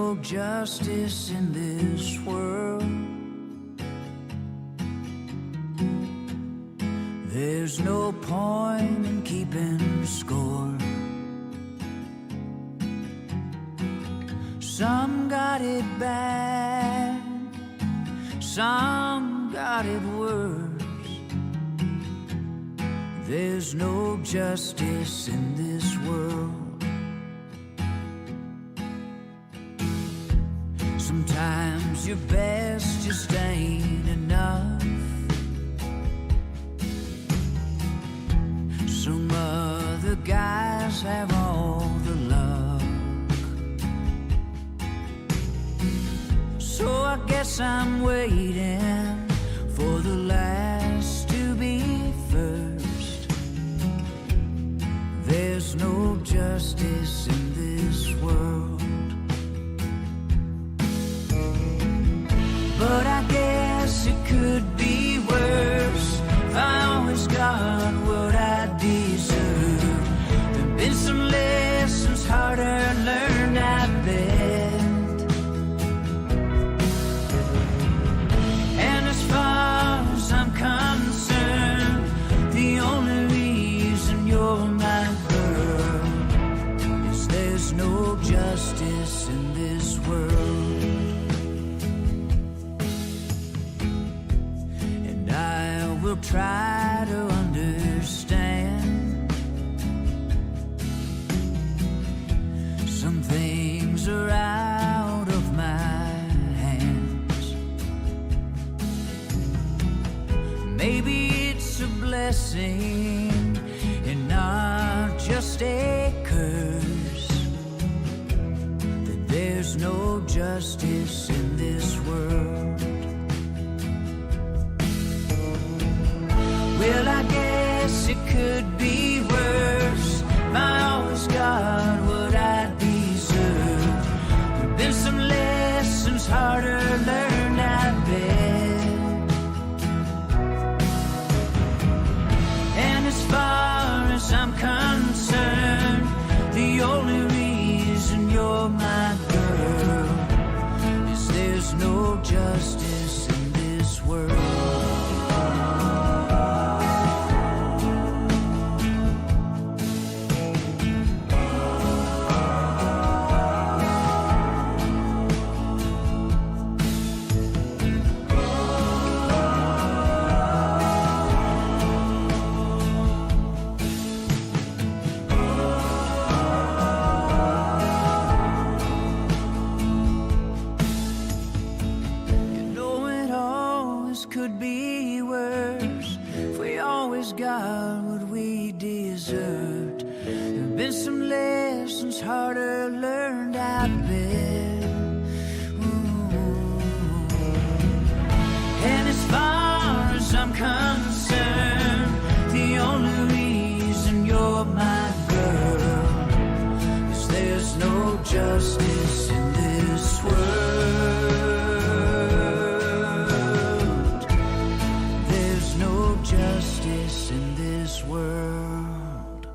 no justice in this world. There's no point in keeping score. Some got it bad, some got it worse. There's no justice in this world. Sometimes your best just ain't enough. Some other guys have all the luck. So I guess I'm waiting for the last to be first. There's no justice in this world. But I guess it could be worse if I always got what I deserve. There've been some lessons harder learned, I bet. And as far as I'm concerned, the only reason you're my girl is there's no justice in this world. Will try to understand. Some things are out of my hands. Maybe it's a blessing and not just a curse, that there's no justice in this world. Well, I guess it could be worse if I always got what I deserve. There've been some lessons harder learned, I bet. And as far as I'm concerned, the only reason you're my girl is there's no justice in this world. Could be worse if we always got what we deserved. There've been some lessons harder learned, I bet. Ooh. And as far as I'm concerned, the only reason you're my girl is there's no justice in this world. Justice in this world.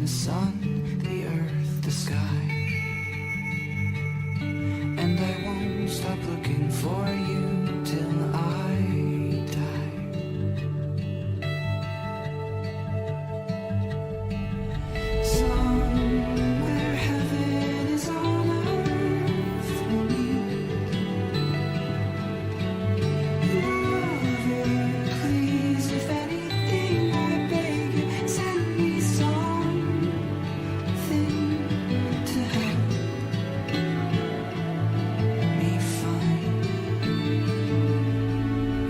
the sun, the earth, the sky. And I won't stop looking for you till I die. Somewhere heaven is on earth for me. Lover, please, if anything I beg you, send me something to help me find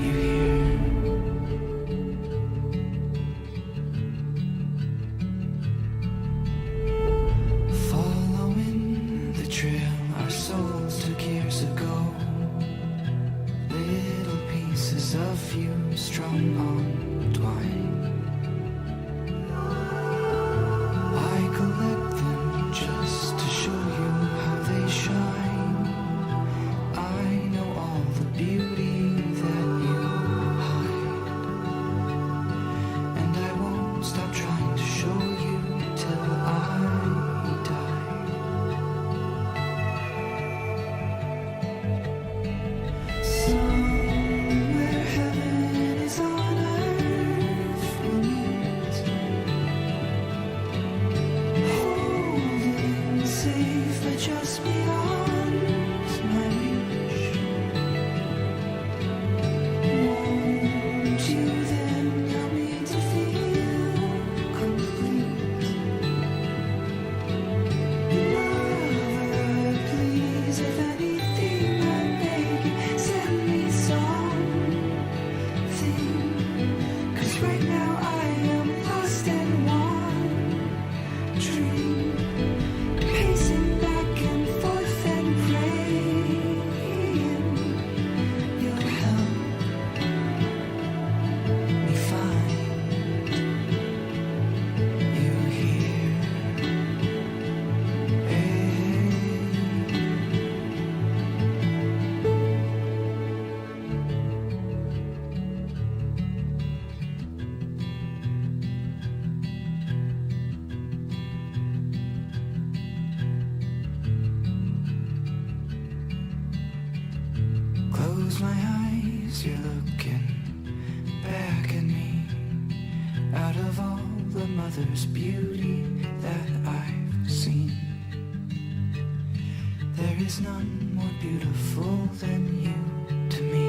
you here. Following the trail our souls took years ago. Little pieces of you strung on twine. I collect them just to show you how they shine. I know all the beauty that you hide. And I won't stop trying to show you till I die. Somewhere heaven is on earth we'll meet. Holding safe but just beyond my reach. Won't you then help me to feel complete? Lover, please, if anything I beg you, send me something. 'Cause right now I am lost in one dream, pacing back and forth and praying you'll help me find you here. Close my eyes, you're looking back at me. Out of all the mother's beauty that I've seen, there is none more beautiful than you to me.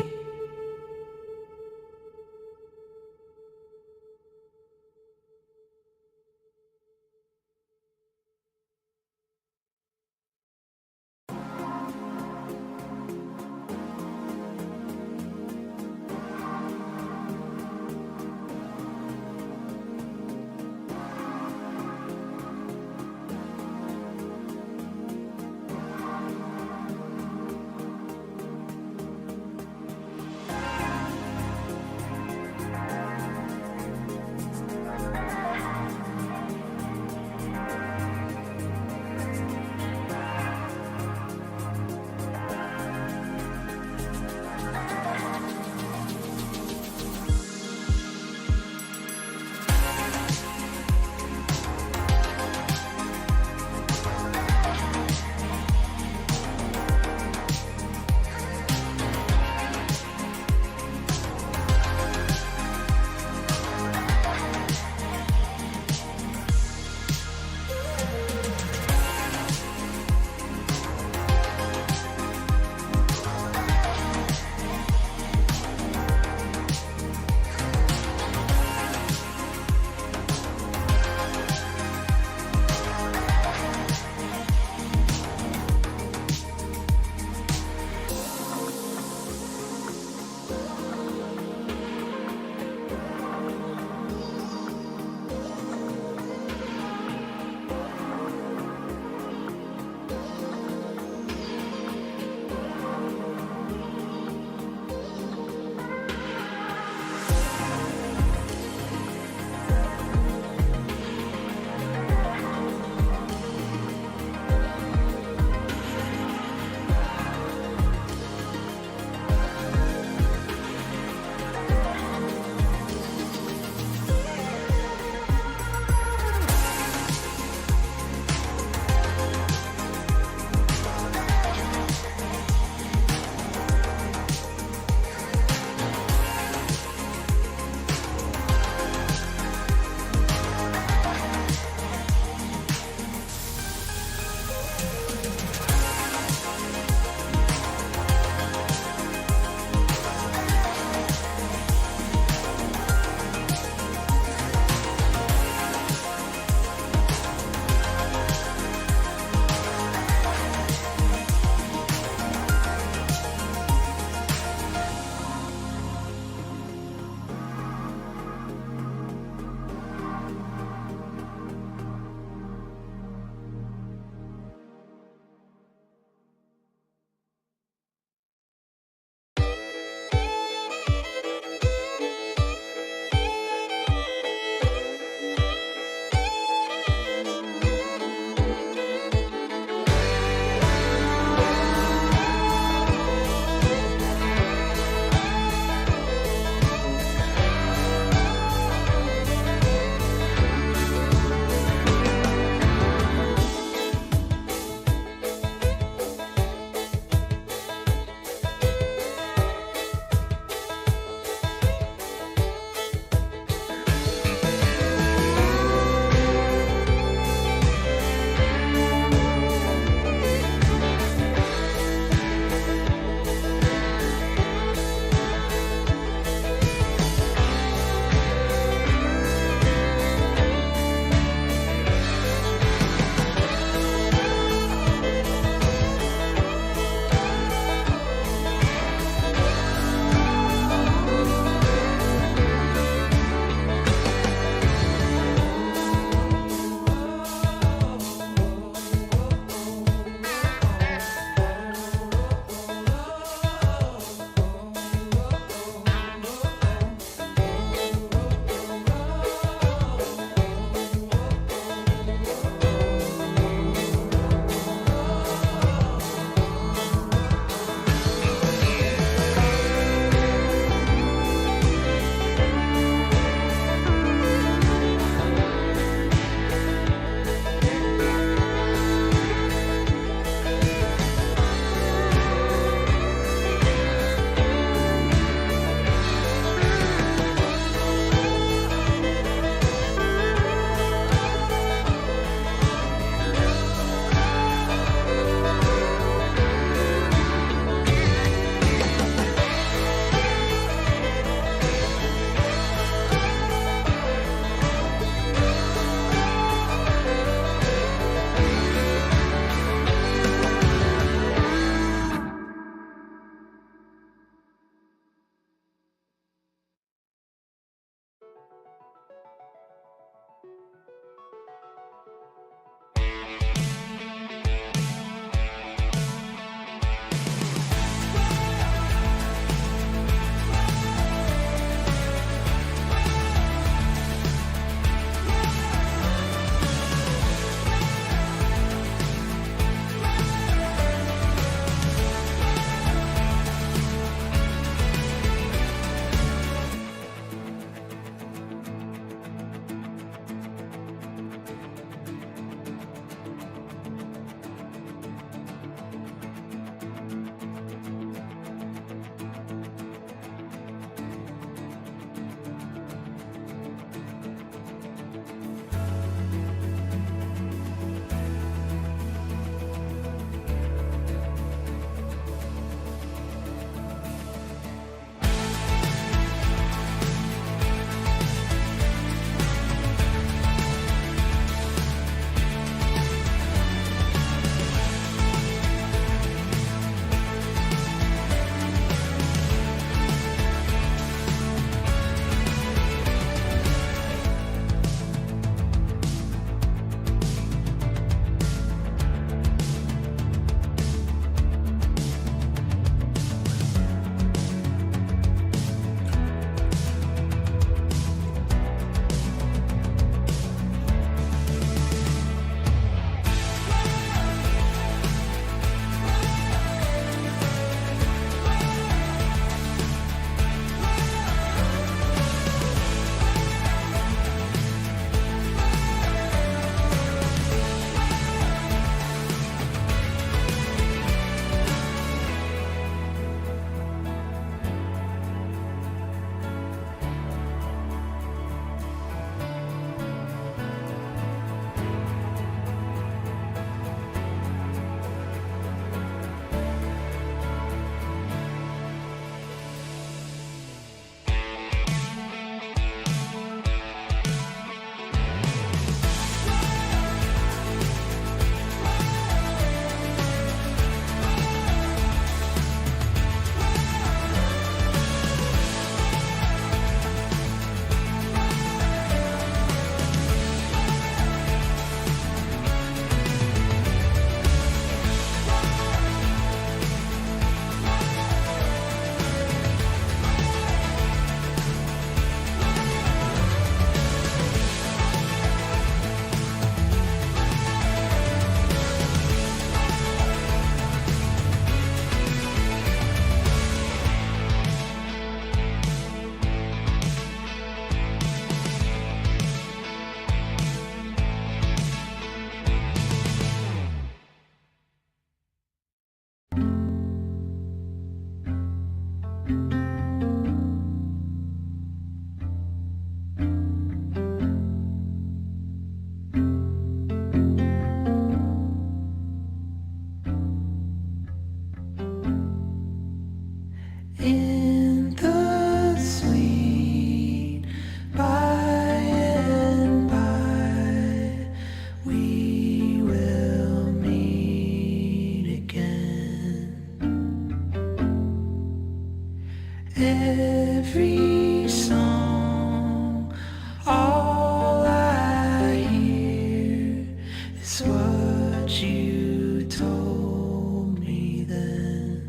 what you told me then,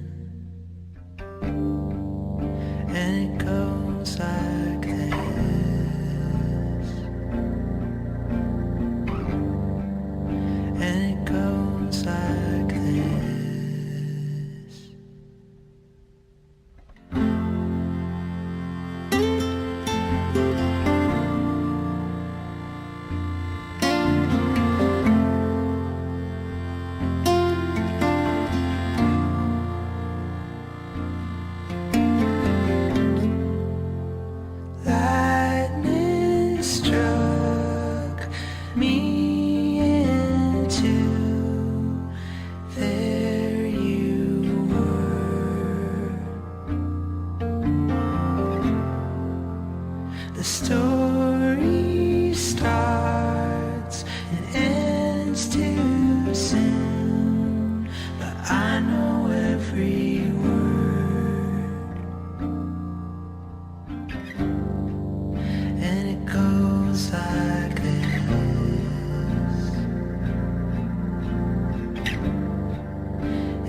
and it goes like this, and it goes like this. Lightning struck me into there you were. The story starts and ends too soon, but I know every word, and it goes like this,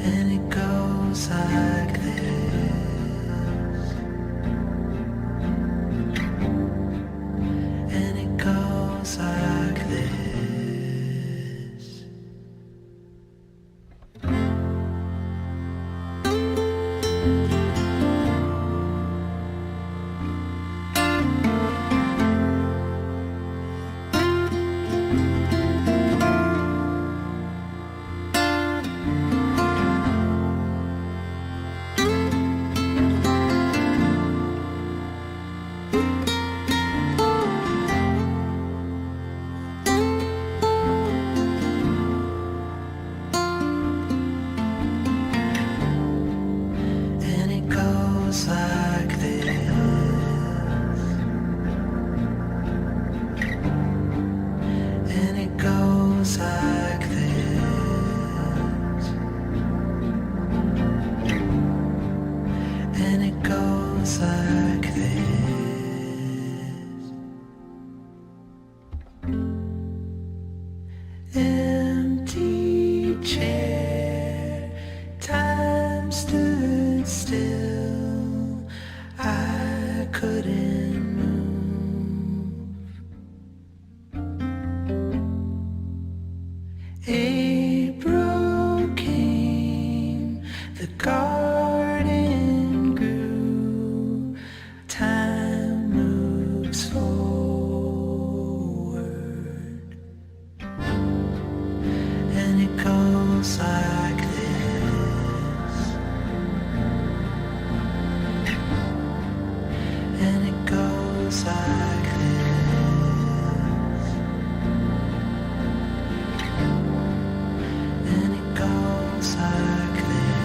and it goes like this, and it goes like this. And it goes like this, and it goes like this, and it goes like this. Empty chair, time stood still, I couldn't move. April came, the garden grew, time moves forward, and it goes like this, and it goes like this, and it goes like this.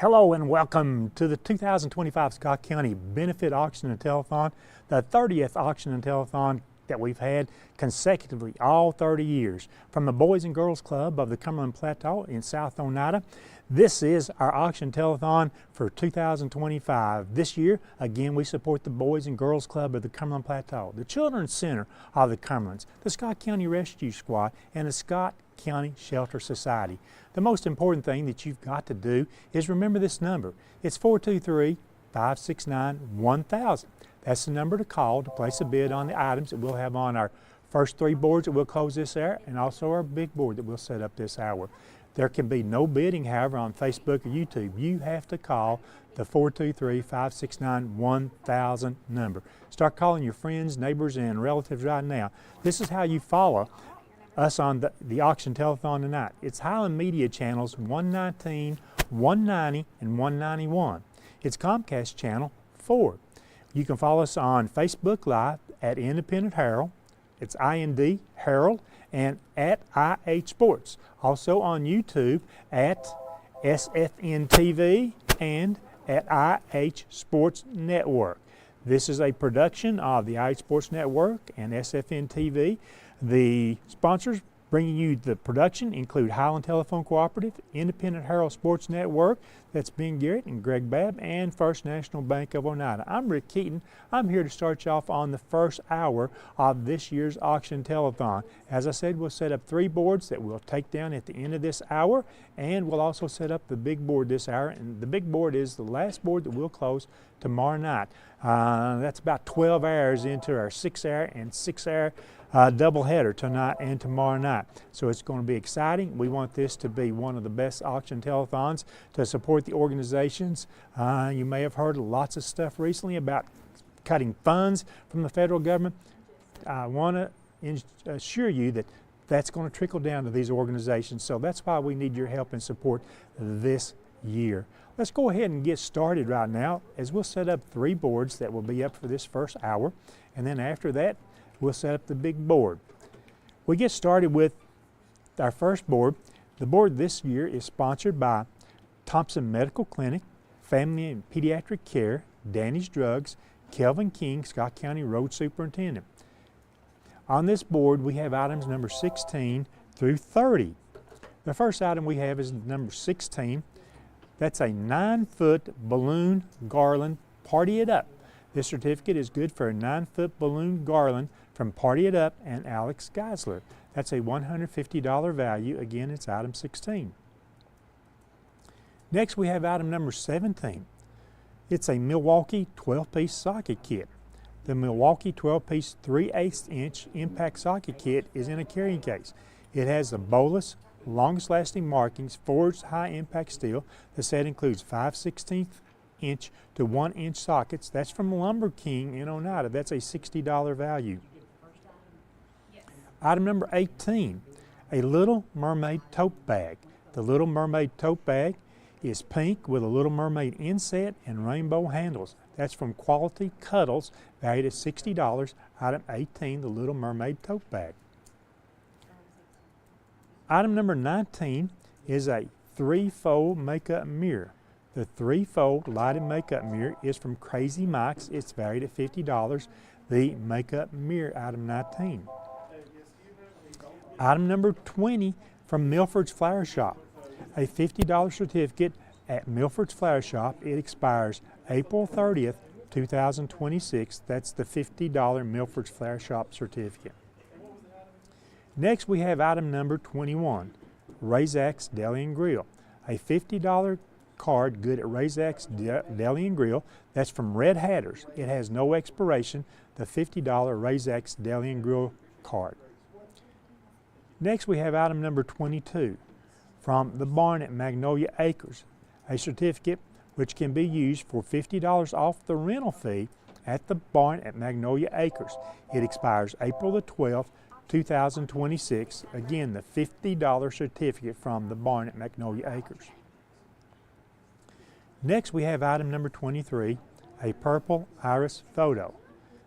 Hello and welcome to the 2025 Scott County Benefit Auction and Telethon, the 30th auction and telethon that we've had consecutively all 30 years. From the Boys and Girls Club of the Cumberland Plateau in South Oneida, this is our auction telethon for 2025. This year, again, we support the Boys and Girls Club of the Cumberland Plateau, the Children's Center of the Cumberlands, the Scott County Rescue Squad, and the Scott County Shelter Society. The most important thing that you've got to do is remember this number. It's 423-569-1000. That's the number to call to place a bid on the items that we'll have on our first three boards that we'll close this hour and also our big board that we'll set up this hour. There can be no bidding, however, on Facebook or YouTube. You have to call the 423-569-1000 number. Start calling your friends, neighbors, and relatives right now. This is how you follow us on the auction telethon tonight. It's Highland Media Channels 119, 190, and 191. It's Comcast Channel 4. You can follow us on Facebook Live at Independent Herald. It's IND Herald, and at IH Sports. Also on YouTube at SFN TV and at IH Sports Network. This is a production of the IH Sports Network and SFN TV. The sponsors bringing you the production include Highland Telephone Cooperative, Independent Herald Sports Network, that's Ben Garrett and Greg Babb, and First National Bank of Oneida. I'm Rick Keaton. I'm here to start you off on the first hour of this year's auction telethon. As I said, we'll set up 3 boards that we'll take down at the end of this hour, and we'll also set up the big board this hour. And the big board is the last board that we'll close tomorrow night. That's about 12 hours into our 6-hour and 6-hour doubleheader tonight and tomorrow night. So it's going to be exciting. We want this to be one of the best auction telethons to support the organizations. You may have heard lots of stuff recently about cutting funds from the federal government. I want to assure you that that's going to trickle down to these organizations. So that's why we need your help and support this year. Let's go ahead and get started right now as we'll set up 3 boards that will be up for this first hour. And then after that, we'll set up the big board. We get started with our first board. The board this year is sponsored by Thompson Medical Clinic, Family and Pediatric Care, Danny's Drugs, Kelvin King, Scott County Road Superintendent. On this board, we have items number 16 through 30. The first item we have is number 16. That's a 9-foot balloon garland, Party It Up. This certificate is good for a 9-foot balloon garland from Party It Up and Alex Geisler. That's a $150 value. Again, it's item 16. Next, we have item number 17. It's a Milwaukee 12-piece socket kit. The Milwaukee 12-piece 3/8-inch impact socket kit is in a carrying case. It has the bolus, longest lasting markings, forged high impact steel. The set includes 5/16 inch to 1-inch sockets. That's from Lumber King in Oneida. That's a $60 value. Item number 18, a Little Mermaid tote bag. The Little Mermaid tote bag is pink with a Little Mermaid inset and rainbow handles. That's from Quality Cuddles, valued at $60. Item 18, the Little Mermaid tote bag. Item number 19 is a 3-fold makeup mirror. The 3-fold lighted makeup mirror is from Crazy Mike's. It's valued at $50. The makeup mirror, item 19. Item number 20 from Milford's Flower Shop. A $50 certificate at Milford's Flower Shop. It expires April 30th, 2026. That's the $50 Milford's Flower Shop certificate. Next, we have item number 21, Razak's Deli and Grill. A $50 card good at Razak's Deli and Grill. That's from Red Hatters. It has no expiration, the $50 Razak's Deli and Grill card. Next, we have item number 22 from the Barn at Magnolia Acres, a certificate which can be used for $50 off the rental fee at the Barn at Magnolia Acres. It expires April the 12th, 2026. Again, the $50 certificate from the Barn at Magnolia Acres. Next, we have item number 23, a purple iris photo.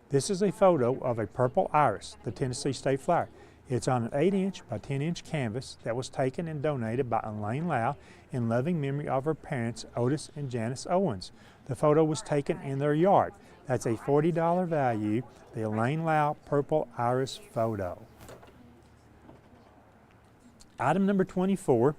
This is a photo of a purple iris, the Tennessee State flower. It's on an 8-inch by 10-inch canvas that was taken and donated by Elaine Lau in loving memory of her parents, Otis and Janice Owens. The photo was taken in their yard. That's a $40 value, the Elaine Lau purple iris photo. Item number 24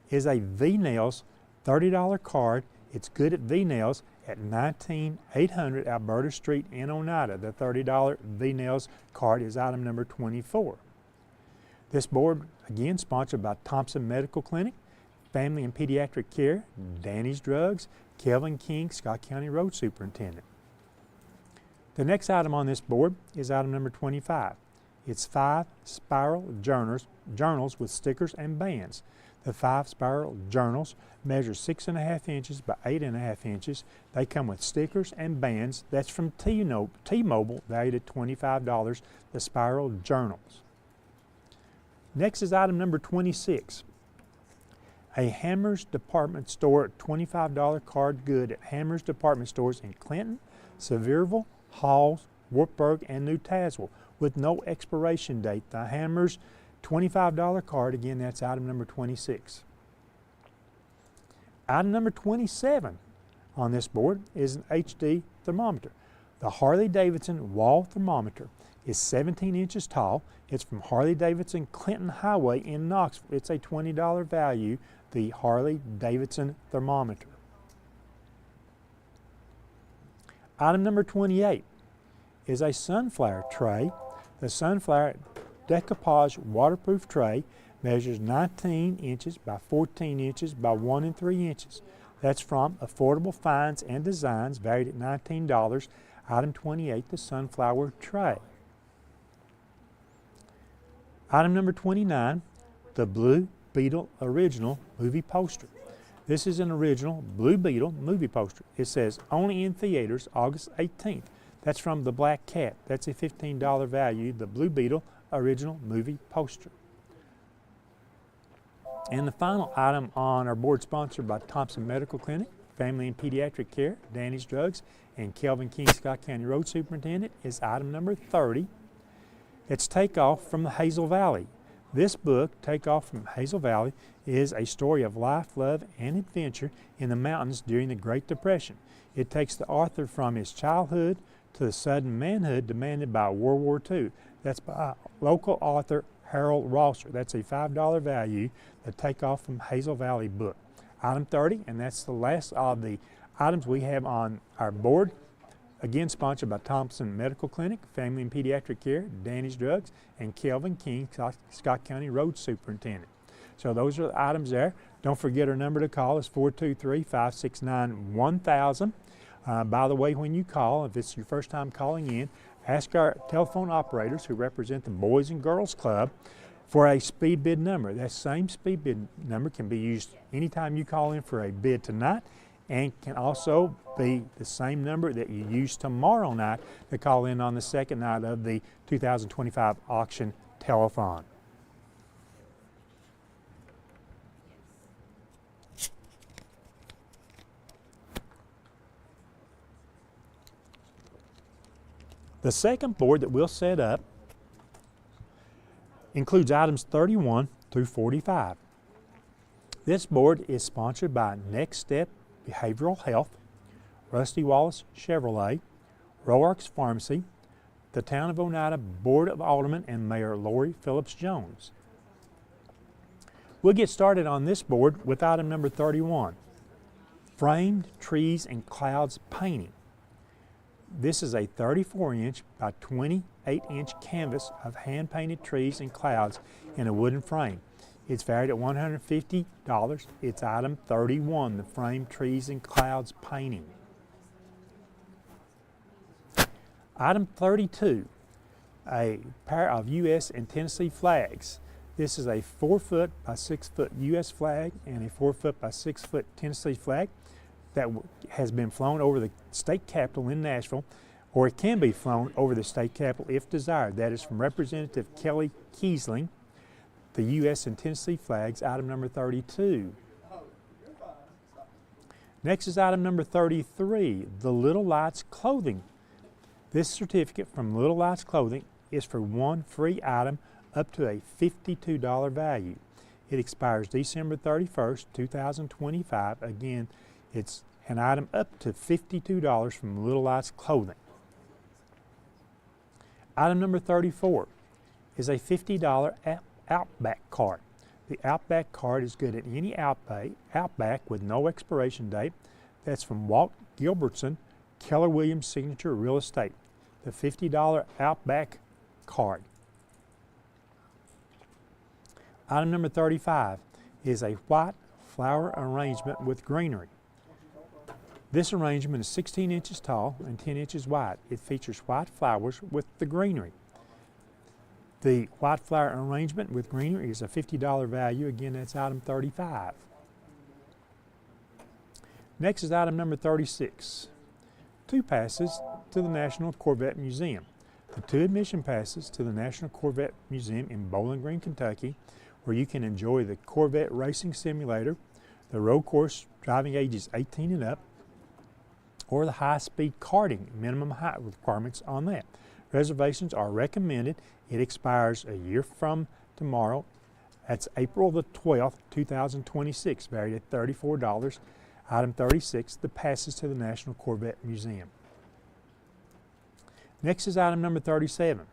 is a V-Nails $30 card. It's good at V-Nails at 19800 Alberta Street in Oneida. The $30 V-Nails card is item number 24. This board, again, sponsored by Thompson Medical Clinic, Family and Pediatric Care, Danny's Drugs, Kelvin King, Scott County Road Superintendent. The next item on this board is item number 25. It's 5 spiral journals with stickers and bands. The 5 spiral journals measure 6.5 inches by 8.5 inches. They come with stickers and bands. That's from T-Mobile, valued at $25, the spiral journals. Next is item number 26. A Hammers Department Store $25 card good at Hammers Department Stores in Clinton, Sevierville, Halls, Wartburg, and New Tazewell with no expiration date. The Hammers $25 card, again, that's item number 26. Item number 27 on this board is an HD thermometer. The Harley-Davidson wall thermometer is 17 inches tall. It's from Harley-Davidson Clinton Highway in Knoxville. It's a $20 value, the Harley-Davidson thermometer. Item number 28 is a sunflower tray. The sunflower decoupage waterproof tray measures 19 inches by 14 inches by 1 3 inches. That's from Affordable Finds and Designs, valued at $19. Item 28, the sunflower tray. Item number 29, the Blue Beetle original movie poster. This is an original Blue Beetle movie poster. It says only in theaters August 18th. That's from The Black Cat. That's a $15 value, the Blue Beetle original movie poster. And the final item on our board, sponsored by Thompson Medical Clinic, Family and Pediatric Care, Danny's Drugs, and Kelvin King, Scott County Road Superintendent, is item number 30. It's Takeoff from the Hazel Valley. This book, Takeoff from Hazel Valley, is a story of life, love, and adventure in the mountains during the Great Depression. It takes the author from his childhood to the sudden manhood demanded by World War II. That's by local author Harold Rosser. That's a $5 value, the Takeoff from Hazel Valley book. Item 30, and that's the last of the items we have on our board. Again, sponsored by Thompson Medical Clinic, Family and Pediatric Care, Danny's Drugs, and Kelvin King, Scott County Road Superintendent. So those are the items there. Don't forget our number to call is 423-569-1000. By the way, when you call, if it's your first time calling in, ask our telephone operators who represent the Boys and Girls Club for a speed bid number. That same speed bid number can be used anytime you call in for a bid tonight, and can also be the same number that you use tomorrow night to call in on the second night of the 2025 auction telethon. The second board that we'll set up includes items 31 through 45. This board is sponsored by Next Step Behavioral Health, Rusty Wallace Chevrolet, Roark's Pharmacy, the Town of Oneida Board of Aldermen, and Mayor Lori Phillips Jones. We'll get started on this board with item number 31, Framed Trees and Clouds Painting. This is a 34-inch by 28-inch canvas of hand-painted trees and clouds in a wooden frame. It's valued at $150. It's item 31, the Framed Trees and Clouds Painting. Item 32, a pair of U.S. and Tennessee flags. This is a 4-foot by 6-foot U.S. flag and a 4-foot by 6-foot Tennessee flag that has been flown over the state capitol in Nashville, or it can be flown over the state capitol if desired. That is from Representative Kelly Kiesling. The U.S. and Tennessee flags, item number 32. Next is item number 33, the Little Lights Clothing. This certificate from Little Lights Clothing is for one free item up to a $52 value. It expires December 31st, 2025. Again, it's an item up to $52 from Little Lights Clothing. Item number 34 is a $50 Outback card. The Outback card is good at any Outback with no expiration date. That's from Walt Gilbertson, Keller Williams Signature Real Estate. The $50 Outback card. Item number 35 is a white flower arrangement with greenery. This arrangement is 16 inches tall and 10 inches wide. It features white flowers with the greenery. The white flower arrangement with greenery is a $50 value. Again, that's item 35. Next is item number 36. 2 passes to the National Corvette Museum. The 2 admission passes to the National Corvette Museum in Bowling Green, Kentucky, where you can enjoy the Corvette Racing Simulator, the road course driving ages 18 and up, or the high-speed karting minimum height requirements on that. Reservations are recommended. It expires a year from tomorrow. That's April the 12th, 2026, valued at $34. Item 36, the passes to the National Corvette Museum. Next is item number 37.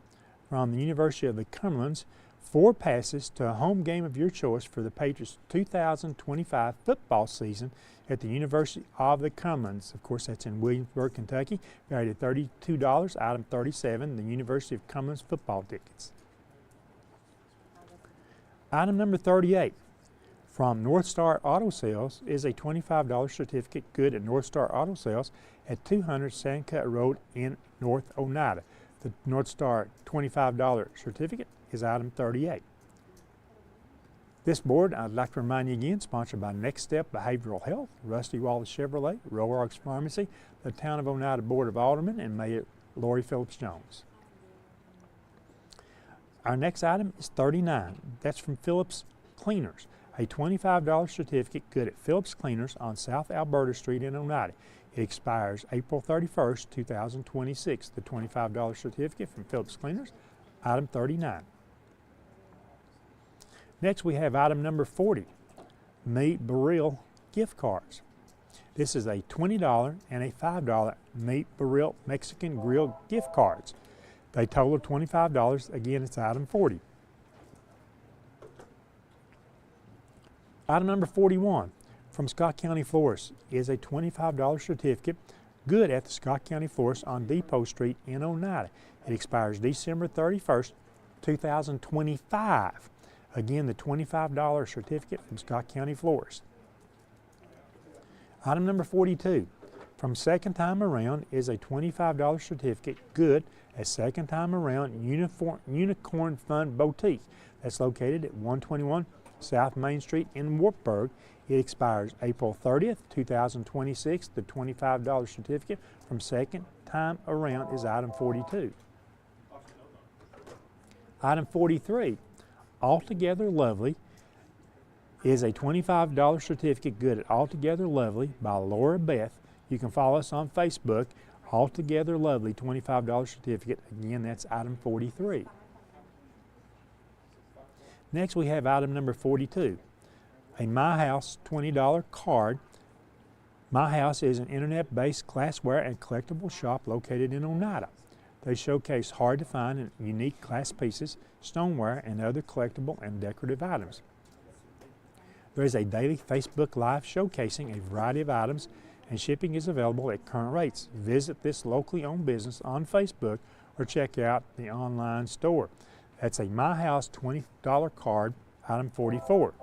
From the University of the Cumberlands, 4 passes to a home game of your choice for the Patriots' 2025 football season at the University of the Cumberlands. Of course, that's in Williamsburg, Kentucky, valued at $32. Item 37, the University of Cumberlands football tickets. Item number 38. From North Star Auto Sales is a $25 certificate good at North Star Auto Sales at 200 Sandcut Road in North Oneida. The North Star $25 certificate is item 38. This board, I'd like to remind you again, sponsored by Next Step Behavioral Health, Rusty Wallace Chevrolet, Roarks Pharmacy, the Town of Oneida Board of Aldermen, and Mayor Lori Phillips Jones. Our next item is 39. That's from Phillips Cleaners, a $25 certificate good at Phillips Cleaners on South Alberta Street in Oneida. It expires April 31st, 2026. The $25 certificate from Phillips Cleaners, item 39. Next we have item number 40, Meat Barril gift cards. This is a $20 and a $5 Meat Barril Mexican Grill gift cards. They total $25. Again, it's item 40. Item number 41 from Scott County Florist is a $25 certificate good at the Scott County Florist on Depot Street in Oneida. It expires December 31st, 2025. Again, the $25 certificate from Scott County Florist. Item number 42 from Second Time Around is a $25 certificate good at Second Time Around Unicorn Fun Boutique. That's located at 121 South Main Street in Wartburg. It expires April 30th, 2026. The $25 certificate from Second Time Around is item 42. Item 43, Altogether Lovely, is a $25 certificate good at Altogether Lovely by Laura Beth. You can follow us on Facebook, Altogether Lovely, $25 certificate. Again, that's item 43. Next we have item number 42, a My House $20 card. My House is an internet-based glassware and collectible shop located in Oneida. They showcase hard-to-find and unique glass pieces, stoneware, and other collectible and decorative items. There is a daily Facebook Live showcasing a variety of items, and shipping is available at current rates. Visit this locally owned business on Facebook or check out the online store. That's a My House $20 card, item 44.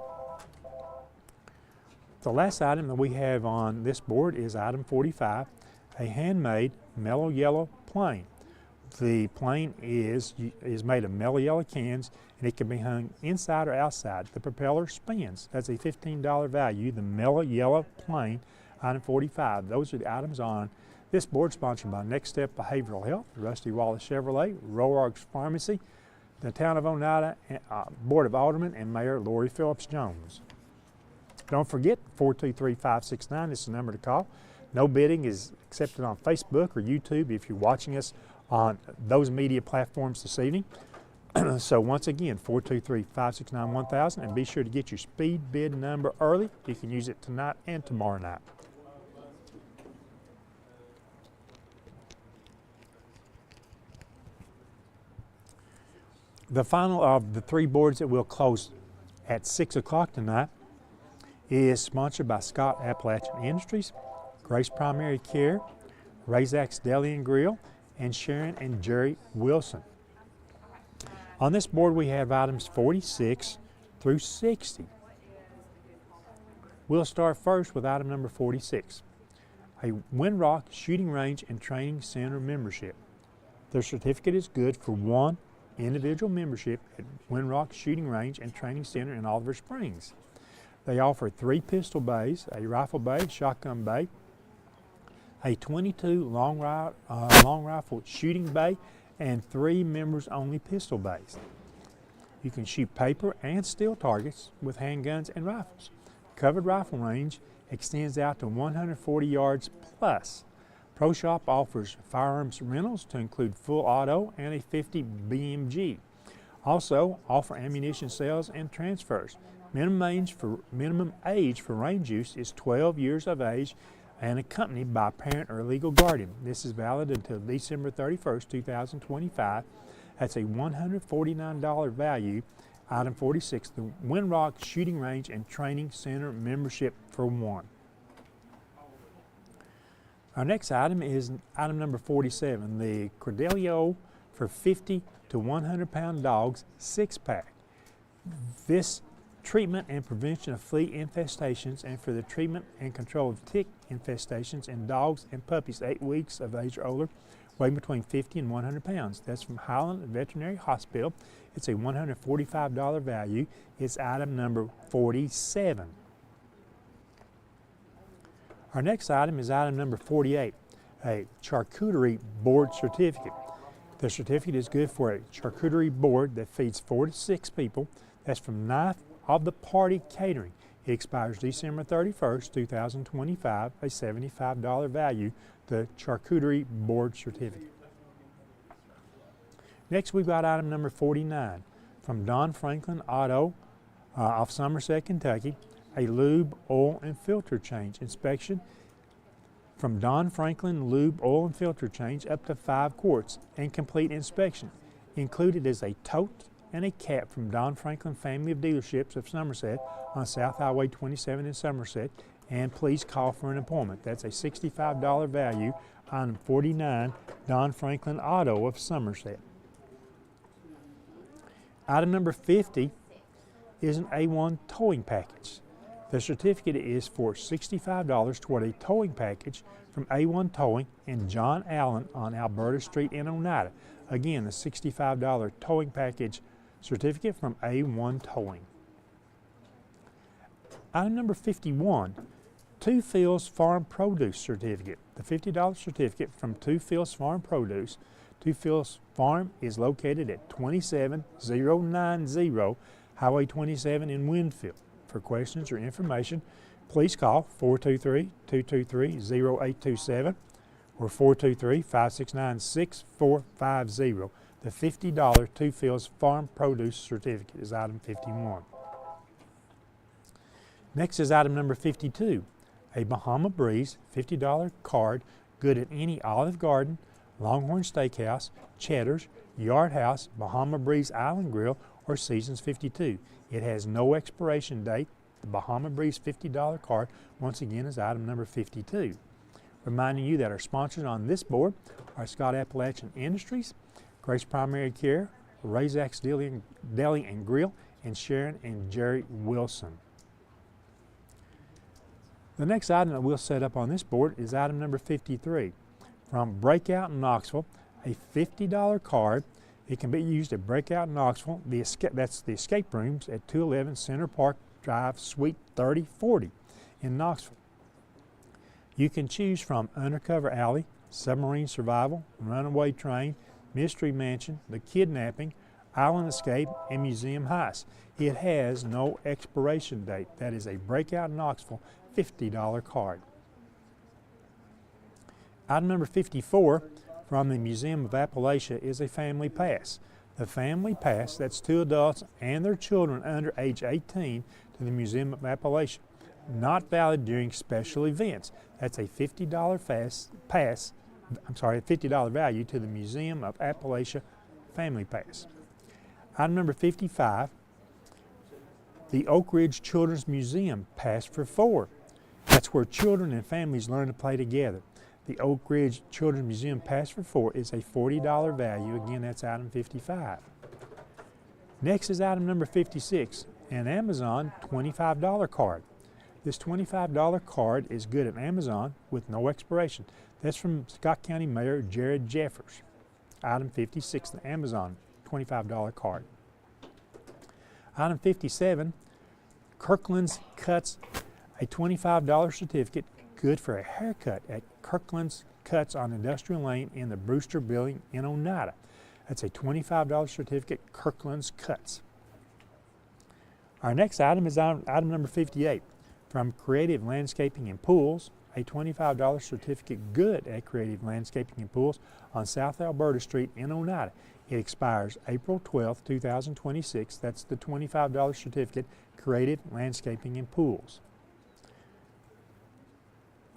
The last item that we have on this board is item 45, a handmade mellow yellow plane. The plane is made of mellow yellow cans, and it can be hung inside or outside. The propeller spins. That's a $15 value. The mellow yellow plane, item 45. Those are the items on this board, sponsored by Next Step Behavioral Health, Rusty Wallace Chevrolet, Roarks Pharmacy, the Town of Oneida Board of Aldermen, and Mayor Lori Phillips Jones. Don't forget, 423-569 is the number to call. No bidding is accepted on Facebook or YouTube if you're watching us on those media platforms this evening. So once again, 423-569-1000, and be sure to get your speed bid number early. You can use it tonight and tomorrow night. The final of the 3 boards that will close at 6 o'clock tonight is sponsored by Scott Appalachian Industries, Grace Primary Care, Razak's Deli and Grill, and Sharon and Jerry Wilson. On this board we have items 46 through 60. We'll start first with item number 46, a Windrock Shooting Range and Training Center membership. Their certificate is good for 1 individual membership at Windrock Shooting Range and Training Center in Oliver Springs. They offer 3 pistol bays, a rifle bay, shotgun bay, a 22 long rifle shooting bay, and 3 members-only pistol bays. You can shoot paper and steel targets with handguns and rifles. Covered rifle range extends out to 140 yards plus. Pro Shop offers firearms rentals to include full auto and a 50 BMG. Also offer ammunition sales and transfers. Minimum age for range use is 12 years of age and accompanied by a parent or legal guardian. This is valid until December 31st, 2025. That's a $149 value. Item 46, the Windrock Shooting Range and Training Center membership for one. Our next item is item number 47, the Credelio for 50 to 100 pound dogs 6-pack. This treatment and prevention of flea infestations and for the treatment and control of tick infestations in dogs and puppies 8 weeks of age or older, weighing between 50 and 100 pounds. That's from Highland Veterinary Hospital. It's a $145 value. It's item number 47. Our next item is item number 48, a charcuterie board certificate. The certificate is good for a charcuterie board that feeds 4 to 6 people. That's from Knife of the Party Catering. It expires December 31st, 2025, a $75 value, the charcuterie board certificate. Next, we've got item number 49 from Don Franklin Auto of Somerset, Kentucky, a lube, oil, and filter change inspection. From Don Franklin Lube, Oil, and Filter Change up to 5 quarts and complete inspection. Included is a tote and a cap from Don Franklin Family of Dealerships of Somerset on South Highway 27 in Somerset, and please call for an appointment. That's a $65 value. Item 49, Don Franklin Auto of Somerset. Item number 50 is an A1 towing package. The certificate is for $65 toward a towing package from A1 Towing and John Allen on Alberta Street in Oneida. Again, the $65 towing package certificate from A1 Towing. Item number 51, Two Fields Farm Produce Certificate. The $50 certificate from Two Fields Farm Produce. Two Fields Farm is located at 27090 Highway 27 in Winfield. For questions or information, please call 423-223-0827 or 423-569-6450. The $50 Two Fields Farm Produce Certificate is item 51. Next is item number 52, a Bahama Breeze $50 card good at any Olive Garden, Longhorn Steakhouse, Cheddar's, Yard House, Bahama Breeze Island Grill, or Seasons 52. It has no expiration date. The Bahama Breeze $50 card, once again, is item number 52. Reminding you that our sponsors on this board are Scott Appalachian Industries, Grace Primary Care, Razak's Deli and Grill, and Sharon and Jerry Wilson. The next item that we'll set up on this board is item number 53. From Breakout in Knoxville, a $50 card. It can be used at Breakout in Knoxville. That's the escape rooms at 211 Center Park Drive, Suite 3040 in Knoxville. You can choose from Undercover Alley, Submarine Survival, Runaway Train, Mystery Mansion, The Kidnapping, Island Escape, and Museum Heist. It has no expiration date. That is a Breakout in Knoxville $50 card. Item number 54 from the Museum of Appalachia is a family pass. The family pass, that's 2 adults and their children under age 18 to the Museum of Appalachia. Not valid during special events. That's a $50 $50 value to the Museum of Appalachia family pass. Item number 55, the Oak Ridge Children's Museum pass for 4. That's where children and families learn to play together. The Oak Ridge Children's Museum pass for 4 is a $40 value. Again, that's item 55. Next is item number 56, an Amazon $25 card. This $25 card is good at Amazon with no expiration. That's from Scott County Mayor Jared Jeffers. Item 56, the Amazon $25 card. Item 57, Kirkland's Cuts, a $25 certificate good for a haircut at Kirkland's Cuts on Industrial Lane in the Brewster Building in Oneida. That's a $25 certificate, Kirkland's Cuts. Our next item is item number 58. From Creative Landscaping and Pools, a $25 certificate good at Creative Landscaping and Pools on South Alberta Street in Oneida. It expires April 12th, 2026. That's the $25 certificate, Creative Landscaping and Pools.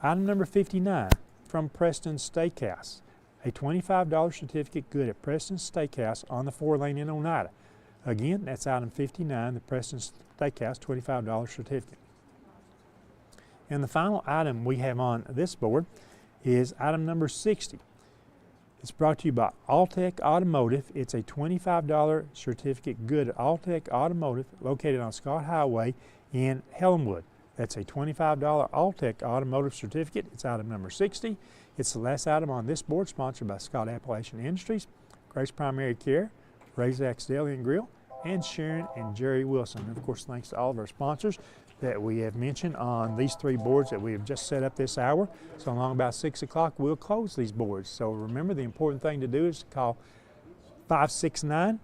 Item number 59 from Preston's Steakhouse. A $25 certificate good at Preston's Steakhouse on the 4-lane in Oneida. Again, that's item 59, the Preston's Steakhouse $25 certificate. And the final item we have on this board is item number 60. It's brought to you by Alltech Automotive. It's a $25 certificate good at Alltech Automotive located on Scott Highway in Helenwood. That's a $25 Alltech Automotive certificate. It's item number 60. It's the last item on this board, sponsored by Scott Appalachian Industries, Grace Primary Care, Razak's Deli and Grill, and Sharon and Jerry Wilson. And of course, thanks to all of our sponsors that we have mentioned on these 3 boards that we have just set up this hour. So along about 6 o'clock, we'll close these boards. So remember, the important thing to do is to call 569-1000.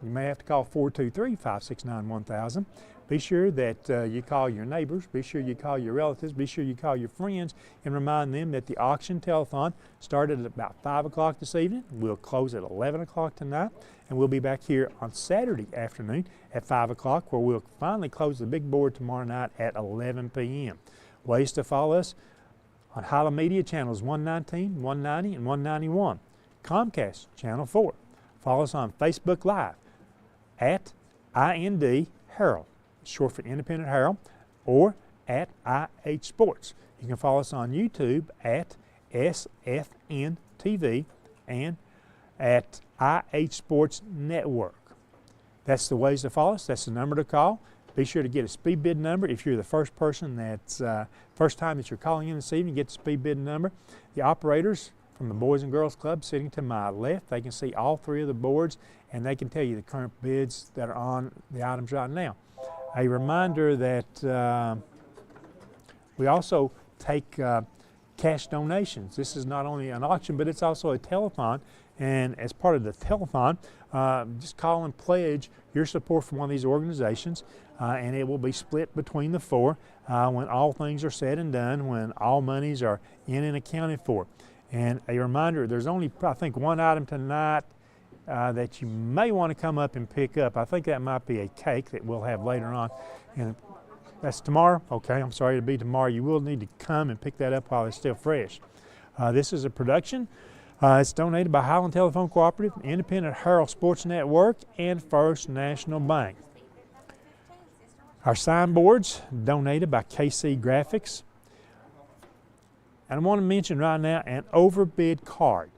You may have to call 423-569-1000. Be sure that you call your neighbors, be sure you call your relatives, be sure you call your friends, and remind them that the auction telethon started at about 5 o'clock this evening. We'll close at 11 o'clock tonight, and we'll be back here on Saturday afternoon at 5 o'clock, where we'll finally close the big board tomorrow night at 11 p.m. Ways to follow us on Holla Media channels 119, 190, and 191. Comcast channel 4. Follow us on Facebook Live at IND Herald, short for Independent Herald, or at IH Sports. You can follow us on YouTube at SFN TV and at IH Sports Network. That's the ways to follow us. That's the number to call. Be sure to get a speed bid number. If you're the first person that's first time that you're calling in this evening, get the speed bid number. The operators from the Boys and Girls Club sitting to my left, they can see all 3 of the boards, and they can tell you the current bids that are on the items right now. A reminder that we also take cash donations. This is not only an auction, but it's also a telethon. And as part of the telethon, just call and pledge your support for one of these organizations, and it will be split between the 4 when all things are said and done, when all monies are in and accounted for. And a reminder, there's only, I think, one item tonight that you may want to come up and pick up. I think that might be a cake that we'll have later on. And that's tomorrow? Okay, I'm sorry to be tomorrow. You will need to come and pick that up while it's still fresh. This is a production. It's donated by Highland Telephone Cooperative, Independent Herald Sports Network, and First National Bank. Our signboards donated by KC Graphics. And I want to mention right now an overbid card.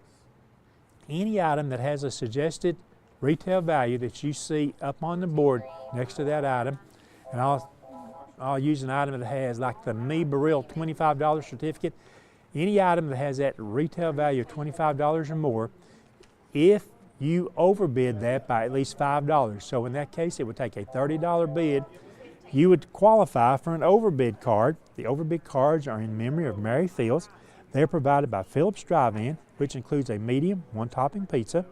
Any item that has a suggested retail value that you see up on the board next to that item, and I'll use an item that has like the Me Burrell $25 certificate. Any item that has that retail value of $25 or more, if you overbid that by at least $5, so in that case it would take a $30 bid, you would qualify for an overbid card. The overbid cards are in memory of Mary Fields. They're provided by Phillips Drive-In, which includes a medium, 1-topping pizza,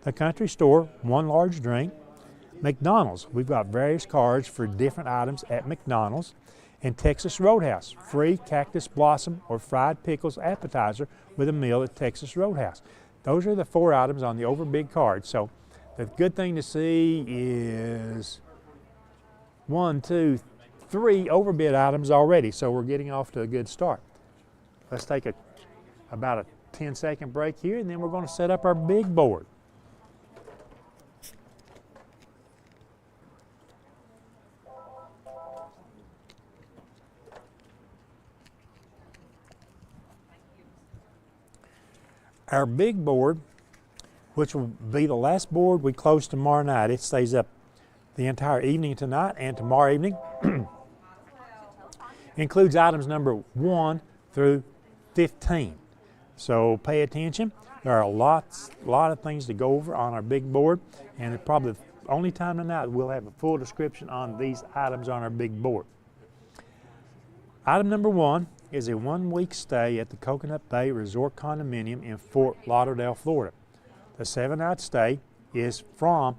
the Country Store, 1 large drink, McDonald's. We've got various cards for different items at McDonald's, and Texas Roadhouse, free cactus blossom or fried pickles appetizer with a meal at Texas Roadhouse. Those are the 4 items on the overbid card. So the good thing to see is 1, 2, 3 overbid items already, so we're getting off to a good start. Let's take about a 10-second break here, and then we're going to set up our big board. Our big board, which will be the last board we close tomorrow night, it stays up the entire evening tonight and tomorrow evening, includes items number 1 through 15. So pay attention. There are a lot of things to go over on our big board, and it's probably the only time tonight we'll have a full description on these items on our big board. Item number 1 is a 1-week stay at the Coconut Bay Resort Condominium in Fort Lauderdale, Florida. The 7-night stay is from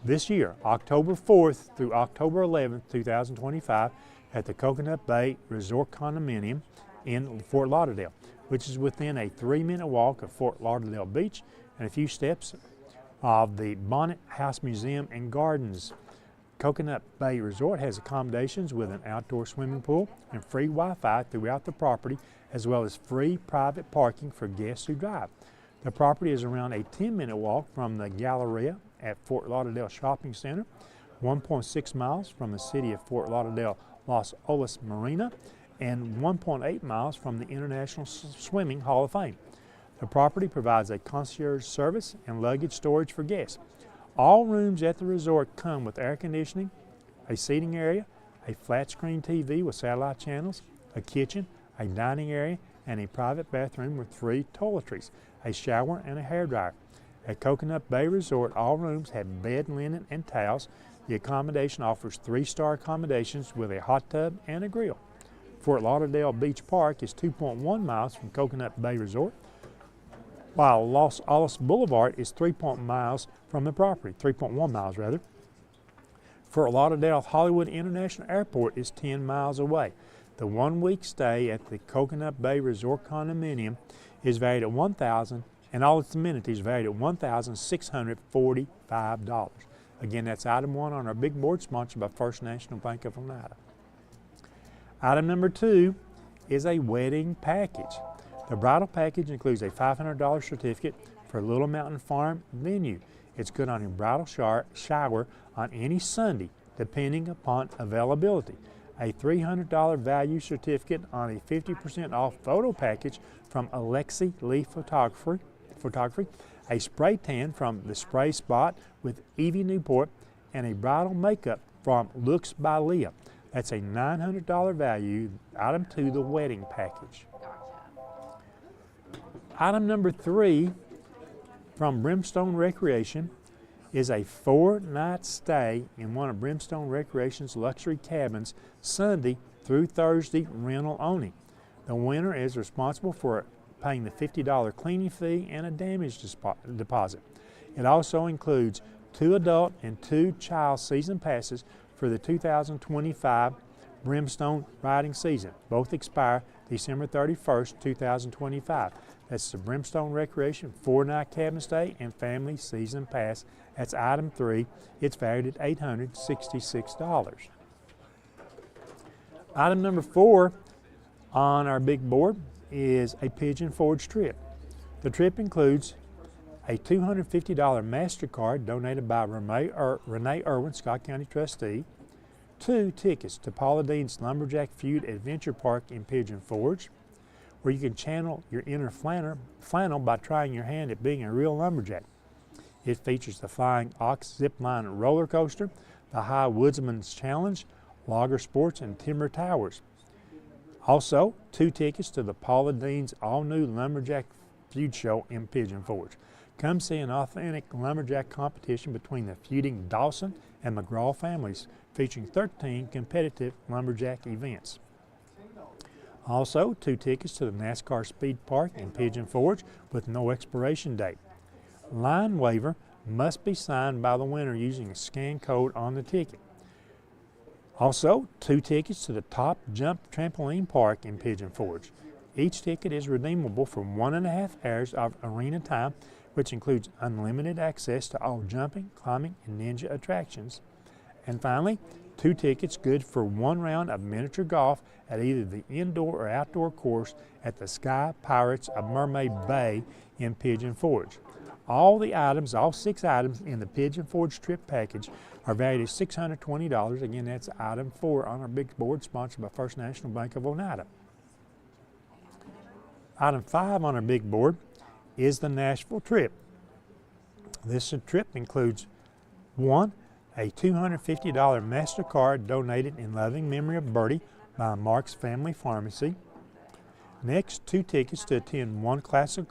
this year, October 4th through October 11th, 2025, at the Coconut Bay Resort Condominium in Fort Lauderdale, which is within a 3-minute walk of Fort Lauderdale Beach and a few steps of the Bonnet House Museum and Gardens. Coconut Bay Resort has accommodations with an outdoor swimming pool and free Wi-Fi throughout the property, as well as free private parking for guests who drive. The property is around a 10-minute walk from the Galleria at Fort Lauderdale Shopping Center, 1.6 miles from the city of Fort Lauderdale Los Olas Marina, and 1.8 miles from the International Swimming Hall of Fame. The property provides a concierge service and luggage storage for guests. All rooms at the resort come with air conditioning, a seating area, a flat screen TV with satellite channels, a kitchen, a dining area, and a private bathroom with 3 toiletries, a shower, and a hairdryer. At Coconut Bay Resort, all rooms have bed linen and towels. The accommodation offers 3-star accommodations with a hot tub and a grill. Fort Lauderdale Beach Park is 2.1 miles from Coconut Bay Resort, while Los Olas Boulevard is 3.1 miles from the property. Fort Lauderdale Hollywood International Airport is 10 miles away. The 1-week stay at the Coconut Bay Resort condominium is valued at $1,000, and all its amenities valued at $1,645. Again, that's item 1 on our big board, sponsored by First National Bank of Oneida. Item number 2 is a wedding package. The bridal package includes a $500 certificate for Little Mountain Farm venue. It's good on your bridal shower on any Sunday, depending upon availability. A $300 value certificate on a 50% off photo package from Alexi Lee Photography, a spray tan from The Spray Spot with Evie Newport, and a bridal makeup from Looks by Leah. That's a $900 value, item 2, the wedding package. Item number 3 from Brimstone Recreation is a 4-night stay in one of Brimstone Recreation's luxury cabins, Sunday through Thursday, rental only. The winner is responsible for paying the $50 cleaning fee and a damage deposit. It also includes 2 adult and 2 child season passes for the 2025 Brimstone riding season. Both expire December 31st, 2025. That's the Brimstone Recreation 4-night cabin stay and family season pass. That's item 3. It's valued at $866. Item number 4 on our big board is a Pigeon Forge trip. The trip includes a $250 MasterCard donated by Renee Irwin, Scott County trustee, 2 tickets to Paula Dean's Lumberjack Feud Adventure Park in Pigeon Forge, where you can channel your inner flannel by trying your hand at being a real lumberjack. It features the Flying Ox Zipline Roller Coaster, the High Woodsman's Challenge, Logger Sports, and Timber Towers. Also, 2 tickets to the Paula Dean's all-new Lumberjack Feud Show in Pigeon Forge. Come see an authentic lumberjack competition between the feuding Dawson and McGraw families, featuring 13 competitive lumberjack events. Also, 2 tickets to the NASCAR Speed Park in Pigeon Forge with no expiration date. Line waiver must be signed by the winner using a scan code on the ticket. Also, 2 tickets to the Top Jump Trampoline Park in Pigeon Forge. Each ticket is redeemable for 1.5 hours of arena time, which includes unlimited access to all jumping, climbing, and ninja attractions. And finally, 2 tickets good for 1 round of miniature golf at either the indoor or outdoor course at the Sky Pirates of Mermaid Bay in Pigeon Forge. All 6 items in the Pigeon Forge trip package are valued at $620. Again, that's item 4 on our big board, sponsored by First National Bank of Oneida. Item 5 on our big board is the Nashville trip. This trip includes 1, a $250 MasterCard donated in loving memory of Bertie by Mark's Family Pharmacy. Next, 2 tickets to attend 1 classic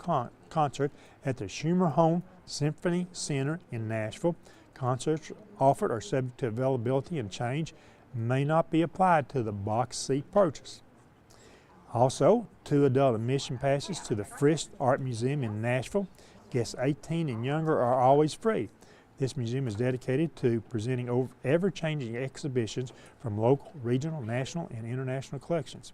concert at the Schumer Home Symphony Center in Nashville. Concerts offered are subject to availability and change, may not be applied to the box seat purchase. Also, 2 adult admission passes to the Frist Art Museum in Nashville. Guests 18 and younger are always free. This museum is dedicated to presenting ever-changing exhibitions from local, regional, national, and international collections.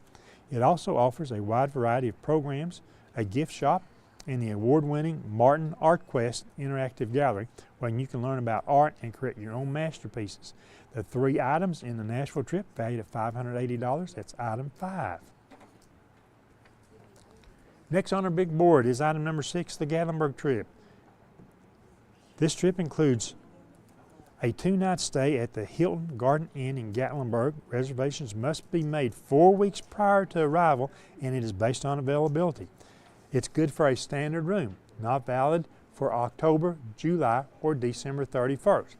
It also offers a wide variety of programs, a gift shop, and the award-winning Martin ArtQuest interactive gallery, where you can learn about art and create your own masterpieces. The 3 items in the Nashville trip valued at $580. That's item 5. Next on our big board is item number 6, the Gatlinburg trip. This trip includes a 2-night stay at the Hilton Garden Inn in Gatlinburg. Reservations must be made 4 weeks prior to arrival, and it is based on availability. It's good for a standard room, not valid for October, July, or December 31st.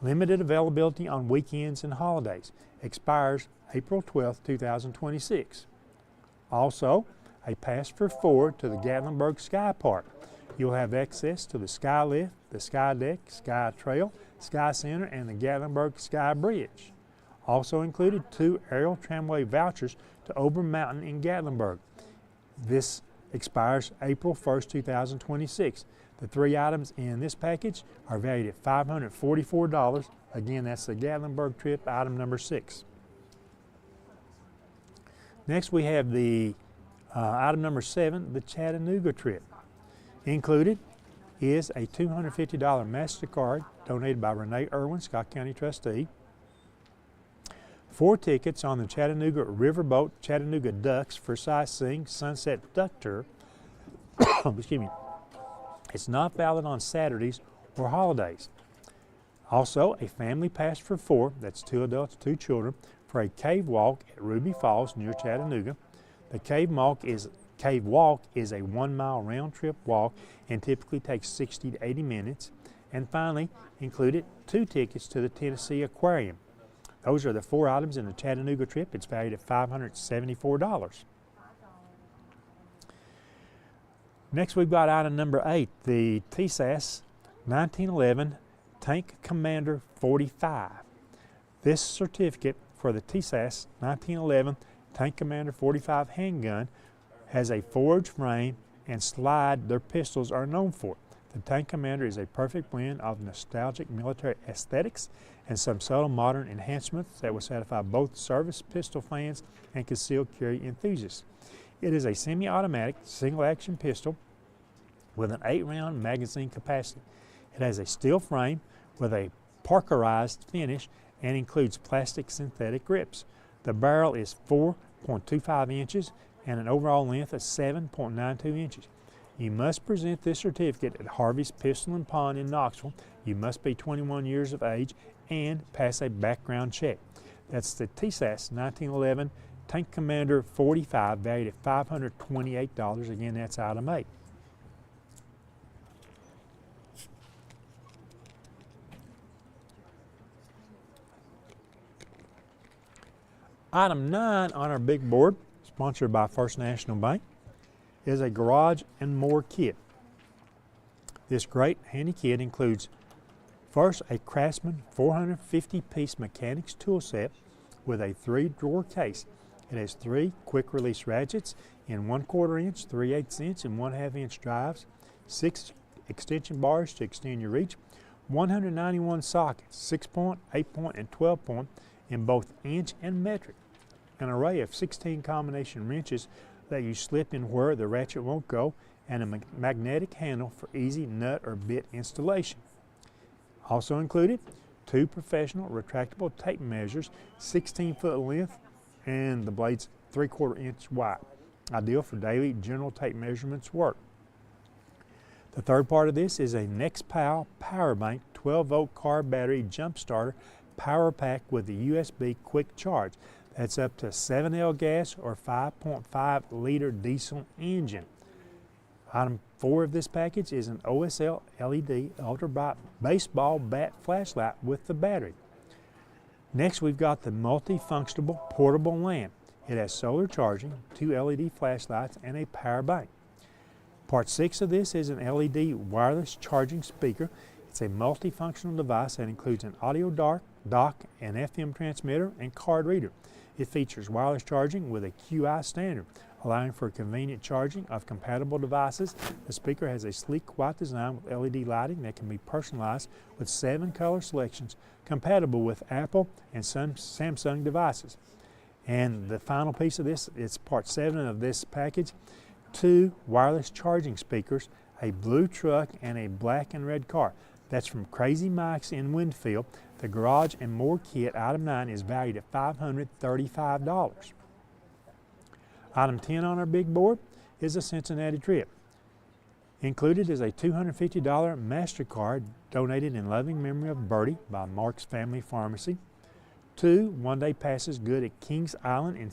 Limited availability on weekends and holidays. Expires April 12, 2026. Also, a pass for 4 to the Gatlinburg Sky Park. You'll have access to the Sky Lift, the Sky Deck, Sky Trail, Sky Center, and the Gatlinburg Sky Bridge. Also included 2 aerial tramway vouchers to Ober Mountain in Gatlinburg. This expires April 1st, 2026. The 3 items in this package are valued at $544. Again, that's the Gatlinburg trip, item number 6. Next we have the item number 7, the Chattanooga trip. Included is a $250 MasterCard donated by Renee Irwin, Scott County trustee, 4 tickets on the Chattanooga Riverboat Chattanooga Ducks for sightseeing Sunset Duck Tour. Excuse me. It's not valid on Saturdays or holidays. Also, a family pass for 4, that's 2 adults, 2 children, for a cave walk at Ruby Falls near Chattanooga. The cave walk is a 1-mile round-trip walk and typically takes 60 to 80 minutes. And finally, included 2 tickets to the Tennessee Aquarium. Those are the 4 items in the Chattanooga trip. It's valued at $574. Next we've got item number 8, the TSAS 1911 Tank Commander 45. This certificate for the TSAS 1911 Tank Commander 45 handgun has a forged frame and slide their pistols are known for. The Tank Commander is a perfect blend of nostalgic military aesthetics and some subtle modern enhancements that will satisfy both service pistol fans and concealed carry enthusiasts. It is a semi-automatic single-action pistol with an 8-round magazine capacity. It has a steel frame with a parkerized finish and includes plastic synthetic grips. The barrel is 4.25 inches and an overall length of 7.92 inches. You must present this certificate at Harvey's Pistol and Pawn in Knoxville. You must be 21 years of age and pass a background check. That's the TSAS 1911 Tank Commander 45, valued at $528. Again, that's item 8. Item 9 on our big board, sponsored by First National Bank, is a Garage and More kit. This great handy kit includes first a Craftsman 450-piece mechanics tool set with a 3-drawer case. It has 3 quick-release ratchets in 1/4 inch, 3/8 inch, and 1/2 inch drives, 6 extension bars to extend your reach, 191 sockets, 6-point, 8-point, and 12-point in both inch and metric, an array of 16 combination wrenches that you slip in where the ratchet won't go, and a magnetic handle for easy nut or bit installation. Also included 2 professional retractable tape measures, 16-foot length, and the blade's 3/4 inch wide, ideal for daily general tape measurements work. The third part of this is a NextPal Power Bank 12-volt car battery jump starter power pack with a USB quick charge. That's up to 7L gas or 5.5 liter diesel engine. Item 4 of this package is an OSL LED ultra bright baseball bat flashlight with the battery. Next we've got the multifunctional portable lamp. It has solar charging, 2 LED flashlights, and a power bank. Part 6 of this is an LED wireless charging speaker. It's a multifunctional device that includes an audio dock, an FM transmitter, and card reader. It features wireless charging with a QI standard, allowing for convenient charging of compatible devices. The speaker has a sleek white design with LED lighting that can be personalized with 7 color selections compatible with Apple and Samsung devices. And the final piece of this, it's part 7 of this package, 2 wireless charging speakers, a blue truck, and a black and red car. That's from Crazy Mike's in Winfield. The Garage and More kit, item 9, is valued at $535. Item 10 on our big board is a Cincinnati trip. Included is a $250 MasterCard donated in loving memory of Bertie by Mark's Family Pharmacy. 2 one-day passes good at Kings Island in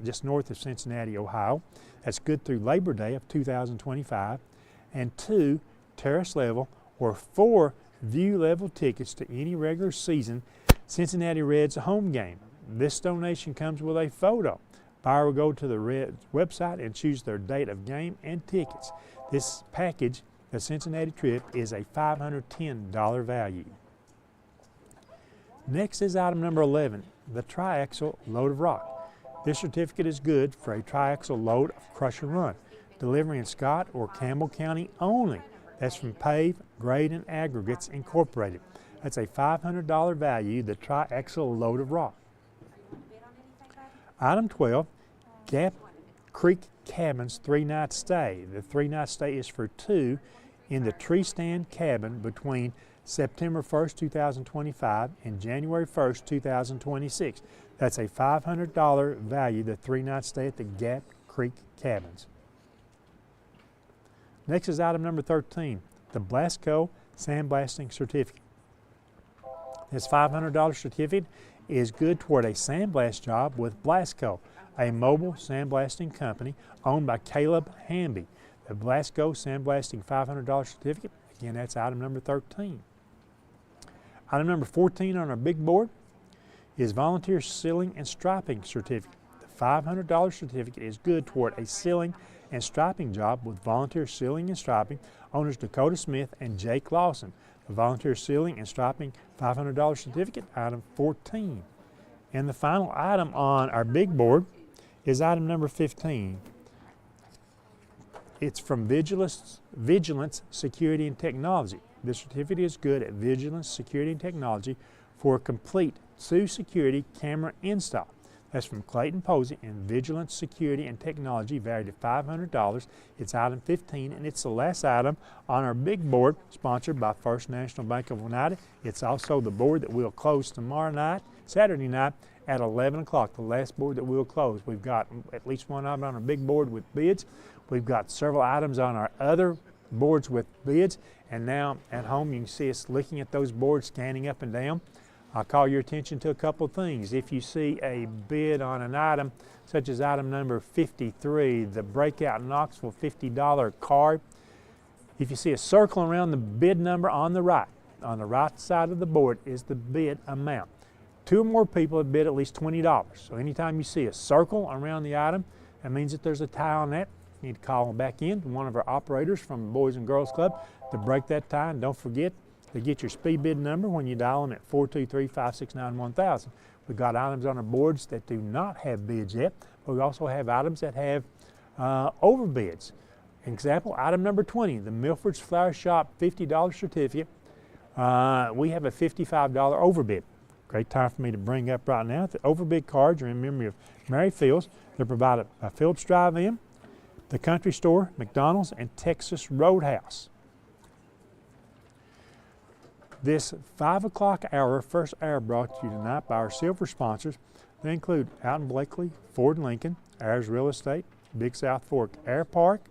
just north of Cincinnati, Ohio. That's good through Labor Day of 2025. And 2 terrace level or 4 view level tickets to any regular season Cincinnati Reds home game. This donation comes with a photo. Buyer will go to the Reds website and choose their date of game and tickets. This package, the Cincinnati trip, is a $510 value. Next is item number 11, the triaxle load of rock. This certificate is good for a triaxle load of crush and run, delivery in Scott or Campbell County only. That's from Pave, Grade, and Aggregates Incorporated. That's a $500 value, the triaxle load of rock. Item 12, Gap Creek Cabins 3-night stay. The 3-night stay is for 2 in the tree stand cabin between September 1st, 2025 and January 1st, 2026. That's a $500 value, the 3-night stay at the Gap Creek Cabins. Next is item number 13, the Blasco Sandblasting Certificate. This $500 certificate is good toward a sandblast job with Blasco, a mobile sandblasting company owned by Caleb Hamby. The Blasco Sandblasting $500 certificate, again, that's item number 13. Item number 14 on our big board is Volunteer Sealing and Striping Certificate. The $500 certificate is good toward a sealing and striping job with Volunteer Sealing and Striping, owners Dakota Smith and Jake Lawson. The Volunteer Sealing and Striping $500 certificate, item 14. And the final item on our big board is item number 15. It's from Vigilance Security and Technology. This certificate is good at Vigilance Security and Technology for a complete 2 security camera install. That's from Clayton Posey and Vigilance Security and Technology, valued at $500. It's item 15, and it's the last item on our big board, sponsored by First National Bank of Oneida. It's also the board that we'll close tomorrow night, Saturday night, at 11 o'clock, the last board that we'll close. We've got at least one item on our big board with bids. We've got several items on our other boards with bids, and now at home you can see us looking at those boards, scanning up and down. I'll call your attention to a couple of things. If you see a bid on an item, such as item number 53, the Breakout Knoxville $50 card, if you see a circle around the bid number on the right side of the board is the bid amount. 2 or more people have bid at least $20. So anytime you see a circle around the item, that means that there's a tie on that. You need to call back in to one of our operators from the Boys and Girls Club to break that tie. And don't forget to get your speed bid number when you dial them at 423-569-1000. We've got items on our boards that do not have bids yet, but we also have items that have overbids. Example, item number 20, the Milford's Flower Shop $50 certificate. We have a $55 overbid. Great time for me to bring up right now. The overbid cards are in memory of Mary Fields. They're provided by Phillips Drive-In, the Country Store, McDonald's, and Texas Roadhouse. This 5 o'clock hour, first hour, brought to you tonight by our silver sponsors. They include Alton Blakely, Ford Lincoln, Ayers Real Estate, Big South Fork Air Park,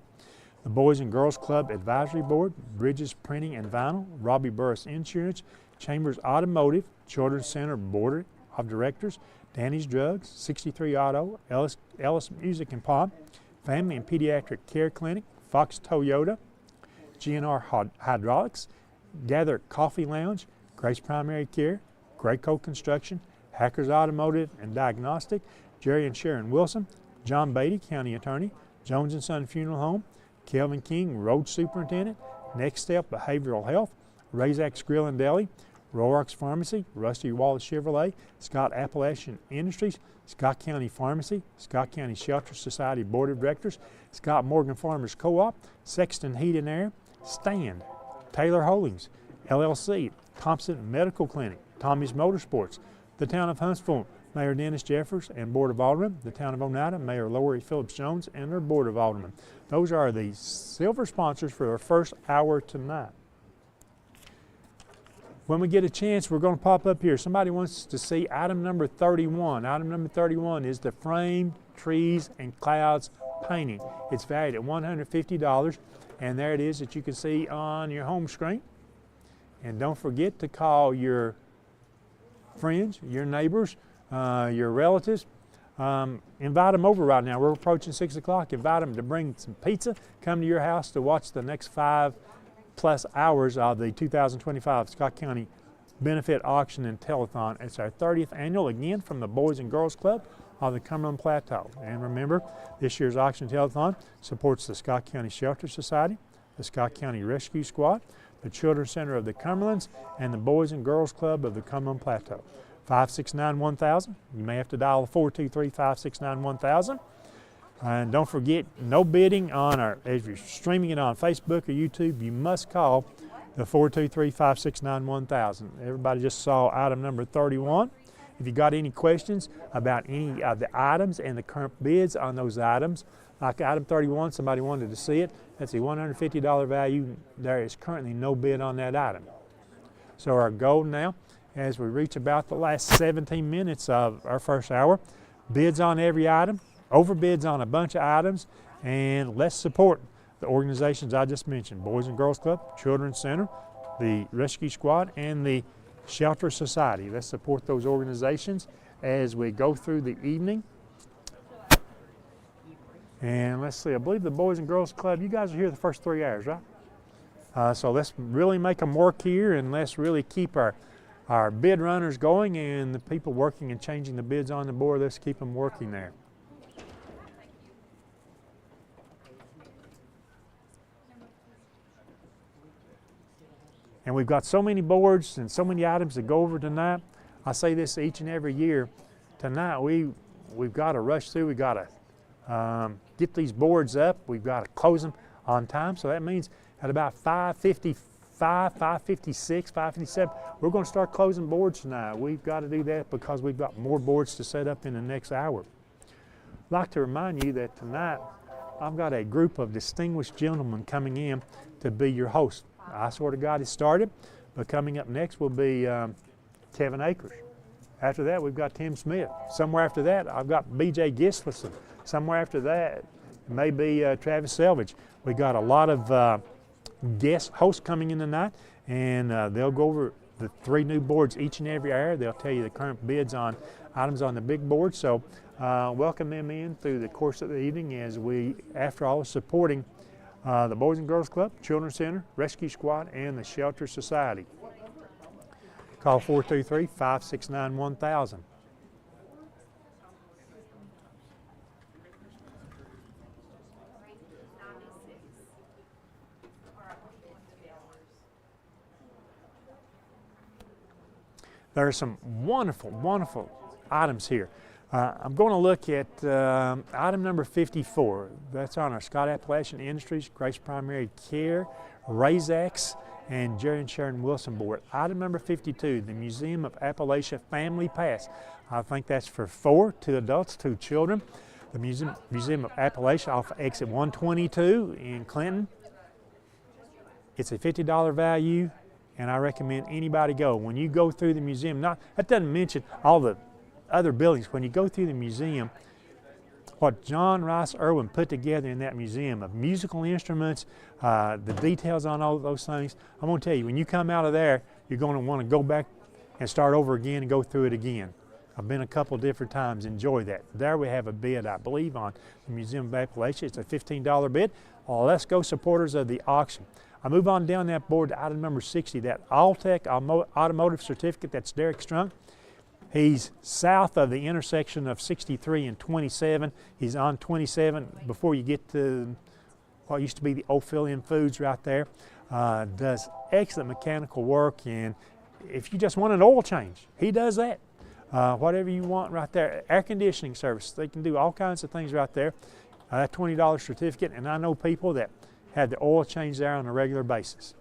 the Boys and Girls Club Advisory Board, Bridges Printing and Vinyl, Robbie Burris Insurance, Chambers Automotive, Children's Center Board of Directors, Danny's Drugs, 63 Auto, Ellis Music and Pop, Family and Pediatric Care Clinic, Fox Toyota, GNR Hydraulics, Gather Coffee Lounge, Grace Primary Care, Grayco Construction, Hackers Automotive and Diagnostic, Jerry and Sharon Wilson, John Beatty, County Attorney, Jones & Son Funeral Home, Kelvin King, Road Superintendent, Next Step Behavioral Health, Razak's Grill and Deli, Roark's Pharmacy, Rusty Wallace Chevrolet, Scott Appalachian Industries, Scott County Pharmacy, Scott County Shelter Society Board of Directors, Scott Morgan Farmers Co-op, Sexton Heat and Air, Stand, Taylor Holdings, LLC, Thompson Medical Clinic, Tommy's Motorsports, the Town of Huntsville Mayor Dennis Jeffers and Board of Aldermen, the Town of Oneida, Mayor Lori Phillips Jones and their Board of Aldermen. Those are the silver sponsors for our first hour tonight. When we get a chance, we're going to pop up here. Somebody wants to see item number 31. Item number 31 is the framed trees and clouds painting. It's valued at $150, and there it is that you can see on your home screen. And don't forget to call your friends, your neighbors, your relatives. Invite them over right now. We're approaching 6 o'clock. Invite them to bring some pizza, come to your house to watch the next 5+ hours of the 2025 Scott County Benefit Auction and Telethon. It's our 30th annual, again, from the Boys and Girls Club of the Cumberland Plateau. And remember, this year's Auction and Telethon supports the Scott County Shelter Society, the Scott County Rescue Squad, the Children's Center of the Cumberlands, and the Boys and Girls Club of the Cumberland Plateau. 569-1000. You may have to dial 423-569-1000. And don't forget, no bidding on our, if you're streaming it on Facebook or YouTube, you must call the 423-569-1000. Everybody just saw item number 31. If you got any questions about any of the items and the current bids on those items, like item 31, somebody wanted to see it, that's a $150 value. There is currently no bid on that item. So our goal now, as we reach about the last 17 minutes of our first hour, bids on every item, overbids on a bunch of items, and let's support the organizations I just mentioned: Boys and Girls Club, Children's Center, the Rescue Squad, and the Shelter Society. Let's support those organizations as we go through the evening. And let's see, I believe the Boys and Girls Club, you guys are here the first 3 hours, right? So let's really make them work here, and let's really keep our bid runners going, and the people working and changing the bids on the board, let's keep them working there. And we've got so many boards and so many items to go over tonight. I say this each and every year. Tonight we've got to rush through. We've got to get these boards up. We've got to close them on time. So that means at about 5:55, 5:56, 5:57, we're going to start closing boards tonight. We've got to do that because we've got more boards to set up in the next hour. I'd like to remind you that tonight I've got a group of distinguished gentlemen coming in to be your host. I Swear to God, it started, but coming up next will be Kevin Akers. After that, we've got Tim Smith. Somewhere after that, I've got B.J. Gislason. Somewhere after that, it may be Travis Selvage. We got a lot of guest hosts coming in tonight, and they'll go over the 3 new boards each and every hour. They'll tell you the current bids on items on the big board. So welcome them in through the course of the evening as we, after all, are supporting the Boys and Girls Club, Children's Center, Rescue Squad, and the Shelter Society. Call 423-569-1000. There are some wonderful, wonderful items here. I'm going to look at item number 54. That's on our Scott Appalachian Industries, Grace Primary Care, RaisX, and Jerry and Sharon Wilson board. Item number 52, the Museum of Appalachia Family Pass. I think that's for 4, 2 adults, 2 children. The Museum of Appalachia off exit 122 in Clinton. It's a $50 value, and I recommend anybody go. When you go through the museum, that doesn't mention all the other buildings. When you go through the museum, what John Rice Irwin put together in that museum of musical instruments, the details on all of those things, I'm going to tell you, when you come out of there, you're going to want to go back and start over again and go through it again. I've been a couple different times. Enjoy that. There we have a bid, I believe, on the Museum of Appalachia. It's a $15 bid. Let's go, supporters of the auction. I move on down that board to item number 60, that Alltech Automotive Certificate. That's Derek Strunk. He's south of the intersection of 63 and 27. He's on 27 before you get to what used to be the old fill-in foods right there. Does excellent mechanical work, and if you just want an oil change, he does that. Whatever you want right there. Air conditioning service, they can do all kinds of things right there. That $20 certificate, and I know people that had the oil change there on a regular basis.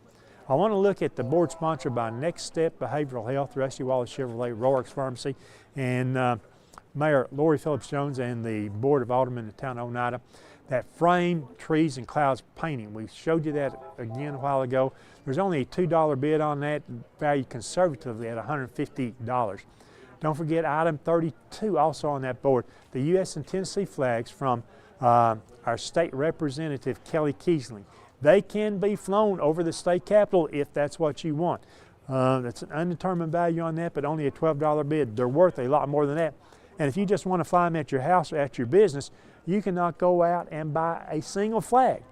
I want to look at the board sponsored by Next Step Behavioral Health, Rusty Wallace Chevrolet, Roark's Pharmacy, and Mayor Lori Phillips Jones and the Board of Aldermen in the town of Oneida, that framed trees and clouds painting. We showed you that again a while ago. There's only a $2 bid on that, valued conservatively at $150. Don't forget item 32 also on that board, the U.S. and Tennessee flags from our state representative Kelly Keesling. They can be flown over the state capitol if that's what you want. That's an undetermined value on that, but only a $12 bid. They're worth a lot more than that. And if you just want to fly them at your house or at your business, you cannot go out and buy a single flag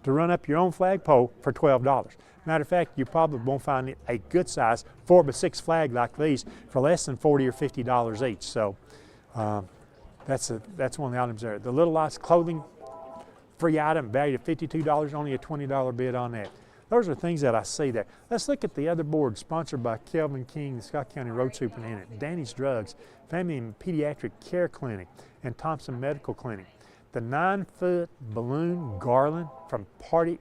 to run up your own flagpole for $12. Matter of fact, you probably won't find a good size 4x6 flag like these for less than $40 or $50 each. So that's one of the items there. The Little Lights clothing, free item, valued at $52, only a $20 bid on that. Those are things that I see there. Let's look at the other board sponsored by Kelvin King, the Scott County Road Superintendent, Danny's Drugs, Family and Pediatric Care Clinic, and Thompson Medical Clinic. The 9-foot balloon garland from Party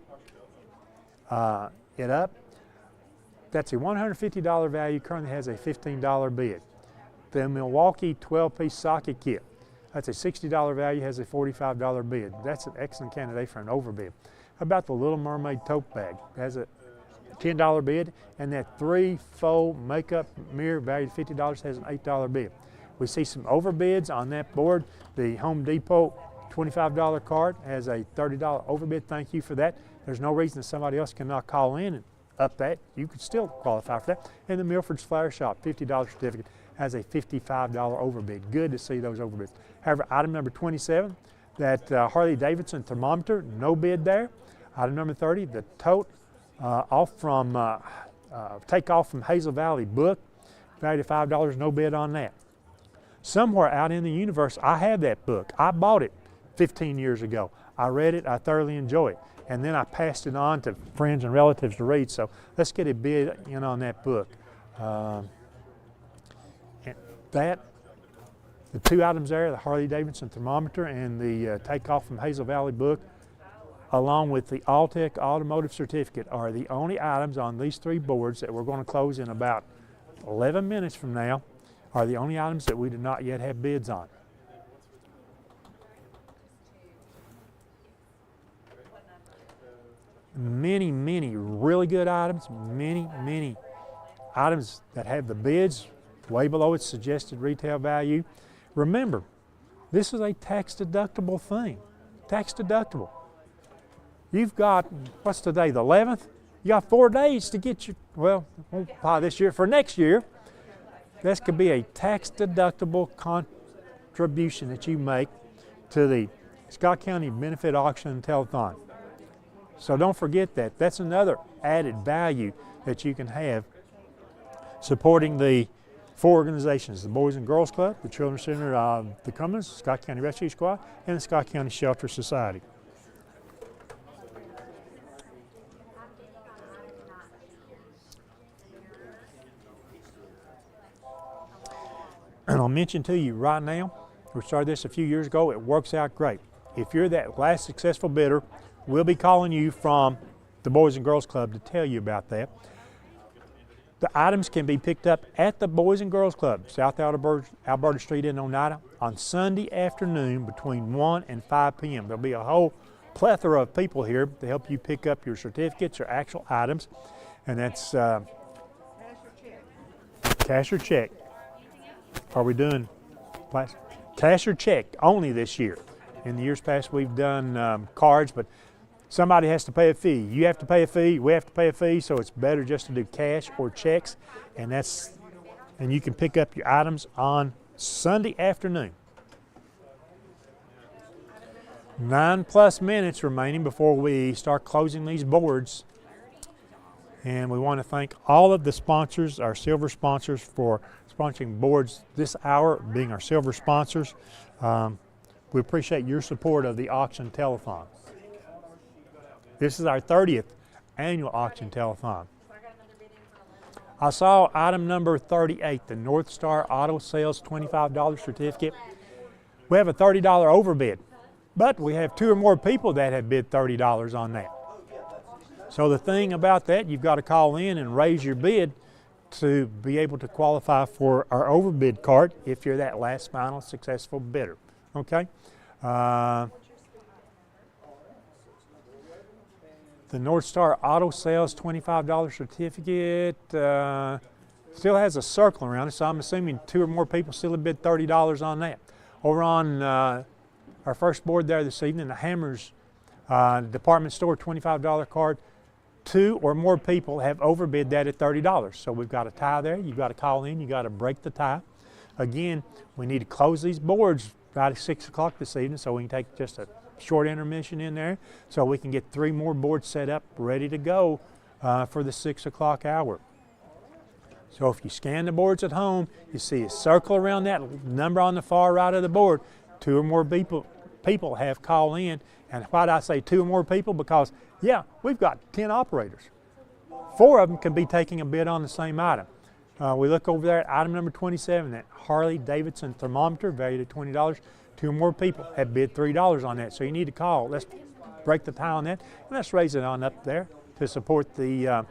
It Up, that's a $150 value, currently has a $15 bid. The Milwaukee 12-piece socket kit, that's a $60 value, has a $45 bid. That's an excellent candidate for an overbid. How about the Little Mermaid tote bag? It has a $10 bid, and that 3-fold makeup mirror valued at $50 has an $8 bid. We see some overbids on that board. The Home Depot $25 card has a $30 overbid. Thank you for that. There's no reason that somebody else cannot call in and up that. You could still qualify for that. And the Milford's Flower Shop $50 certificate has a $55 overbid. Good to see those overbids. However, item number 27, that Harley Davidson thermometer, no bid there. Item number 30, the tote take off from Hazel Valley book, valued at $5, no bid on that. Somewhere out in the universe, I have that book. I bought it 15 years ago. I read it, I thoroughly enjoy it. And then I passed it on to friends and relatives to read. So let's get a bid in on that book. The two items there, the Harley Davidson thermometer and the takeoff from Hazel Valley book, along with the Alltech automotive certificate, are the only items on these three boards that we're going to close in about 11 minutes from now, are the only items that we do not yet have bids on. Many, many really good items, many items that have the bids way below its suggested retail value. Remember, this is a tax deductible thing, tax deductible. You've got, what's today, the 11th? You got 4 days to get your, well, won't apply this year, for next year. This could be a tax deductible contribution that you make to the Scott County Benefit Auction and Telethon. So don't forget that. That's another added value that you can have supporting the four organizations, the Boys and Girls Club, the Children's Center of the Cummins, Scott County Rescue Squad, and the Scott County Shelter Society. And I'll mention to you right now, we started this a few years ago, it works out great. If you're that last successful bidder, we'll be calling you from the Boys and Girls Club to tell you about that. The items can be picked up at the Boys and Girls Club, South Alberta Street in Oneida, on Sunday afternoon between 1 and 5 p.m. There'll be a whole plethora of people here to help you pick up your certificates or actual items. And that's cash or check. Are we doing cash or check only this year? In the years past, we've done cards, but somebody has to pay a fee. You have to pay a fee, we have to pay a fee, so it's better just to do cash or checks, and you can pick up your items on Sunday afternoon. 9+ minutes remaining before we start closing these boards. And we want to thank all of the sponsors, our silver sponsors, for sponsoring boards this hour, being our silver sponsors. We appreciate your support of the auction telethon. This is our 30th annual auction telethon. I saw item number 38, the North Star Auto Sales $25 certificate. We have a $30 overbid, but we have 2 or more people that have bid $30 on that. So the thing about that, you've got to call in and raise your bid to be able to qualify for our overbid card if you're that last final successful bidder. Okay. The North Star Auto Sales $25 certificate still has a circle around it, so I'm assuming 2 or more people still have bid $30 on that. Over on our first board there this evening, the Hammers department store $25 card, 2 or more people have overbid that at $30. So we've got a tie there. You've got to call in. You've got to break the tie. Again, we need to close these boards right at 6 o'clock this evening, so we can take just a short intermission in there so we can get 3 more boards set up ready to go for the 6 o'clock hour. So if you scan the boards at home, you see a circle around that number on the far right of the board. 2 or more people have called in. And why do I say 2 or more people? Because, yeah, we've got 10 operators. 4 of them can be taking a bid on the same item. We look over there at item number 27, that Harley Davidson thermometer valued at $20. 2 or more people have bid $3 on that. So you need to call. Let's break the tie on that. And let's raise it on up there to support the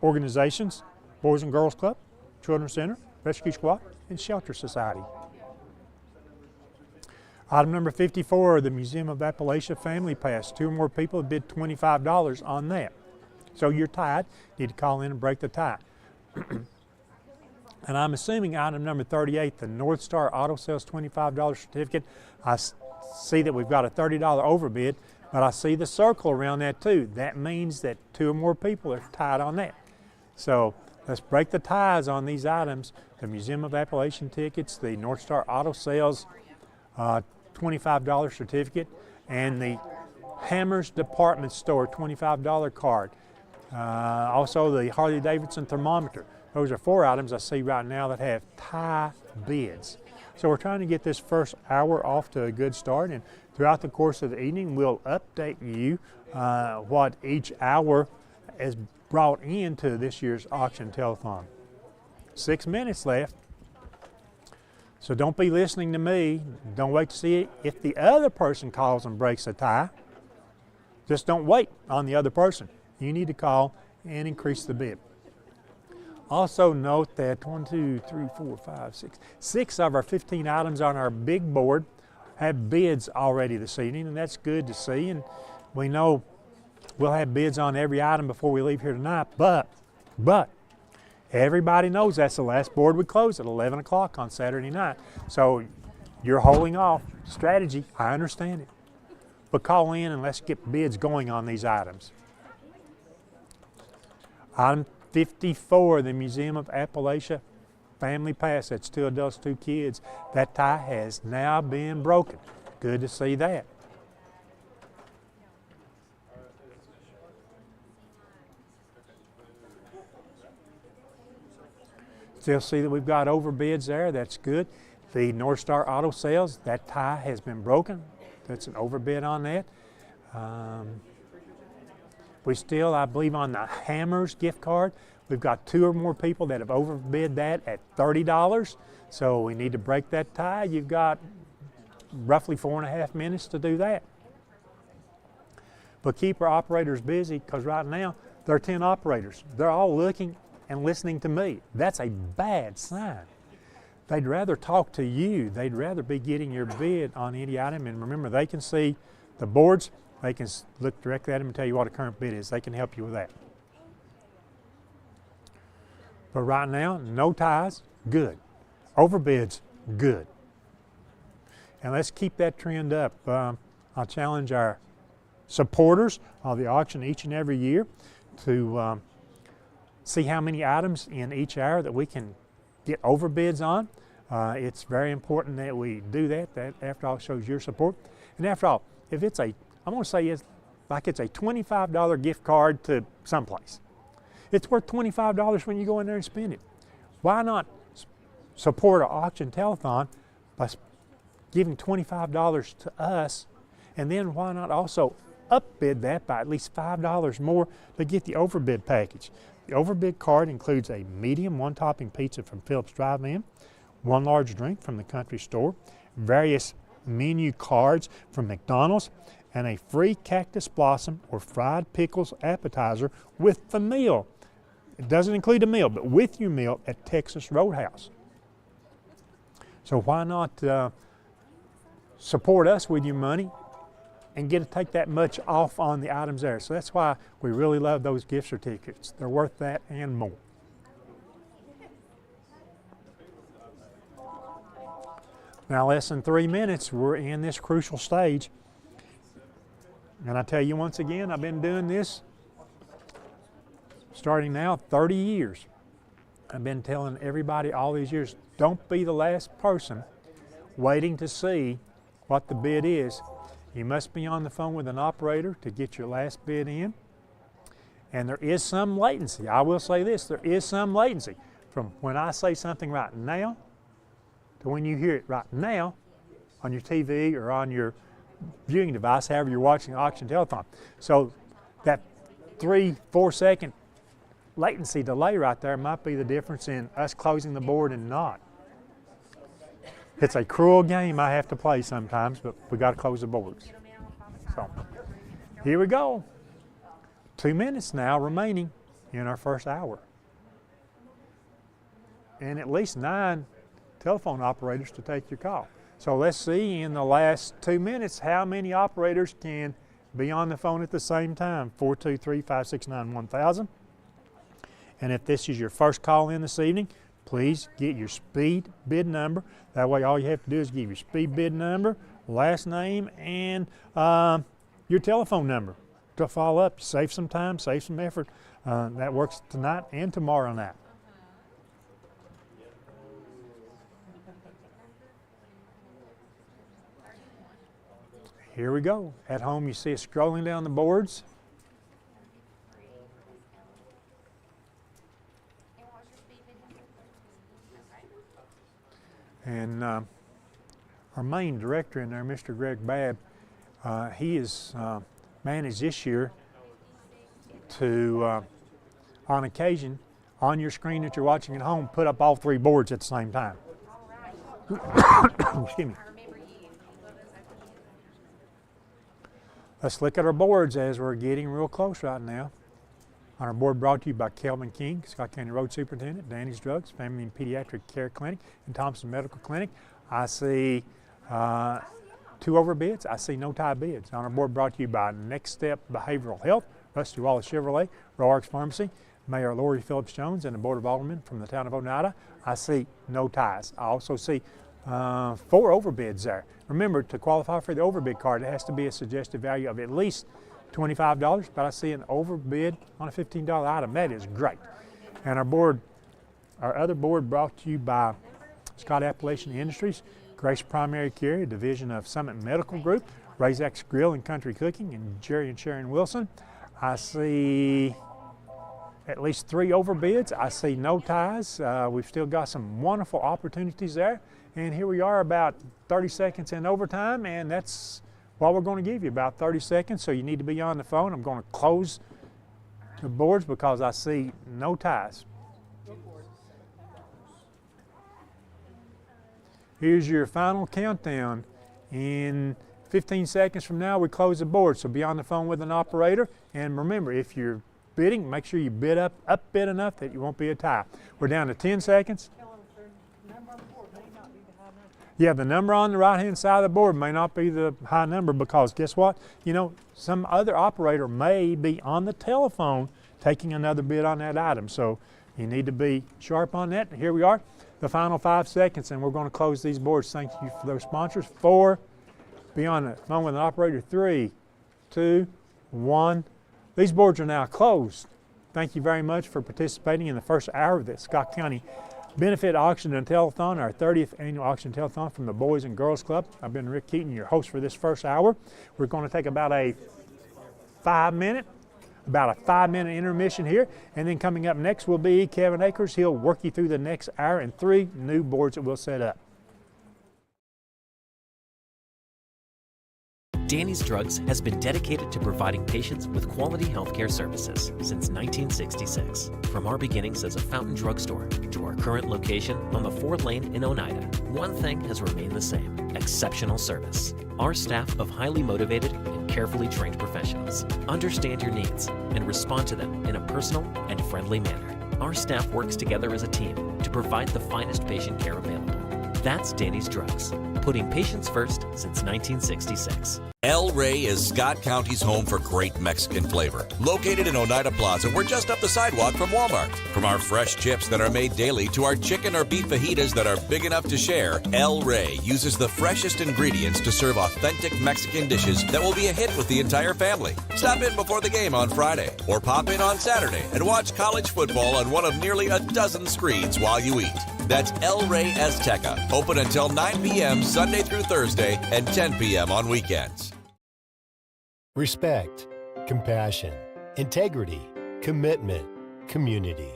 organizations, Boys and Girls Club, Children's Center, Rescue Squad, and Shelter Society. Item number 54, the Museum of Appalachia Family Pass. 2 or more people have bid $25 on that. So you're tied. You need to call in and break the tie. And I'm assuming item number 38, the North Star Auto Sales $25 certificate. I see that we've got a $30 overbid, but I see the circle around that too. That means that 2 or more people are tied on that. So let's break the ties on these items. The Museum of Appalachian tickets, the North Star Auto Sales $25 certificate, and the Hammers Department Store $25 card. Also the Harley Davidson thermometer. Those are 4 items I see right now that have tie bids. So we're trying to get this first hour off to a good start, and throughout the course of the evening we'll update you what each hour is brought into this year's auction telethon. 6 minutes left. So don't be listening to me. Don't wait to see if the other person calls and breaks a tie. Just don't wait on the other person. You need to call and increase the bid. Also note that 1, 2, 3, 4, 5, 6. 6 of our 15 items on our big board have bids already this evening, and that's good to see. And we know we'll have bids on every item before we leave here tonight, but everybody knows that's the last board we close at 11 o'clock on Saturday night. So you're holding off. Strategy, I understand it. But call in and let's get bids going on these items. Item 54, the Museum of Appalachia Family Pass. That's 2 adults, 2 kids. That tie has now been broken. Good to see that. Still see that we've got overbids there. That's good. The North Star Auto Sales, that tie has been broken. That's an overbid on that. We still, I believe, on the Hammers gift card, we've got 2 or more people that have overbid that at $30. So we need to break that tie. You've got roughly 4.5 minutes to do that. But keep our operators busy, because right now there are 10 operators. They're all looking and listening to me. That's a bad sign. They'd rather talk to you. They'd rather be getting your bid on any item. And remember, they can see the boards. They can look directly at them and tell you what a current bid is. They can help you with that. But right now, no ties, good. Overbids, good. And let's keep that trend up. I'll challenge our supporters of the auction each and every year to see how many items in each hour that we can get overbids on. It's very important that we do that. That, after all, shows your support. And after all, if it's a, I'm going to say it's like it's a $25 gift card to someplace. It's worth $25 when you go in there and spend it. Why not support an auction telethon by giving $25 to us, and then why not also upbid that by at least $5 more to get the overbid package? The overbid card includes a medium 1-topping pizza from Phillips Drive-In, 1 large drink from the country store, various menu cards from McDonald's, and a free cactus blossom or fried pickles appetizer with the meal. It doesn't include the meal, but with your meal at Texas Roadhouse. So why not support us with your money and get to take that much off on the items there. So that's why we really love those gift certificates. They're worth that and more. Now, less than 3 minutes, we're in this crucial stage. And I tell you once again, I've been doing this starting now 30 years. I've been telling everybody all these years, don't be the last person waiting to see what the bid is. You must be on the phone with an operator to get your last bid in. And there is some latency. I will say this, there is some latency from when I say something right now to when you hear it right now on your TV or on your viewing device, however you're watching Auction Telethon. So that 3-4 second latency delay right there might be the difference in us closing the board and not. It's a cruel game I have to play sometimes, but we got to close the boards. So here we go. 2 minutes now remaining in our first hour. And at least 9 telephone operators to take your call. So let's see in the last 2 minutes how many operators can be on the phone at the same time. 423-569-1000. And if this is your first call in this evening, please get your speed bid number. That way all you have to do is give your speed bid number, last name, and your telephone number to follow up. Save some time, save some effort. That works tonight and tomorrow night. Here we go. At home you see us scrolling down the boards. And our main director in there, Mr. Greg Babb, he is managed this year to, on occasion, on your screen that you're watching at home, put up all 3 boards at the same time. Excuse me. Let's look at our boards as we're getting real close right now. On our board brought to you by Kelvin King, Scott County Road Superintendent, Danny's Drugs, Family and Pediatric Care Clinic, and Thompson Medical Clinic. I see 2 overbids. I see no tie bids. On our board brought to you by Next Step Behavioral Health, Rusty Wallace Chevrolet, Roarks Pharmacy, Mayor Lori Phillips Jones, and the Board of Aldermen from the town of Oneida. I see no ties. I also see 4 overbids there. Remember, to qualify for the overbid card, it has to be a suggested value of at least $25, but I see an overbid on a $15 item. That is great. And our other board brought to you by Scott Appalachian Industries, Grace Primary Care, a division of Summit Medical Group, Razak's Grill and Country Cooking, and Jerry and Sharon Wilson. I see at least 3 overbids. I see no ties. We've still got some wonderful opportunities there. And here we are about 30 seconds in overtime, and that's what we're going to give you, about 30 seconds. So you need to be on the phone. I'm going to close the boards because I see no ties. Here's your final countdown. In 15 seconds from now, we close the board. So be on the phone with an operator. And remember, if you're bidding, make sure you bid up bid enough that you won't be a tie. We're down to 10 seconds. Yeah, the number on the right-hand side of the board may not be the high number because guess what? You know, some other operator may be on the telephone taking another bid on that item. So you need to be sharp on that. Here we are, the final 5 seconds, and we're going to close these boards. Thank you for those sponsors. 4, be on the phone with an operator. 3, 2, 1. These boards are now closed. Thank you very much for participating in the first hour of the Scott County Benefit Auction and Telethon, our 30th annual Auction and Telethon from the Boys and Girls Club. I've been Rick Keaton, your host for this first hour. We're going to take about a 5-minute intermission here, and then coming up next will be Kevin Akers. He'll work you through the next hour and 3 new boards that we'll set up. Danny's Drugs has been dedicated to providing patients with quality healthcare services since 1966. From our beginnings as a fountain drugstore to our current location on the 4th Lane in Oneida, one thing has remained the same: exceptional service. Our staff of highly motivated and carefully trained professionals understand your needs and respond to them in a personal and friendly manner. our staff works together as a team to provide the finest patient care available. That's Danny's Drugs, putting patients first since 1966. El Rey is Scott County's home for great Mexican flavor. Located in Oneida Plaza, we're just up the sidewalk from Walmart. From our fresh chips that are made daily to our chicken or beef fajitas that are big enough to share, El Rey uses the freshest ingredients to serve authentic Mexican dishes that will be a hit with the entire family. Stop in before the game on Friday or pop in on Saturday and watch college football on one of nearly a dozen screens while you eat. That's El Rey Azteca, open until 9 p.m. Sunday through Thursday and 10 p.m. on weekends. Respect, compassion, integrity, commitment, community.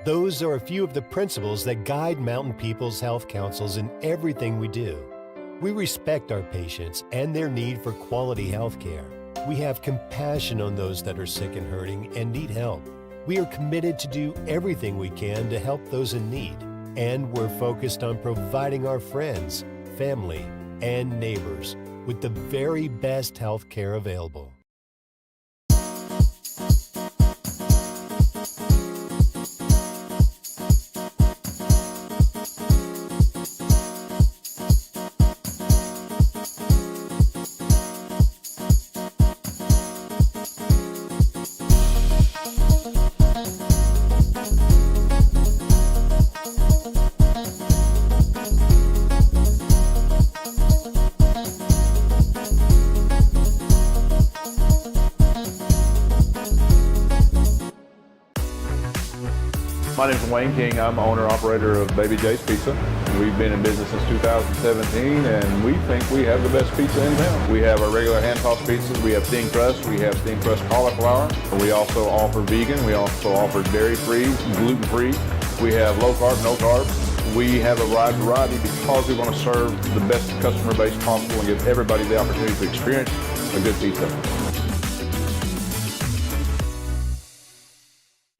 Those are a few of the principles that guide Mountain People's Health Councils in everything we do. We respect our patients and their need for quality health care. We have compassion on those that are sick and hurting and need help. We are committed to do everything we can to help those in need. And we're focused on providing our friends, family, and neighbors with the very best health care available. My name is Wayne King. I'm owner-operator of Baby J's Pizza. We've been in business since 2017, and we think we have the best pizza in town. We have our regular hand-tossed pizzas. We have thin crust. We have thin crust cauliflower. We also offer vegan. We also offer dairy-free, gluten-free. We have low-carb, no-carb. We have a wide variety because we want to serve the best customer base possible and give everybody the opportunity to experience a good pizza.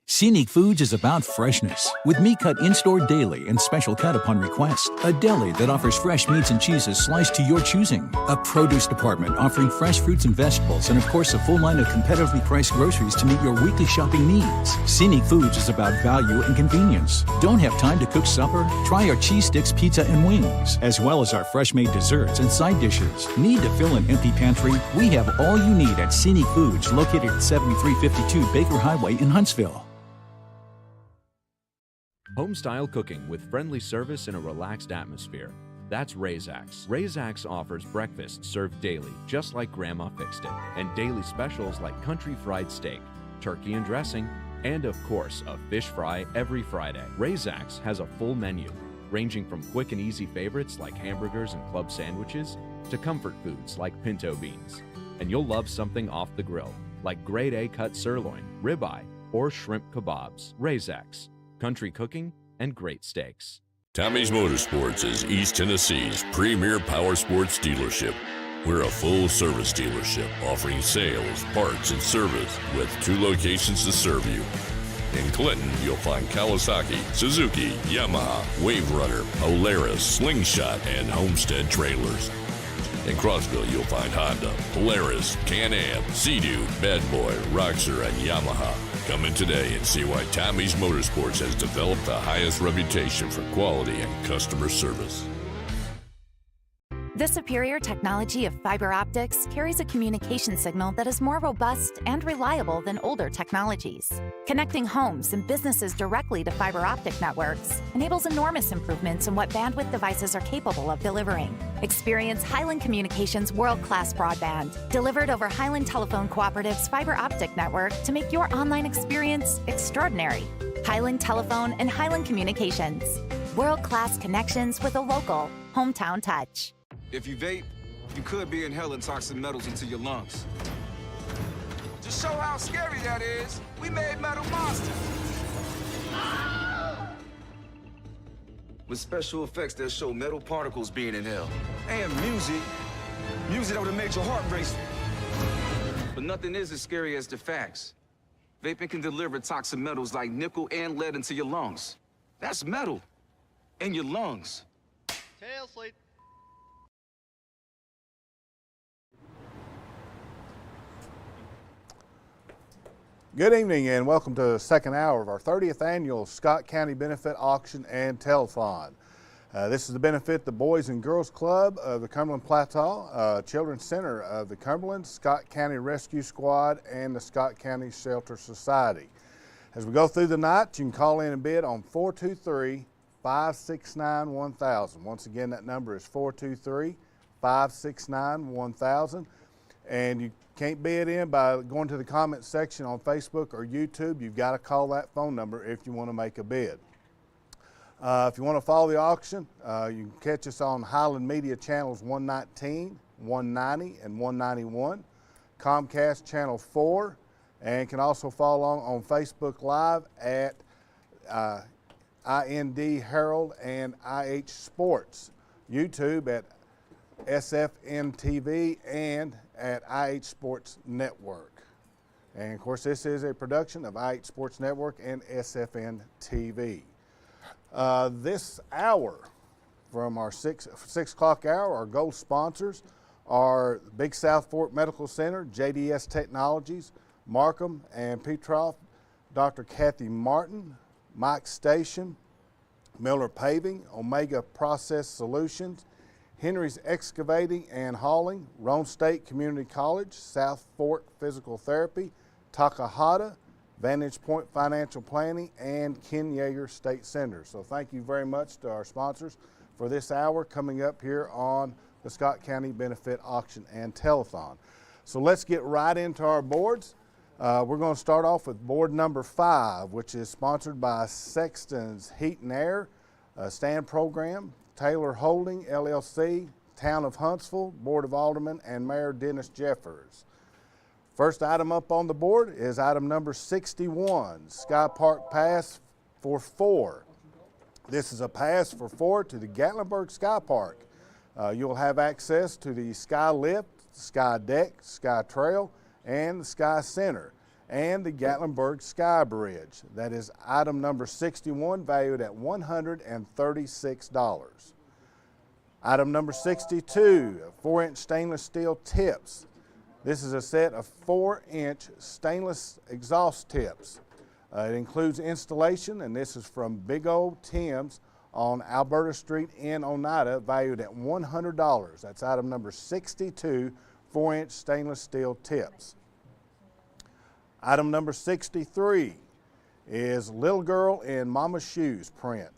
Scenic Foods is about freshness, with meat cut in-store daily and special cut upon request. A deli that offers fresh meats and cheeses sliced to your choosing. A produce department offering fresh fruits and vegetables, and of course a full line of competitively priced groceries to meet your weekly shopping needs. Scenic Foods is about value and convenience. Don't have time to cook supper? Try our cheese sticks, pizza, and wings, as well as our fresh-made desserts and side dishes. Need to fill an empty pantry? We have all you need at Scenic Foods, located at 7352 Baker Highway in Huntsville. Home-style cooking with friendly service in a relaxed atmosphere. That's Razak's. Razak's offers breakfast served daily, just like Grandma fixed it, and daily specials like country fried steak, turkey and dressing, and of course, a fish fry every Friday. Razak's has a full menu, ranging from quick and easy favorites like hamburgers and club sandwiches, to comfort foods like pinto beans. And you'll love something off the grill, like grade A cut sirloin, ribeye, or shrimp kebabs. Razak's. Country cooking and great steaks. Tommy's Motorsports is East Tennessee's premier power sports dealership. We're a full-service dealership offering sales, parts, and service with 2 locations to serve you. In Clinton, you'll find Kawasaki, Suzuki, Yamaha, Wave Runner, Polaris, Slingshot, and Homestead trailers. In Crossville, you'll find Honda, Polaris, Can-Am, Sea-Doo, Bad Boy, Roxor, and Yamaha. Come in today and see why Tommy's Motorsports has developed the highest reputation for quality and customer service. The superior technology of fiber optics carries a communication signal that is more robust and reliable than older technologies. Connecting homes and businesses directly to fiber optic networks enables enormous improvements in what bandwidth devices are capable of delivering. Experience Highland Communications' world-class broadband, delivered over Highland Telephone Cooperative's fiber optic network to make your online experience extraordinary. Highland Telephone and Highland Communications. World-class connections with a local, hometown touch. If you vape, you could be inhaling toxic metals into your lungs. To show how scary that is, we made metal monsters. With special effects that show metal particles being inhaled. And music that would have made your heart race. But nothing is as scary as the facts. Vaping can deliver toxic metals like nickel and lead into your lungs. That's metal in your lungs. Tail slate. Good evening and welcome to the second hour of our 30th annual Scott County Benefit Auction and Telethon. This is to benefit the Boys and Girls Club of the Cumberland Plateau, Children's Center of the Cumberland, Scott County Rescue Squad, and the Scott County Shelter Society. As we go through the night, you can call in and bid on 423-569-1000. Once again, that number is 423-569-1000. And you can't bid in by going to the comment section on Facebook or YouTube. You've got to call that phone number if you want to make a bid. If you want to follow the auction, you can catch us on Highland Media Channels 119, 190, and 191, Comcast Channel 4, and can also follow along on Facebook Live at IND Herald and IH Sports, YouTube at SFN TV and at IH Sports Network. And of course, this is a production of IH Sports Network and SFN TV. This hour, from our 6 o'clock hour, our gold sponsors are Big South Fork Medical Center, JDS Technologies, Markham and Petroff, Dr. Kathy Martin, Mike Station, Miller Paving, Omega Process Solutions, Henry's Excavating and Hauling, Roan State Community College, South Fork Physical Therapy, Takahata, Vantage Point Financial Planning, and Ken Yeager State Center. So thank you very much to our sponsors for this hour coming up here on the Scott County Benefit Auction and Telethon. So let's get right into our boards. We're going to start off with board number 5, which is sponsored by Sexton's Heat and Air, Stand Program, Taylor Holding, LLC, Town of Huntsville, Board of Aldermen, and Mayor Dennis Jeffers. First item up on the board is item number 61, Sky Park Pass for 4. This is a pass for 4 to the Gatlinburg Sky Park. You'll have access to the Sky Lift, Sky Deck, Sky Trail, and the Sky Center, and the Gatlinburg Sky Bridge. That is item number 61, valued at $136. Item number 62, 4-inch stainless steel tips. This is a set of 4-inch stainless exhaust tips. It includes installation, and this is from Big O Tim's on Alberta Street in Oneida, valued at $100. That's item number 62, 4-inch stainless steel tips. Item number 63 is Little Girl in Mama's Shoes print.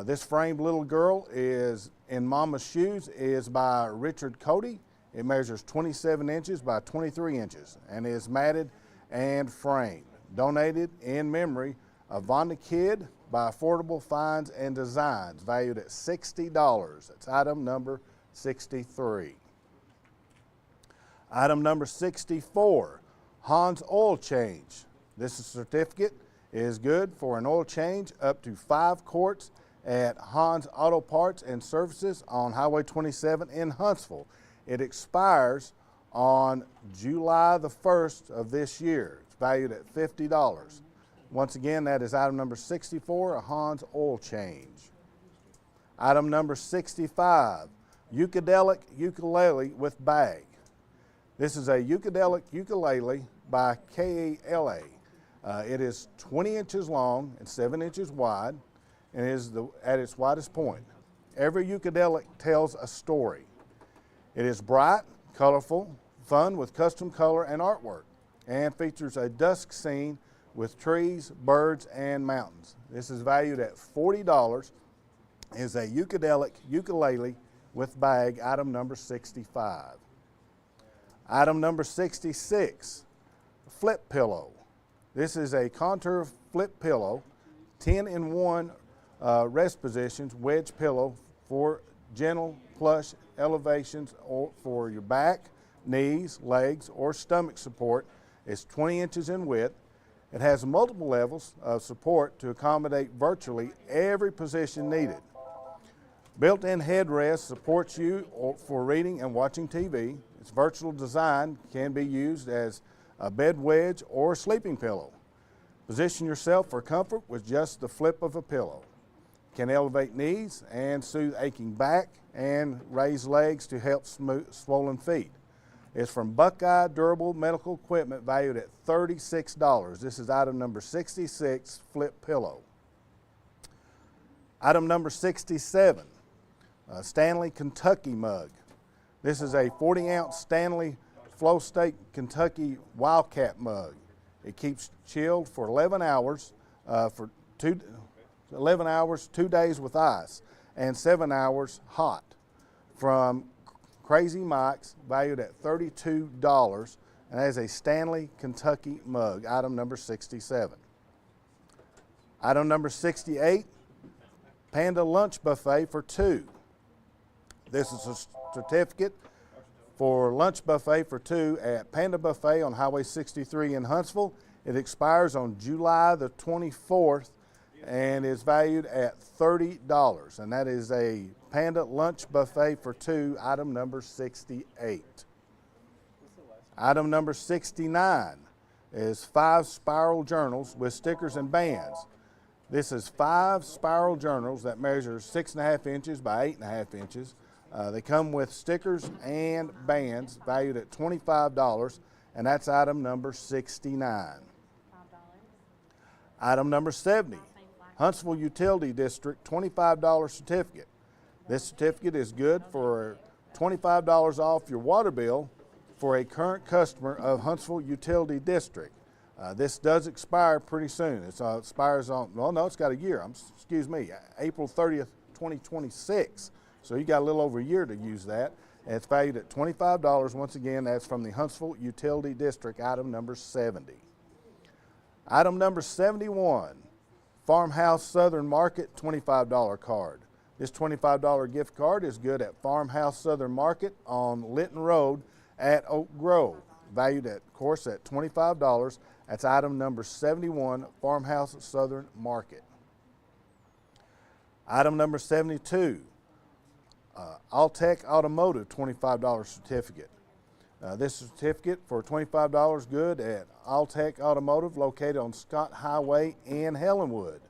This framed little girl is in Mama's Shoes is by Richard Cody. It measures 27 inches by 23 inches and is matted and framed. Donated in memory of Vonda Kidd by Affordable Finds and Designs, valued at $60. That's item number 63. Item number 64, Hans Oil Change. This certificate is good for an oil change up to 5 quarts at Hans Auto Parts and Services on Highway 27 in Huntsville. It expires on July the 1st of this year. It's valued at $50. Once again, that is item number 64, a Hans Oil Change. Item number 65, Ukadelic Ukulele with Bag. This is a Ukadelic ukulele by KALA. It is 20 inches long and 7 inches wide and is at its widest point. Every Ukadelic tells a story. It is bright, colorful, fun with custom color and artwork, and features a dusk scene with trees, birds, and mountains. This is valued at $40. It is a Ukadelic ukulele with bag, item number 65. Item number 66, Flip Pillow. This is a contour flip pillow, 10-in-1 rest positions, wedge pillow for gentle plush elevations or for your back, knees, legs, or stomach support. It's 20 inches in width. It has multiple levels of support to accommodate virtually every position needed. Built-in headrest supports you for reading and watching TV. Its versatile design can be used as a bed wedge or sleeping pillow. Position yourself for comfort with just the flip of a pillow. Can elevate knees and soothe aching back and raise legs to help smooth swollen feet. is from Buckeye Durable Medical Equipment, valued at $36. This is item number 66, flip pillow. Item number 67, Stanley Kentucky mug. This is a 40-ounce Stanley Flow State Kentucky Wildcat mug. It keeps chilled for 11 hours, 2 days with ice, and 7 hours hot. From Crazy Mike's, valued at $32, and that is a Stanley Kentucky mug, item number 67. Item number 68, Panda Lunch Buffet for 2. This is a certificate for lunch buffet for 2 at Panda Buffet on Highway 63 in Huntsville. It expires on July the 24th and is valued at $30, and that is a Panda Lunch Buffet for 2, item number 68. Item number 69 is 5 spiral journals with stickers and bands. This is 5 spiral journals that measure 6.5 inches by 8.5 inches. They come with stickers and bands valued at $25, and that's item number 69. Item number 70, Huntsville Utility District $25 certificate. This certificate is good for $25 off your water bill for a current customer of Huntsville Utility District. This does expire pretty soon. It expires on, well, no, it's got a year. Excuse me, April 30th, 2026. So you got a little over a year to use that. And it's valued at $25. Once again, that's from the Huntsville Utility District, item number 70. Item number 71, Farmhouse Southern Market $25 card. This $25 gift card is good at Farmhouse Southern Market on Litton Road at Oak Grove, valued at, of course, at $25. That's item number 71, Farmhouse Southern Market. Item number 72, Alltech Automotive $25 certificate. This certificate for $25 good at Alltech Automotive, located on Scott Highway in Helenwood.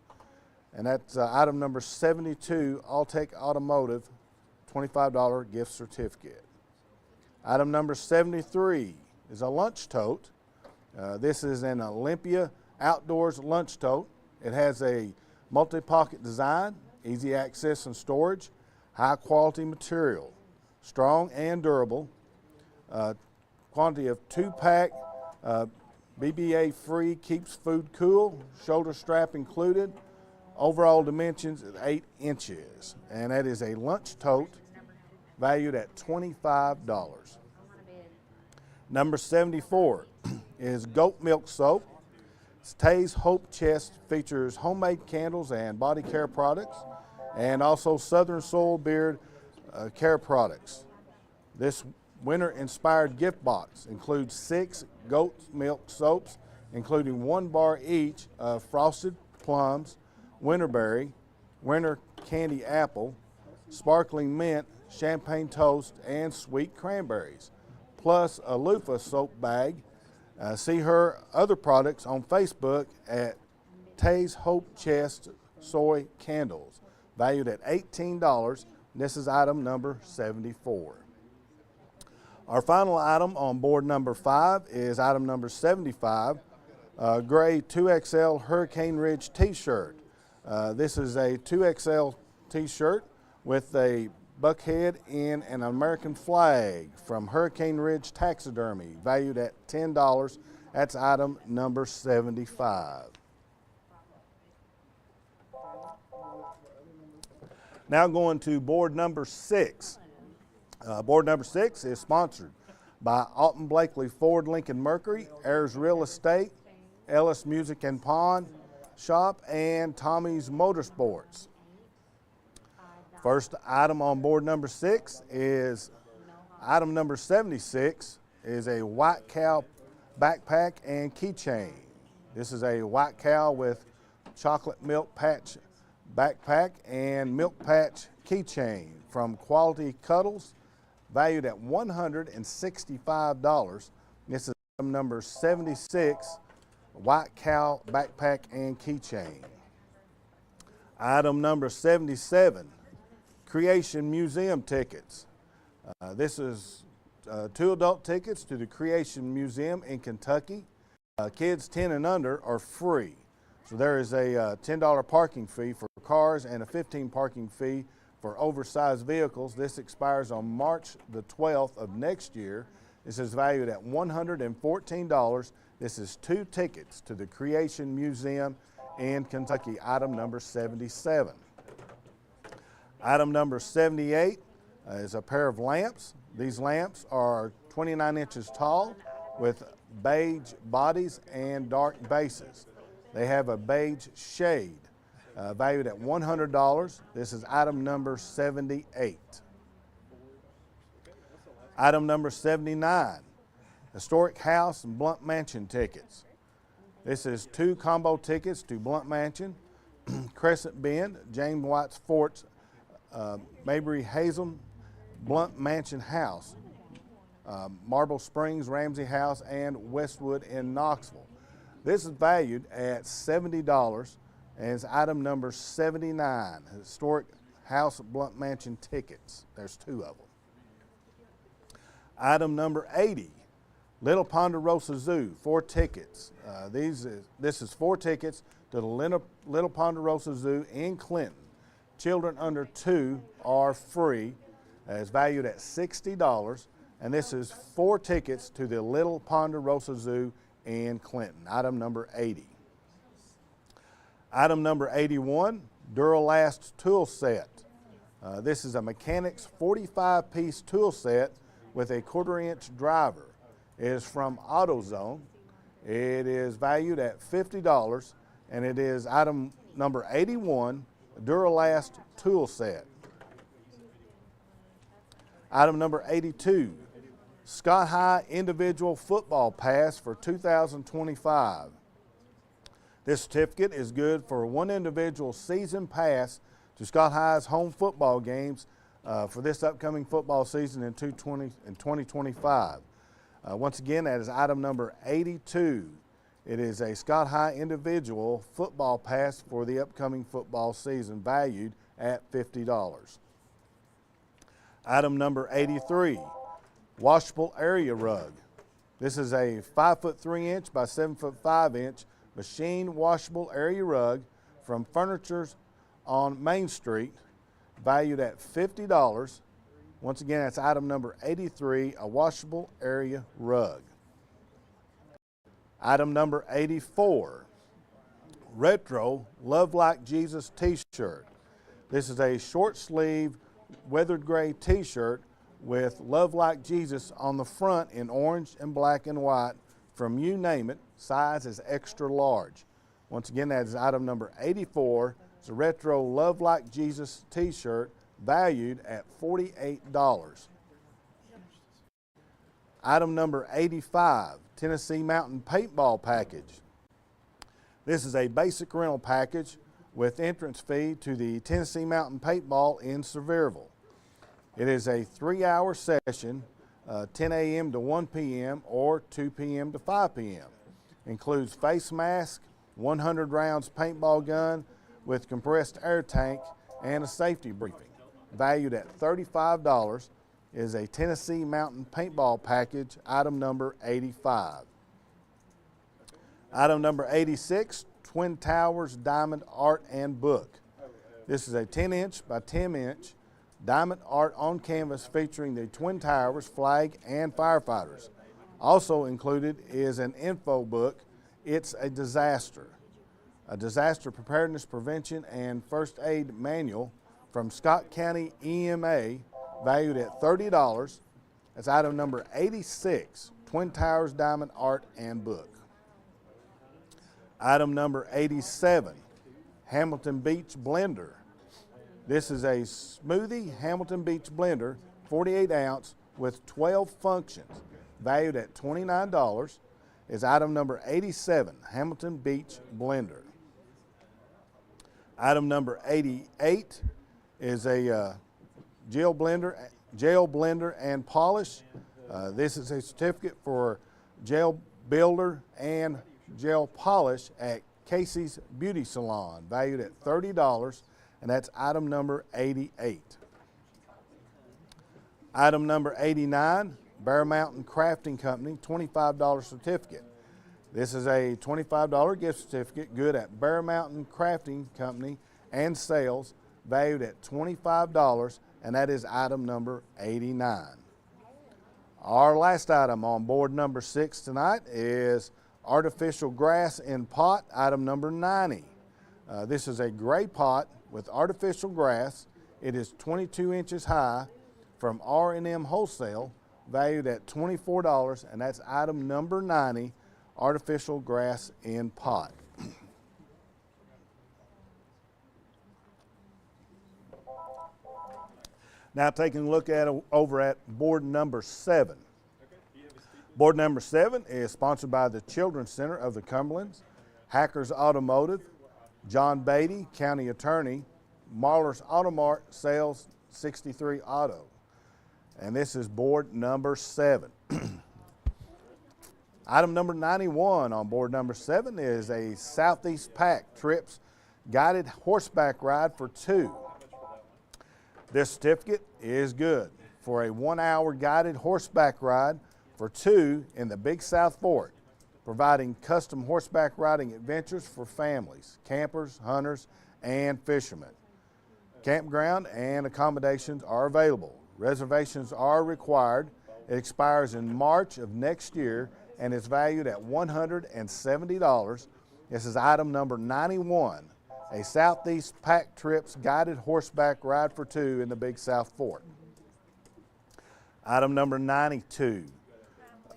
And that's item number 72, Alltech Automotive, $25 gift certificate. Item number 73 is a lunch tote. This is an Olympia Outdoors lunch tote. It has a multi-pocket design, easy access and storage, high quality material, strong and durable. Quantity of 2-pack, BBA free, keeps food cool, shoulder strap included. Overall dimensions is 8 inches, and that is a lunch tote valued at $25. Number 74 is goat milk soap. Tay's Hope Chest features homemade candles and body care products, and also Southern Soil Beard care products. This winter-inspired gift box includes 6 goat milk soaps, including 1 bar each of Frosted Plums, Winterberry, Winter Candy Apple, Sparkling Mint, Champagne Toast, and Sweet Cranberries, plus a loofah soap bag. See her other products on Facebook at Tay's Hope Chest Soy Candles, valued at $18. This is item number 74. Our final item on board number 5 is item number 75, gray 2XL Hurricane Ridge t-shirt. This is a 2XL t-shirt with a buckhead and an American flag from Hurricane Ridge Taxidermy, valued at $10. That's item number 75. Now going to board number 6. Board number 6 is sponsored by Alton Blakely Ford Lincoln Mercury, Ayers Real Estate, Ellis Music and Pawn Shop, and Tommy's Motorsports. First item on board number 6 is item number 76, is a White Cow backpack and keychain. This is a White Cow with chocolate milk patch backpack and milk patch keychain from Quality Cuddles, valued at $165. This is item number 76, White Cow backpack and keychain. Item number 77, Creation Museum tickets. This is 2 adult tickets to the Creation Museum in Kentucky. Kids 10 and under are free. So there is a $10 parking fee for cars and a $15 parking fee for oversized vehicles. This expires on March the 12th of next year. This is valued at $114. This is 2 tickets to the Creation Museum in Kentucky, item number 77. Item number 78 is a pair of lamps. These lamps are 29 inches tall with beige bodies and dark bases. They have a beige shade, valued at $100. This is item number 78. Item number 79, Historic House and Blunt Mansion tickets. This is 2 combo tickets to Blunt Mansion, Crescent Bend, James White's Fort's, Mabry Hazel, Blunt Mansion House, Marble Springs, Ramsey House, and Westwood in Knoxville. This is valued at $70 and is item number 79, Historic House Blunt Mansion tickets. There's 2 of them. Item number 80, Little Ponderosa Zoo, 4 tickets. This is 4 tickets to the Little Ponderosa Zoo in Clinton. Children under 2 are free. It's valued at $60, and this is 4 tickets to the Little Ponderosa Zoo in Clinton, item number 80. Item number 81, Duralast tool set. This is a Mechanics 45-piece tool set with a 1/4-inch driver. It is from AutoZone. It is valued at $50, and it is item number 81, Duralast tool set. Item number 82, Scott High individual football pass for 2025. This certificate is good for 1 individual season pass to Scott High's home football games for this upcoming football season in 2025. Once again, that is item number 82. It is a Scott High individual football pass for the upcoming football season, valued at $50. Item number 83, washable area rug. This is a 5'3" by 7'5" machine washable area rug from Furniture's on Main Street, valued at $50. Once again, that's item number 83, a washable area rug. Item number 84, retro Love Like Jesus t-shirt. This is a short sleeve weathered gray t-shirt with Love Like Jesus on the front in orange and black and white from you name it. Size is extra large. Once again, that is item number 84. It's a retro Love Like Jesus t-shirt valued at $48. Item number 85, Tennessee Mountain paintball package. This is a basic rental package with entrance fee to the Tennessee Mountain paintball in Sevierville. It is a 3-hour session, 10 a.m. to 1 p.m. or 2 p.m. to 5 p.m. Includes face mask, 100 rounds paintball gun with compressed air tank, and a safety briefing. Valued at $35 is a Tennessee Mountain paintball package, item number 85. Item number 86, Twin Towers Diamond Art and Book. This is a 10" by 10" diamond art on canvas featuring the Twin Towers flag and firefighters. Also included is an info book, It's a Disaster preparedness, prevention, and first aid manual from Scott County EMA, valued at $30. That's item number 86, Twin Towers Diamond Art and Book. Item number 87, Hamilton Beach Blender. This is a smoothie Hamilton Beach blender, 48 ounce with 12 functions, valued at $29. Is item number 87, Hamilton Beach Blender. Item number 88 is a gel blender and polish. This is a certificate for gel builder and gel polish at Casey's Beauty Salon, valued at $30, and that's item number 88. Item number 89, Bear Mountain Crafting Company $25 certificate. This is a $25 gift certificate good at Bear Mountain Crafting Company and sales, valued at $25, and that is item number 89. Our last item on board number 6 tonight is artificial grass in pot, item number 90. This is a gray pot with artificial grass. It is 22 inches high from R&M Wholesale, valued at $24, and that's item number 90, artificial grass in pot. Now taking a look at over at board number 7. Board number 7 is sponsored by the Children's Center of the Cumberlands, Hackers Automotive, John Beatty, County Attorney, Marler's Automart Sales 63 Auto. And this is board number 7. Item number 91 on board number 7 is a Southeast Pack Trips guided horseback ride for 2. This certificate is good for a 1-hour guided horseback ride for 2 in the Big South Fork, providing custom horseback riding adventures for families, campers, hunters, and fishermen. Campground and accommodations are available. Reservations are required. It expires in March of next year and is valued at $170. This is item number 91, a Southeast Pack Trips guided horseback ride for 2 in the Big South Fork. Item number 92,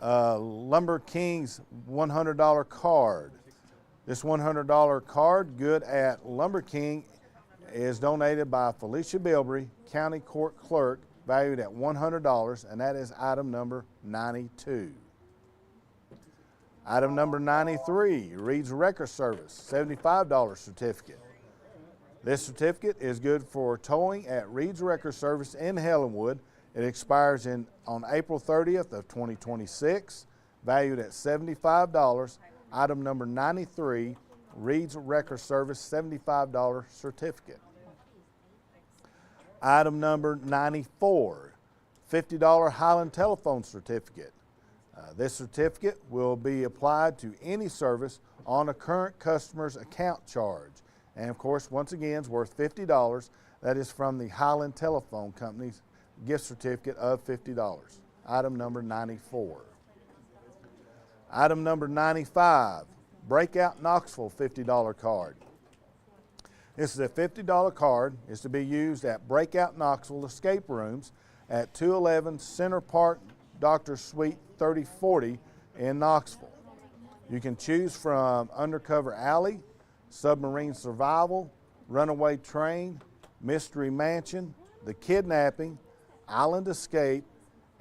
Lumber King's $100 card. This $100 card, good at Lumber King, is donated by Felicia Bilbrey, County Court Clerk, valued at $100, and that is item number 92. Item number 93, Reed's Wrecker Service, $75 certificate. This certificate is good for towing at Reed's Wrecker Service in Helenwood. It expires on April 30th of 2026, valued at $75. Item number 93, Reed's Wrecker Service, $75 certificate. Item number 94, $50 Highland Telephone certificate. This certificate will be applied to any service on a current customer's account charge. And of course, once again, it's worth $50. That is from the Highland Telephone Company's gift certificate of $50. Item number 94. Item number 95, Breakout Knoxville $50 card. This is a $50 card. It's to be used at Breakout Knoxville escape rooms at 211 Center Park, Dr. Suite 3040 in Knoxville. You can choose from Undercover Alley, Submarine Survival, Runaway Train, Mystery Mansion, The Kidnapping, Island Escape,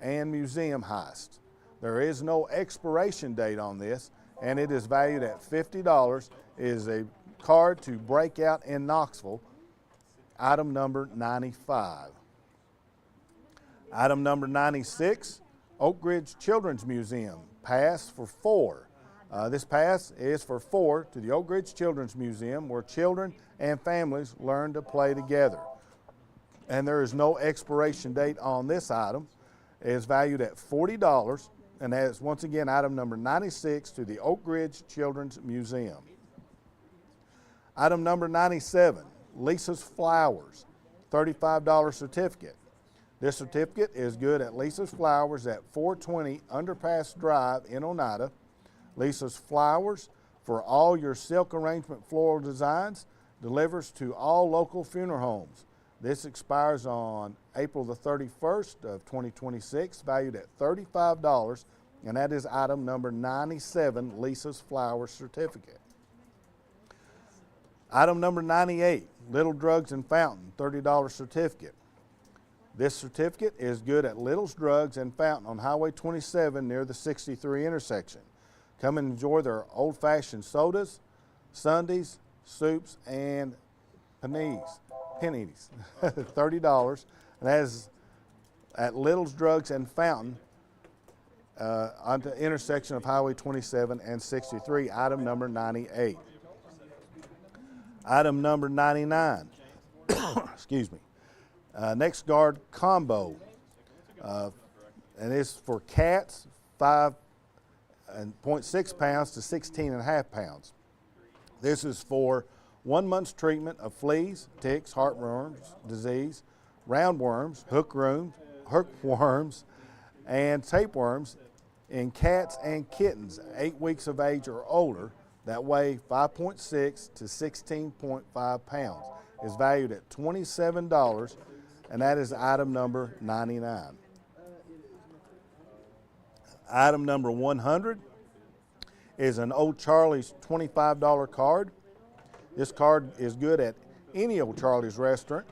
and Museum Heist. There is no expiration date on this, and it is valued at $50. It is a card to Breakout in Knoxville, item number 95. Item number 96, Oak Ridge Children's Museum, pass for 4. This pass is for 4 to the Oak Ridge Children's Museum, where children and families learn to play together. And there is no expiration date on this item. It is valued at $40, and that is once again item number 96 to the Oak Ridge Children's Museum. Item number 97, Lisa's Flowers, $35 certificate. This certificate is good at Lisa's Flowers at 420 Underpass Drive in Oneida. Lisa's Flowers, for all your silk arrangement floral designs, delivers to all local funeral homes. This expires on April the 31st of 2026, valued at $35, and that is item number 97, Lisa's Flowers certificate. Item number 98, Little Drugs and Fountain, $30 certificate. This certificate is good at Little's Drugs and Fountain on Highway 27 near the 63 intersection. Come and enjoy their old-fashioned sodas, sundaes, soups, and paninis, $30. And that is at Little's Drugs and Fountain on the intersection of Highway 27 and 63, item number 98. Item number 99, excuse me, Next Guard Combo, and it's for cats 5.6 pounds to 16.5 pounds. This is for 1 month's treatment of fleas, ticks, heartworms disease, roundworms, hookworms, and tapeworms in cats and kittens 8 weeks of age or older that weigh 5.6 to 16.5 pounds. Is valued at $27, and that is item number 99. Item number 100 is an Old Charlie's $25 card. This card is good at any Old Charlie's restaurant.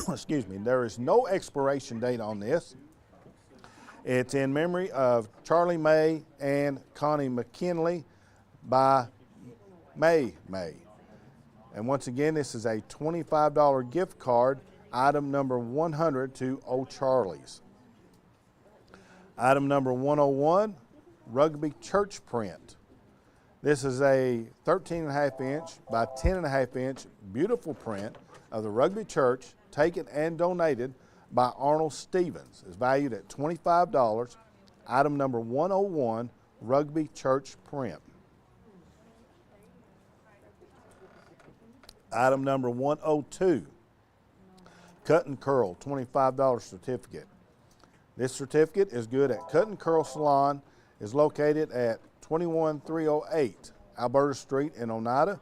Excuse me. There is no expiration date on this. It's in memory of Charlie May and Connie McKinley by May. And once again, this is a $25 gift card, item number 100 to Old Charlie's. Item number 101, Rugby Church Print. This is a 13.5 inch by 10.5 inch beautiful print of the Rugby Church, taken and donated by Arnold Stevens. It's valued at $25, item number 101, Rugby Church Print. Item number 102, Cut and Curl, $25 certificate. This certificate is good at Cut and Curl Salon, is located at 21308 Alberta Street in Oneida,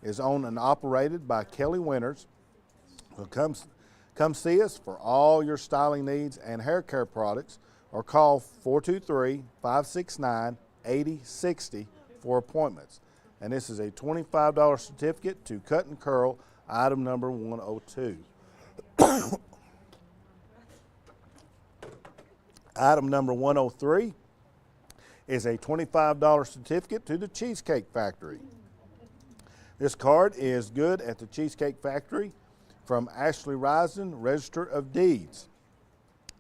is owned and operated by Kelly Winters. So come see us for all your styling needs and hair care products, or call 423-569-8060 for appointments. And this is a $25 certificate to Cut and Curl, item number 102. Item number 103 is a $25 certificate to the Cheesecake Factory. This card is good at the Cheesecake Factory from Ashley Risen, Register of Deeds.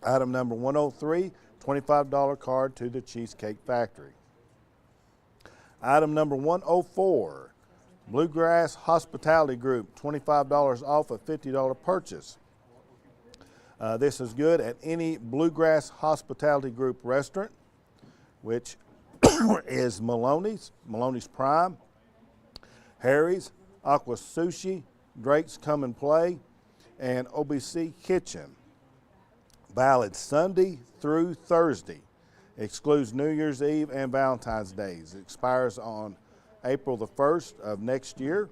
Item number 103, $25 card to the Cheesecake Factory. Item number 104, Bluegrass Hospitality Group, $25 off a $50 purchase. This is good at any Bluegrass Hospitality Group restaurant, which is Maloney's Prime, Harry's, Aqua Sushi, Drake's Come and Play, and OBC Kitchen. Valid Sunday through Thursday. Excludes New Year's Eve and Valentine's Days. It expires on April the 1st of next year.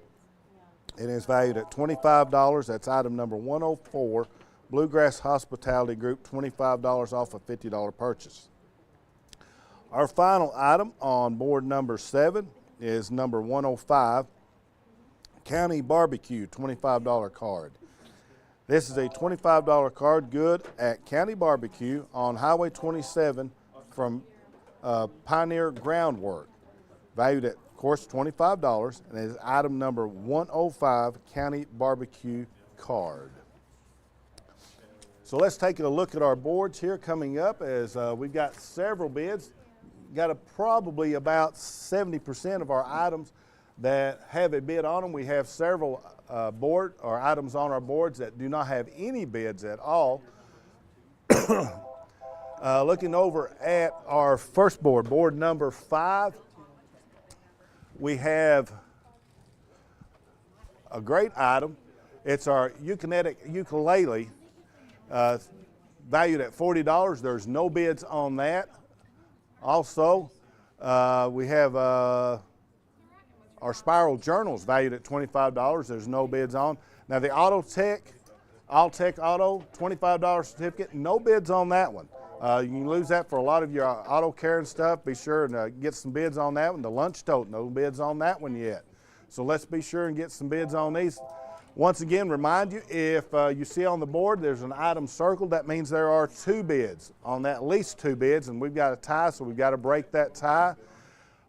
It is valued at $25. That's item number 104. Bluegrass Hospitality Group, $25 off a $50 purchase. Our final item on board number 7 is number 105, County Barbecue, $25 card. This is a $25 card good at County Barbecue on Highway 27 from Pioneer Groundwork. Valued at, of course, $25, and it is item number 105, County Barbecue card. So let's take a look at our boards here coming up, as we've got several bids. Got probably about 70% of our items that have a bid on them. We have several items on our boards that do not have any bids at all. Looking over at our first board, board number 5, we have a great item. It's our Ukinetic ukulele, valued at $40. There's no bids on that. Also, we have our spiral journals valued at $25. There's no bids on. Now the Alltech Auto $25 certificate, no bids on that one. You can lose that for a lot of your auto care and stuff. Be sure and get some bids on that one. The lunch tote, no bids on that one yet. So let's be sure and get some bids on these. Once again, remind you, if you see on the board there's an item circled, that means there are 2 bids on that, at least 2 bids, and we've got a tie, so we've got to break that tie.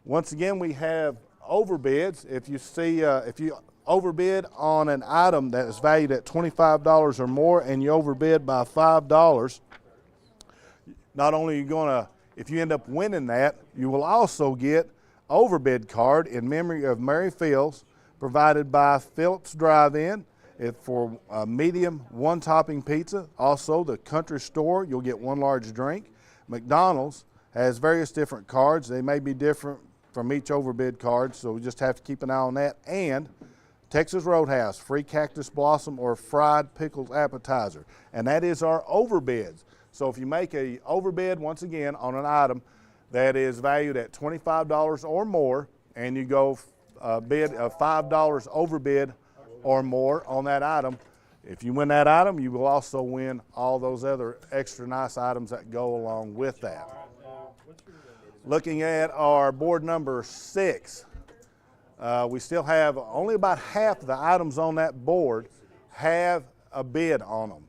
Once again, we have overbids. If you see, if you overbid on an item that is valued at $25 or more and you overbid by $5, not only are you going to, if you end up winning that, you will also get overbid card in memory of Mary Fields, provided by Phillips Drive-In For a medium one-topping pizza. Also, the Country Store, you'll get 1 large drink. McDonald's has various different cards. They may be different from each overbid card, so we just have to keep an eye on that. And Texas Roadhouse, free cactus blossom or fried pickles appetizer. And that is our overbids. So if you make a overbid, once again, on an item that is valued at $25 or more, and you go bid of $5 overbid or more on that item, if you win that item, you will also win all those other extra nice items that go along with that. Looking at our board number 6, we still have only about half of the items on that board have a bid on them.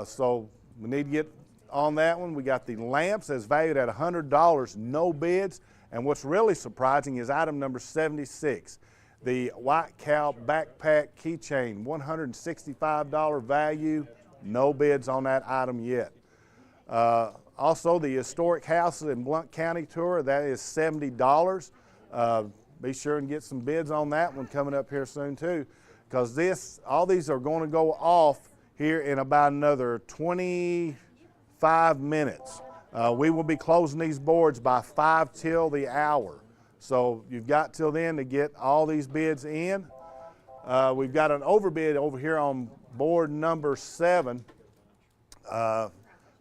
So we need to get on that one. We got the lamps that's valued at $100, no bids. And what's really surprising is item number 76. The White Cow backpack keychain, $165 value, no bids on that item yet. Also, the historic houses in Blount County tour, that is $70. Be sure and get some bids on that one coming up here soon too, because all these are going to go off here in about another 25 minutes. We will be closing these boards by 5 till the hour. So you've got till then to get all these bids in. We've got an overbid over here on board number 7,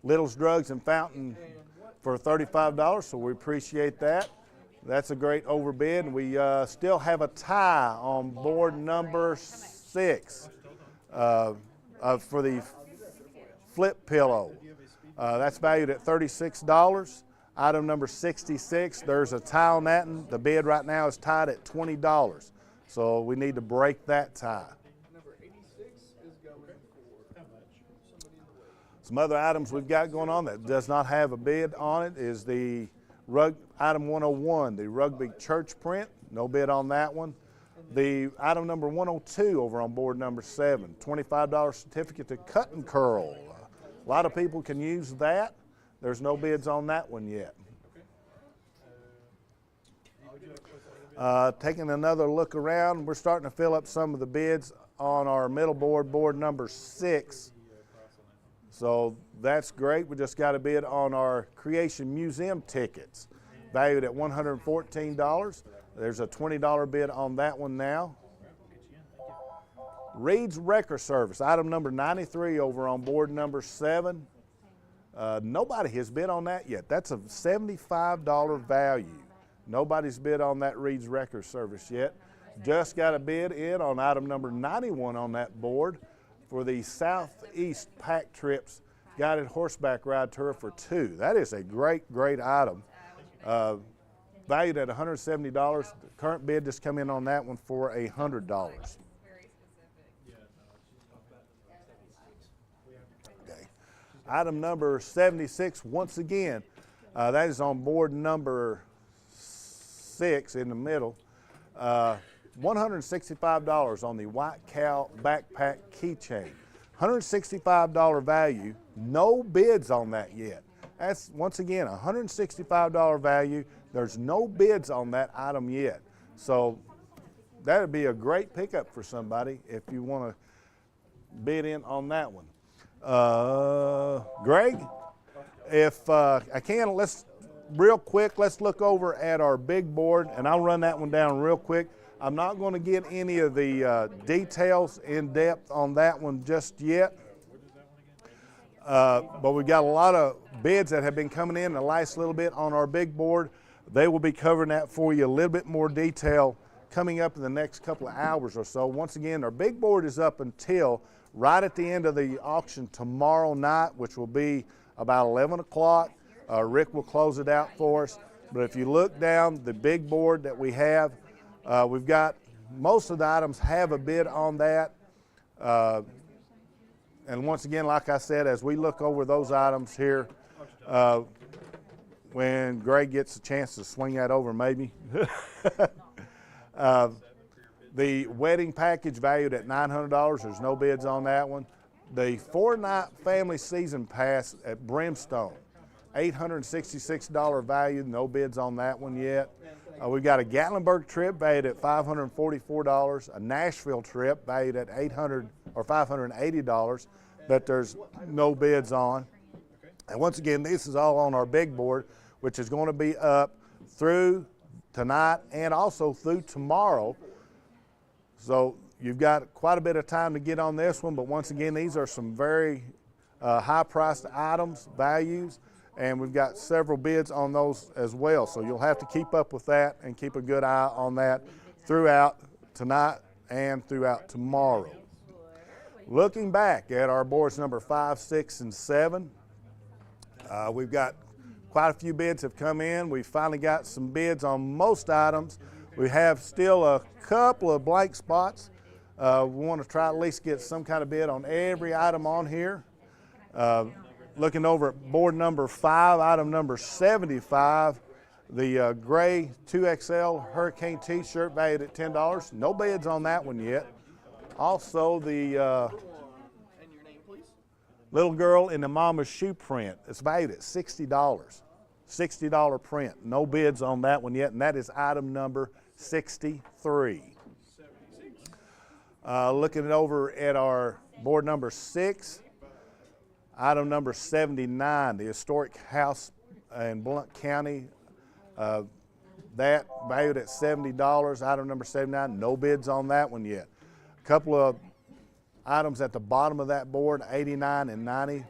Little's Drugs and Fountain for $35, so we appreciate that. That's a great overbid. And we still have a tie on board number 6 for the flip pillow. That's valued at $36. Item number 66, there's a tie on that, and the bid right now is tied at $20. So we need to break that tie. Some other items we've got going on that does not have a bid on it is the item 101, the rugby church print, no bid on that one. The item number 102 over on board number 7, $25 certificate to cut and curl. A lot of people can use that. There's no bids on that one yet. Taking another look around, we're starting to fill up some of the bids on our middle board, board number 6. So that's great. We just got a bid on our Creation Museum tickets, valued at $114. There's a $20 bid on that one now. Reed's Wrecker Service, item number 93 over on board number 7. Nobody has bid on that yet. That's a $75 value. Nobody's bid on that Reed's Wrecker Service yet. Just got a bid in on item number 91 on that board for the Southeast Pack Trips Guided Horseback Ride Tour for 2. That is a great, great item. Valued at $170. The current bid just come in on that one for $100. Item number 76, once again, that is on board number 6 in the middle. $165 on the White Cow backpack keychain. $165 value, no bids on that yet. That's, once again, a $165 value. There's no bids on that item yet. So that would be a great pickup for somebody if you want to bid in on that one. Greg, if I can, let's look over at our big board, and I'll run that one down real quick. I'm not going to get any of the details in depth on that one just yet, but we've got a lot of bids that have been coming in the last little bit on our big board. They will be covering that for you a little bit more detail coming up in the next couple of hours or so. Once again, our big board is up until right at the end of the auction tomorrow night, which will be about 11 o'clock. Rick will close it out for us. But if you look down the big board that we have, we've got most of the items have a bid on that. And once again, like I said, as we look over those items here, when Greg gets a chance to swing that over maybe. The wedding package valued at $900, there's no bids on that one. The 4-night family season pass at Brimstone, $866 value, no bids on that one yet. We've got a Gatlinburg trip valued at $544, a Nashville trip valued at or $580 that there's no bids on. And once again, this is all on our big board, which is going to be up through tonight and also through tomorrow. So you've got quite a bit of time to get on this one, but once again, these are some very high-priced items, values, and we've got several bids on those as well. So you'll have to keep up with that and keep a good eye on that throughout tonight and throughout tomorrow. Looking back at our boards number 5, 6, and 7, we've got quite a few bids have come in. We finally got some bids on most items. We have still a couple of blank spots. We want to try at least get some kind of bid on every item on here. Looking over at board number 5, item number 75, the gray 2XL Hurricane t-shirt valued at $10. No bids on that one yet. Also the little girl in the mama's shoe print. It's valued at $60. $60 print. No bids on that one yet, and that is item number 63. Looking over at our board number 6, item number 79, the historic house in Blount County. That valued at $70. Item number 79. No bids on that one yet. A couple of items at the bottom of that board, 89 and 90.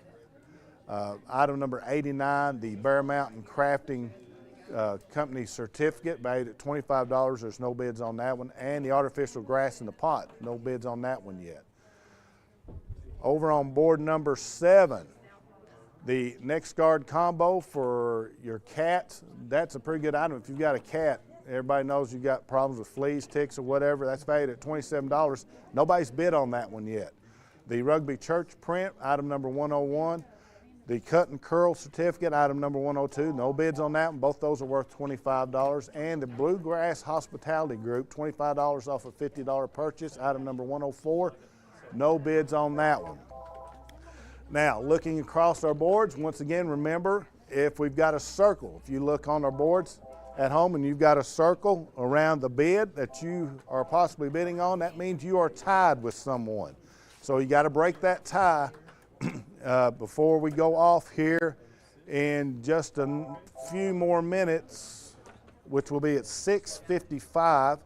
Item number 89, the Bear Mountain Crafting Company certificate valued at $25. There's no bids on that one. And the artificial grass in the pot, no bids on that one yet. Over on board number 7, the Next Guard combo for your cat. That's a pretty good item if you've got a cat. Everybody knows you've got problems with fleas, ticks, or whatever. That's valued at $27. Nobody's bid on that one yet. The Rugby Church print, item number 101. The Cut and Curl certificate, item number 102. No bids on that one. Both those are worth $25. And the Bluegrass Hospitality Group, $25 off a $50 purchase, item number 104. No bids on that one. Now, looking across our boards, once again, remember, if we've got a circle, if you look on our boards at home and you've got a circle around the bid that you are possibly bidding on, that means you are tied with someone. So you got to break that tie before we go off here in just a few more minutes, which will be at 6:55,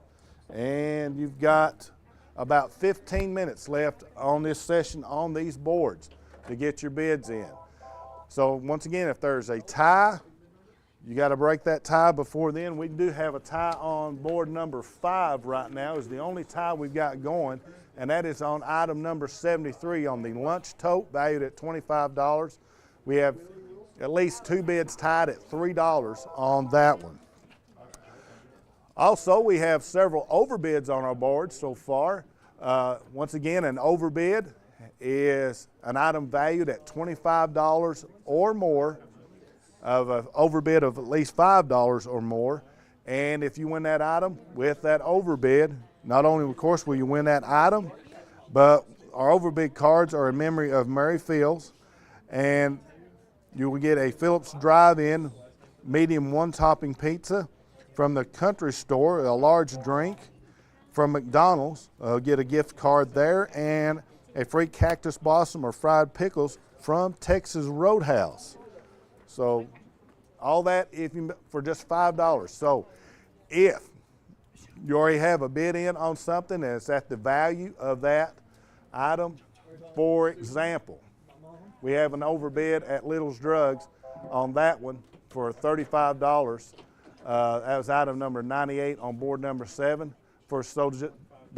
and you've got about 15 minutes left on this session on these boards to get your bids in. So once again, if there's a tie, you got to break that tie before then. We do have a tie on board number 5 right now. Is the only tie we've got going, and that is on item number 73 on the lunch tote valued at $25. We have at least 2 bids tied at $3 on that one. Also, we have several overbids on our board so far. Once again, an overbid is an item valued at $25 or more, of an overbid of at least $5 or more. And if you win that item with that overbid, not only, of course, will you win that item, but our overbid cards are in memory of Mary Fields, and you will get a Phillips Drive-In medium 1-topping pizza from the Country Store, a large drink from McDonald's. Get a gift card there, and a free cactus blossom or fried pickles from Texas Roadhouse. So all that for just $5. So if you already have a bid in on something and it's at the value of that item, for example, we have an overbid at Little's Drugs on that one for $35. That was item number 98 on board number 7. The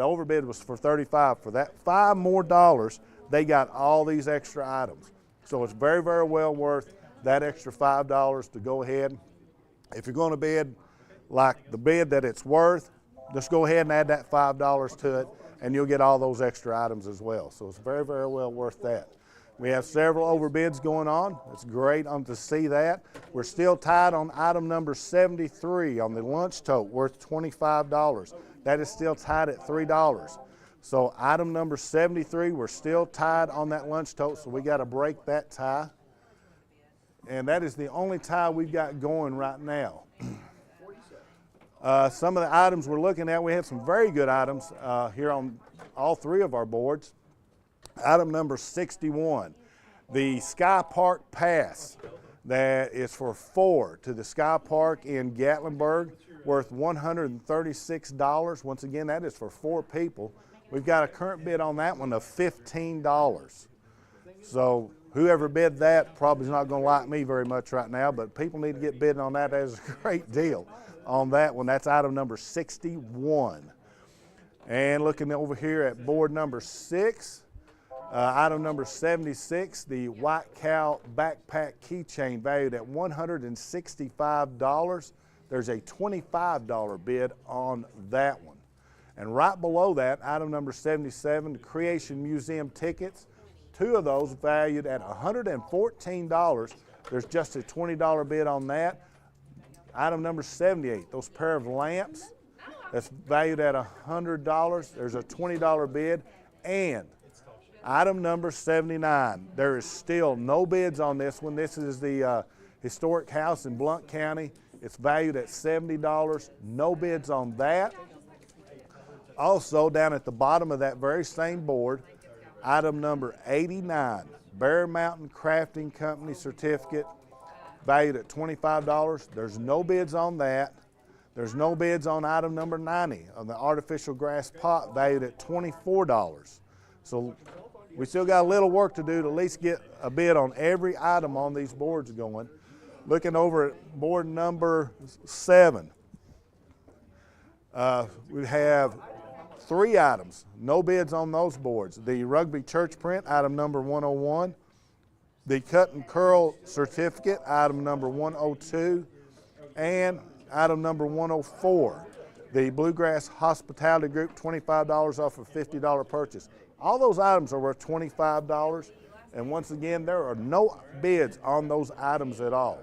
overbid was for $35. For that $5 more, they got all these extra items. So it's very, very well worth that extra $5 to go ahead. If you're going to bid like the bid that it's worth, just go ahead and add that $5 to it, and you'll get all those extra items as well. So it's very, very well worth that. We have several overbids going on. It's great to see that. We're still tied on item number 73 on the lunch tote, worth $25. That is still tied at $3. So item number 73, we're still tied on that lunch tote, so we got to break that tie. And that is the only tie we've got going right now. Some of the items we're looking at, we have some very good items here on all 3 of our boards. Item number 61, the Sky Park Pass that is for 4 to the Sky Park in Gatlinburg, worth $136. Once again, that is for 4 people. We've got a current bid on that one of $15. So whoever bid that probably is not going to like me very much right now, but people need to get bidding on that. That is a great deal on that one. That's item number 61. And looking over here at board number 6, item number 76, the White Cow backpack keychain valued at $165. There's a $25 bid on that one. And right below that, item number 77, the Creation Museum tickets. 2 of those valued at $114. There's just a $20 bid on that. Item number 78, those pair of lamps, that's valued at $100. There's a $20 bid. And item number 79, there is still no bids on this one. This is the historic house in Blount County. It's valued at $70. No bids on that. Also, down at the bottom of that very same board, item number 89, Bear Mountain Crafting Company certificate, valued at $25. There's no bids on that. There's no bids on item number 90, on the artificial grass pot, valued at $24. So we still got a little work to do to at least get a bid on every item on these boards going. Looking over at board number 7, we have 3 items, no bids on those boards. The rugby church print, item number 101. The cut and curl certificate, item number 102. And item number 104. The Bluegrass Hospitality Group, $25 off a $50 purchase. All those items are worth $25. And once again, there are no bids on those items at all.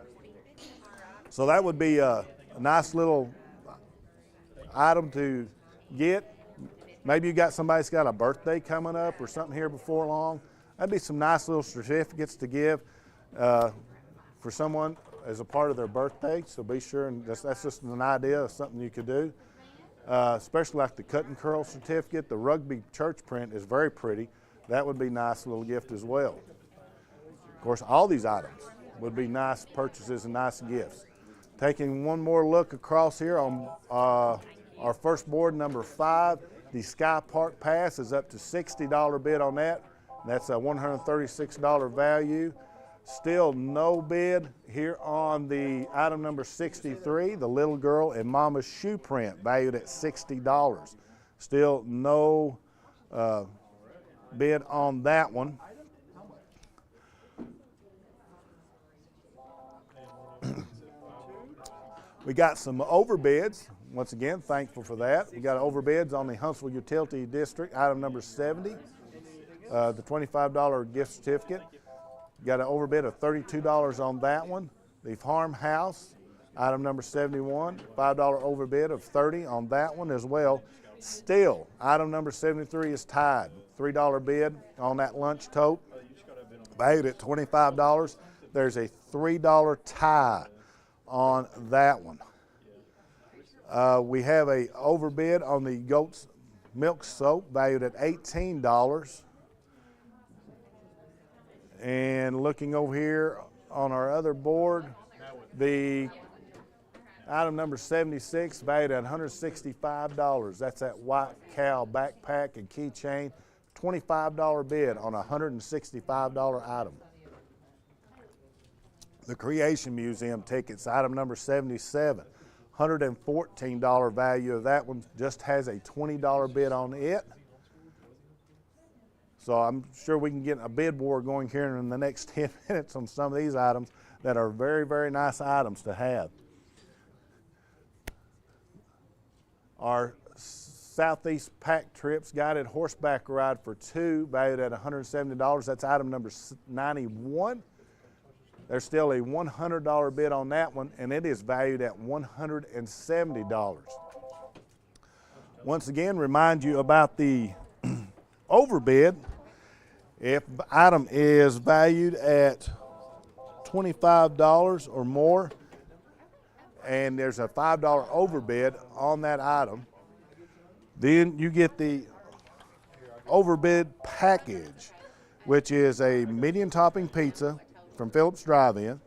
So that would be a nice little item to get. Maybe you got somebody that's got a birthday coming up or something here before long. That'd be some nice little certificates to give for someone as a part of their birthday. So be sure, and that's just an idea of something you could do. Especially like the cut and curl certificate. The rugby church print is very pretty. That would be a nice little gift as well. Of course, all these items would be nice purchases and nice gifts. Taking one more look across here on our first board, number 5, the Sky Park Pass is up to $60 bid on that. That's a $136 value. Still no bid here on the item number 63, the Little Girl and Mama's shoe print, valued at $60. Still no bid on that one. We got some overbids. Once again, thankful for that. We got overbids on the Huntsville Utility District, item number 70, the $25 gift certificate. Got an overbid of $32 on that one. The farmhouse, item number 71, $5 overbid of $30 on that one as well. Still, item number 73 is tied. $3 bid on that lunch tote, valued at $25. There's a $3 tie on that one. We have a overbid on the goat's milk soap, valued at $18. And looking over here on our other board, the item number 76, valued at $165. That's that White Cow backpack and keychain, $25 bid on a $165 item. The Creation Museum tickets, item number 77, $114 value of that one, just has a $20 bid on it. So I'm sure we can get a bid war going here in the next 10 minutes on some of these items that are very, very nice items to have. Our Southeast Pack Trips guided horseback ride for 2, valued at $170. That's item number 91. There's still a $100 bid on that one, and it is valued at $170. Once again, remind you about the overbid. If the item is valued at $25 or more, and there's a $5 overbid on that item, then you get the overbid package. which is a medium topping pizza from Phillips Drive-In,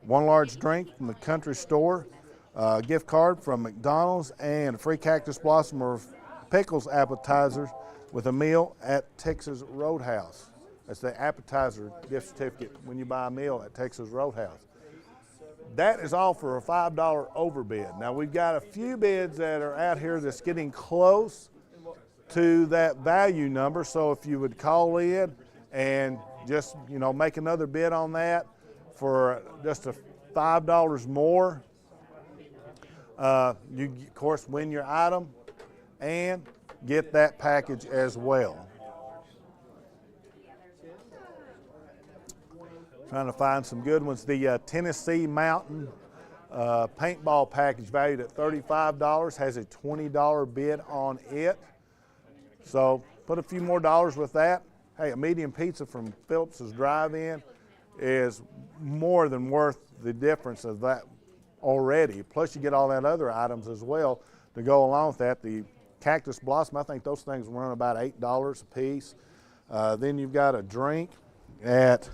1 large drink from the Country Store, a gift card from McDonald's, and a free Cactus Blossom or Pickles appetizers with a meal at Texas Roadhouse. That's the appetizer gift certificate when you buy a meal at Texas Roadhouse. That is all for a $5 overbid. Now we've got a few bids that are out here that's getting close to that value number, so if you would call in and just, you know, make another bid on that for just a $5 more, you of course win your item and get that package as well. Trying to find some good ones. The Tennessee Mountain paintball package valued at $35 has a $20 bid on it. So put a few more dollars with that. Hey, a medium pizza from Phillips's Drive-In is more than worth the difference of that already. Plus you get all that other items as well to go along with that. The Cactus Blossom, I think those things run about $8 a piece. Then you've got a drink at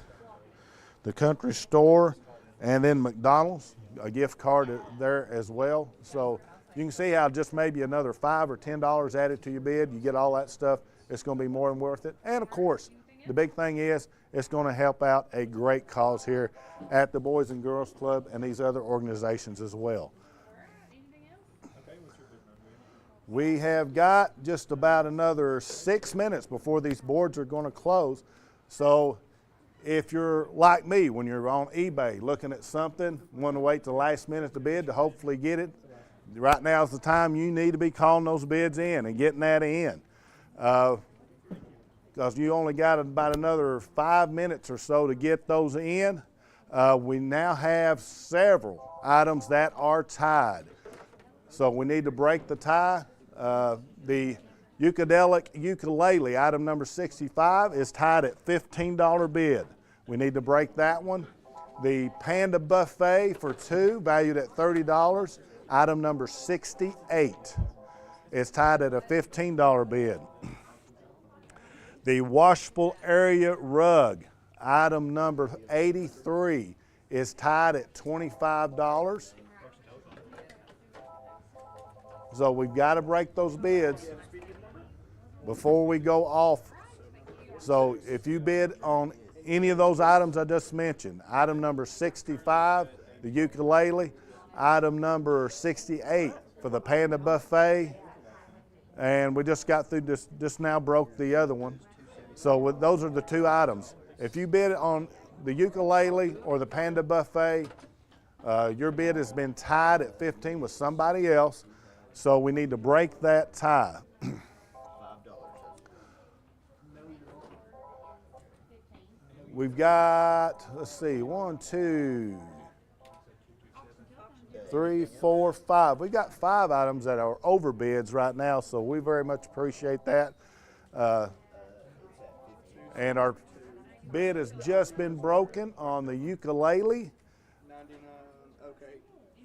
the Country Store, and then McDonald's, a gift card there as well. So you can see how just maybe another $5 or $10 added to your bid, you get all that stuff, it's going to be more than worth it. And of course, the big thing is it's going to help out a great cause here at the Boys and Girls Club and these other organizations as well. We have got just about another 6 minutes before these boards are going to close. So if you're like me, when you're on eBay looking at something, want to wait till the last minute to bid to hopefully get it, right now is the time you need to be calling those bids in and getting that in. Because you only got about another 5 minutes or so to get those in. We now have several items that are tied. So we need to break the tie. The ukulele, item number 65, is tied at $15 bid. We need to break that one. The Panda Buffet for 2, valued at $30, item number 68, is tied at a $15 bid. The washable area rug, item number 83, is tied at $25. So we've got to break those bids before we go off. So if you bid on any of those items I just mentioned, item number 65, the ukulele, item number 68 for the Panda Buffet, and we just got through just now broke the other one. So those are the 2 items. If you bid on the ukulele or the Panda Buffet, your bid has been tied at 15 with somebody else, so we need to break that tie. We've got, let's see, 1, 2, 3, 4, 5. We've got 5 items that are over bids right now, so we very much appreciate that. And our bid has just been broken on the ukulele.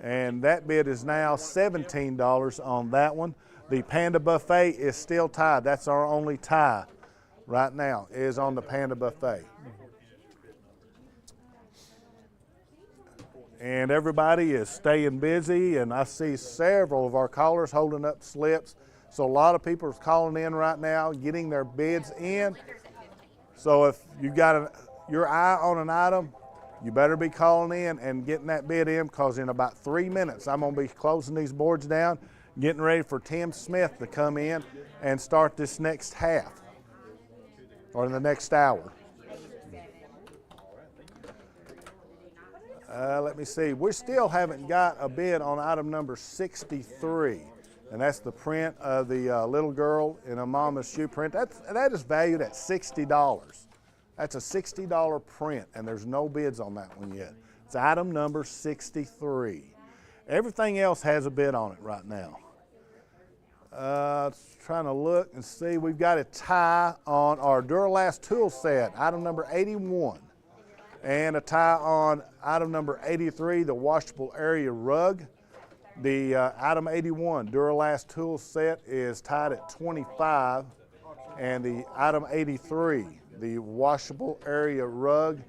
And that bid is now $17 on that one. The Panda Buffet is still tied. That's our only tie right now, is on the Panda Buffet. And everybody is staying busy, and I see several of our callers holding up slips. So a lot of people are calling in right now, getting their bids in. So if you got your eye on an item, you better be calling in and getting that bid in, because in about 3 minutes, I'm going to be closing these boards down, getting ready for Tim Smith to come in and start this next half, or the next hour. Let me see. We still haven't got a bid on item number 63, and that's the print of the little girl in a mama's shoe print. That is valued at $60. That's a $60 print, and there's no bids on that one yet. It's item number 63. Everything else has a bid on it right now. Trying to look and see. We've got a tie on our Duralast tool set, item number 81. And a tie on item number 83, the washable area rug. The item 81, Duralast tool set, is tied at $25. And the item 83, the washable area rug,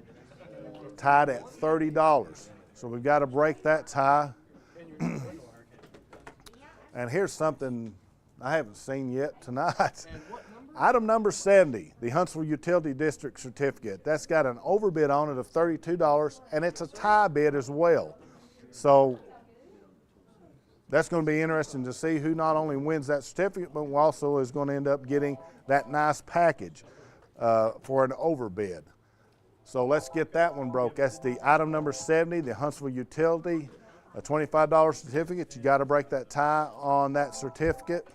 tied at $30. So we've got to break that tie. And here's something I haven't seen yet tonight. Item number 70, the Huntsville Utility District Certificate. That's got an overbid on it of $32, and it's a tie bid as well. So that's going to be interesting to see who not only wins that certificate, but also is going to end up getting that nice package for an overbid. So let's get that one broke. That's the item number 70, the Huntsville Utility, a $25 certificate. You got to break that tie on that certificate.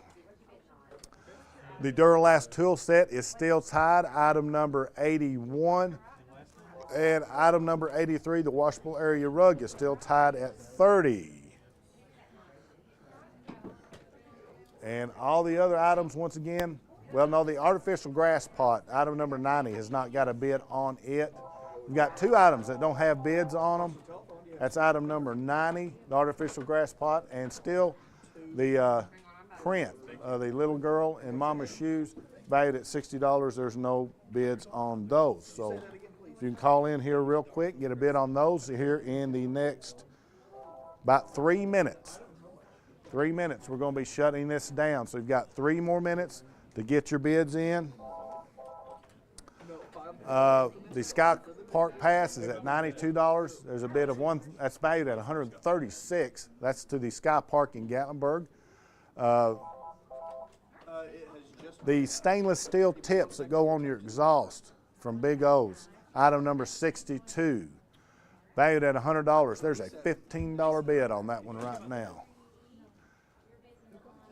The Duralast tool set is still tied, item number 81. And item number 83, the washable area rug, is still tied at $30. And all the other items, once again, well, no, the artificial grass pot, item number 90, has not got a bid on it. We've got two items that don't have bids on them. That's item number 90, the artificial grass pot, and still the print of the little girl in Mama's shoes, valued at $60. There's no bids on those. So if you can call in here real quick, get a bid on those here in the next about 3 minutes. 3 minutes, we're going to be shutting this down. So you've got 3 more minutes to get your bids in. The Sky Park Pass is at $92. There's a bid of one that's valued at $136. That's to the Sky Park in Gatlinburg. The stainless steel tips that go on your exhaust from Big O's, item number 62, valued at $100. There's a $15 bid on that one right now.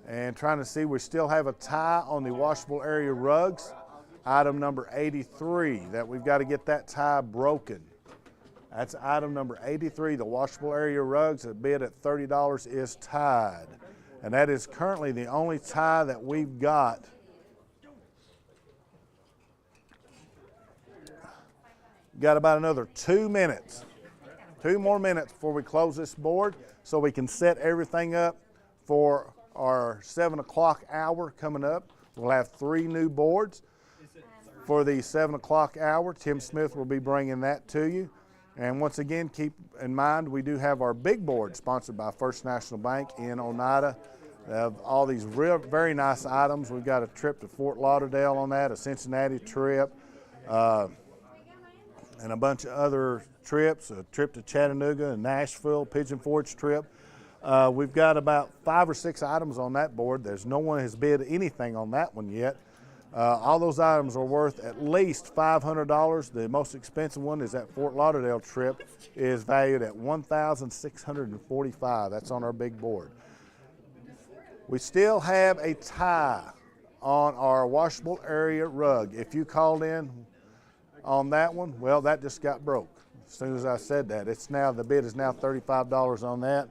And trying to see, we still have a tie on the washable area rugs, item number 83, that we've got to get that tie broken. That's item number 83, the washable area rugs, a bid at $30 is tied. And that is currently the only tie that we've got. Got about another 2 minutes. 2 more minutes before we close this board so we can set everything up for our 7 o'clock hour coming up. We'll have 3 new boards for the 7 o'clock hour. Tim Smith will be bringing that to you. And once again, keep in mind, we do have our big board sponsored by First National Bank in Oneida. They have all these very nice items. We've got a trip to Fort Lauderdale on that, a Cincinnati trip, and a bunch of other trips, a trip to Chattanooga and Nashville, Pigeon Forge trip. We've got about 5 or 6 items on that board. No one has bid anything on that one yet. All those items are worth at least $500. The most expensive one is that Fort Lauderdale trip, is valued at $1,645. That's on our big board. We still have a tie on our washable area rug. If you called in on that one, well, that just got broke as soon as I said that. The bid is now $35 on that.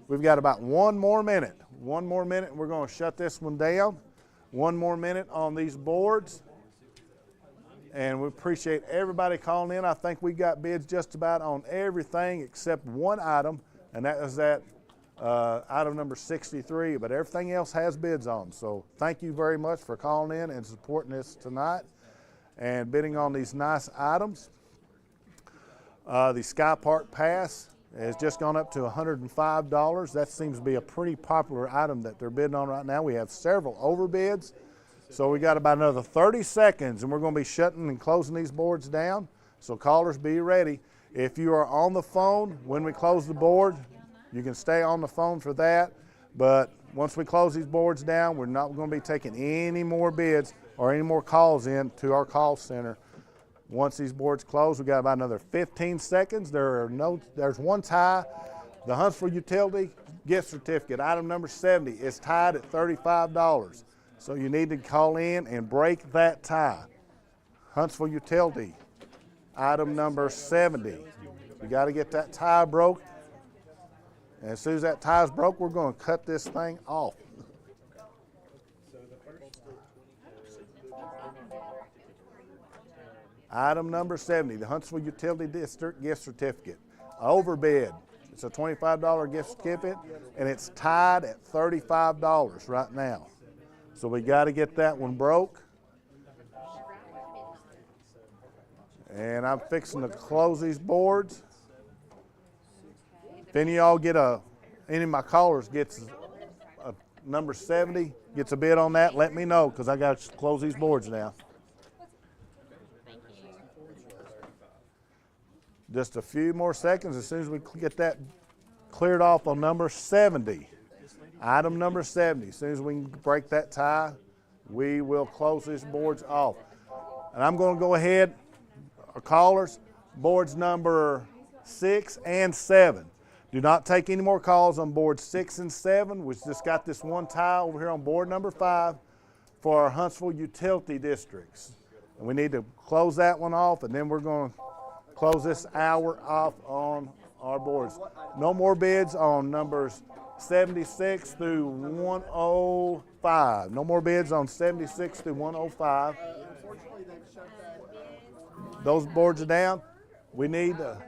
We've got about 1 more minute. 1 more minute, and we're going to shut this one down. 1 more minute on these boards. And we appreciate everybody calling in. I think we got bids just about on everything except one item, and that is that item number 63, but everything else has bids on. So thank you very much for calling in and supporting this tonight and bidding on these nice items. The Sky Park Pass has just gone up to $105. That seems to be a pretty popular item that they're bidding on right now. We have several overbids. So we got about another 30 seconds and we're going to be shutting and closing these boards down. So callers, be ready. If you are on the phone when we close the board, you can stay on the phone for that. But once we close these boards down, we're not going to be taking any more bids or any more calls in to our call center. Once these boards close, we got about another 15 seconds. There's one tie. The Huntsville Utility gift certificate, item number 70, is tied at $35. So you need to call in and break that tie. Huntsville Utility, item number 70. We got to get that tie broke. And as soon as that tie is broke, we're going to cut this thing off. Item number 70, the Huntsville Utility District gift certificate. Overbid. It's a $25 gift certificate, and it's tied at $35 right now. So we got to get that one broke. And I'm fixing to close these boards. If any of y'all get any of my callers gets a number 70, gets a bid on that, let me know, because I got to close these boards now. Just a few more seconds. As soon as we get that cleared off on number 70, item number 70, as soon as we can break that tie, we will close these boards off. And I'm going to go ahead, callers, boards number 6 and 7. Do not take any more calls on boards 6 and 7. We've just got this one tie over here on board number 5 for our Huntsville utility districts. And we need to close that one off, and then we're going to close this hour off on our boards. No more bids on numbers 76 through 105. No more bids on 76 through 105. Those boards are down. We need to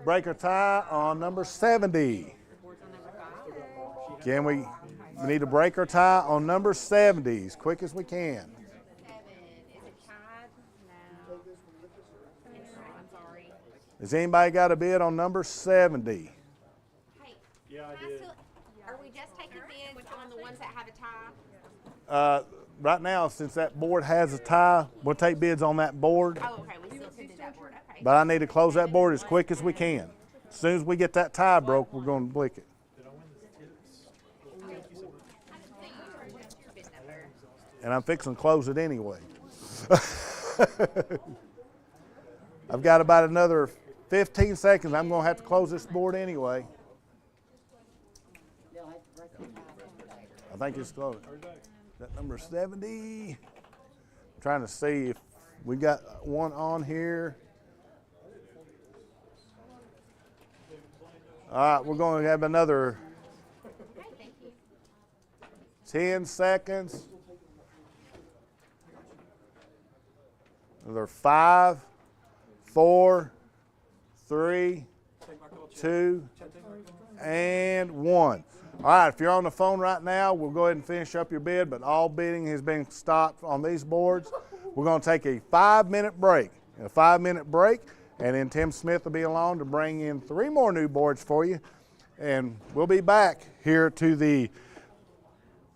break a tie on number 70. We need to break our tie on number 70 as quick as we can. Has anybody got a bid on number 70? Yeah, I did. Are we just taking bids on the ones that have a tie? Right now, since that board has a tie, we'll take bids on that board. Oh, okay. We still can do that board. Okay. But I need to close that board as quick as we can. As soon as we get that tie broke, we're going to blick it. And I'm fixing to close it anyway. I've got about another 15 seconds. I'm going to have to close this board anyway. I think it's closed. That number 70. I'm trying to see if we got one on here. All right, we're going to have another 10 seconds. Another 5, 4, 3, 2, and 1. All right, if you're on the phone right now, we'll go ahead and finish up your bid, but all bidding has been stopped on these boards. We're going to take a 5-minute break. A 5-minute break, and then Tim Smith will be along to bring in 3 more new boards for you. And we'll be back here to the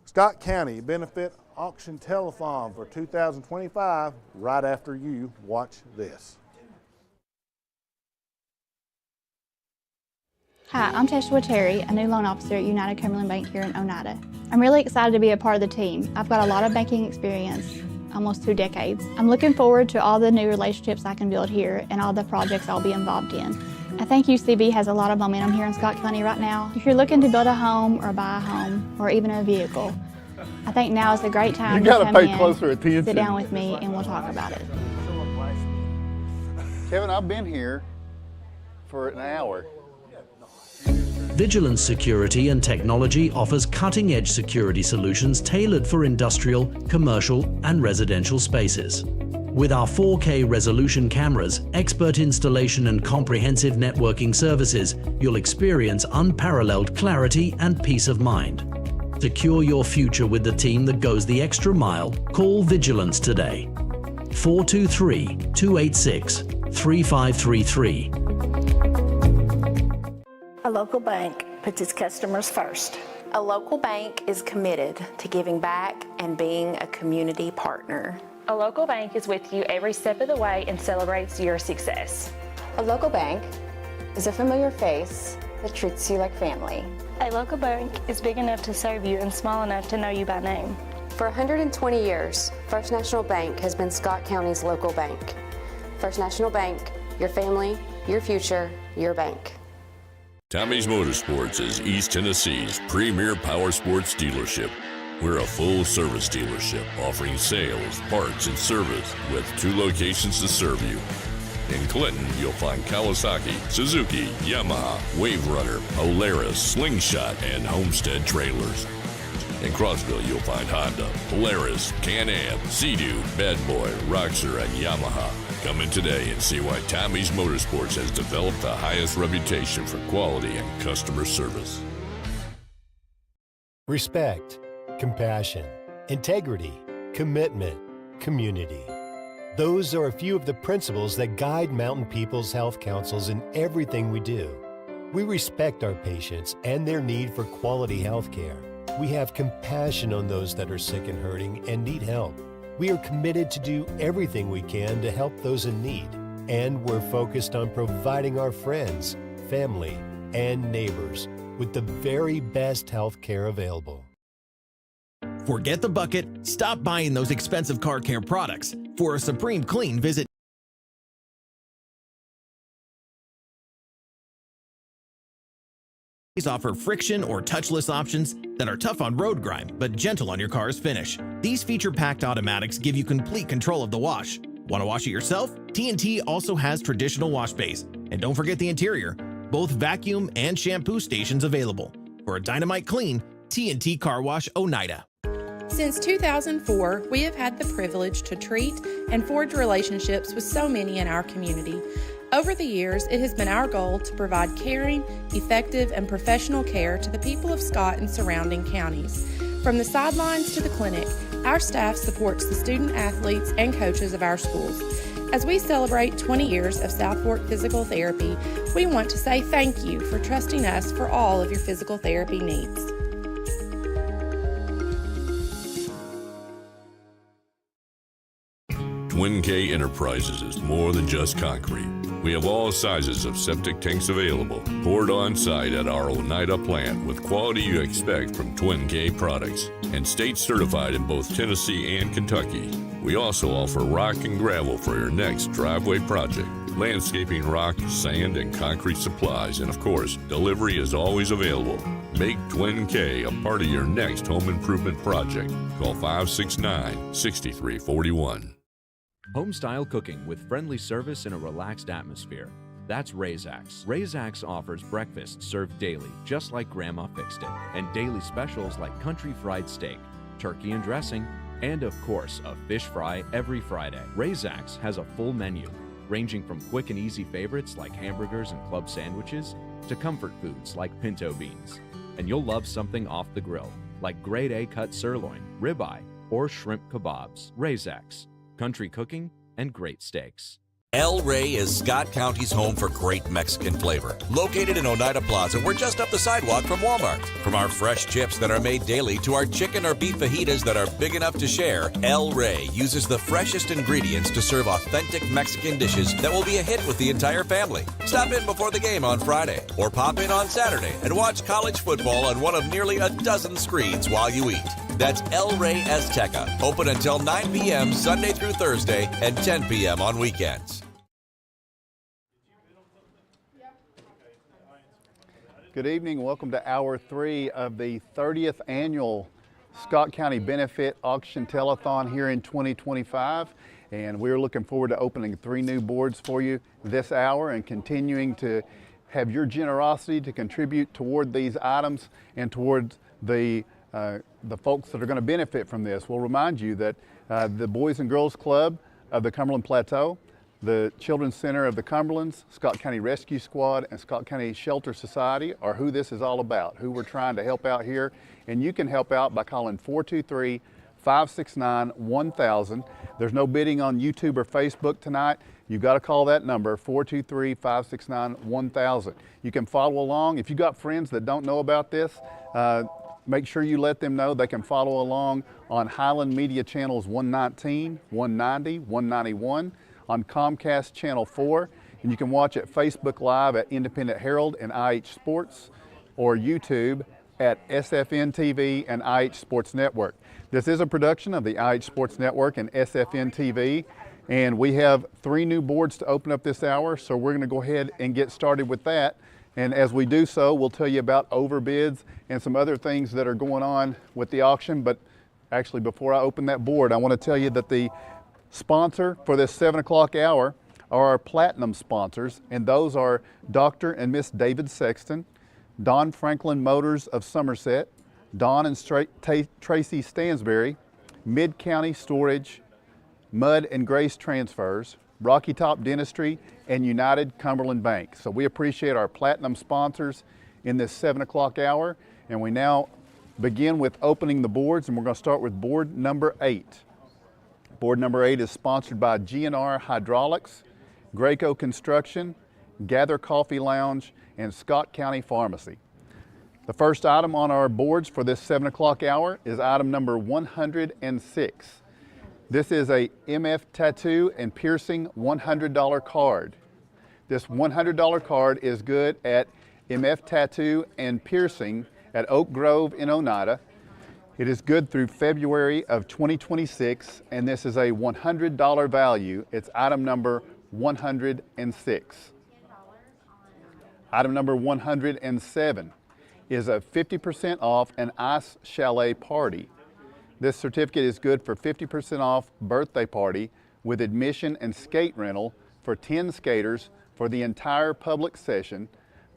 Scott County Benefit Auction Telethon for 2025 right after you watch this. Hi, I'm Teshua Terry, a new loan officer at United Cumberland Bank here in Oneida. I'm really excited to be a part of the team. I've got a lot of banking experience, almost 2 decades. I'm looking forward to all the new relationships I can build here and all the projects I'll be involved in. I think UCB has a lot of momentum here in Scott County right now. If you're looking to build a home or buy a home or even a vehicle, I think now is a great time to come in, sit down with me, and we'll talk about it. Kevin, I've been here for an hour. Vigilance Security and Technology offers cutting-edge security solutions tailored for industrial, commercial, and residential spaces. With our 4K resolution cameras, expert installation, and comprehensive networking services, you'll experience unparalleled clarity and peace of mind. Secure your future with the team that goes the extra mile. Call Vigilance today. 423-286-3533. A local bank puts its customers first. A local bank is committed to giving back and being a community partner. A local bank is with you every step of the way and celebrates your success. A local bank is a familiar face that treats you like family. A local bank is big enough to serve you and small enough to know you by name. For 120 years, First National Bank has been Scott County's local bank. First National Bank, your family, your future, your bank. Tommy's Motorsports is East Tennessee's premier power sports dealership. We're a full-service dealership offering sales, parts, and service with 2 locations to serve you. In Clinton, you'll find Kawasaki, Suzuki, Yamaha, Wave Runner, Polaris, Slingshot, and Homestead trailers. In Crossville, you'll find Honda, Polaris, Can-Am, Sea-Doo, Bad Boy, Roxor, and Yamaha. Come in today and see why Tommy's Motorsports has developed the highest reputation for quality and customer service. Respect, compassion, integrity, commitment, community. Those are a few of the principles that guide Mountain People's Health Councils in everything we do. We respect our patients and their need for quality health care. We have compassion on those that are sick and hurting and need help. We are committed to do everything we can to help those in need. And we're focused on providing our friends, family, and neighbors with the very best health care available. Forget the bucket. Stop buying those expensive car care products. For a supreme clean, visit These offer friction or touchless options that are tough on road grime but gentle on your car's finish. These feature-packed automatics give you complete control of the wash. Want to wash it yourself? T&T also has traditional wash bays. And don't forget the interior. Both vacuum and shampoo stations available. For a dynamite clean, T&T Car Wash Oneida. Since 2004, we have had the privilege to treat and forge relationships with so many in our community. Over the years, it has been our goal to provide caring, effective, and professional care to the people of Scott and surrounding counties. From the sidelines to the clinic, our staff supports the student athletes and coaches of our schools. As we celebrate 20 years of South Fork Physical Therapy, we want to say thank you for trusting us for all of your physical therapy needs. Twin K Enterprises is more than just concrete. We have all sizes of septic tanks available, poured on site at our Oneida plant with quality you expect from Twin K products, and state certified in both Tennessee and Kentucky. We also offer rock and gravel for your next driveway project, landscaping rock, sand, and concrete supplies, and of course, delivery is always available. Make Twin K a part of your next home improvement project. Call 569-6341. Homestyle cooking with friendly service in a relaxed atmosphere. That's Razak's. Razak's offers breakfast served daily, just like Grandma fixed it, and daily specials like country fried steak, turkey and dressing, and of course, a fish fry every Friday. Razak's has a full menu, ranging from quick and easy favorites like hamburgers and club sandwiches to comfort foods like pinto beans. And you'll love something off the grill, like grade A cut sirloin, ribeye, or shrimp kebabs. Razak's. Country cooking and great steaks. El Rey is Scott County's home for great Mexican flavor. Located in Oneida Plaza, we're just up the sidewalk from Walmart. From our fresh chips that are made daily to our chicken or beef fajitas that are big enough to share, El Rey uses the freshest ingredients to serve authentic Mexican dishes that will be a hit with the entire family. Stop in before the game on Friday or pop in on Saturday and watch college football on one of nearly a dozen screens while you eat. That's El Rey Azteca, open until 9 p.m. Sunday through Thursday and 10 p.m. on weekends. Good evening. Welcome to Hour 3 of the 30th Annual Scott County Benefit Auction Telethon here in 2025. And we're looking forward to opening 3 new boards for you this hour and continuing to have your generosity to contribute toward these items and towards the folks that are going to benefit from this. We'll remind you that the Boys and Girls Club of the Cumberland Plateau, the Children's Center of the Cumberlands, Scott County Rescue Squad, and Scott County Shelter Society are who this is all about, who we're trying to help out here. And you can help out by calling 423-569-1000. There's no bidding on YouTube or Facebook tonight. You've got to call that number, 423-569-1000. You can follow along. If you've got friends that don't know about this, make sure you let them know. They can follow along on Highland Media Channels 119, 190, 191, on Comcast Channel 4, and you can watch at Facebook Live at Independent Herald and IH Sports, or YouTube at SFN TV and IH Sports Network. This is a production of the IH Sports Network and SFN TV, and we have 3 new boards to open up this hour, so we're going to go ahead and get started with that. And as we do so, we'll tell you about overbids and some other things that are going on with the auction. But actually, before I open that board, I want to tell you that the sponsor for this 7 o'clock hour are our platinum sponsors, and those are Dr. and Miss David Sexton, Don Franklin Motors of Somerset, Don and Tracy Stansberry, Mid-County Storage, Mud and Grace Transfers, Rocky Top Dentistry, and United Cumberland Bank. So we appreciate our platinum sponsors in this 7 o'clock hour, and we now begin with opening the boards, and we're going to start with board number 8. Board number 8 is sponsored by GNR Hydraulics, Graco Construction, Gather Coffee Lounge, and Scott County Pharmacy. The first item on our boards for this 7 o'clock hour is item number 106. This is a MF Tattoo and Piercing $100 card. This $100 card is good at MF Tattoo and Piercing at Oak Grove in Oneida. It is good through February of 2026, and this is a $100 value. It's item number 106. Item number 107 is a 50% off an ice chalet party. This certificate is good for 50% off birthday party with admission and skate rental for 10 skaters for the entire public session,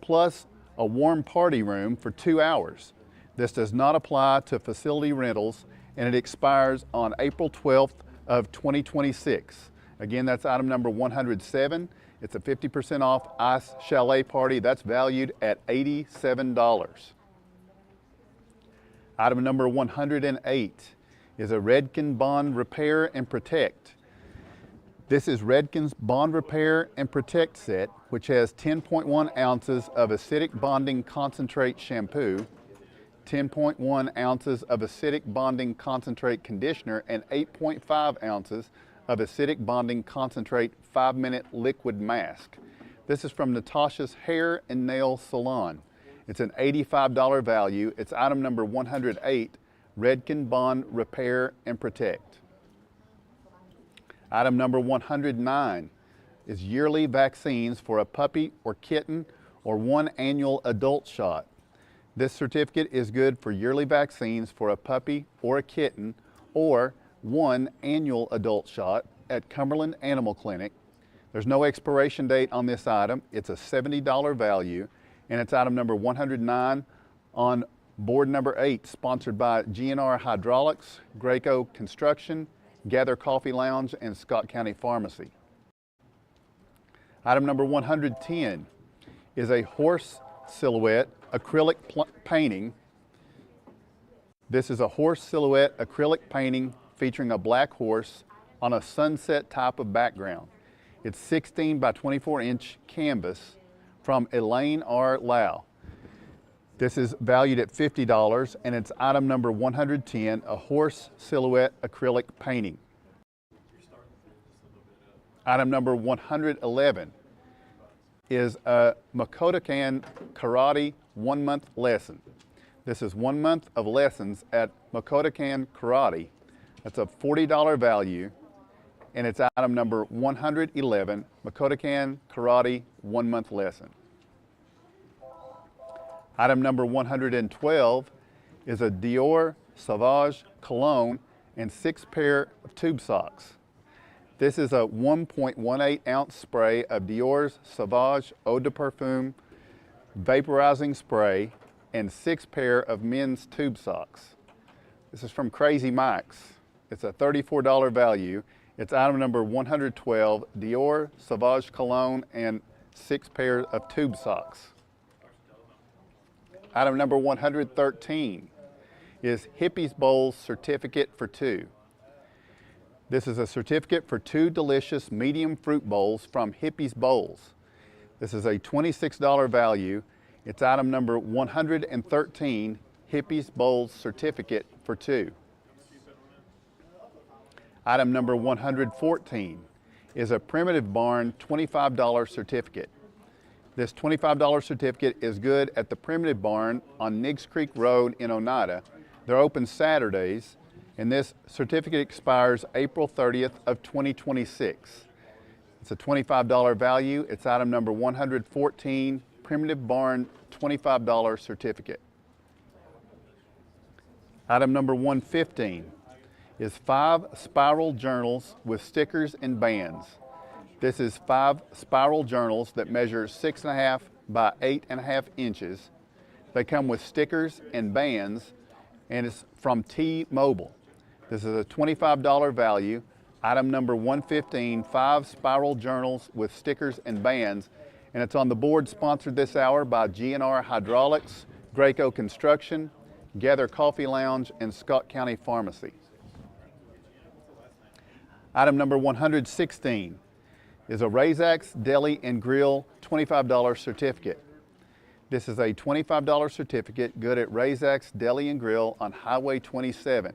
plus a warm party room for 2 hours. This does not apply to facility rentals, and it expires on April 12th of 2026. Again, that's item number 107. It's a 50% off ice chalet party. That's valued at $87. Item number 108 is a Redken Bond Repair and Protect. This is Redken's Bond Repair and Protect set, which has 10.1 ounces of acidic bonding concentrate shampoo, 10.1 ounces of acidic bonding concentrate conditioner, and 8.5 ounces of acidic bonding concentrate 5-minute liquid mask. This is from Natasha's Hair and Nail Salon. It's an $85 value. It's item number 108, Redken Bond Repair and Protect. Item number 109 is yearly vaccines for a puppy or kitten or 1 annual adult shot. This certificate is good for yearly vaccines for a puppy or a kitten or 1 annual adult shot at Cumberland Animal Clinic. There's no expiration date on this item. It's a $70 value, and it's item number 109 on board number 8, sponsored by GNR Hydraulics, Graco Construction, Gather Coffee Lounge, and Scott County Pharmacy. Item number 110 is a horse silhouette acrylic painting. This is a horse silhouette acrylic painting featuring a black horse on a sunset type of background. It's 16 by 24 inch canvas from Elaine R. Lau. This is valued at $50, and it's item number 110, a horse silhouette acrylic painting. Item number 111 is a Makotokan Karate 1-month lesson. This is 1 month of lessons at Makotokan Karate. That's a $40 value, and it's item number 111, Makotokan Karate 1-month lesson. Item number 112 is a Dior Sauvage cologne and 6 pair of tube socks. This is a 1.18 ounce spray of Dior's Sauvage Eau de Parfum vaporizing spray and 6 pair of men's tube socks. This is from Crazy Mike's. It's a $34 value. It's item number 112, Dior Sauvage cologne and 6 pairs of tube socks. Item number 113 is Hippie's Bowls Certificate for 2. This is a certificate for 2 delicious medium fruit bowls from Hippie's Bowls. This is a $26 value. It's item number 113, Hippie's Bowls Certificate for 2. Item number 114 is a Primitive Barn $25 certificate. This $25 certificate is good at the Primitive Barn on Niggs Creek Road in Oneida. They're open Saturdays, and this certificate expires April 30th of 2026. It's a $25 value. It's item number 114, Primitive Barn $25 certificate. Item number 115 is 5 spiral journals with stickers and bands. This is 5 spiral journals that measure 6.5 by 8.5 inches. They come with stickers and bands, and it's from T-Mobile. This is a $25 value. Item number 115, 5 spiral journals with stickers and bands, and it's on the board sponsored this hour by GNR Hydraulics, Graco Construction, Gather Coffee Lounge, and Scott County Pharmacy. Item number 116 is a Razax Deli and Grill $25 certificate. This is a $25 certificate good at Razax Deli and Grill on Highway 27,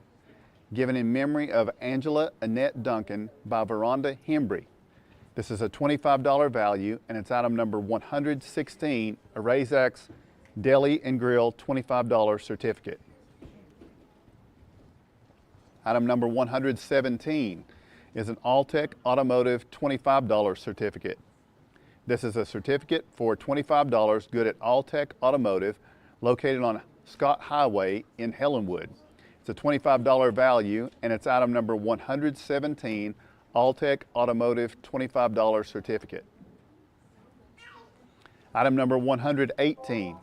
given in memory of Angela Annette Duncan by Veranda Hembry. This is a $25 value, and it's item number 116, a Razax Deli and Grill $25 certificate. Item number 117 is an Alltech Automotive $25 certificate. This is a certificate for $25 good at Alltech Automotive located on Scott Highway in Helenwood. It's a $25 value, and it's item number 117, Alltech Automotive $25 certificate. Item number 118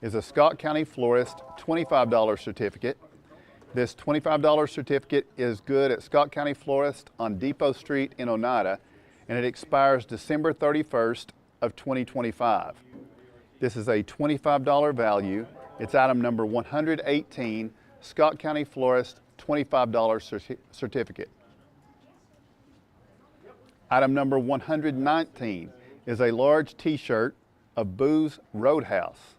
is a Scott County Florist $25 certificate. This $25 certificate is good at Scott County Florist on Depot Street in Oneida, and it expires December 31st of 2025. This is a $25 value. It's item number 118, Scott County Florist $25 certificate. Item number 119 is a large t-shirt of Booze Roadhouse.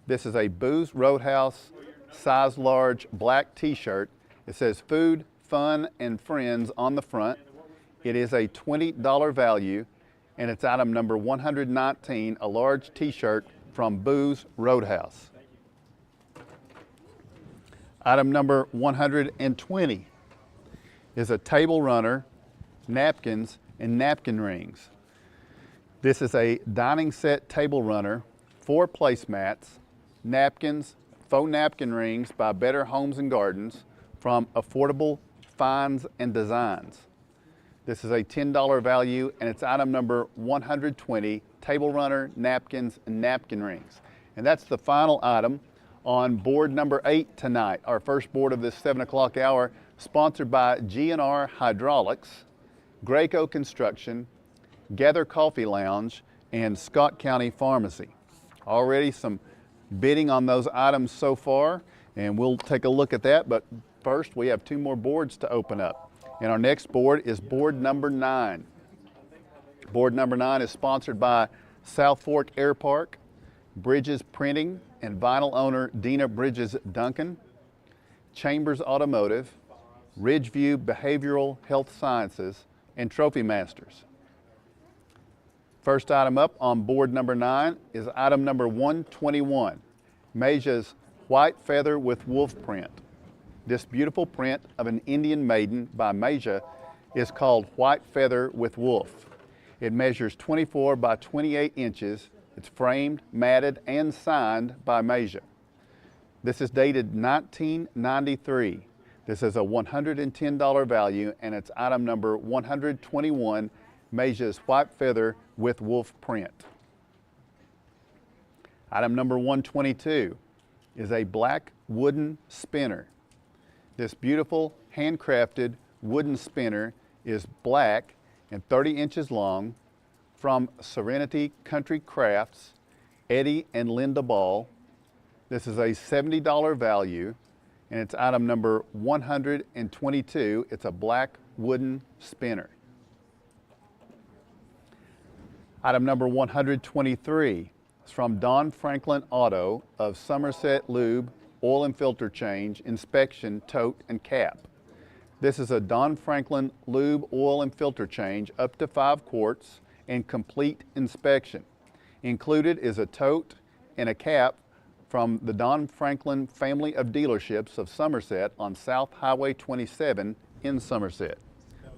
This is a Booze Roadhouse size large black t-shirt. It says food, fun, and friends on the front. It is a $20 value, and it's item number 119, a large t-shirt from Booze Roadhouse. Item number 120 is a table runner, napkins, and napkin rings. This is a dining set table runner, 4 placemats, napkins, faux napkin rings by Better Homes and Gardens from Affordable Finds and Designs. This is a $10 value, and it's item number 120, table runner, napkins, and napkin rings. And that's the final item on board number 8 tonight, our first board of this 7 o'clock hour, sponsored by G&R Hydraulics, Graco Construction, Gather Coffee Lounge, and Scott County Pharmacy. Already some bidding on those items so far, and we'll take a look at that, but first we have 2 more boards to open up. And our next board is board number 9. Board number 9 is sponsored by South Fork Air Park, Bridges Printing and Vinyl owner Dina Bridges Duncan, Chambers Automotive, Ridgeview Behavioral Health Sciences, and Trophy Masters. First item up on board number 9 is item number 121, Meja's White Feather with Wolf Print. This beautiful print of an Indian maiden by Meja is called White Feather with Wolf. It measures 24 by 28 inches. It's framed, matted, and signed by Meja. This is dated 1993. This is a $110 value, and it's item number 121, Meja's White Feather with Wolf Print. Item number 122 is a black wooden spinner. This beautiful handcrafted wooden spinner is black and 30 inches long from Serenity Country Crafts, Eddie and Linda Ball. This is a $70 value, and it's item number 122. It's a black wooden spinner. Item number 123 is from Don Franklin Auto of Somerset Lube, Oil and Filter Change, Inspection, Tote, and Cap. This is a Don Franklin Lube, Oil, and Filter Change up to 5 quarts and complete inspection. Included is a tote and a cap from the Don Franklin family of dealerships of Somerset on South Highway 27 in Somerset.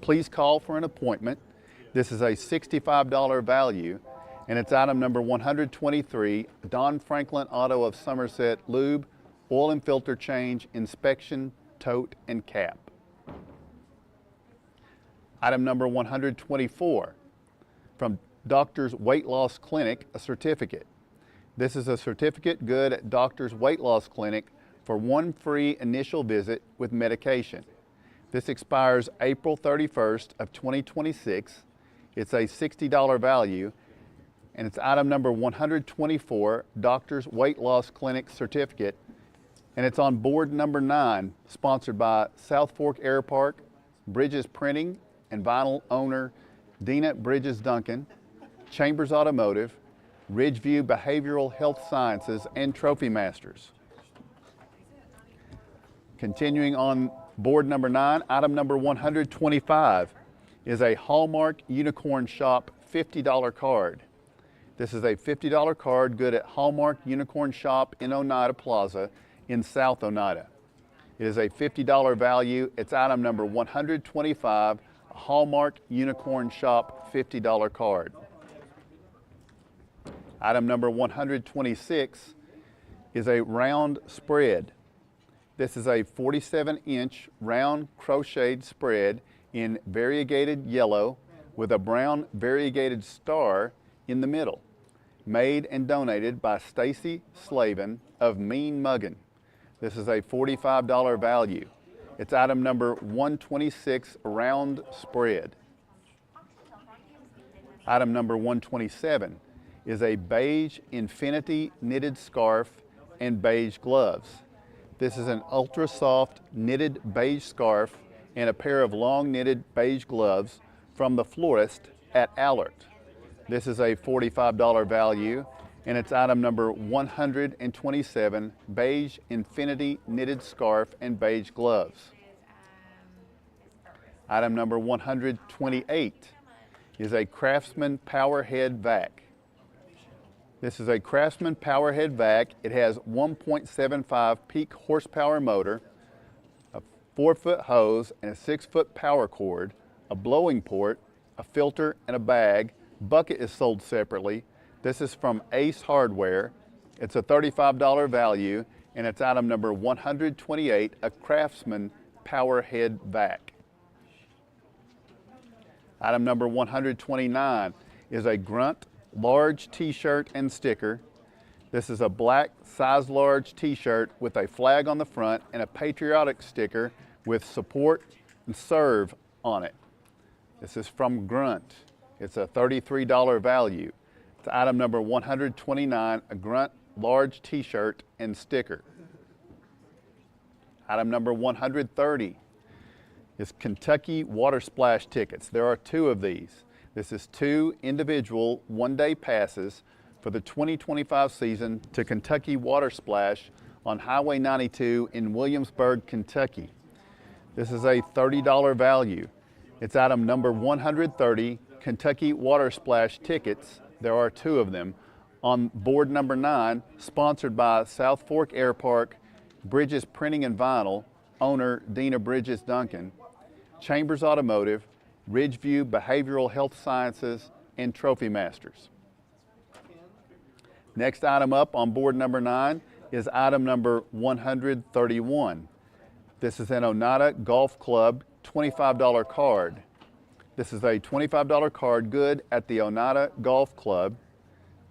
Please call for an appointment. This is a $65 value, and it's item number 123, Don Franklin Auto of Somerset Lube, Oil and Filter Change, Inspection, Tote, and Cap. Item number 124, from Doctor's Weight Loss Clinic, a certificate. This is a certificate good at Doctor's Weight Loss Clinic for 1 free initial visit with medication. This expires April 31st of 2026. It's a $60 value, and it's item number 124, Doctor's Weight Loss Clinic certificate, and it's on board number 9, sponsored by South Fork Air Park, Bridges Printing and vinyl owner Dina Bridges Duncan, Chambers Automotive, Ridgeview Behavioral Health Sciences, and Trophy Masters. Continuing on board number 9, item number 125 is a Hallmark Unicorn Shop $50 card. This is a $50 card good at Hallmark Unicorn Shop in Oneida Plaza in South Oneida. It is a $50 value. It's item number 125, a Hallmark Unicorn Shop $50 card. Item number 126 is a round spread. This is a 47-inch round crocheted spread in variegated yellow with a brown variegated star in the middle. Made and donated by Stacy Slavin of Mean Muggin. This is a $45 value. It's item number 126, round spread. Item number 127 is a beige infinity knitted scarf and beige gloves. This is an ultra soft knitted beige scarf and a pair of long knitted beige gloves from the florist at Allert. This is a $45 value, and it's item number 127, beige infinity knitted scarf and beige gloves. Item number 128 is a Craftsman Powerhead vac. This is a Craftsman Powerhead vac. It has 1.75 peak horsepower motor, a 4-foot hose and a 6-foot power cord, a blowing port, a filter, and a bag. Bucket is sold separately. This is from Ace Hardware. It's a $35 value, and it's item number 128, a Craftsman Powerhead vac. Item number 129 is a Grunt large t-shirt and sticker. This is a black size large t-shirt with a flag on the front and a patriotic sticker with support and serve on it. This is from Grunt. It's a $33 value. It's item number 129, a Grunt large t-shirt and sticker. Item number 130 is Kentucky water splash tickets. There are 2 of these. This is 2 individual one-day passes for the 2025 season to Kentucky Water Splash on Highway 92 in Williamsburg, Kentucky. This is a $30 value. It's item number 130, Kentucky Water Splash tickets. There are 2 of them on board number 9, sponsored by South Fork Air Park, Bridges Printing and Vinyl, owner Dina Bridges Duncan, Chambers Automotive, Ridgeview Behavioral Health Sciences, and Trophy Masters. Next item up on board number 9 is item number 131. This is an Oneida Golf Club $25 card. This is a $25 card good at the Oneida Golf Club.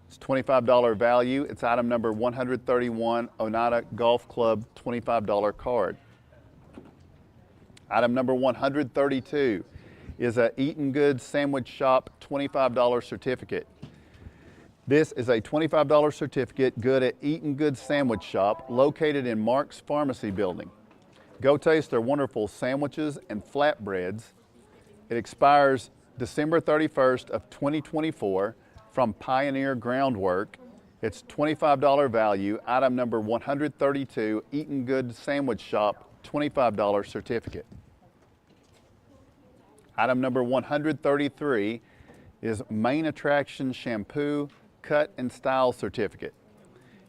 It's $25 value. It's item number 131, Oneida Golf Club $25 card. Item number 132 is a Eaton Goods Sandwich Shop $25 certificate. This is a $25 certificate good at Eaton Goods Sandwich Shop located in Mark's Pharmacy Building. Go taste their wonderful sandwiches and flatbreads. It expires December 31st of 2024 from Pioneer Groundwork. It's $25 value, item number 132, Eaton Goods Sandwich Shop $25 certificate. Item number 133 is Main Attraction Shampoo Cut and Style Certificate.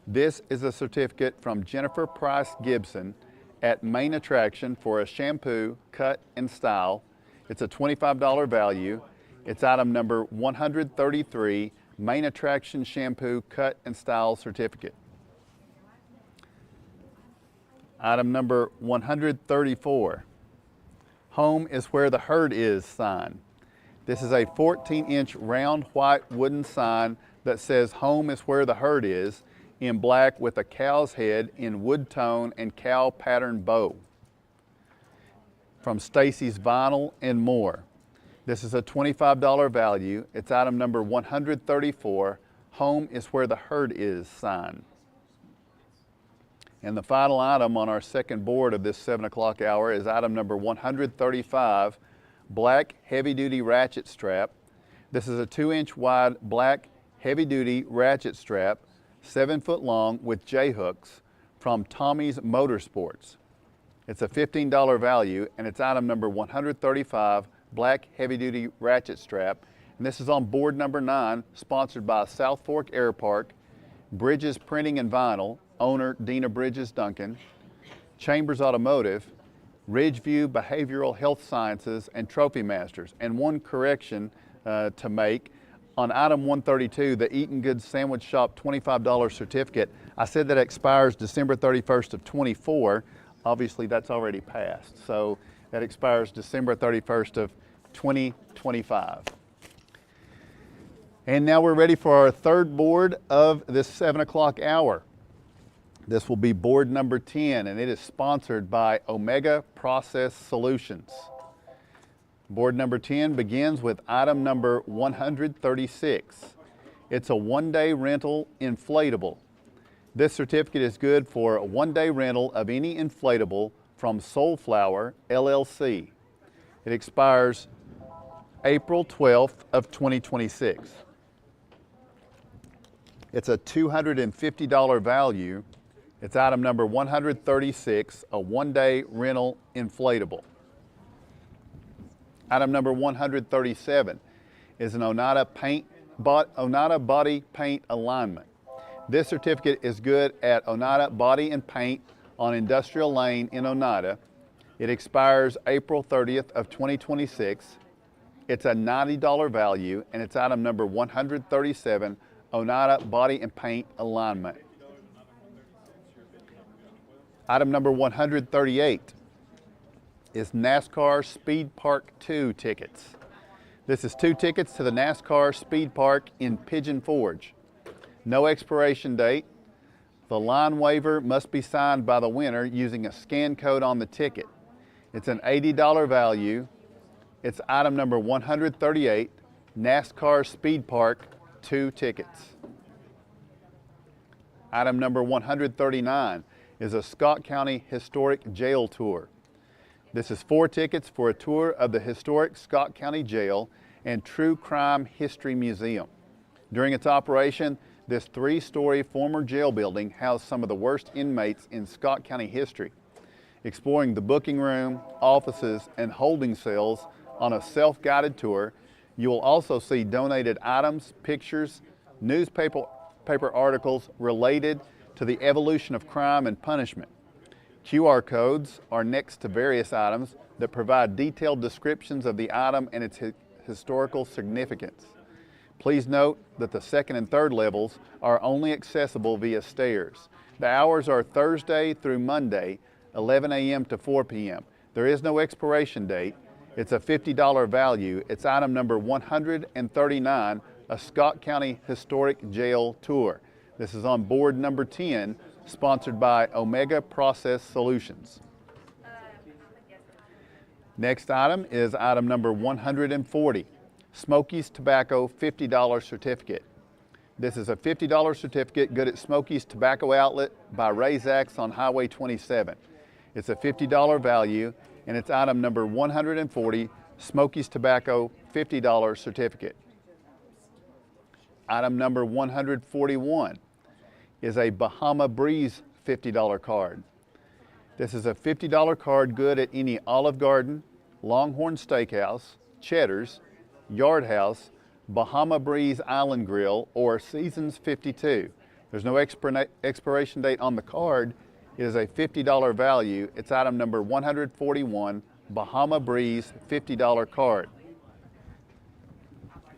This is a certificate from Jennifer Price Gibson at Main Attraction for a shampoo, cut, and style. It's a $25 value. It's item number 133, Main Attraction Shampoo Cut and Style Certificate. Item number 134, Home is Where the Herd Is sign. This is a 14-inch round white wooden sign that says Home is Where the Herd Is in black with a cow's head in wood tone and cow pattern bow. From Stacy's Vinyl and more. This is a $25 value. It's item number 134, Home is Where the Herd Is sign. And the final item on our second board of this 7 o'clock hour is item number 135, black heavy-duty ratchet strap. This is a 2-inch wide black heavy-duty ratchet strap, 7 foot long with J-hooks from Tommy's Motorsports. It's a $15 value, and it's item number 135, black heavy-duty ratchet strap. And this is on board number 9, sponsored by South Fork Air Park, Bridges Printing and Vinyl, owner Dina Bridges Duncan, Chambers Automotive, Ridgeview Behavioral Health Sciences, and Trophy Masters. And one correction to make, on item 132, the Eaton Goods Sandwich Shop $25 certificate, I said that expires December 31st of 24. Obviously that's already passed. So that expires December 31st of 2025. And now we're ready for our third board of this 7 o'clock hour. This will be board number 10, and it is sponsored by Omega Process Solutions. Board number 10 begins with item number 136. It's a one-day rental inflatable. This certificate is good for a one-day rental of any inflatable from Soulflower LLC. It expires April 12th of 2026. It's a $250 value. It's item number 136, a one-day rental inflatable. Item number 137 is an Oneida Body Paint Alignment. This certificate is good at Oneida Body and Paint on Industrial Lane in Oneida. It expires April 30th of 2026. It's a $90 value, and it's item number 137, Oneida Body and Paint Alignment. Item number 138 is NASCAR Speed Park 2 tickets. This is 2 tickets to the NASCAR Speed Park in Pigeon Forge. No expiration date. The line waiver must be signed by the winner using a scan code on the ticket. It's an $80 value. It's item number 138, NASCAR Speed Park 2 tickets. Item number 139 is a Scott County Historic Jail Tour. This is 4 tickets for a tour of the historic Scott County Jail and True Crime History Museum. During its operation, this 3-story former jail building housed some of the worst inmates in Scott County history. Exploring the booking room, offices, and holding cells on a self-guided tour, you will also see donated items, pictures, newspaper articles related to the evolution of crime and punishment. QR codes are next to various items that provide detailed descriptions of the item and its historical significance. Please note that the 2nd and 3rd levels are only accessible via stairs. The hours are Thursday through Monday, 11 a.m. to 4 p.m. There is no expiration date. It's a $50 value. It's item number 139, a Scott County Historic Jail Tour. This is on board number 10, sponsored by Omega Process Solutions. Next item is item number 140, Smokies Tobacco $50 certificate. This is a $50 certificate good at Smokies Tobacco Outlet by Razaks on Highway 27. It's a $50 value, and it's item number 140, Smokies Tobacco $50 certificate. Item number 141 is a Bahama Breeze $50 card. This is a $50 card good at any Olive Garden, Longhorn Steakhouse, Cheddar's, Yard House, Bahama Breeze Island Grill, or Seasons 52. There's no expiration date on the card. It is a $50 value. It's item number 141, Bahama Breeze $50 card.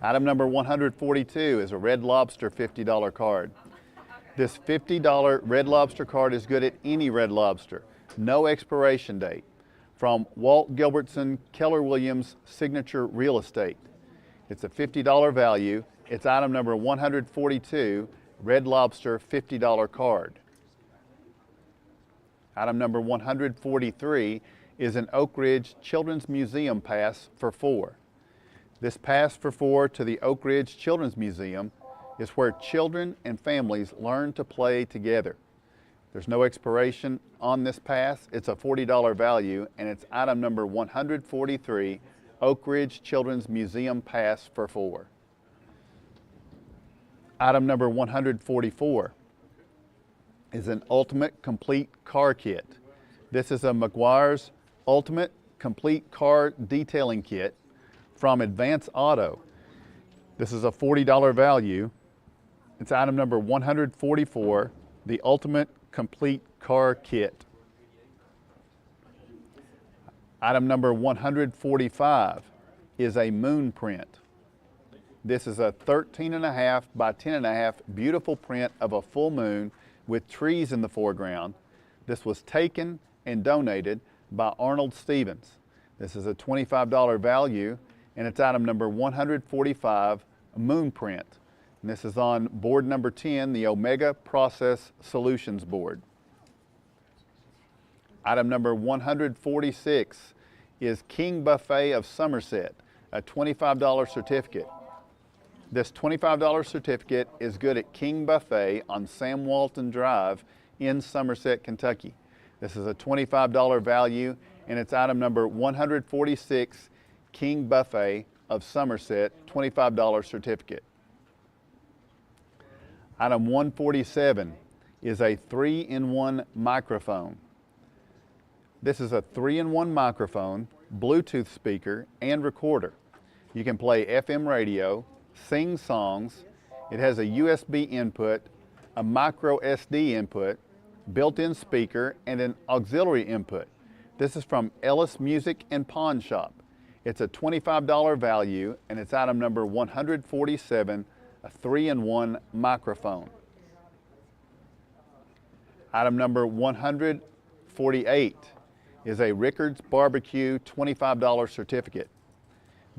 Item number 142 is a Red Lobster $50 card. This $50 Red Lobster card is good at any Red Lobster. No expiration date. From Walt Gilbertson Keller Williams Signature Real Estate. It's a $50 value. It's item number 142, Red Lobster $50 card. Item number 143 is an Oak Ridge Children's Museum pass for 4. This pass for 4 to the Oak Ridge Children's Museum is where children and families learn to play together. There's no expiration on this pass. It's a $40 value, and it's item number 143, Oak Ridge Children's Museum Pass for 4. Item number 144 is an Ultimate Complete Car Kit. This is a Meguiar's Ultimate Complete Car Detailing Kit from Advance Auto. This is a $40 value. It's item number 144, the Ultimate Complete Car Kit. Item number 145 is a moon print. This is a 13.5 by 10.5 beautiful print of a full moon with trees in the foreground. This was taken and donated by Arnold Stevens. This is a $25 value, and it's item number 145, a moon print. And this is on board number 10, the Omega Process Solutions board. Item number 146 is King Buffet of Somerset, a $25 certificate. This $25 certificate is good at King Buffet on Sam Walton Drive in Somerset, Kentucky. This is a $25 value, and it's item number 146, King Buffet of Somerset, $25 certificate. Item 147 is a 3-in-1 microphone. This is a 3-in-1 microphone, Bluetooth speaker, and recorder. You can play FM radio, sing songs. It has a USB input, a micro SD input, built-in speaker, and an auxiliary input. This is from Ellis Music and Pawn Shop. It's a $25 value, and it's item number 147, a 3-in-1 microphone. Item number 148 is a Rickard's Barbecue $25 certificate.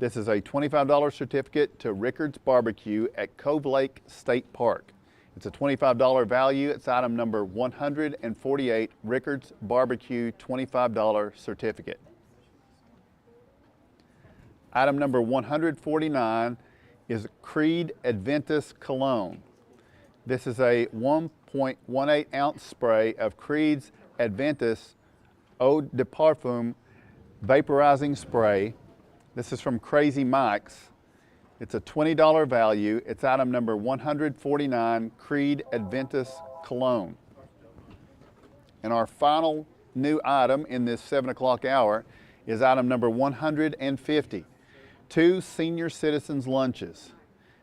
This is a $25 certificate to Rickard's Barbecue at Cove Lake State Park. It's a $25 value. It's item number 148, Rickard's Barbecue $25 certificate. Item number 149 is Creed Adventus Cologne. This is a 1.18 ounce spray of Creed's Adventus Eau de Parfum vaporizing spray. This is from Crazy Mike's. It's a $20 value. It's item number 149, Creed Adventus Cologne. And our final new item in this 7 o'clock hour is item number 150, 2 senior citizens lunches.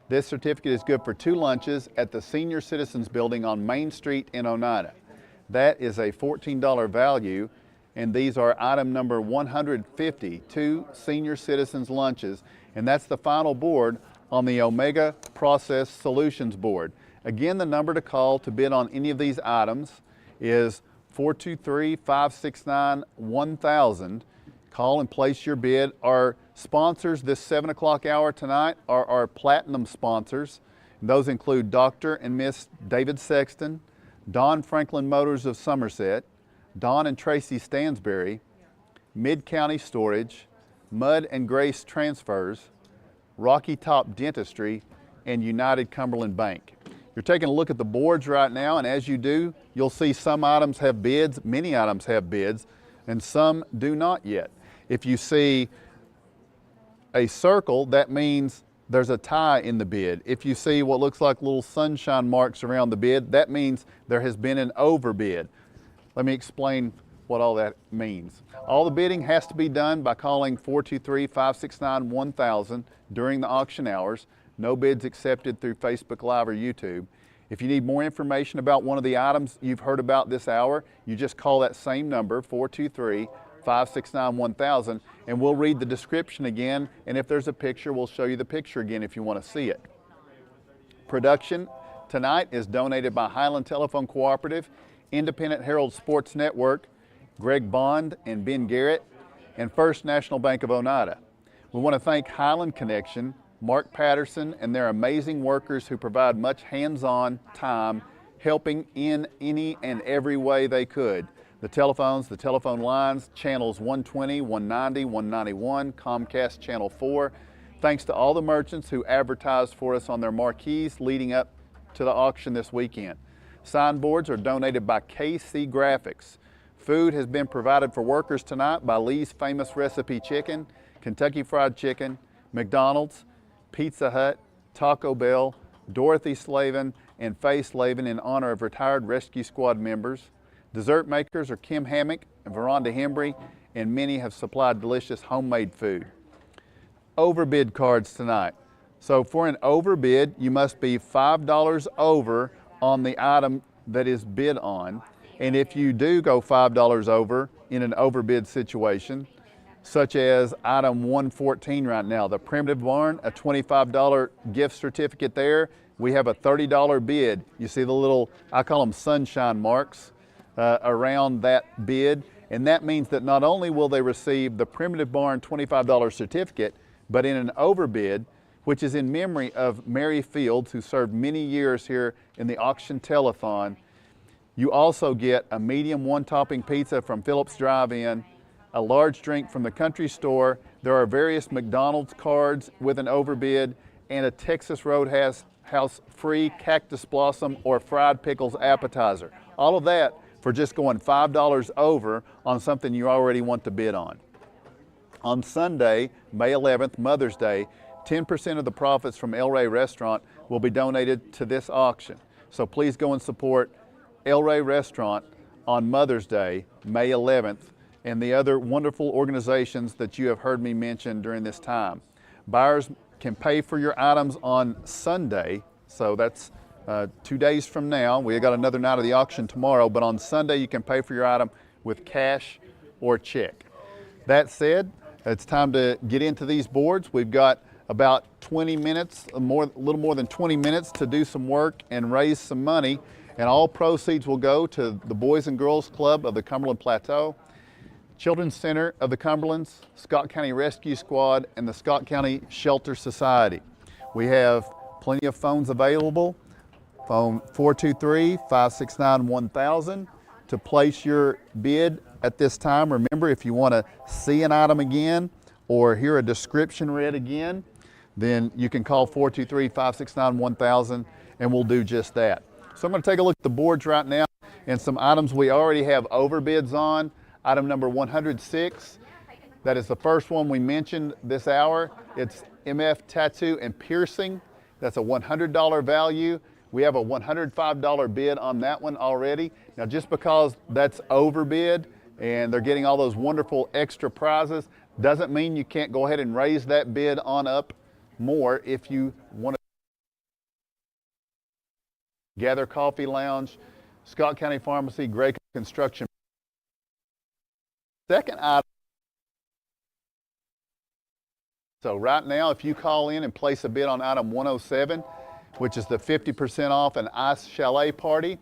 This certificate is good for 2 lunches at the Senior Citizens Building on Main Street in Oneida. That is a $14 value, and these are item number 150, 2 senior citizens lunches, and that's the final board on the Omega Process Solutions board. Again, the number to call to bid on any of these items is 423-569-1000. Call and place your bid. Our sponsors this 7 o'clock hour tonight are our platinum sponsors. Those include Dr. and Miss David Sexton, Don Franklin Motors of Somerset, Don and Tracy Stansberry, Mid-County Storage, Mud and Grace Transfers, Rocky Top Dentistry, and United Cumberland Bank. You're taking a look at the boards right now, and as you do, you'll see some items have bids, many items have bids, and some do not yet. If you see a circle, that means there's a tie in the bid. If you see what looks like little sunshine marks around the bid, that means there has been an overbid. Let me explain what all that means. All the bidding has to be done by calling 423-569-1000 during the auction hours. No bids accepted through Facebook Live or YouTube. If you need more information about one of the items you've heard about this hour, you just call that same number, 423-569-1000, and we'll read the description again, and if there's a picture, we'll show you the picture again if you want to see it. Production tonight is donated by Highland Telephone Cooperative, Independent Herald Sports Network, Greg Bond and Ben Garrett, and First National Bank of Oneida. We want to thank Highland Connection, Mark Patterson, and their amazing workers who provide much hands-on time, helping in any and every way they could. The telephones, the telephone lines, channels 120, 190, 191, Comcast Channel 4. Thanks to all the merchants who advertised for us on their marquees leading up to the auction this weekend. Signboards are donated by KC Graphics. Food has been provided for workers tonight by Lee's Famous Recipe Chicken, Kentucky Fried Chicken, McDonald's, Pizza Hut, Taco Bell, Dorothy Slavin, and Faye Slavin in honor of retired Rescue Squad members. Dessert makers are Kim Hammock and Veronda Hembry, and many have supplied delicious homemade food. Overbid cards tonight. So for an overbid, you must be $5 over on the item that is bid on. And if you do go $5 over in an overbid situation, such as item 114 right now, the Primitive Barn, a $25 gift certificate there. We have a $30 bid. You see the little, I call them sunshine marks around that bid. And that means that not only will they receive the Primitive Barn $25 certificate, but in an overbid, which is in memory of Mary Fields, who served many years here in the auction telethon, you also get a medium one-topping pizza from Phillips Drive-In, a large drink from the Country Store. There are various McDonald's cards with an overbid, and a Texas Roadhouse free cactus blossom or fried pickles appetizer. All of that for just going $5 over on something you already want to bid on. On Sunday, May 11th, Mother's Day, 10% of the profits from El Rey Restaurant will be donated to this auction. So please go and support El Rey Restaurant on Mother's Day, May 11th, and the other wonderful organizations that you have heard me mention during this time. Buyers can pay for your items on Sunday, so that's 2 days from now. We got another night of the auction tomorrow, but on Sunday you can pay for your item with cash or check. That said, it's time to get into these boards. We've got about 20 minutes, a little more than 20 minutes to do some work and raise some money, and all proceeds will go to the Boys and Girls Club of the Cumberland Plateau, Children's Center of the Cumberlands, Scott County Rescue Squad, and the Scott County Shelter Society. We have plenty of phones available. Phone 423-569-1000 to place your bid at this time. Remember, if you want to see an item again or hear a description read again, then you can call 423-569-1000 and we'll do just that. So I'm going to take a look at the boards right now and some items we already have overbids on. Item number 106, that is the first one we mentioned this hour. It's MF Tattoo and Piercing. That's a $100 value. We have a $105 bid on that one already. Now, just because that's overbid and they're getting all those wonderful extra prizes doesn't mean you can't go ahead and raise that bid on up more if you want to. Gather Coffee Lounge, Scott County Pharmacy, Gray Construction. Second item. So right now, if you call in and place a bid on item 107, which is the 50% off an ice chalet party,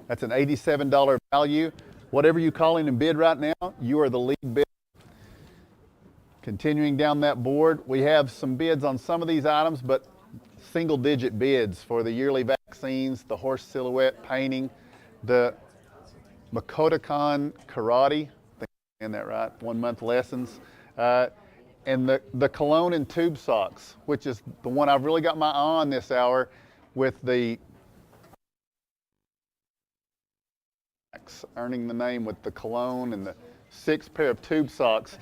that's an $87 value. Whatever you call in and bid right now, you are the lead bidder. Continuing down that board, we have some bids on some of these items, but single-digit bids for the yearly vaccines, the horse silhouette painting, the Makotakon karate, I think I'm saying that right, 1 month lessons, and the cologne and tube socks, which is the one I've really got my eye on this hour with the earning the name with the cologne and the 6 pair of tube socks.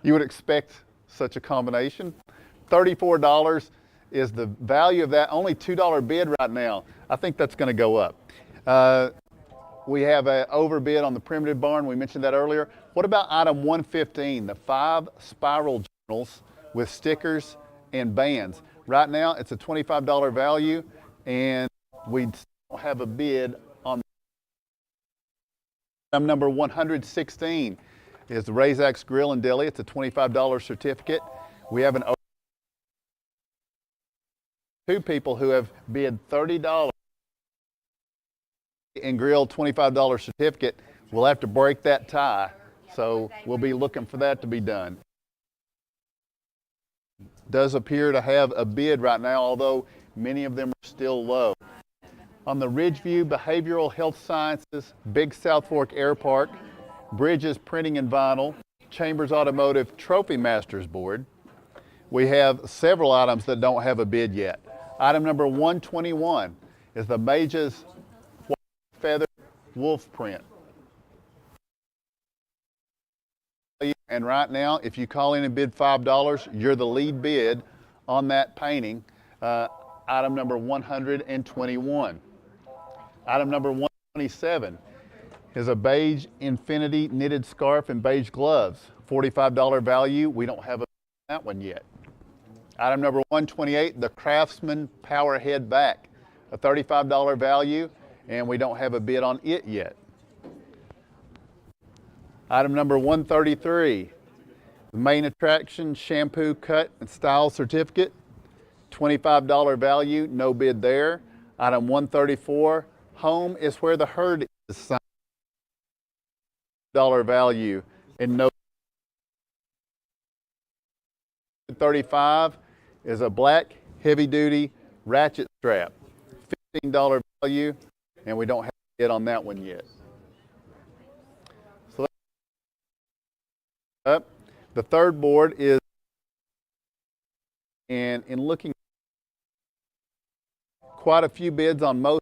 You would expect such a combination. $34 is the value of that, only $2 bid right now. I think that's going to go up. We have an overbid on the Primitive Barn. We mentioned that earlier. What about item 115, the 5 spiral journals with stickers and bands? Right now, it's a $25 value, and we don't have a bid on item number 116 is the Razak's Grill and Deli. It's a $25 certificate. We have two people who have bid $30 and grill $25 certificate. We'll have to break that tie, so we'll be looking for that to be done. Does appear to have a bid right now, although many of them are still low. On the Ridgeview Behavioral Health Sciences, Big South Fork Air Park, Bridges Printing and Vinyl, Chambers Automotive Trophy Masters board, we have several items that don't have a bid yet. Item number 121 is the Mage's Feather Wolf Print. And And right now, if you call in and bid $5, you're the lead bid on that painting, item number 121. Item number 127 is a beige infinity knitted scarf and beige gloves, $45 value. We don't have that one yet. Item number 128, the Craftsman Power Head Back, a $35 value, and we don't have a bid on it yet. Item number 133, the Main Attraction Shampoo Cut and Style Certificate, $25 value, no bid there. Item 134, Home is Where the Herd is, $5 value, and no. 35 is a black heavy-duty ratchet strap, $15 value, and we don't have a bid on that one yet. So up. The third board is, and in looking, quite a few bids on most.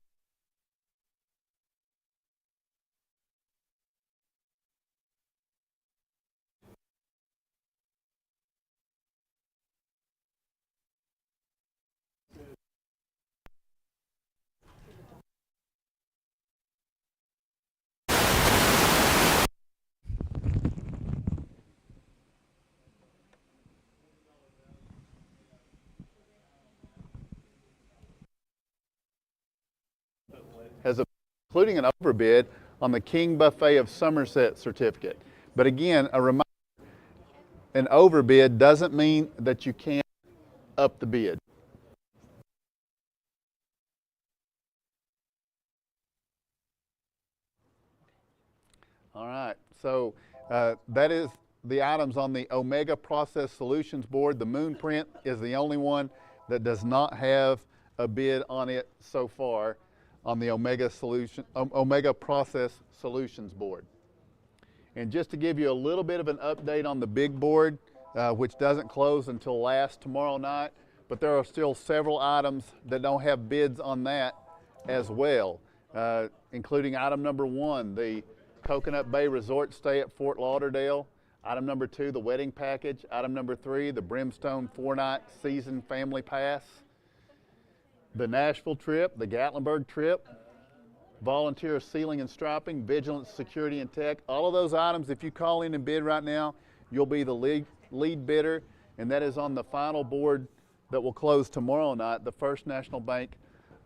Including an overbid on the King Buffet of Somerset certificate. But again, a reminder, an overbid doesn't mean that you can't up the bid. All right, so that is the items on the Omega Process Solutions board. The Moon print is the only one that does not have a bid on it so far on the Omega Process Solutions board. And just to give you a little bit of an update on the big board, which doesn't close until tomorrow night, but there are still several items that don't have bids on that as well, including item number 1, the Coconut Bay Resort stay at Fort Lauderdale. Item number 2, the wedding package. Item number 3, the Brimstone 4-night season family pass. The Nashville trip, the Gatlinburg trip, volunteer sealing and striping, vigilance, security, and tech. All of those items, if you call in and bid right now, you'll be the lead bidder, and that is on the final board that will close tomorrow night, the First National Bank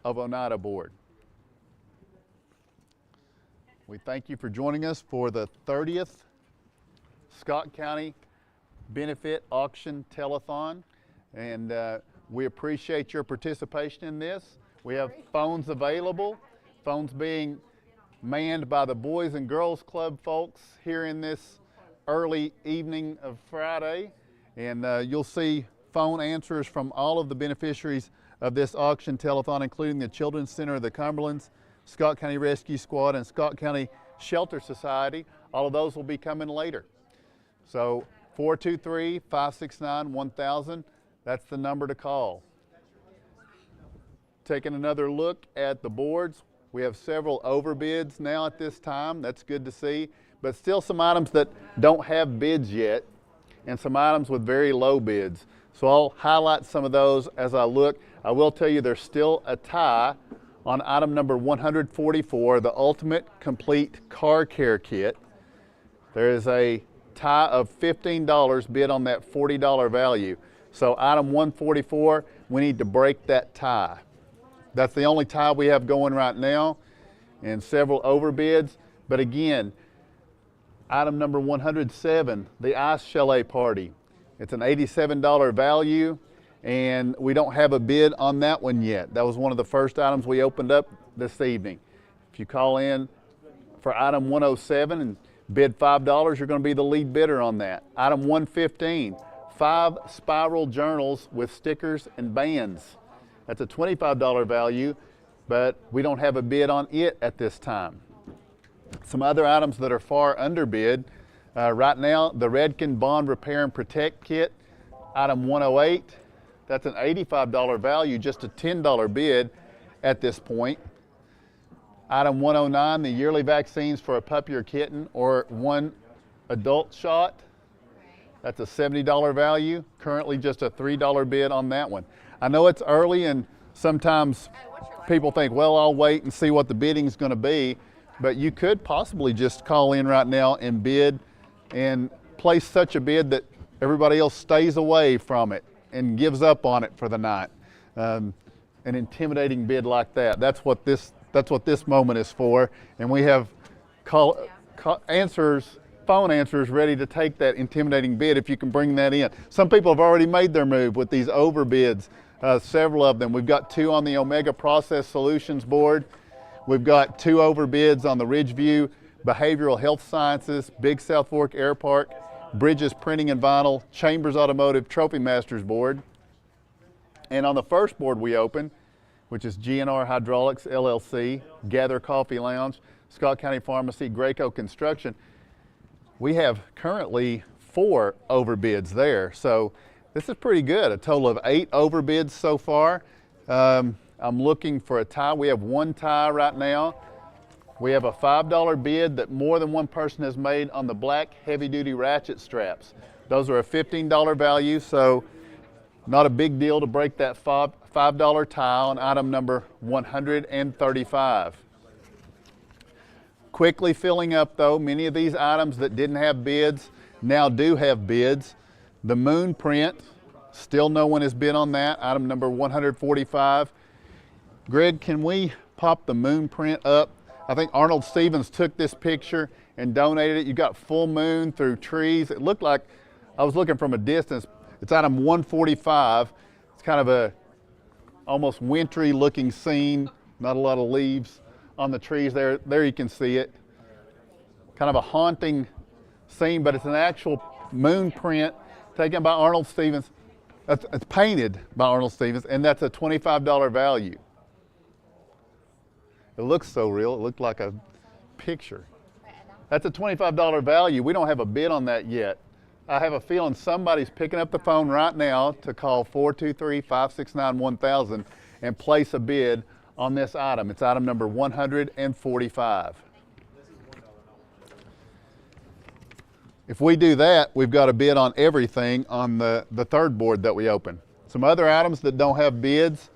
of Oneida board. We thank you for joining us for the 30th Scott County Benefit Auction Telethon, and we appreciate your participation in this. We have phones available, phones being manned by the Boys and Girls Club folks here in this early evening of Friday. And you'll see phone answers from all of the beneficiaries of this auction telethon, including the Children's Center of the Cumberlands, Scott County Rescue Squad, and Scott County Shelter Society. All of those will be coming later. So 423-569-1000. That's the number to call. Taking another look at the boards, we have several overbids now at this time. That's good to see, but still some items that don't have bids yet and some items with very low bids. So I'll highlight some of those as I look. I will tell you there's still a tie on item number 144, the Ultimate Complete Car Care Kit. There is a tie of $15 bid on that $40 value. So item 144, we need to break that tie. That's the only tie we have going right now, and several overbids. But again, item number 107, the Ice Chalet Party. It's an $87 value, and we don't have a bid on that one yet. That was one of the first items we opened up this evening. If you call in for item 107 and bid $5, you're going to be the lead bidder on that. Item 115. 5 spiral journals with stickers and bands. That's a $25 value, but we don't have a bid on it at this time. Some other items that are far under bid. Right now, the Redken Bond Repair and Protect Kit, item 108. That's an $85 value, just a $10 bid at this point. Item 109, the yearly vaccines for a puppy or kitten or 1 adult shot. That's a $70 value, currently just a $3 bid on that one. I know it's early and sometimes people think, well, I'll wait and see what the bidding is going to be, but you could possibly just call in right now and bid and place such a bid that everybody else stays away from it and gives up on it for the night. An intimidating bid like that. That's what this moment is for, and we have phone answers ready to take that intimidating bid if you can bring that in. Some people have already made their move with these overbids, several of them. We've got 2 on the Omega Process Solutions board. We've got 2 overbids on the Ridgeview Behavioral Health Sciences, Big South Fork Air Park, Bridges Printing and Vinyl, Chambers Automotive Trophy Masters board. And on the first board we open, which is GNR Hydraulics LLC, Gather Coffee Lounge, Scott County Pharmacy, Graco Construction, we have currently 4 overbids there. So this is pretty good, a total of 8 overbids so far. I'm looking for a tie. We have 1 tie right now. We have a $5 bid that more than one person has made on the black heavy-duty ratchet straps. Those are a $15 value, so not a big deal to break that $5 tie on item number 135. Quickly filling up though, many of these items that didn't have bids now do have bids. The moon print, still no one has bid on that, item number 145. Greg, can we pop the moon print up? I think Arnold Stevens took this picture and donated it. You got full moon through trees. It looked like, I was looking from a distance, it's item 145. It's kind of a almost wintry looking scene, not a lot of leaves on the trees there. There you can see it. Kind of a haunting scene, but it's an actual moon print taken by Arnold Stevens. It's painted by Arnold Stevens, and that's a $25 value. It looks so real, it looked like a picture. That's a $25 value. We don't have a bid on that yet. I have a feeling somebody's picking up the phone right now to call 423-569-1000 and place a bid on this item. It's item number 145. If we do that, we've got a bid on everything on the third board that we open. Some other items that don't have bids.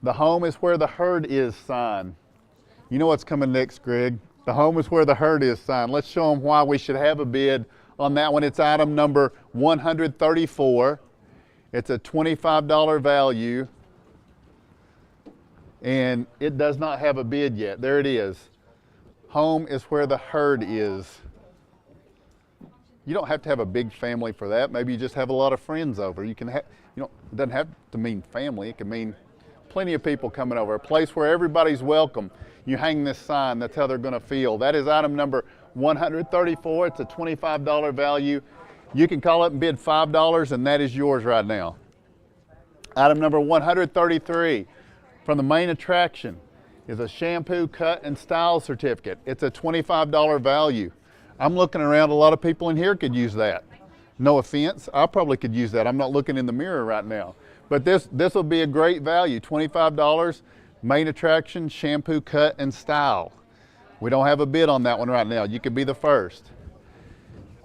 The home is where the herd is sign. You know what's coming next, Greg? The home is where the herd is sign. Let's show them why we should have a bid on that one. It's item number 134. It's a $25 value, and it does not have a bid yet. There it is. Home is where the herd is. You don't have to have a big family for that. Maybe you just have a lot of friends over. You can have, it doesn't have to mean family. It can mean plenty of people coming over, a place where everybody's welcome. You hang this sign, that's how they're going to feel. That is item number 134. It's a $25 value. You can call up and bid $5, and that is yours right now. Item number 133 from the main attraction is a shampoo cut and style certificate. It's a $25 value. I'm looking around, a lot of people in here could use that. No offense, I probably could use that. I'm not looking in the mirror right now. But this will be a great value, $25, main attraction, shampoo, cut, and style. We don't have a bid on that one right now. You could be the first.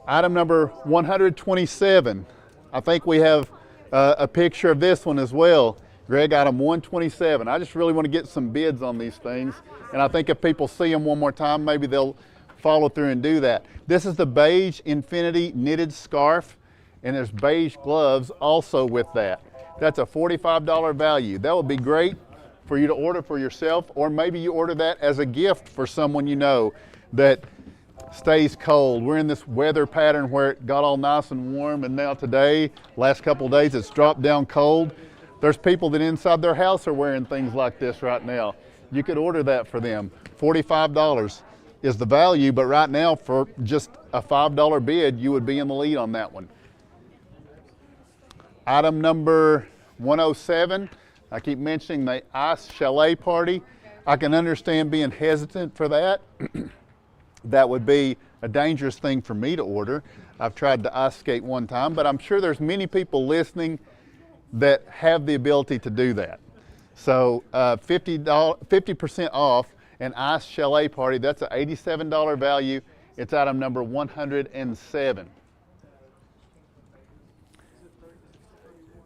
Item number 127. I think we have a picture of this one as well. Greg, item 127. I just really want to get some bids on these things. And I think if people see them one more time, maybe they'll follow through and do that. This is the beige Infinity knitted scarf, and there's beige gloves also with that. That's a $45 value. That would be great for you to order for yourself, or maybe you order that as a gift for someone you know that stays cold. We're in this weather pattern where it got all nice and warm, and now today, last couple of days, it's dropped down cold. There's people that inside their house are wearing things like this right now. You could order that for them. $45 is the value, but right now for just a $5 bid, you would be in the lead on that one. Item number 107, I keep mentioning the Ice Chalet Party. I can understand being hesitant for that. That would be a dangerous thing for me to order. I've tried to ice skate one time, but I'm sure there's many people listening that have the ability to do that. So 50% off an Ice Chalet Party, that's an $87 value. It's item number 107.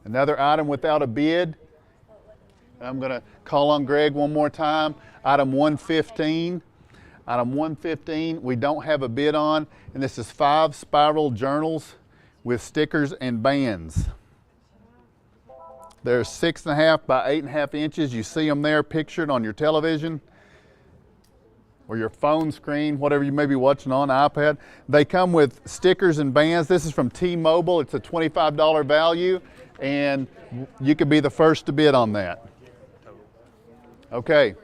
Another item without a bid. I'm going to call on Greg one more time. Item 115. Item 115 we don't have a bid on, and this is 5 spiral journals with stickers and bands. They're 6.5 by 8.5 inches. You see them there pictured on your television or your phone screen, whatever you may be watching on, iPad. They come with stickers and bands. This is from T-Mobile. It's a $25 value, and you could be the first to bid on that. Okay.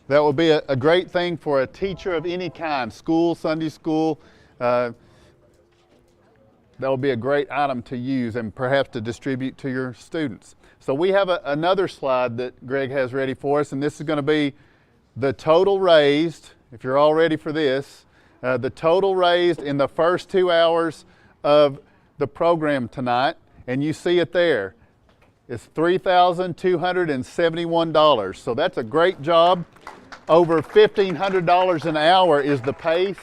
That would be a great thing for a teacher of any kind, school, Sunday school. That would be a great item to use and perhaps to distribute to your students. So we have another slide that Greg has ready for us, and this is going to be the total raised, if you're all ready for this, the total raised in the first 2 hours of the program tonight, and you see it there. It's $3,271. So that's a great job. Over $1,500 an hour is the pace.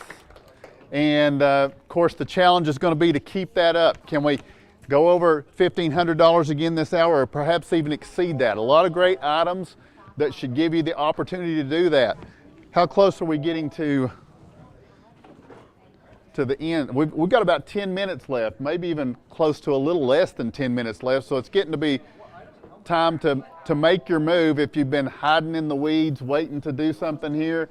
And of course, the challenge is going to be to keep that up. Can we go over $1,500 again this hour, or perhaps even exceed that? A lot of great items that should give you the opportunity to do that. How close are we getting to the end? We've got about 10 minutes left, maybe even close to a little less than 10 minutes left. So it's getting to be time to make your move. If you've been hiding in the weeds, waiting to do something here,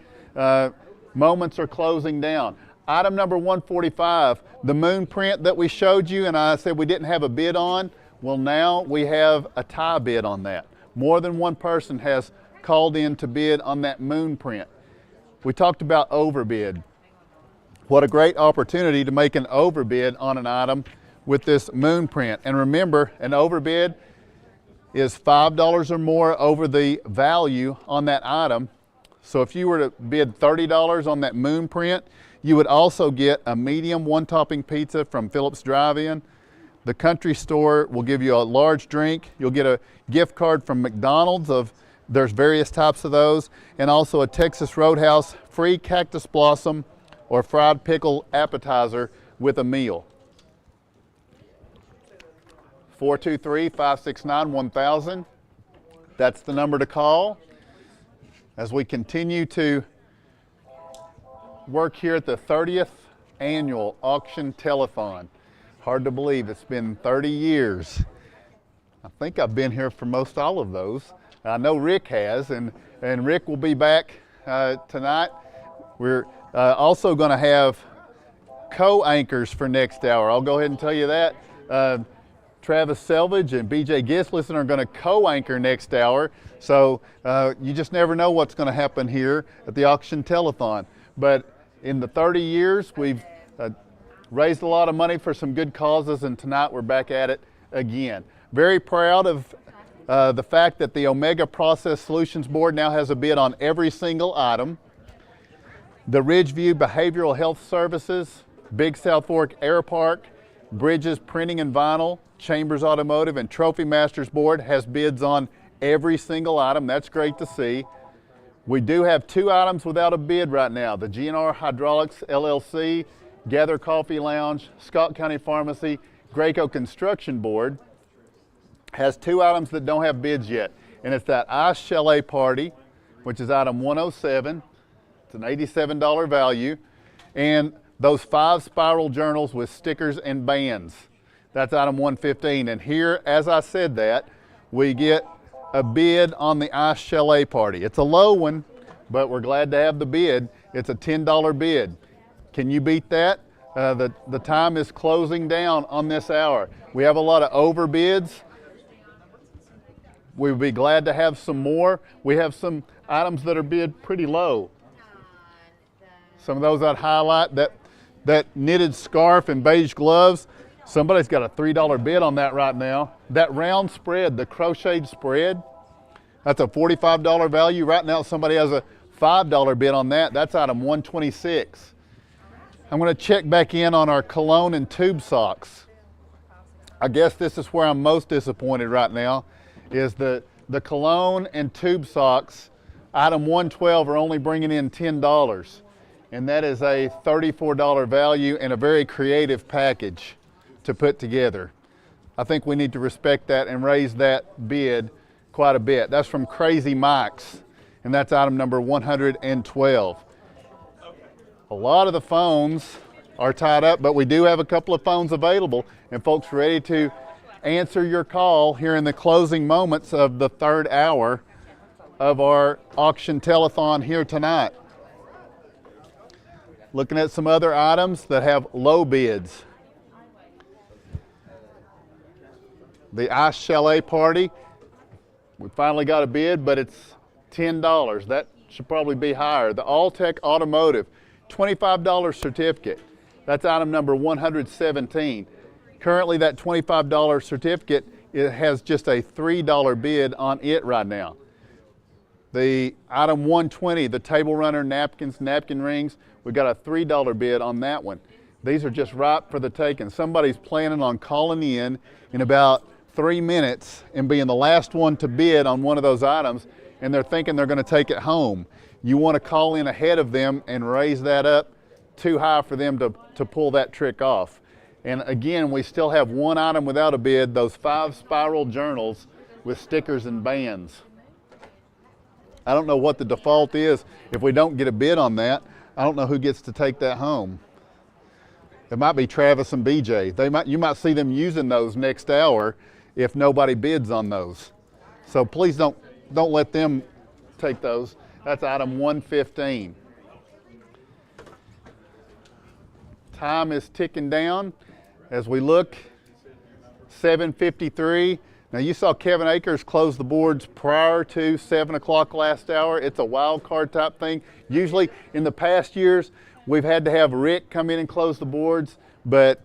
moments are closing down. Item number 145, the moon print that we showed you and I said we didn't have a bid on. Well, now we have a tie bid on that. More than one person has called in to bid on that moon print. We talked about overbid. What a great opportunity to make an overbid on an item with this moon print. And remember, an overbid is $5 or more over the value on that item. So if you were to bid $30 on that moon print, you would also get a medium one-topping pizza from Phillips Drive-In. The country store will give you a large drink. You'll get a gift card from McDonald's there's various types of those, and also a Texas Roadhouse free cactus blossom or fried pickle appetizer with a meal. 423-569-1000. That's the number to call as we continue to work here at the 30th annual auction telethon. Hard to believe it's been 30 years. I think I've been here for most all of those. I know Rick has, and Rick will be back tonight. We're also going to have co-anchors for next hour. I'll go ahead and tell you that. Travis Selvage and BJ Gislison are going to co-anchor next hour. So you just never know what's going to happen here at the auction telethon. But in the 30 years, we've raised a lot of money for some good causes, and tonight we're back at it again. Very proud of the fact that the Omega Process Solutions Board now has a bid on every single item. The Ridgeview Behavioral Health Services, Big South Fork Air Park, Bridges Printing and Vinyl, Chambers Automotive, and Trophy Masters Board has bids on every single item. That's great to see. We do have 2 items without a bid right now. The GNR Hydraulics LLC, Gather Coffee Lounge, Scott County Pharmacy, Graco Construction Board has 2 items that don't have bids yet. And it's that Ice Chalet Party, which is item 107. It's an $87 value. And those 5 spiral journals with stickers and bands. That's item 115. And here, as I said that, we get a bid on the Ice Chalet Party. It's a low one, but we're glad to have the bid. It's a $10 bid. Can you beat that? The time is closing down on this hour. We have a lot of overbids. We would be glad to have some more. We have some items that are bid pretty low. Some of those I'd highlight, that knitted scarf and beige gloves. Somebody's got a $3 bid on that right now. That round spread, the crocheted spread, that's a $45 value. Right now somebody has a $5 bid on that. That's item 126. I'm going to check back in on our cologne and tube socks. I guess this is where I'm most disappointed right now, is the cologne and tube socks, item 112, are only bringing in $10. And that is a $34 value and a very creative package to put together. I think we need to respect that and raise that bid quite a bit. That's from Crazy Mike's, and that's item number 112. A lot of the phones are tied up, but we do have a couple of phones available, and folks ready to answer your call here in the closing moments of the third hour of our auction telethon here tonight. Looking at some other items that have low bids. The Ice Chalet Party, we finally got a bid, but it's $10. That should probably be higher. The Alltech Automotive, $25 certificate. That's item number 117. Currently that $25 certificate, it has just a $3 bid on it right now. The item 120, the table runner napkins, napkin rings, we got a $3 bid on that one. These are just ripe for the taking. Somebody's planning on calling in about 3 minutes and being the last one to bid on one of those items, and they're thinking they're going to take it home. You want to call in ahead of them and raise that up too high for them to pull that trick off. And again, we still have one item without a bid, those 5 spiral journals with stickers and bands. I don't know what the default is. If we don't get a bid on that, I don't know who gets to take that home. It might be Travis and BJ. You might see them using those next hour if nobody bids on those. So please don't let them take those. That's item 115. Time is ticking down as we look. 7:53. Now you saw Kevin Akers close the boards prior to 7 o'clock last hour. It's a wild card type thing. Usually in the past years, we've had to have Rick come in and close the boards, but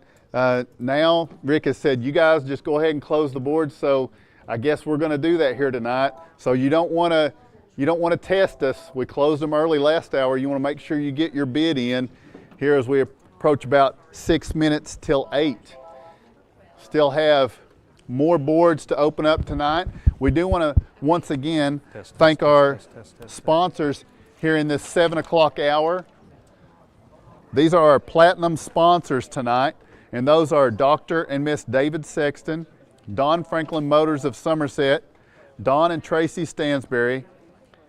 now Rick has said, you guys just go ahead and close the boards. So I guess we're going to do that here tonight. So you don't want to test us. We closed them early last hour. You want to make sure you get your bid in here as we approach about 6 minutes till 8. Still have more boards to open up tonight. We do want to once again thank our sponsors here in this 7 o'clock hour. These are our platinum sponsors tonight, and those are Dr. and Miss David Sexton, Don Franklin Motors of Somerset, Don and Tracy Stansberry,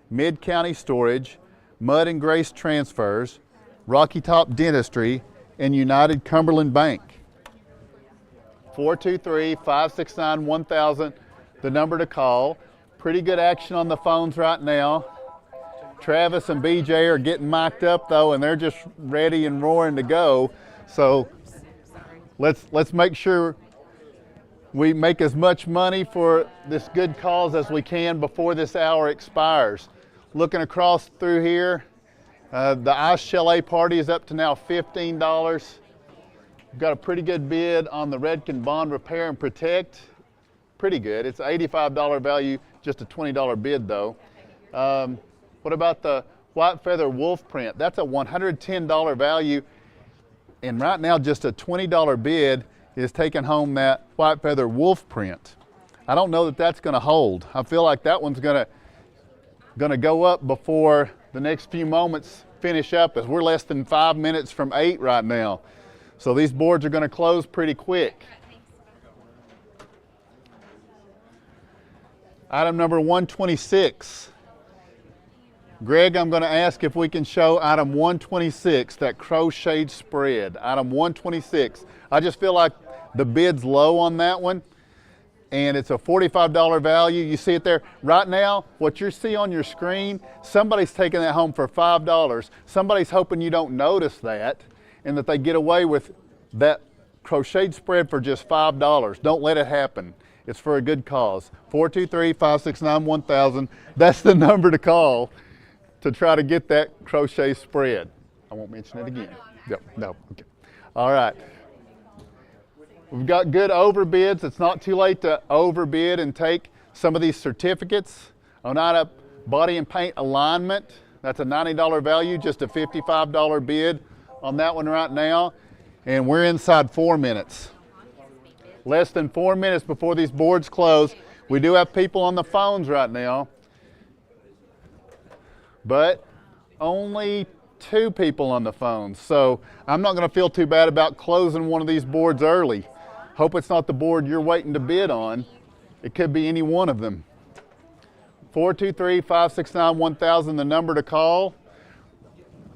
Mid-County Storage, Mud and Grace Transfers, Rocky Top Dentistry, and United Cumberland Bank. 423-569-1000, the number to call. Pretty good action on the phones right now. Travis and BJ are getting mic'd up though, and they're just ready and roaring to go. So let's make sure we make as much money for this good cause as we can before this hour expires. Looking across through here, the Ice Chalet Party is up to now $15. We've got a pretty good bid on the Redken Bond Repair and Protect. Pretty good. It's $85 value, just a $20 bid though. What about the White Feather Wolf Print? That's a $110 value, and right now just a $20 bid is taking home that White Feather Wolf Print. I don't know that that's going to hold. I feel like that one's going to go up before the next few moments finish up, as we're less than 5 minutes from 8 right now. So these boards are going to close pretty quick. Item number 126. Greg, I'm going to ask if we can show item 126, that crocheted spread. Item 126. I just feel like the bid's low on that one, and it's a $45 value. You see it there. Right now, what you see on your screen, somebody's taking that home for $5. Somebody's hoping you don't notice that and that they get away with that crocheted spread for just $5. Don't let it happen. It's for a good cause. 423-569-1000. That's the number to call to try to get that crochet spread. I won't mention it again. Yep, no, okay. All right. We've got good overbids. It's not too late to overbid and take some of these certificates. Oneida Body and Paint Alignment, that's a $90 value, just a $55 bid on that one right now. And we're inside 4 minutes. Less than 4 minutes before these boards close. We do have people on the phones right now, but only 2 people on the phone. So I'm not going to feel too bad about closing one of these boards early. Hope it's not the board you're waiting to bid on. It could be any one of them. 423-569-1000, the number to call.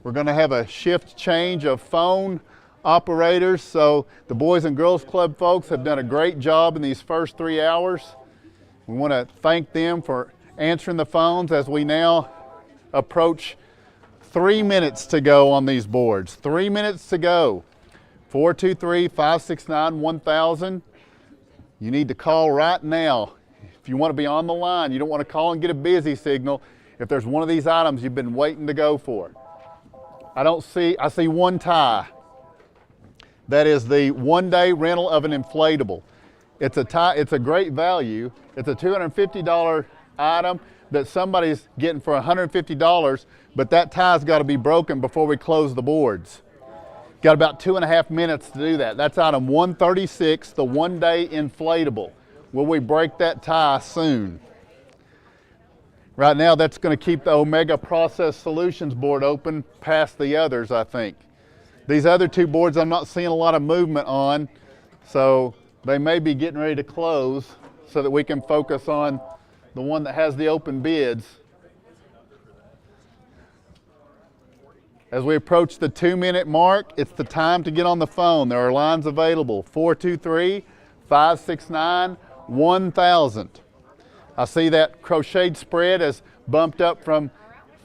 We're going to have a shift change of phone operators, so the Boys and Girls Club folks have done a great job in these first 3 hours. We want to thank them for answering the phones as we now approach 3 minutes to go on these boards. 3 minutes to go. 423-569-1000. You need to call right now. If you want to be on the line, you don't want to call and get a busy signal if there's one of these items you've been waiting to go for. I see one tie. That is the one-day rental of an inflatable. It's a tie, it's a great value. It's a $250 item that somebody's getting for $150, but that tie's got to be broken before we close the boards. Got about 2.5 minutes to do that. That's item 136, the one-day inflatable. Will we break that tie soon? Right now, that's going to keep the Omega Process Solutions board open past the others, I think. These other two boards I'm not seeing a lot of movement on, so they may be getting ready to close so that we can focus on the one that has the open bids. As we approach the 2-minute mark, it's the time to get on the phone. There are lines available, 423-569-1000. I see that crocheted spread has bumped up from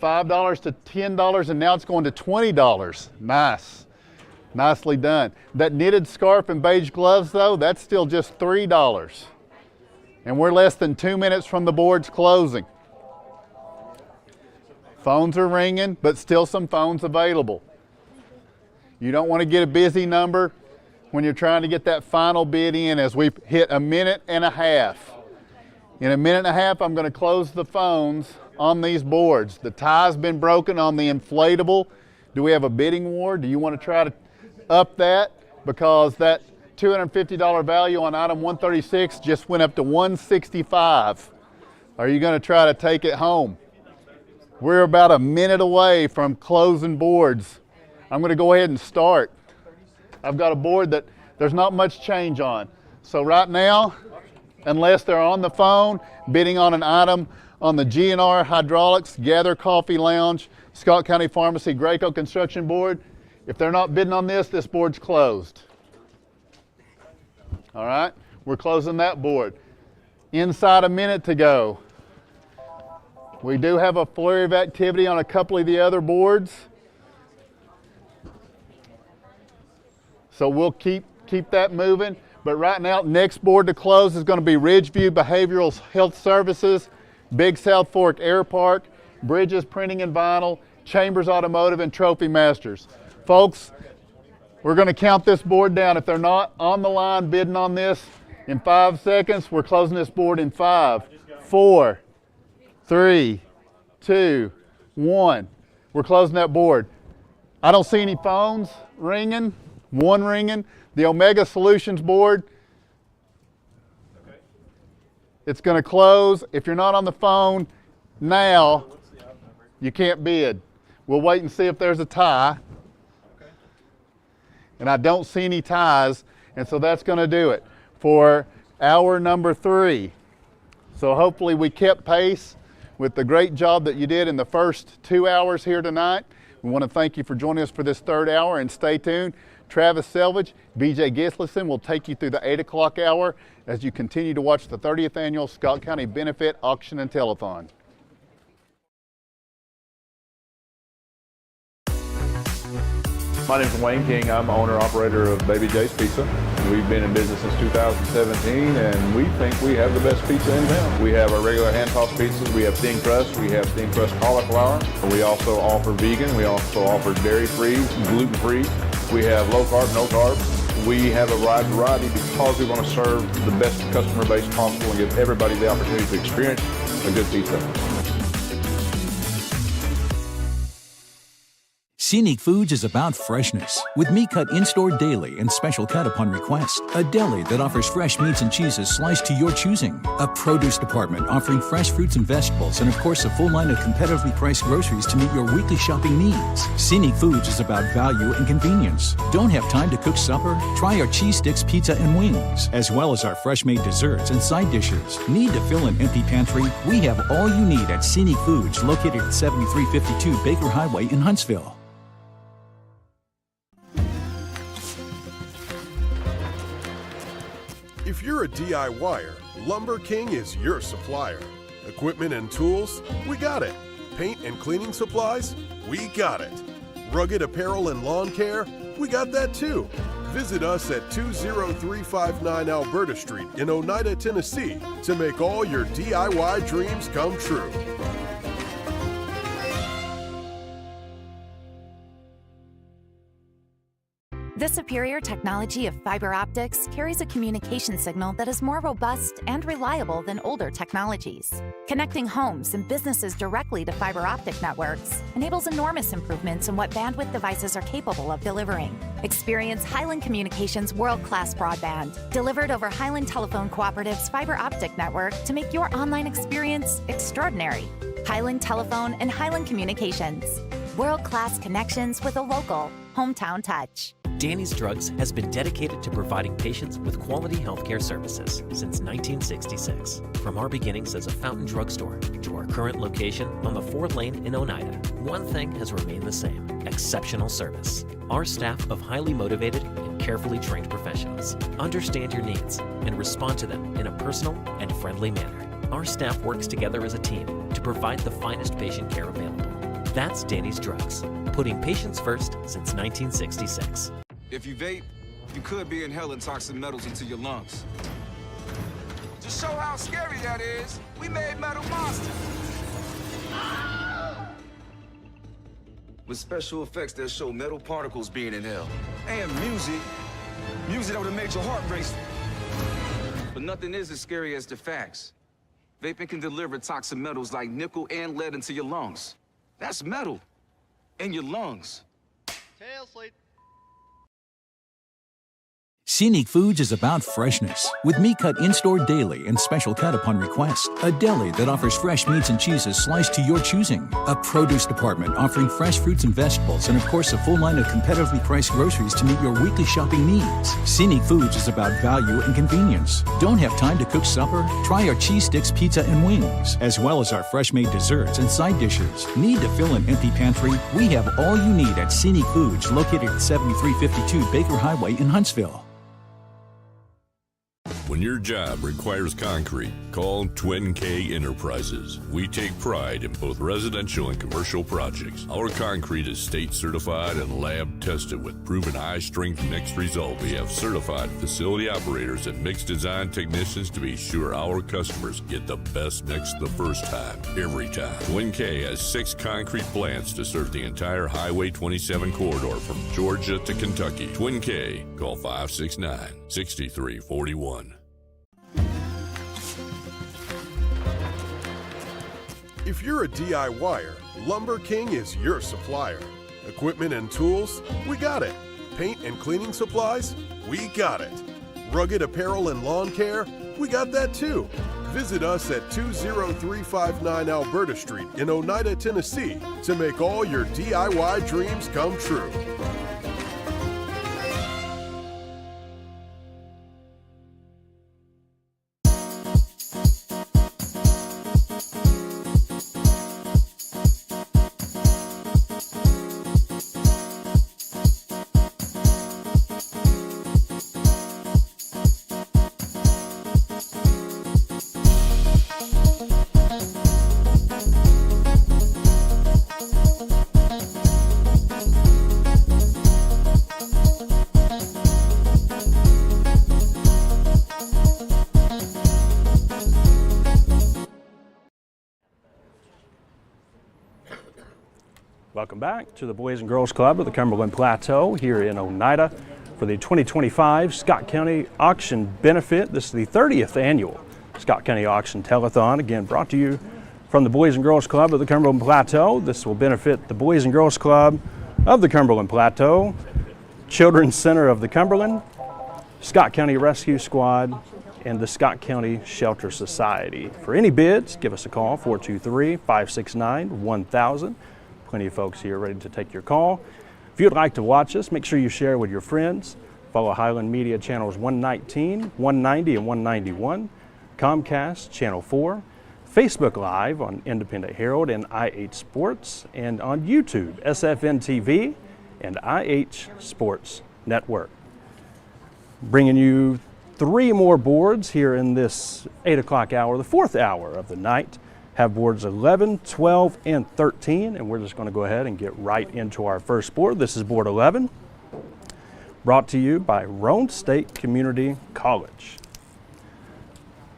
$5 to $10, and now it's going to $20. Nice. Nicely done. That knitted scarf and beige gloves, though, that's still just $3. And we're less than 2 minutes from the board's closing. Phones are ringing, but still some phones available. You don't want to get a busy number when you're trying to get that final bid in as we hit 1.5 minutes. In 1.5 minutes, I'm going to close the phones on these boards. The tie's been broken on the inflatable. Do we have a bidding war? Do you want to try to up that? Because that $250 value on item 136 just went up to $165. Are you going to try to take it home? We're about 1 minute away from closing boards. I'm going to go ahead and start. I've got a board that there's not much change on. So right now, unless they're on the phone bidding on an item on the GNR Hydraulics, Gather Coffee Lounge, Scott County Pharmacy, Graco Construction Board, if they're not bidding on this, this board's closed. All right, we're closing that board. Inside 1 minute to go. We do have a flurry of activity on a couple of the other boards. So we'll keep that moving. But right now, next board to close is going to be Ridgeview Behavioral Health Services, Big South Fork Air Park, Bridges Printing and Vinyl, Chambers Automotive, and Trophy Masters. Folks, we're going to count this board down. If they're not on the line bidding on this in 5 seconds, we're closing this board in 5, 4, 3, 2, 1. We're closing that board. I don't see any phones ringing, one ringing. The Omega Solutions board, it's going to close. If you're not on the phone now, you can't bid. We'll wait and see if there's a tie. And I don't see any ties, and so that's going to do it for hour number 3. So hopefully we kept pace with the great job that you did in the first 2 hours here tonight. We want to thank you for joining us for this 3rd hour, and stay tuned. Travis Selvage, BJ Gislison will take you through the 8 o'clock hour as you continue to watch the 30th Annual Scott County Benefit Auction and Telethon. My name is Wayne King. I'm owner-operator of Baby J's Pizza. We've been in business since 2017, and we think we have the best pizza in town. We have our regular hand-tossed pizzas. We have thin crust. We have thin crust cauliflower. We also offer vegan. We also offer dairy-free, gluten-free. We have low-carb, no-carb. We have a wide variety because we want to serve the best customer base possible and give everybody the opportunity to experience a good pizza. Scenic Foods is about freshness, with meat cut in-store daily and special cut upon request. A deli that offers fresh meats and cheeses sliced to your choosing. A produce department offering fresh fruits and vegetables, and of course a full line of competitively priced groceries to meet your weekly shopping needs. Scenic Foods is about value and convenience. Don't have time to cook supper? Try our cheese sticks, pizza, and wings, as well as our fresh-made desserts and side dishes. Need to fill an empty pantry? We have all you need at Scenic Foods, located at 7352 Baker Highway in Huntsville. If you're a DIYer, Lumber King is your supplier. Equipment and tools? We got it. Paint and cleaning supplies? We got it. Rugged apparel and lawn care? We got that too. Visit us at 20359 Alberta Street in Oneida, Tennessee to make all your DIY dreams come true. The superior technology of fiber optics carries a communication signal that is more robust and reliable than older technologies. Connecting homes and businesses directly to fiber optic networks enables enormous improvements in what bandwidth devices are capable of delivering. Experience Highland Communications' world-class broadband, delivered over Highland Telephone Cooperative's fiber optic network to make your online experience extraordinary. Highland Telephone and Highland Communications. World-class connections with a local, hometown touch. Danny's Drugs has been dedicated to providing patients with quality healthcare services since 1966. From our beginnings as a fountain drugstore to our current location on the 4-lane in Oneida, one thing has remained the same: exceptional service. Our staff of highly motivated and carefully trained professionals understand your needs and respond to them in a personal and friendly manner. Our staff works together as a team to provide the finest patient care available. That's Danny's Drugs, putting patients first since 1966. If you vape, you could be inhaling toxic metals into your lungs. To show how scary that is, we made Metal Monster. With special effects that show metal particles being inhaled. And music that would have made your heart race. But nothing is as scary as the facts. Vaping can deliver toxic metals like nickel and lead into your lungs. That's metal in your lungs. Tail sleep. Scenic Foods is about freshness, with meat cut in-store daily and special cut upon request. A deli that offers fresh meats and cheeses sliced to your choosing. A produce department offering fresh fruits and vegetables, and of course a full line of competitively priced groceries to meet your weekly shopping needs. Scenic Foods is about value and convenience. Don't have time to cook supper? Try our cheese sticks, pizza, and wings, as well as our fresh-made desserts and side dishes. Need to fill an empty pantry? We have all you need at Scenic Foods, located at 7352 Baker Highway in Huntsville. When your job requires concrete, call Twin K Enterprises. We take pride in both residential and commercial projects. Our concrete is state certified and lab tested with proven high strength mixed results. We have certified facility operators and mix design technicians to be sure our customers get the best mix the first time, every time. Twin K has 6 concrete plants to serve the entire Highway 27 corridor from Georgia to Kentucky. Twin K, call 569-6341. If you're a DIYer, Lumber King is your supplier. Equipment and tools? We got it. Paint and cleaning supplies? We got it. Rugged apparel and lawn care? We got that too. Visit us at 20359 Alberta Street in Oneida, Tennessee to make all your DIY dreams come true. Welcome back to the Boys and Girls Club of the Cumberland Plateau here in Oneida for the 2025 Scott County Auction Benefit. This is the 30th annual Scott County Auction Telethon, again brought to you from the Boys and Girls Club of the Cumberland Plateau. This will benefit the Boys and Girls Club, of the Cumberland Plateau, Children's Center of the Cumberland, Scott County Rescue Squad, and the Scott County Shelter Society. For any bids, give us a call, 423-569-1000. Plenty of folks here ready to take your call. If you'd like to watch us, make sure you share with your friends. Follow Highland Media channels 119, 190, and 191, Comcast Channel 4, Facebook Live on Independent Herald and IH Sports, and on YouTube, SFN TV and IH Sports Network. Bringing you 3 more boards here in this 8 o'clock hour, the 4th hour of the night. Have boards 11, 12, and 13, and we're just going to go ahead and get right into our first board. This is board 11, brought to you by Roane State Community College.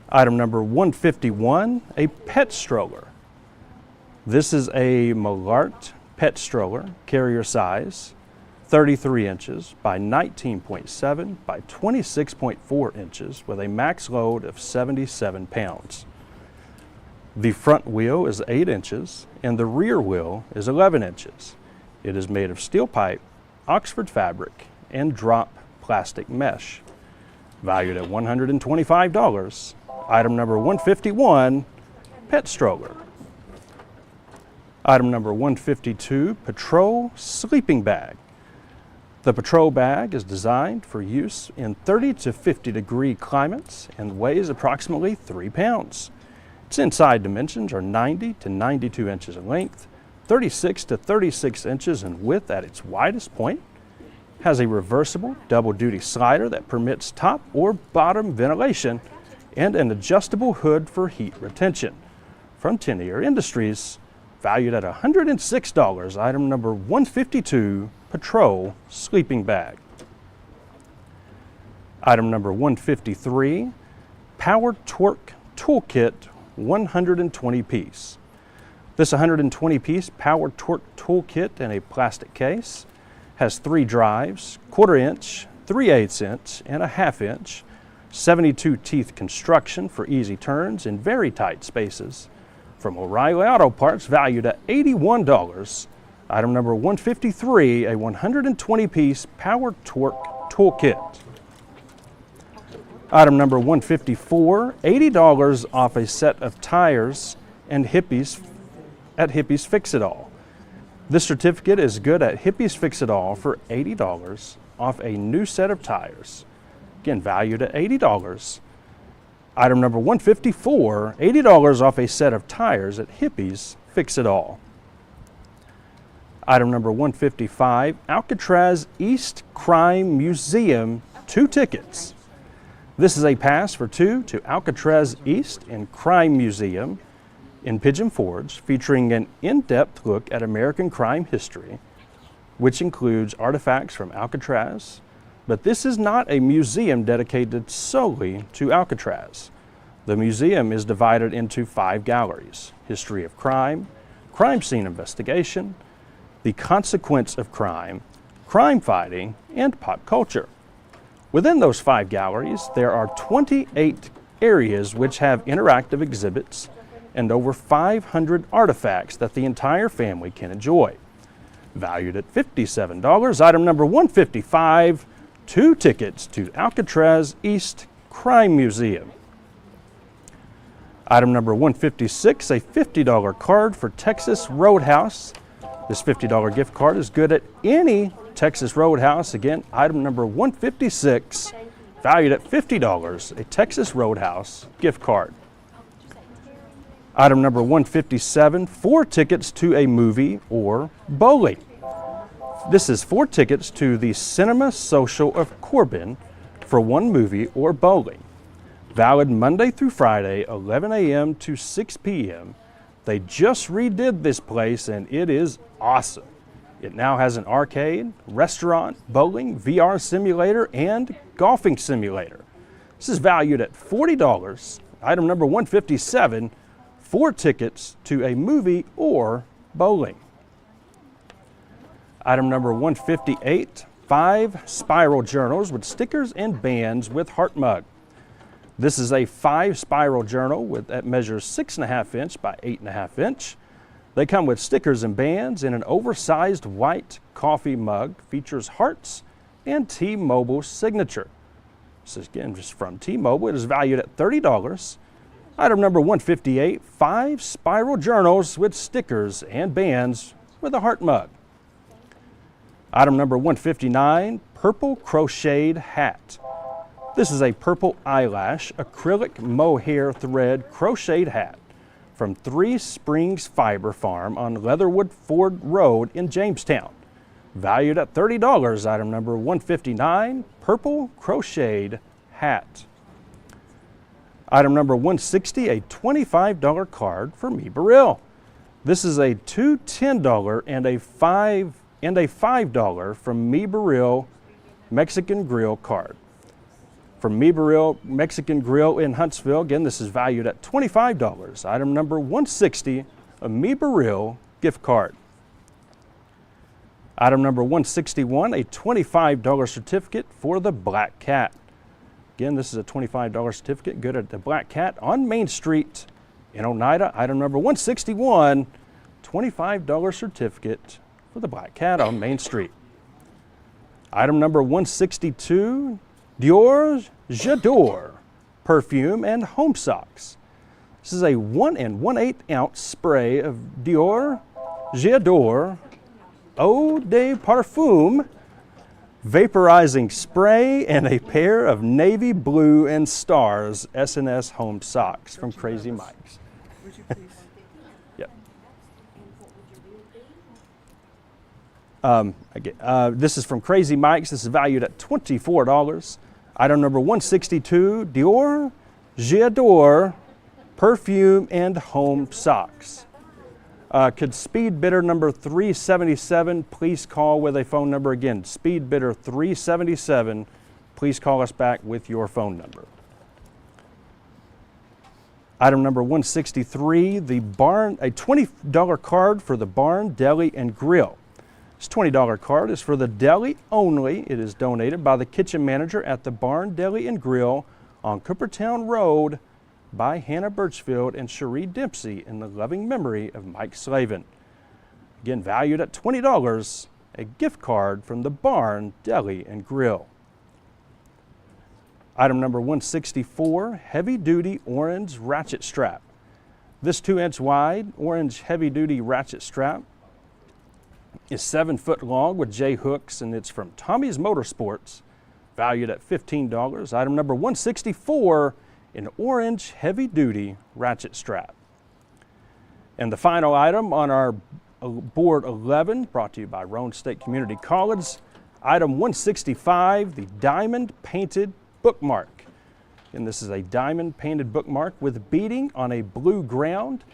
Item number 151, a pet stroller. This is a Malart pet stroller, carrier size, 33 inches by 19.7 by 26.4 inches with a max load of 77 pounds. The front wheel is 8 inches and the rear wheel is 11 inches. It is made of steel pipe, Oxford fabric, and drop plastic mesh. Valued at $125. Item number 151, pet stroller. Item number 152, Patrol sleeping bag. The Patrol bag is designed for use in 30 to 50 degree climates and weighs approximately 3 pounds. Its inside dimensions are 90 to 92 inches in length, 36 to 36 inches in width at its widest point, has a reversible double-duty slider that permits top or bottom ventilation, and an adjustable hood for heat retention. From Tenier Industries, valued at $106, item number 152, Patrol sleeping bag. Item number 153, Power Torque Toolkit 120 piece. This 120 piece Power Torque Toolkit in a plastic case has 3 drives, 1/4 inch, 3/8 inch, and a 1/2 inch, 72 teeth construction for easy turns in very tight spaces. From O'Reilly Auto Parts, valued at $81. Item number 153, a 120 piece Power Torque Toolkit. Item number 154, $80 off a set of tires and Hippies at Hippies Fix-It-All. This certificate is good at Hippies Fix-It-All for $80 off a new set of tires. Again, valued at $80. Item number 154, $80 off a set of tires at Hippies Fix-It-All. Item number 155, Alcatraz East Crime Museum 2 tickets. This is a pass for 2 to Alcatraz East and Crime Museum in Pigeon Forge, featuring an in-depth look at American crime history, which includes artifacts from Alcatraz, but this is not a museum dedicated solely to Alcatraz. The museum is divided into 5 galleries: history of crime, crime scene investigation, the consequence of crime, crime fighting, and pop culture. Within those 5 galleries, there are 28 areas which have interactive exhibits and over 500 artifacts that the entire family can enjoy. Valued at $57, item number 155, 2 tickets to Alcatraz East Crime Museum. Item number 156, a $50 card for Texas Roadhouse. This $50 gift card is good at any Texas Roadhouse. Again, item number 156, valued at $50, a Texas Roadhouse gift card. Item number 157, 4 tickets to a movie or bowling. This is 4 tickets to the Cinema Social of Corbin for 1 movie or bowling. Valid Monday through Friday, 11 a.m. to 6 p.m. They just redid this place and it is awesome. It now has an arcade, restaurant, bowling, VR simulator, and golfing simulator. This is valued at $40. Item number 157, 4 tickets to a movie or bowling. Item number 158, 5 spiral journals with stickers and bands with heart mug. This is a 5 spiral journal that measures 6.5 inch by 8.5 inch. They come with stickers and bands, and an oversized white coffee mug features hearts and T-Mobile signature. This is again just from T-Mobile. It is valued at $30. Item number 158, 5 spiral journals with stickers and bands with a heart mug. Item number 159, purple crocheted hat. This is a purple eyelash acrylic mohair thread crocheted hat from 3 Springs Fiber Farm on Leatherwood Ford Road in Jamestown. Valued at $30, item number 159, purple crocheted hat. Item number 160, a $25 card for Me Burrell. This is a $2 $10 and a $5 from Me Burrell Mexican Grill card. From Me Burrell Mexican Grill in Huntsville, again, this is valued at $25. Item number 160, a Me Burrell gift card. Item number 161, a $25 certificate for the Black Cat. Again, this is a $25 certificate, good at the Black Cat on Main Street in Oneida. Item number 161, $25 certificate for the Black Cat on Main Street. Item number 162, Dior J'adore perfume and home socks. This is a 1 1/8 ounce spray of Dior J'adore Eau de Parfum vaporizing spray and a pair of navy blue and stars S&S home socks from Crazy Mike's. Yep. This is from Crazy Mike's. This is valued at $24. Item number 162, Dior J'adore perfume and home socks. Could speed bidder number 377 please call with a phone number again? Speed bidder 377, please call us back with your phone number. Item number 163, the Barn, a $20 card for the Barn Deli and Grill. This $20 card is for the deli only. It is donated by the kitchen manager at the Barn Deli and Grill on Coopertown Road by Hannah Birchfield and Cherie Dempsey in the loving memory of Mike Slavin. Again, valued at $20, a gift card from the Barn Deli and Grill. Item number 164, heavy-duty orange ratchet strap. This 2-inch wide orange heavy-duty ratchet strap is 7 foot long with J hooks, and it's from Tommy's Motorsports, valued at $15. Item number 164, an orange heavy-duty ratchet strap. And the final item on our board 11, brought to you by Roane State Community College, item 165, the diamond painted bookmark. And this is a diamond painted bookmark with beading on a blue ground,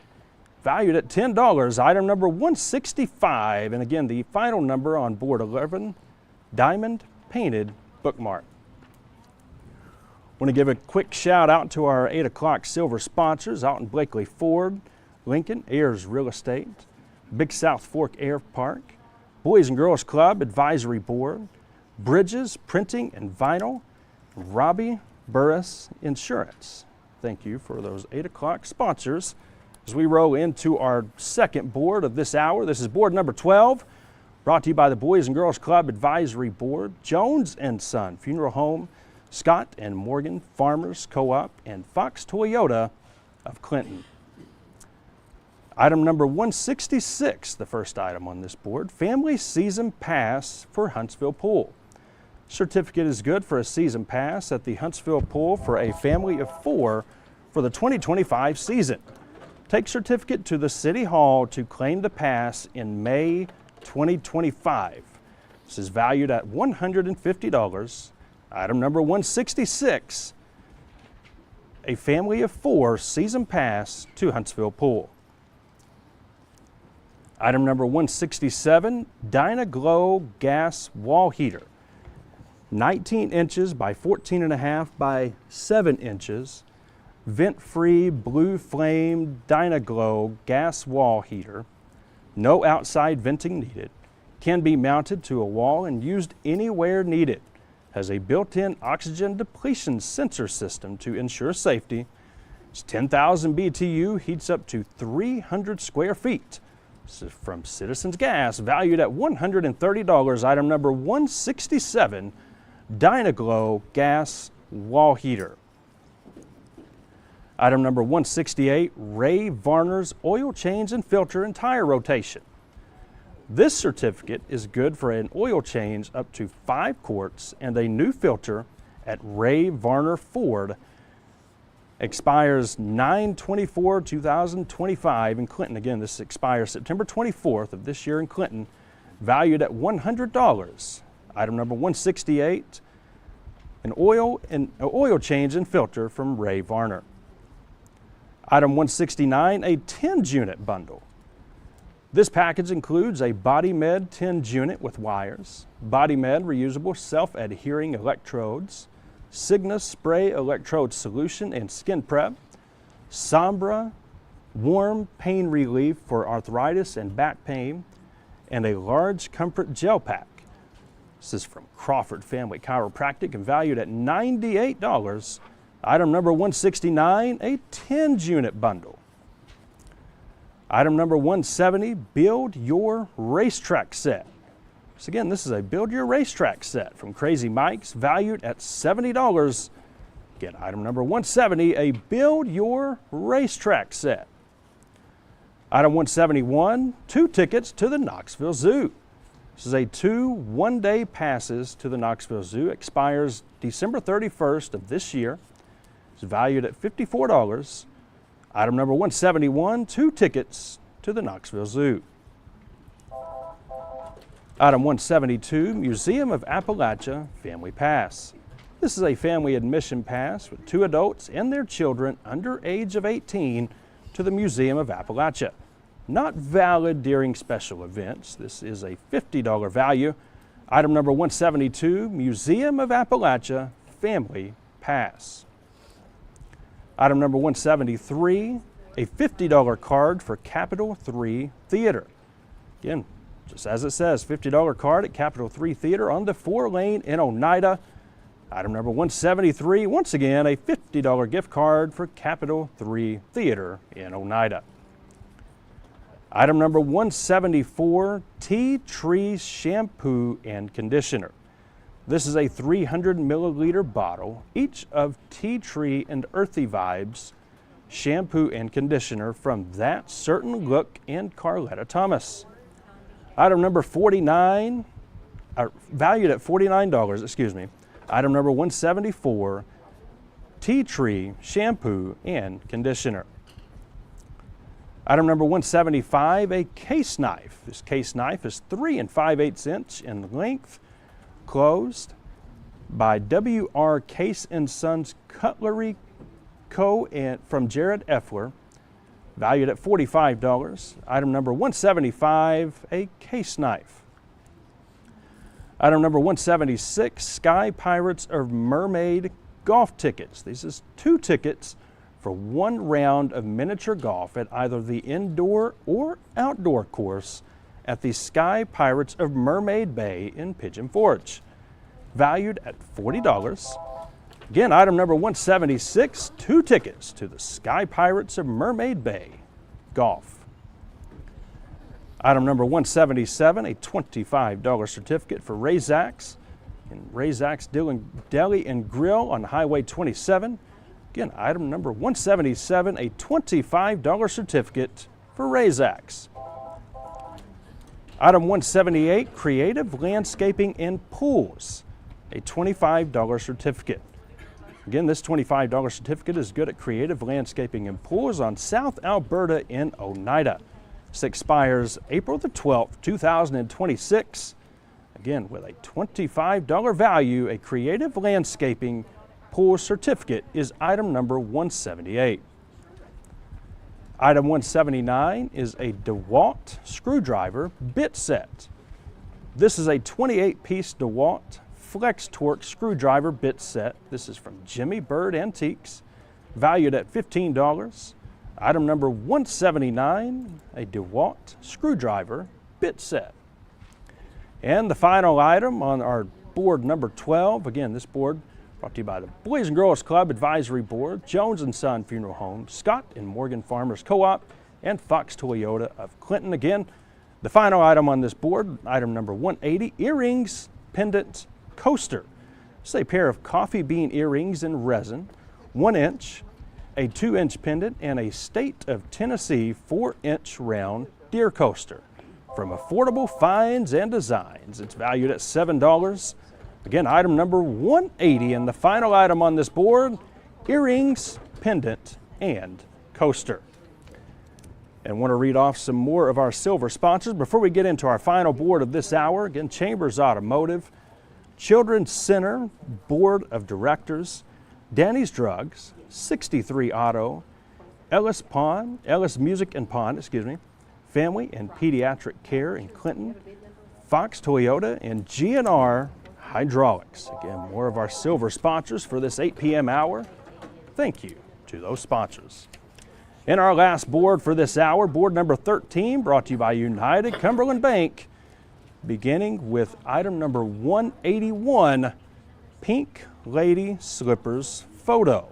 valued at $10. Item number 165, and again, the final number on board 11, diamond painted bookmark. Want to give a quick shout out to our 8 o'clock silver sponsors out in Blakely Ford, Lincoln, Ayers Real Estate, Big South Fork Air Park, Boys and Girls Club Advisory Board, Bridges Printing and Vinyl, Robbie Burris Insurance. Thank you for those 8 o'clock sponsors. As we roll into our second board of this hour, this is board number 12, brought to you by the Boys and Girls Club Advisory Board, Jones and Son Funeral Home, Scott and Morgan Farmers Co-op, and Fox Toyota of Clinton. Item number 166, the first item on this board, family season pass for Huntsville Pool. Certificate is good for a season pass at the Huntsville Pool for a family of 4 for the 2025 season. Take certificate to the City Hall to claim the pass in May 2025. This is valued at $150. Item number 166, a family of 4 season pass to Huntsville Pool. Item number 167, Dynaglow gas wall heater. 19 inches by 14.5 by 7 inches, vent-free blue flame Dynaglow gas wall heater. No outside venting needed. Can be mounted to a wall and used anywhere needed. Has a built-in oxygen depletion sensor system to ensure safety. It's 10,000 BTU, heats up to 300 square feet. This is from Citizens Gas, valued at $130. Item number 167, Dynaglow gas wall heater. Item number 168, Ray Varner's oil change and filter and tire rotation. This certificate is good for an oil change up to 5 quarts and a new filter at Ray Varner Ford. Expires 9/24/2025 in Clinton. Again, this expires September 24th of this year in Clinton, valued at $100. Item number 168, an oil change and filter from Ray Varner. Item 169, a TENS unit bundle. This package includes a BodyMed TENS unit with wires, BodyMed reusable self-adhering electrodes, Cygnus spray electrode solution and skin prep, Sombra warm pain relief for arthritis and back pain, and a large comfort gel pack. This is from Crawford Family Chiropractic and valued at $98. Item number 169, a TENS unit bundle. Item number 170, Build Your Racetrack Set. So again, this is a Build Your Racetrack set from Crazy Mike's, valued at $70. Again, item number 170, a Build Your Racetrack set. Item 171, 2 tickets to the Knoxville Zoo. This is a 2 one-day passes to the Knoxville Zoo. Expires December 31st of this year. It's valued at $54. Item number 171, 2 tickets to the Knoxville Zoo. Item 172, Museum of Appalachia Family Pass. This is a family admission pass with 2 adults and their children under age of 18 to the Museum of Appalachia. Not valid during special events. This is a $50 value. Item number 172, Museum of Appalachia Family Pass. Item number 173, a $50 card for Capitol 3 Theater. Again, just as it says, $50 card at Capitol 3 Theater on the 4-lane in Oneida. Item number 173, once again, a $50 gift card for Capitol 3 Theater in Oneida. Item number 174, Tea Tree Shampoo and Conditioner. This is a 300 milliliter bottle, each of Tea Tree and Earthy Vibes shampoo and conditioner from That Certain Look and Carletta Thomas. Item number 49, valued at $49, excuse me. Item number 174, Tea Tree Shampoo and Conditioner. Item number 175, a case knife. This case knife is 3 5/8 inch in length, closed by W.R. Case & Sons Cutlery Co. and from Jared Effler, valued at $45. Item number 175, a case knife. Item number 176, Sky Pirates of Mermaid golf tickets. These is 2 tickets for 1 round of miniature golf at either the indoor or outdoor course at the Sky Pirates of Mermaid Bay in Pigeon Forge, valued at $40. Again, item number 176, 2 tickets to the Sky Pirates of Mermaid Bay golf. Item number 177, a $25 certificate for Ray Zach's in Ray Zach's Deli and Grill on Highway 27. Again, item number 177, a $25 certificate for Ray Zach's. Item 178, Creative Landscaping and Pools, a $25 certificate. Again, this $25 certificate is good at Creative Landscaping and Pools on South Alberta in Oneida. This expires April the 12th, 2026. Again, with a $25 value, a Creative Landscaping Pool certificate is item number 178. Item 179 is a DeWalt screwdriver bit set. This is a 28-piece DeWalt Flex Torque screwdriver bit set. This is from Jimmy Bird Antiques, valued at $15. Item number 179, a DeWalt screwdriver bit set. And the final item on our board number 12, again, this board brought to you by the Boys and Girls Club Advisory Board, Jones & Son Funeral Home, Scott and Morgan Farmers Co-op, and Fox Toyota of Clinton. Again, The final item on this board, item number 180, earrings, pendant, coaster. It's a pair of coffee bean earrings in resin, 1 inch, a 2-inch pendant, and a State of Tennessee 4-inch round deer coaster from Affordable Finds and Designs. It's valued at $7. Again, item number 180, and the final item on this board, earrings, pendant, and coaster. And want to read off some more of our silver sponsors before we get into our final board of this hour. Again, Chambers Automotive, Children's Center Board of Directors, Danny's Drugs, 63 Auto, Ellis Music and Pawn, Family and Pediatric Care in Clinton, Fox Toyota, and GNR Hydraulics. Again, more of our silver sponsors for this 8 p.m. hour. Thank you to those sponsors. In our last board for this hour, board number 13, brought to you by United Cumberland Bank, beginning with item number 181, Pink Lady Slippers photo.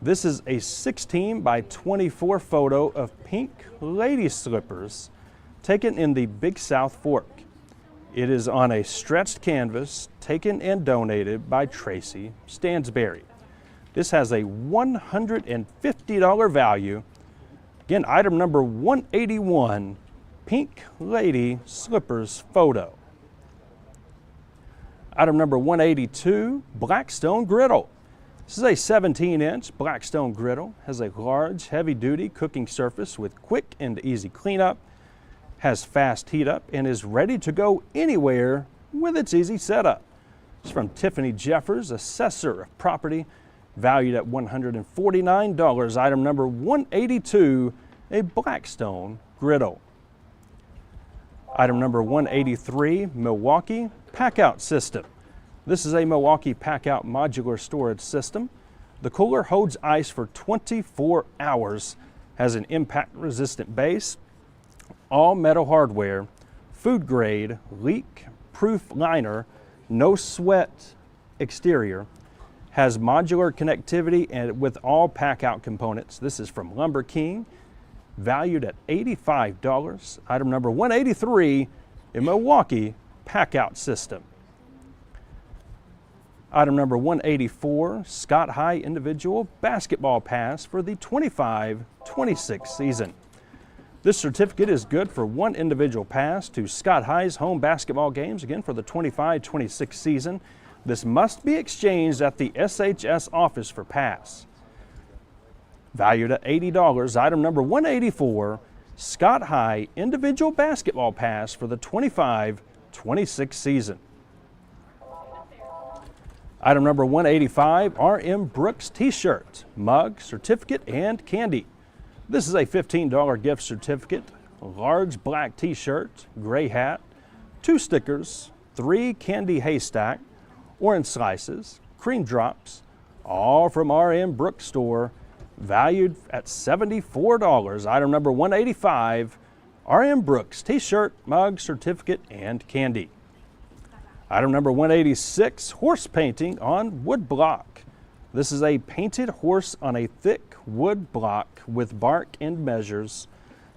This is a 16 by 24 photo of pink lady slippers taken in the Big South Fork. It is on a stretched canvas taken and donated by Tracy Stansberry. This has a $150 value. Again, item number 181, Pink Lady Slippers photo. Item number 182, Blackstone Griddle. This is a 17-inch Blackstone griddle, has a large, heavy-duty cooking surface with quick and easy cleanup, has fast heat up, and is ready to go anywhere with its easy setup. It's from Tiffany Jeffers, Assessor of Property, valued at $149. Item number 182, a Blackstone griddle. Item number 183, Milwaukee Packout System. This is a Milwaukee Packout modular storage system. The cooler holds ice for 24 hours, has an impact-resistant base, all metal hardware, food grade, leak-proof liner, no sweat exterior, has modular connectivity and with all Packout components. This is from Lumber King, valued at $85. Item number 183, a Milwaukee Packout system. Item number 184, Scott High Individual Basketball Pass for the 25-26 season. This certificate is good for one individual pass to Scott High's home basketball games, again for the 25-26 season. This must be exchanged at the SHS office for pass. Valued at $80, item number 184, Scott High Individual Basketball Pass for the 25-26 season. Item number 185, R.M. Brooks T-shirt, mug, certificate, and candy. This is a $15 gift certificate, a large black T-shirt, gray hat, 2 stickers, 3 candy haystack, orange slices, cream drops, all from R.M. Brooks store, valued at $74. Item number 185, R.M. Brooks T-shirt, mug, certificate, and candy. Item number 186, horse painting on wood block. This is a painted horse on a thick wood block with bark and measures,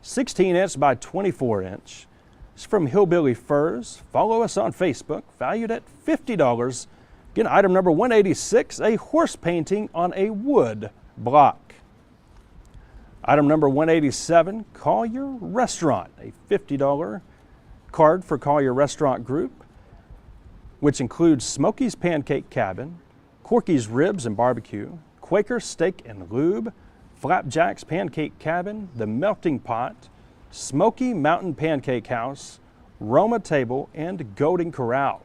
16-inch by 24-inch. It's from Hillbilly Furs. Follow us on Facebook, valued at $50. Again, item number 186, a horse painting on a wood block. Item number 187, Collier Restaurant, a $50 card for Collier Restaurant Group, which includes Smokey's Pancake Cabin, Corky's Ribs and Barbecue, Quaker Steak and Lube, Flapjack's Pancake Cabin, The Melting Pot, Smoky Mountain Pancake House, Roma Table, and Golden Corral.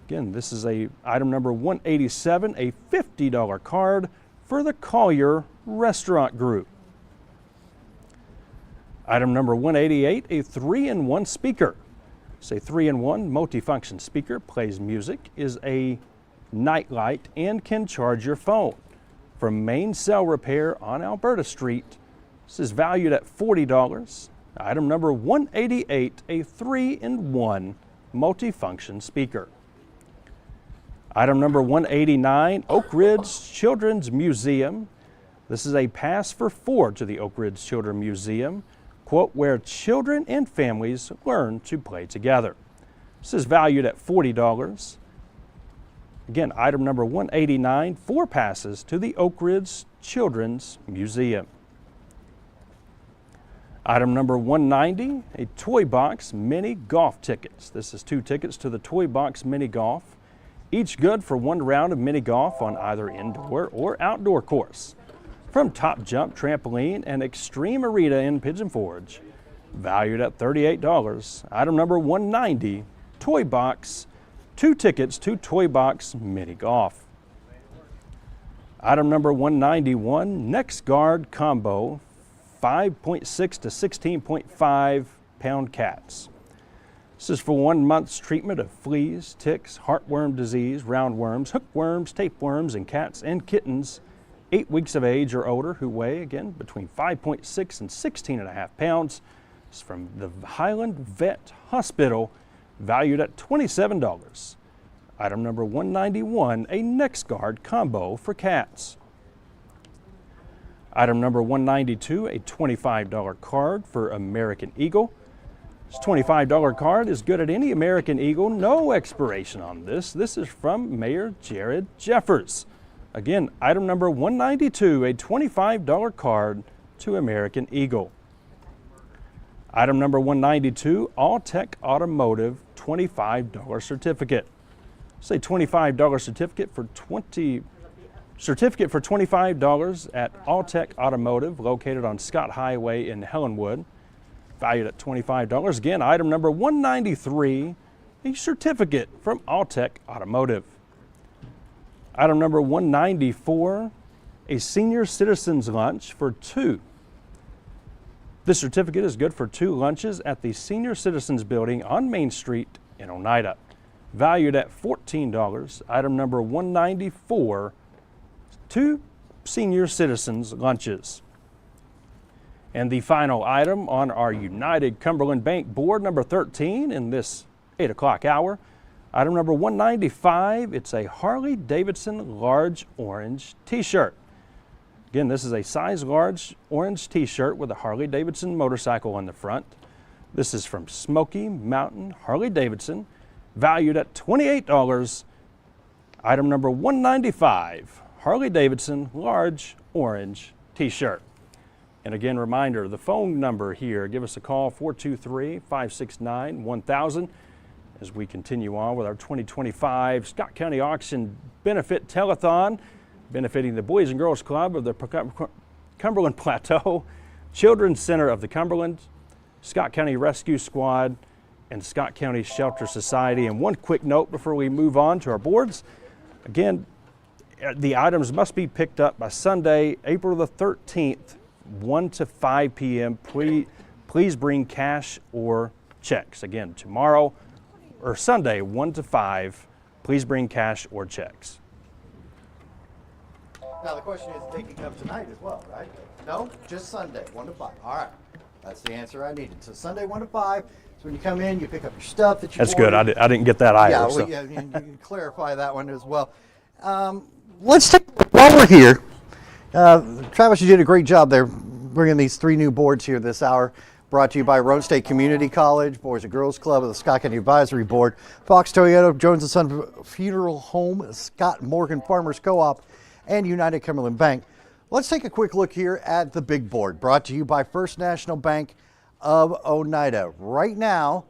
Again, this is item number 187, a $50 card for the Collier Restaurant Group. Item number 188, a 3-in-1 speaker. It's a 3-in-1 multifunction speaker, plays music, is a night light, and can charge your phone. From Main Cell Repair on Alberta Street. This is valued at $40. Item number 188, a 3-in-1 multifunction speaker. Item number 189, Oak Ridge Children's Museum. This is a pass for 4 to the Oak Ridge Children's Museum quote, where children and families learn to play together. This is valued at $40. Again, item number 189, 4 passes to the Oak Ridge Children's Museum. Item number 190, a Toy Box Mini Golf tickets. This is 2 tickets to the Toy Box Mini Golf, each good for 1 round of mini golf on either indoor or outdoor course. From Top Jump Trampoline and Extreme Arena in Pigeon Forge, valued at $38. Item number 190, Toy Box, 2 tickets to Toy Box Mini Golf. Item number 191, Next Guard Combo, 5.6 to 16.5 pound cats. This is for 1 month's treatment of fleas, ticks, heartworm disease, roundworms, hookworms, tapeworms, and cats and kittens 8 weeks of age or older who weigh, again, between 5.6 and 16.5 pounds. It's from the Highland Vet Hospital, valued at $27. Item number 191, a Next Guard combo for cats. Item number 192, a $25 card for American Eagle. This $25 card is good at any American Eagle, no expiration on this. This is from Mayor Jared Jeffers. Again, item number 192, a $25 card to American Eagle. Item number 192, All Tech Automotive $25 certificate. Say $25 certificate for $25 at All Tech Automotive, located on Scott Highway in Helenwood, valued at $25. Again, item number 193, a certificate from All Tech Automotive. Item number 194, a senior citizens lunch for 2. This certificate is good for 2 lunches at the Senior Citizens Building on Main Street in Oneida, valued at $14. Item number 194, 2 senior citizens lunches. And the final item on our United Cumberland Bank board, number 13, in this 8 o'clock hour. Item number 195, it's a Harley Davidson large orange t-shirt. Again, this is a size large orange t-shirt with a Harley Davidson motorcycle on the front. This is from Smoky Mountain Harley Davidson, valued at $28. Item number 195, Harley Davidson large orange t-shirt. And again, reminder, the phone number here, give us a call, 423-569-1000, as we continue on with our 2025 Scott County Auction Benefit Telethon, benefiting the Boys and Girls Club of the Cumberland Plateau, Children's Center of the Cumberland, Scott County Rescue Squad, and Scott County Shelter Society. And one quick note before we move on to our boards. Again, the items must be picked up by Sunday, April the 13th, 1 to 5 p.m. Please bring cash or checks. Again, tomorrow or Sunday, 1 to 5, please bring cash or checks. Now the question is, they can come tonight as well, right? No, just Sunday, 1 to 5. All right, that's the answer I needed. So Sunday, 1 to 5. So when you come in, you pick up your stuff that you That's good. I didn't get that either. Yeah, so. well, yeah, you can clarify that one as well. Let's take, while we're here, Travis, you did a great job there bringing these 3 new boards here this hour. Brought to you by Roane State Community College, Boys and Girls Club of the Scott County Advisory Board, Fox Toyota, Jones & Son Funeral Home, Scott Morgan Farmers Co-op, and United Cumberland Bank. Let's take a quick look here at the big board, brought to you by First National Bank of Oneida. Right now,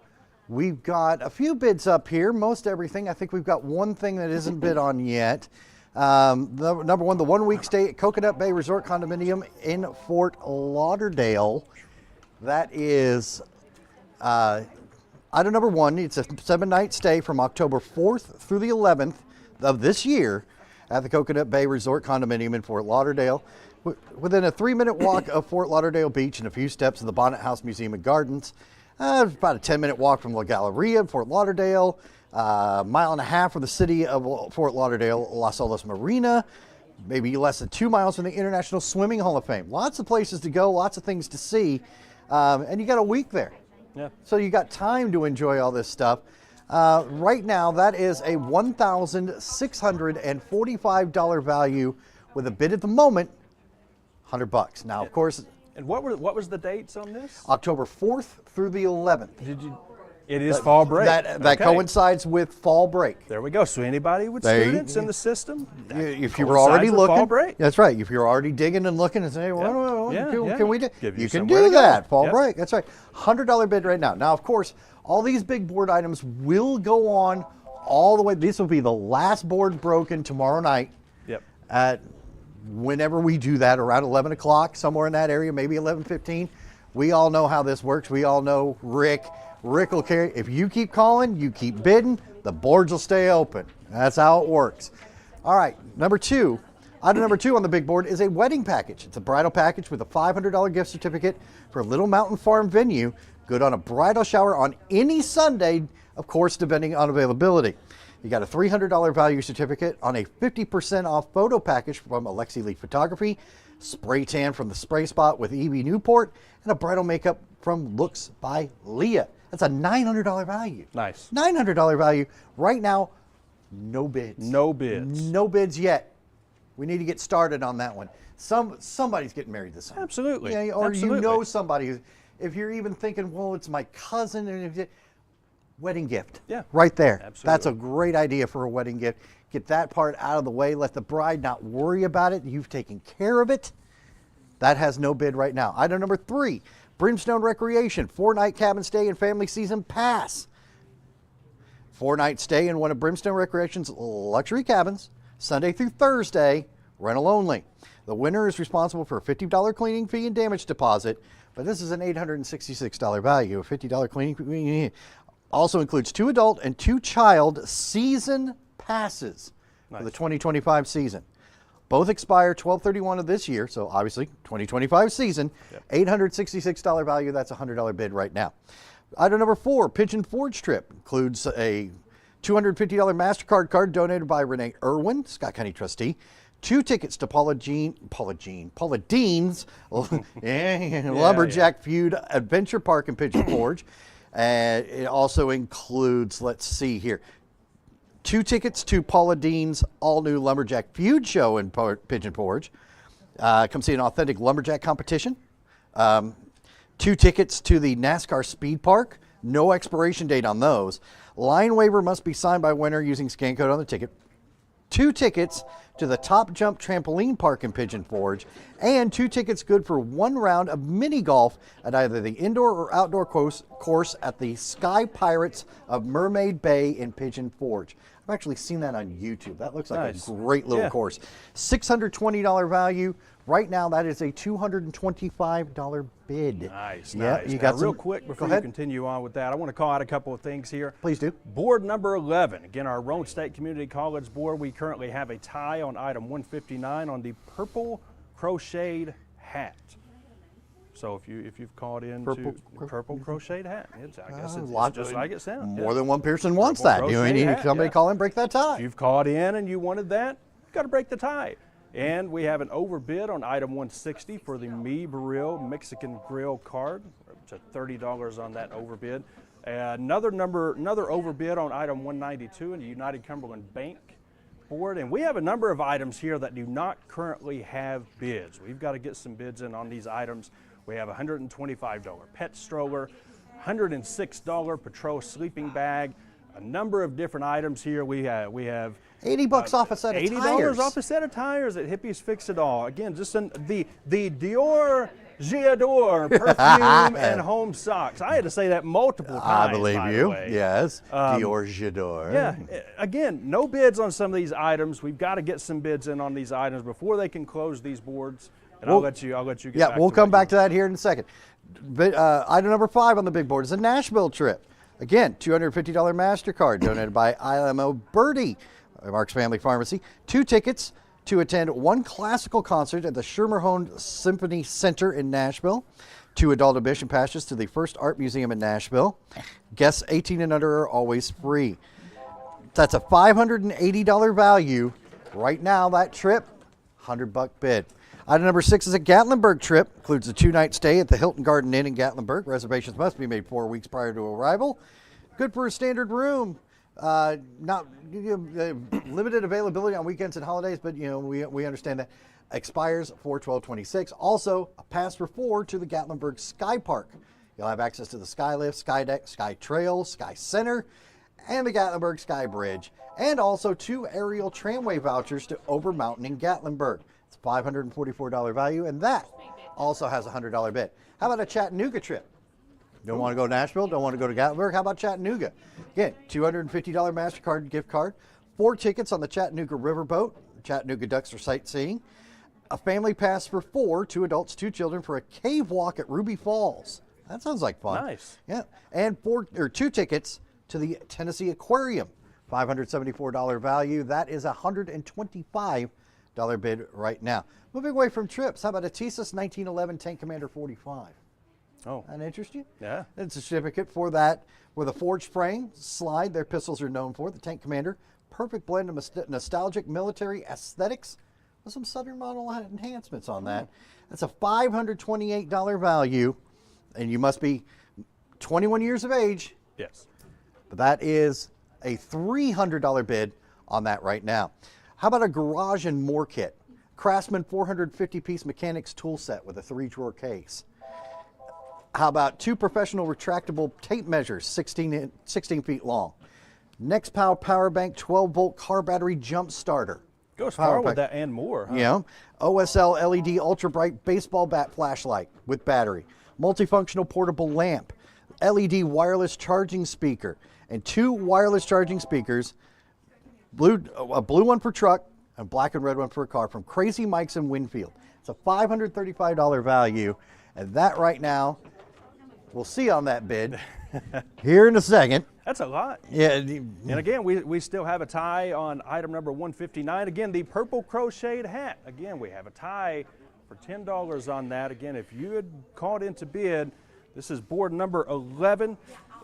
we've got a few bids up here, most everything. I think we've got one thing that isn't bid on yet. Number 1, the 1-week stay at Coconut Bay Resort Condominium in Fort Lauderdale. That is item number 1. It's a 7-night stay from October 4th through the 11th of this year at the Coconut Bay Resort Condominium in Fort Lauderdale. Within a 3-minute walk of Fort Lauderdale Beach and a few steps of the Bonnet House Museum and Gardens. About a 10-minute walk from La Galleria in Fort Lauderdale. A mile and a half from the city of Fort Lauderdale, Las Olas Marina. Maybe less than 2 miles from the International Swimming Hall of Fame. Lots of places to go, lots of things to see. And you got a week there. Yeah. So you got time to enjoy all this stuff. Right now, that is a $1,645 value with a bid at the moment, $100. Now, of course, And what was the dates on this? October 4th through the 11th. It is fall break. That coincides with fall break. There we go. So anybody with students in the system, if you were already looking, fall break. that's right. If you're already digging and looking and saying, can we do? You can somewhere do to go. that. Fall Yep. break. That's right. $100 bid right now. Now, of course, all these big board items will go on all the way. This will be the last board broken tomorrow night. Yep. At whenever we do that, around 11 o'clock, somewhere in that area, maybe 11:15. We all know how this works. We all know Rick. Rick will carry. If you keep calling, you keep bidding, the boards will stay open. That's how it works. All right, number 2. Item number 2 on the big board is a wedding package. It's a bridal package with a $500 gift certificate for Little Mountain Farm venue. Good on a bridal shower on any Sunday, of course, depending on availability. You got a $300 value certificate on a 50% off photo package from Alexi Lee Photography, spray tan from the Spray Spot with E.B. Newport, and a bridal makeup from Looks by Leah. That's a $900 value. Nice. $900 value. Right now, no bids. No bids. No bids yet. We need to get started on that one. Somebody's getting married this summer. Absolutely. Yeah, or Absolutely. you know somebody. If you're even thinking, well, it's my cousin, and wedding gift. Yeah. Right there. Absolutely. That's a great idea for a wedding gift. Get that part out of the way. Let the bride not worry about it. You've taken care of it. That has no bid right now. Item number 3, Brimstone Recreation, 4-night cabin stay and family season pass. 4-night stay in one of Brimstone Recreation's luxury cabins, Sunday through Thursday, rental only. The winner is responsible for a $50 cleaning fee and damage deposit, but this is an $866 value. A $50 cleaning fee also includes 2 adult and 2 child season passes for the 2025 season. Both expire 12/31 of this year, so obviously 2025 season. $866 value, that's a $100 bid right now. Item number 4, Pigeon Forge trip, includes a $250 MasterCard card donated by Renee Irwin, Scott County trustee. 2 tickets to Paula Dean's Lumberjack Feud Adventure Park in Pigeon Forge. And it also includes, let's see here, 2 tickets to Paula Dean's all-new Lumberjack Feud show in Pigeon Forge. Come see an authentic lumberjack competition. 2 tickets to the NASCAR Speed Park. No expiration date on those. Line waiver must be signed by winner using scan code on the ticket. 2 tickets to the Top Jump Trampoline Park in Pigeon Forge, and 2 tickets good for 1 round of mini golf at either the indoor or outdoor course at the Sky Pirates of Mermaid Bay in Pigeon Forge. I've actually seen that on YouTube. That looks like a great little course. $620 value. Right now, that is a $225 bid. Nice, yeah, nice. You got real some, quick before you continue on with that, I want to call out a couple of things here. Please do. Board number 11. Again, our Roane State Community College board. We currently have a tie on item 159 on the purple crocheted hat. So if you've called in purple crocheted hat, I guess it's just like it sounds. More than one person wants that. You need somebody call in, break that tie. If you've called in and you wanted that, you've got to break the tie. And we have an overbid on item 160 for the Me Burrell Mexican Grill card. It's at $30 on that overbid. Another overbid on item 192 in the United Cumberland Bank board. And we have a number of items here that do not currently have bids. We've got to get some bids in on these items. We have a $125 pet stroller, $106 Patrol sleeping bag, a number of different items here. We have $80 off a set of tires. $80 off a set of tires at Hippies Fix It All. Again, just the Dior J'adore perfume and home socks. I had to say that multiple times. I believe by you. The way. Yes, Dior J'adore. Yeah. Again, no bids on some of these items. We've got to get some bids in on these items before they can close these boards. And I'll let you get back we'll to come back to that here in a second. Item number 5 on the big board is a Nashville trip. Again, $250 MasterCard donated by IMO Birdie, Mark's Family Pharmacy. 2 tickets to attend 1 classical concert at the Schermerhorn Symphony Center in Nashville. 2 adult admission passes to the First Art Museum in Nashville. Guests 18 and under are always free. That's a $580 value. Right now, that trip, $100 bid. Item number 6 is a Gatlinburg trip. Includes a 2-night stay at the Hilton Garden Inn in Gatlinburg. Reservations must be made 4 weeks prior to arrival. Good for a standard room. Not limited availability on weekends and holidays, but we understand that. expires 4/12/26. Also, a pass for 4 to the Gatlinburg Sky Park. You'll have access to the Sky Lift, Sky Deck, Sky Trail, Sky Center, and the Gatlinburg Sky Bridge, and also 2 aerial tramway vouchers to Ober Mountain in Gatlinburg. It's a $544 value, and that also has a $100 bid. How about a Chattanooga trip? Don't want to go to Nashville, don't want to go to Gatlinburg, how about Chattanooga? Again, $250 MasterCard gift card, 4 tickets on the Chattanooga Riverboat, Chattanooga Ducks for sightseeing, a family pass for 4, 2 adults, 2 children for a cave walk at Ruby Falls. That sounds like fun. Nice. Yeah, and 2 tickets to the Tennessee Aquarium, $574 value. That is a $125 bid right now. Moving away from trips, how about a TSUS 1911 Tank Commander 45? Oh. That interest you? Yeah. It's a certificate for that with a forged frame, slide. Their pistols are known for. The Tank Commander, perfect blend of nostalgic military aesthetics with some Southern model enhancements on that. That's a $528 value, and you must be 21 years of age. Yes. But that is a $300 bid on that right now. How about a Garage and More kit? Craftsman 450-piece mechanics tool set with a 3-drawer case. How about 2 professional retractable tape measures, 16 feet long. NextPower Power Bank 12-volt car battery jump starter. Goes far with that and more. Huh? Yeah. OSL LED ultra bright baseball bat flashlight with battery. Multifunctional portable lamp. LED wireless charging speaker. And 2 wireless charging speakers. A blue one for truck and black and red one for a car from Crazy Mike's in Winfield. It's a $535 value. And that right now, we'll see on that bid here in a second. That's a lot. Yeah. And again, we still have a tie on item number 159. Again, the purple crocheted hat. Again, we have a tie for $10 on that. Again, if you had called into bid, this is board number 11,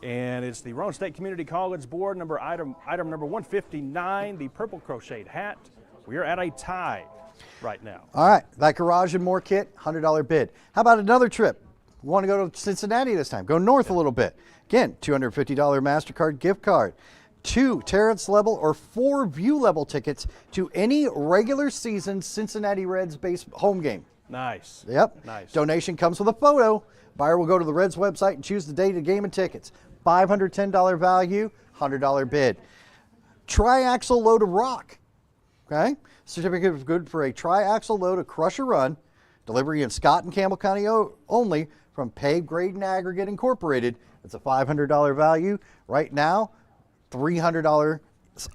and it's the Roane State Community College board item number 159, the purple crocheted hat. We are at a tie right now. All right, that Garage and More kit, $100 bid. How about another trip? We want to go to Cincinnati this time. Go north a little bit. Again, $250 MasterCard gift card. 2 Terrence level or 4 view level tickets to any regular season Cincinnati Reds base home game. Nice. Yep. Nice. Donation comes with a photo. Buyer will go to the Reds website and choose the date of game and tickets. $510 value, $100 bid. Tri-axle load of rock. Okay. Certificate of good for a tri-axle load of Crusher Run. Delivery in Scott and Campbell County only from Paved Grade and Aggregate Incorporated. It's a $500 value. Right now, $300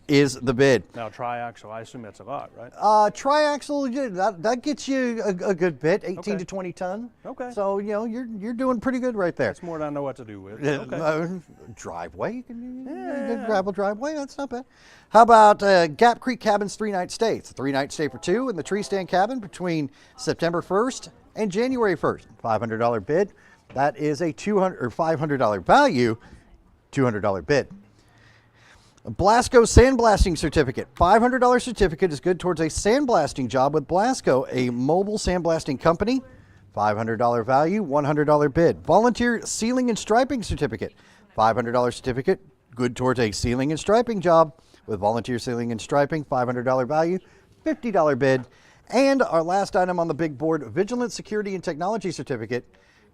is the bid. Now, triaxle, I assume that's a lot, right? Triaxle, that gets you a good bit, 18 to 20 ton. Okay. So, you know, you're doing pretty good right there. That's more than I know what to do with. Okay. Driveway, you can gravel driveway, that's not bad. How about Gap Creek Cabin's 3-night stay? It's a 3-night stay for 2 in the Tree Stand Cabin between September 1st and January 1st. $500 bid. That is a $500 value, $200 bid. A Blasco sandblasting certificate. $500 certificate is good towards a sandblasting job with Blasco, a mobile sandblasting company. $500 value, $100 bid. Volunteer sealing and striping certificate. $500 certificate, good towards a sealing and striping job with volunteer sealing and striping. $500 value, $50 bid. And our last item on the big board, Vigilant Security and Technology certificate.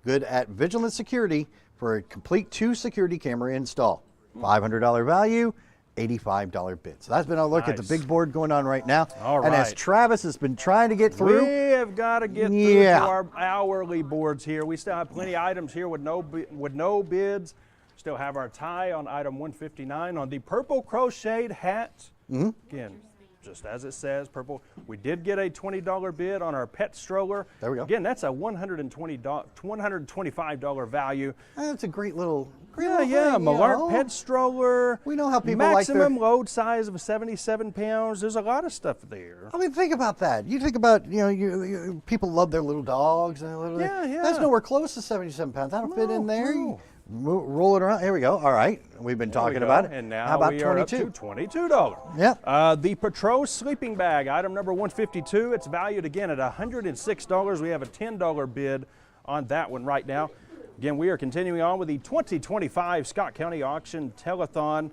Good at Vigilant Security for a complete 2 security camera install. $500 value, $85 bid. So that's been our look at the big board going on right now. All right. And as Travis has been trying to get through. We have got to get through to our hourly boards here. We still have plenty of items here with no bids. Still have our tie on item 159 on the purple crocheted hat. Again, just as it says, purple. We did get a $20 bid on our pet stroller. There we go. Again, that's a $125 value. That's a great little thing, Malart pet stroller. We know how people maximum load size of 77 pounds. There's a lot of stuff there. I mean, think about that. You think about, you people love their little dogs. And That's nowhere close to 77 pounds. That'll fit in there. No. Roll it around. Here we go. All right. We've been talking about it. And now how about we 22? are up to $22. Yeah. The Patro sleeping bag, item number 152. It's valued again at $106. We have a $10 bid on that one right now. Again, we are continuing on with the 2025 Scott County Auction Telethon,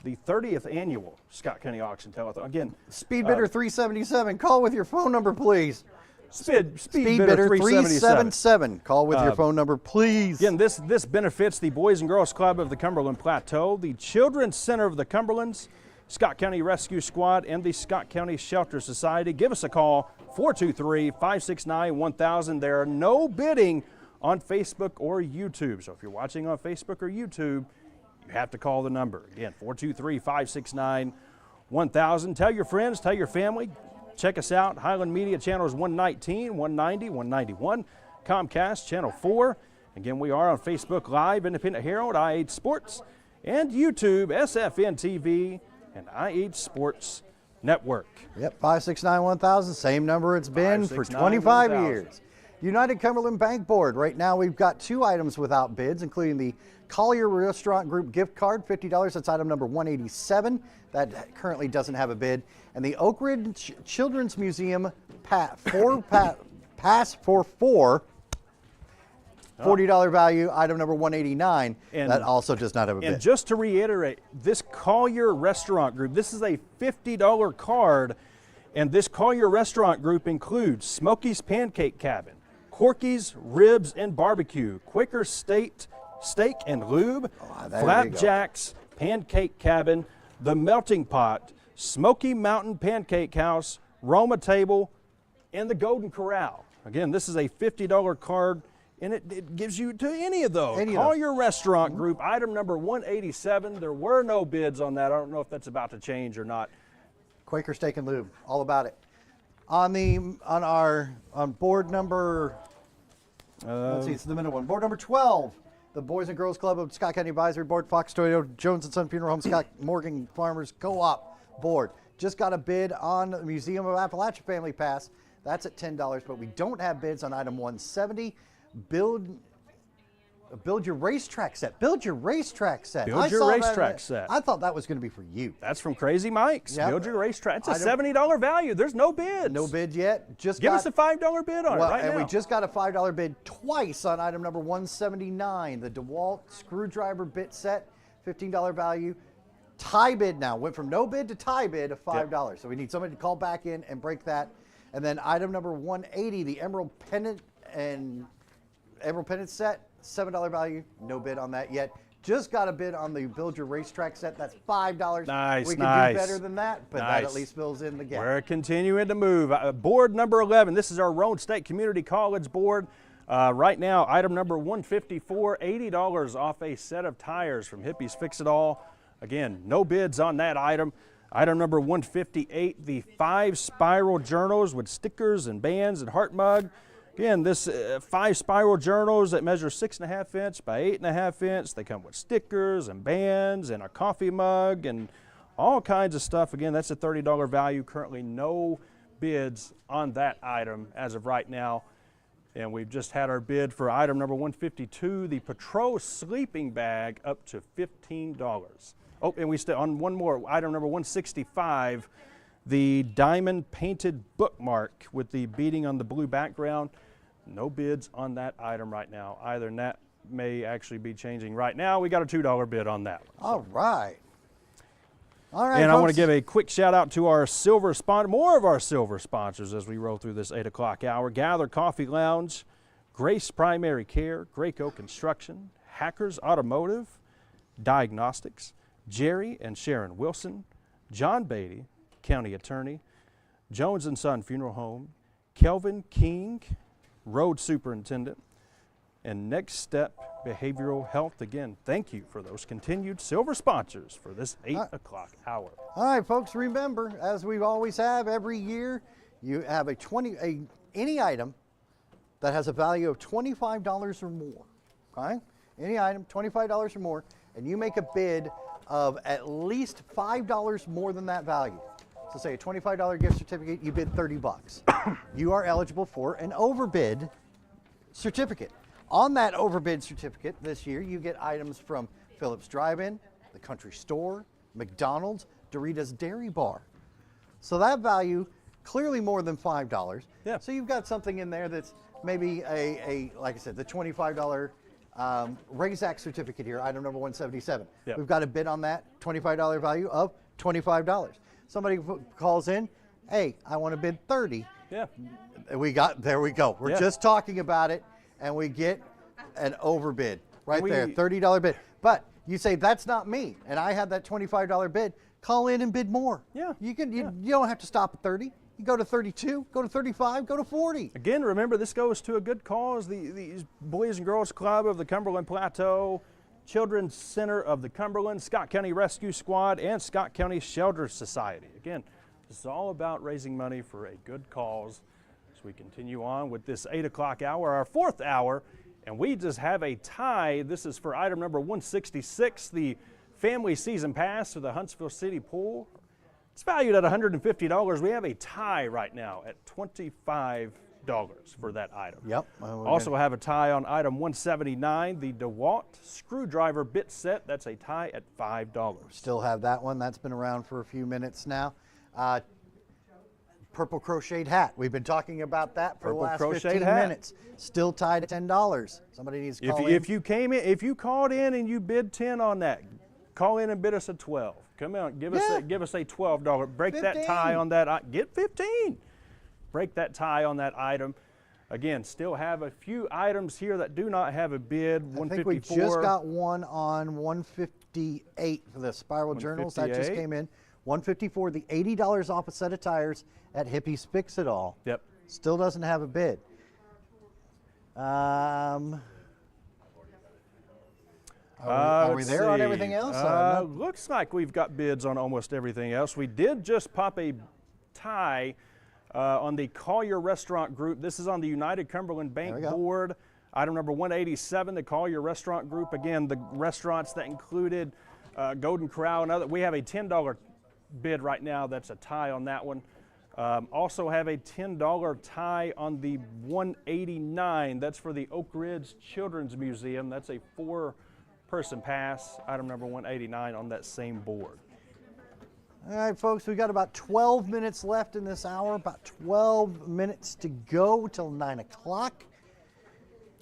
the 30th annual Scott County Auction Telethon. Again, Speed bidder 377. Call with your phone number, please. Speed Bidder 377. Call with your phone number, please. Again, this benefits the Boys and Girls Club of the Cumberland Plateau, the Children's Center of the Cumberlands, Scott County Rescue Squad, and the Scott County Shelter Society. Give us a call, 423-569-1000. There are no bidding on Facebook or YouTube. So if you're watching on Facebook or YouTube, you have to call the number. Again, 423-569-1000. Tell your friends, tell your family. Check us out. Highland Media channels 119, 190, 191. Comcast channel 4. Again, we are on Facebook Live, Independent Herald, I8 Sports, and YouTube, SFN TV, and I8 Sports Network. Yep, 569-1000, same number it's been for 25 years. United Cumberland Bank Board. Right now we've got 2 items without bids, including the Collier Restaurant Group gift card, $50. That's item number 187. That currently doesn't have a bid. And the Oak Ridge Children's Museum pass for 4, $40 value, item number 189. And that also does not have a bid. And just to reiterate, this Collier Restaurant Group, this is a $50 card, and this Collier Restaurant Group includes Smokey's Pancake Cabin, Corky's Ribs and Barbecue, Quaker Steak and Lube, Flapjack's Pancake Cabin, The Melting Pot, Smoky Mountain Pancake House, Roma Table, and the Golden Corral. Again, this is a $50 card, and it gives you to any of those. Collier Restaurant Group, item number 187. There were no bids on that. I don't know if that's about to change or not. Quaker Steak and Lube, all about it. On board number, let's see, it's the middle one. Board number 12, the Boys and Girls Club of Scott County Advisory Board, Fox Toyota, Jones & Son Funeral Home, Scott Morgan Farmers Co-op Board. Just got a bid on the Museum of Appalachia Family Pass. That's at $10, but we don't have bids on item 170. Build your racetrack set. Build your racetrack set. Build your racetrack set. I thought that was going to be for you. That's from Crazy Mike's. Yep. Build your racetrack. It's a $70 value. There's no bids. No bid yet. Give us a $5 bid on it right now. And we just got a $5 bid twice on item number 179, the DeWalt screwdriver bit set, $15 value. Tie bid now. Went from no bid to tie bid of $5. Yep. So we need somebody to call back in and break that. And then item number 180, the Emerald Pendant set, $7 value. No bid on that yet. Just got a bid on the Build Your Racetrack set. That's $5. Nice, we can do better than that, but that at least fills in the gap. We're continuing to move. Board number 11. This is our Roan State Community College board. Right now, item number 154, $80 off a set of tires from Hippies Fix It All. Again, no bids on that item. Item number 158, the 5 spiral journals with stickers and bands and heart mug. Again, this 5 spiral journals that measure 6.5 inch by 8.5 inch. They come with stickers and bands and a coffee mug and all kinds of stuff. Again, that's a $30 value. Currently no bids on that item as of right now. And we've just had our bid for item number 152, the Patrol sleeping bag, up to $15. Oh, and we still on one more, item number 165, the diamond painted bookmark with the beading on the blue background. No bids on that item right now either, and that may actually be changing right now. We got a $2 bid on that one. All right. All right, and folks. I want to give a quick shout out to our silver sponsor, more of our silver sponsors as we roll through this 8 o'clock hour. Gather Coffee Lounge, Grace Primary Care, Graco Construction, Hackers Automotive, Diagnostics, Jerry and Sharon Wilson, John Beatty, County Attorney, Jones & Son Funeral Home, Kelvin King, Road Superintendent, and Next Step Behavioral Health. Again, thank you for those continued silver sponsors for this 8 o'clock hour. All right, folks, remember, as we always have every year, you have any item that has a value of $25 or more, okay? Any item, $25 or more, and you make a bid of at least $5 more than that value. So say a $25 gift certificate, you bid $30. You are eligible for an overbid certificate. On that overbid certificate this year, you get items from Phillips Drive-In, the Country Store, McDonald's, Doritos Dairy Bar. So that value, clearly more than $5. Yeah. So you've got something in there that's maybe like I said, the $25 Razak certificate here, item number 177. Yep. We've got a bid on that, $25 value of $25. Somebody calls in, hey, I want to bid $30, Yeah. There we go. We're just talking about it, and we get an overbid right there, $30 bid. But you say, that's not me, and I had that $25 bid. Call in and bid more. Yeah. You don't have to stop at 30. You go to 32, go to 35, go to 40. Again, remember, this goes to a good cause. These Boys and Girls Club of the Cumberland Plateau, Children's Center of the Cumberland, Scott County Rescue Squad, and Scott County Shelter Society. Again, this is all about raising money for a good cause. As we continue on with this 8 o'clock hour, our 4th hour, and we just have a tie. This is for item number 166, the family season pass to the Huntsville City Pool. It's valued at $150. We have a tie right now at $25 for that item. Yep. Also have a tie on item 179, the DeWalt screwdriver bit set. That's a tie at $5. Still have that one. That's been around for a few minutes now. Purple crocheted hat. We've been talking about that for the last 15 minutes. Still tied at $10. Somebody needs to call in. If you called in and you bid 10 on that, call in and bid us a 12. Come on, give us a $12. Break 15. That tie on that. Get 15. Break that tie on that item. Again, still have a few items here that do not have a bid. 154. I think we just got one on 158 for the spiral journals. That just came in. 154, the $80 off a set of tires at Hippie's Fix It All. Yep. Still doesn't have a bid. Are we there on everything else? Looks like we've got bids on almost everything else. We did just pop a tie on the Collier Restaurant Group. This is on the United Cumberland Bank board. Item number 187, the Collier Restaurant Group. Again, the restaurants that included Golden Corral and other. We have a $10 bid right now. That's a tie on that one. Also have a $10 tie on the 189. That's for the Oak Ridge Children's Museum. That's a 4-person pass. Item number 189 on that same board. All right, folks, we got about 12 minutes left in this hour, about 12 minutes to go till 9 o'clock.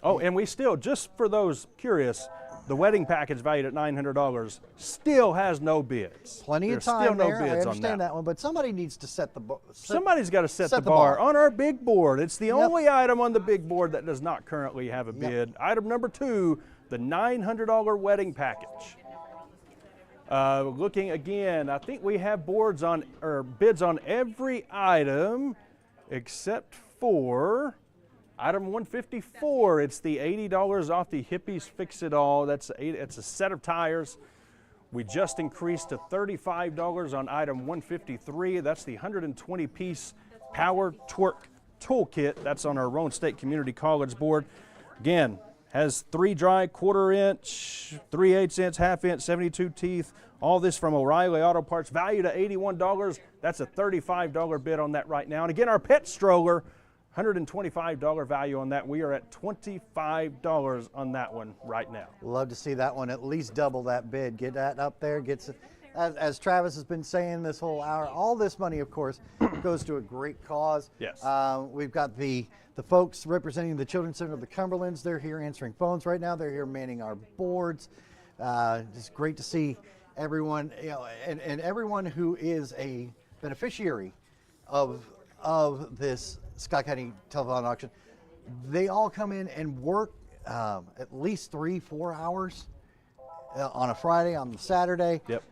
Oh, and we still, just for those curious, the wedding package valued at $900 still has no bids. Plenty of time still there. No bids I understand on that one, but somebody needs to set the bar. Somebody's got to set the bar on our big board. It's the only item on the big board that does not currently have a bid. Item number 2, the $900 wedding package. Looking again, I think we have bids on every item except for item 154. It's the $80 off the Hippies Fix It All. It's a set of tires. We just increased to $35 on item 153. That's the 120-piece Power Torque Toolkit. That's on our Roane State Community College board. Again, has 3 dry, 1/4 inch, 3/8 inch, 1/2 inch, 72 teeth. All this from O'Reilly Auto Parts, valued at $81. That's a $35 bid on that right now. And again, our pet stroller, $125 value on that. We are at $25 on that one right now. Love to see that one at least double that bid. Get that up there. As Travis has been saying this whole hour, all this money, of course, goes to a great cause. Yes. We've got the folks representing the Children's Center of the Cumberlands. They're here answering phones right now. They're here manning our boards. It's great to see everyone, and everyone who is a beneficiary of this Scott County Telethon auction. They all come in and work at least 3-4 hours on a Friday, on the Saturday. Yep.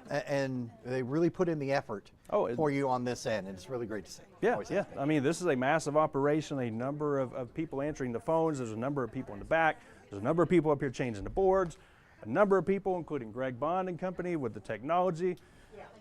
And they really put in the effort for you on this end, and it's really great to see. Yeah. I mean, this is a massive operation, a number of people answering the phones. There's a number of people in the back. There's a number of people up here changing the boards. A number of people, including Greg Bond and company with the technology.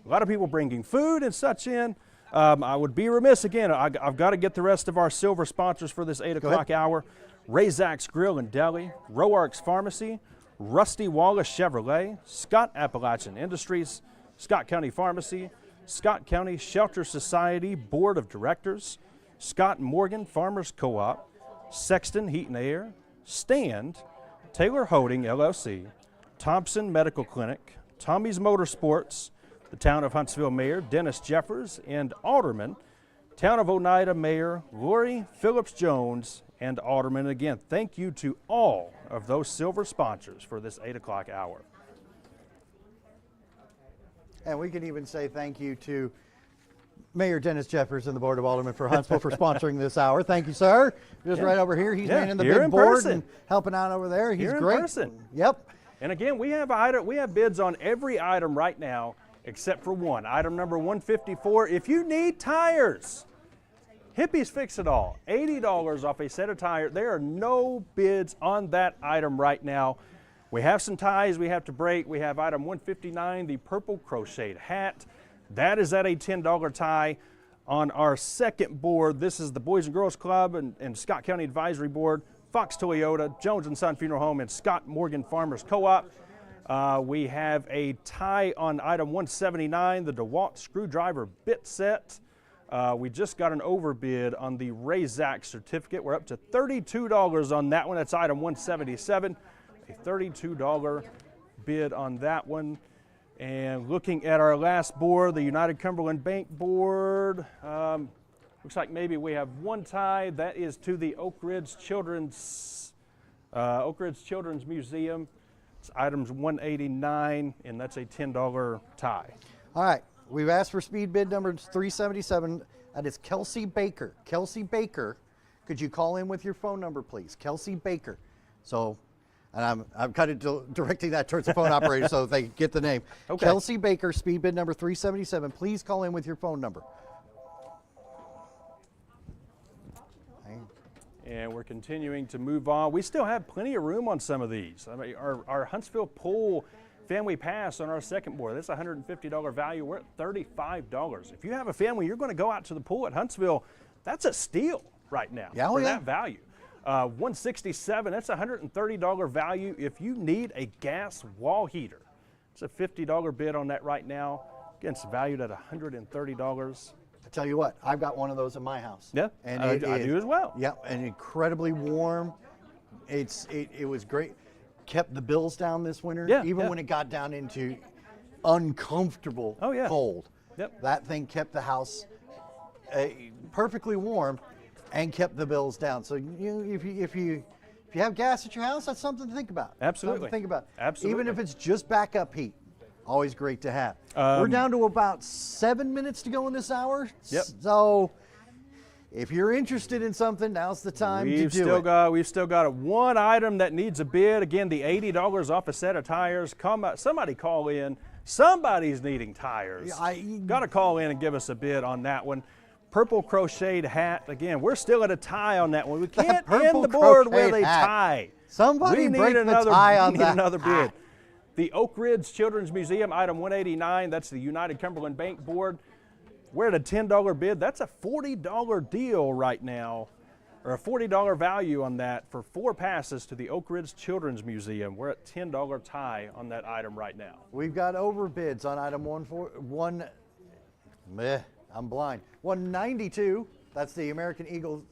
A lot of people bringing food and such in. I would be remiss again. I've got to get the rest of our silver sponsors for this 8 o'clock hour. Razak's Grill and Deli, Roark's Pharmacy, Rusty Wallace Chevrolet, Scott Appalachian Industries, Scott County Pharmacy, Scott County Shelter Society Board of Directors, Scott Morgan Farmers Co-op, Sexton Heat and Air, Stand, Taylor Holding LLC, Thompson Medical Clinic, Tommy's Motorsports, the Town of Huntsville Mayor Dennis Jeffers, and Alderman, Town of Oneida Mayor Lori Phillips Jones, and Alderman. Again, thank you to all of those silver sponsors for this 8 o'clock hour. And we can even say thank you to Mayor Dennis Jeffers and the Board of Aldermen for Huntsville for sponsoring this hour. Thank you, sir. Just right over here. He's manning the big board and helping out over there. He's great. Yep. And again, we have bids on every item right now except for one. Item number 154. If you need tires, Hippies Fix It All. $80 off a set of tires. There are no bids on that item right now. We have some ties we have to break. We have item 159, the purple crocheted hat. That is at a $10 tie. On our second board, this is the Boys and Girls Club and Scott County Advisory Board, Fox Toyota, Jones & Son Funeral Home, and Scott Morgan Farmers Co-op. We have a tie on item 179, the DeWalt screwdriver bit set. We just got an overbid on the Razak certificate. We're up to $32 on that one. That's item 177, a $32 bid on that one. And looking at our last board, the United Cumberland Bank board, looks like maybe we have one tie. That is to the Oak Ridge Children's Museum. It's items 189, and that's a $10 tie. All right, we've asked for speed bid number 377. That is Kelsey Baker. Kelsey Baker, could you call in with your phone number, please? Kelsey Baker. So, and I'm kind of directing that towards the phone operator so they get the name. Okay. Kelsey Baker, speed bid number 377. Please call in with your phone number. And we're continuing to move on. We still have plenty of room on some of these. I mean, our Huntsville Pool Family Pass on our second board, that's a $150 value. We're at $35. If you have a family, you're going to go out to the pool at Huntsville, that's a steal right now for that value. 167, that's a $130 value. If you need a gas wall heater, it's a $50 bid on that right now. Again, it's valued at $130. I tell you what, I've got one of those in my house. Yeah, and I do as well. Yeah, and incredibly warm. It was great. Kept the bills down this winter. Yeah, even when it got down into uncomfortable cold. Yep. That thing kept the house perfectly warm and kept the bills down. So if you have gas at your house, that's something to think about. Absolutely. Something to think about. Absolutely. Even if it's just backup heat. Always great to have. We're down to about 7 minutes to go in this hour. Yep. So if you're interested in something, now's the time to do it. We've still got one item that needs a bid. Again, the $80 off a set of tires. Somebody call in. Somebody's needing tires. Got to call in and give us a bid on that one. Purple crocheted hat. Again, we're still at a tie on that one. We can't end the board with a tie. Somebody break the tie on that. We need another bid. The Oak Ridge Children's Museum, item 189, that's the United Cumberland Bank board. We're at a $10 bid. That's a $40 deal right now, or a $40 value on that for 4 passes to the Oak Ridge Children's Museum. We're at $10 tie on that item right now. We've got overbids on item 192. That's the American Eagle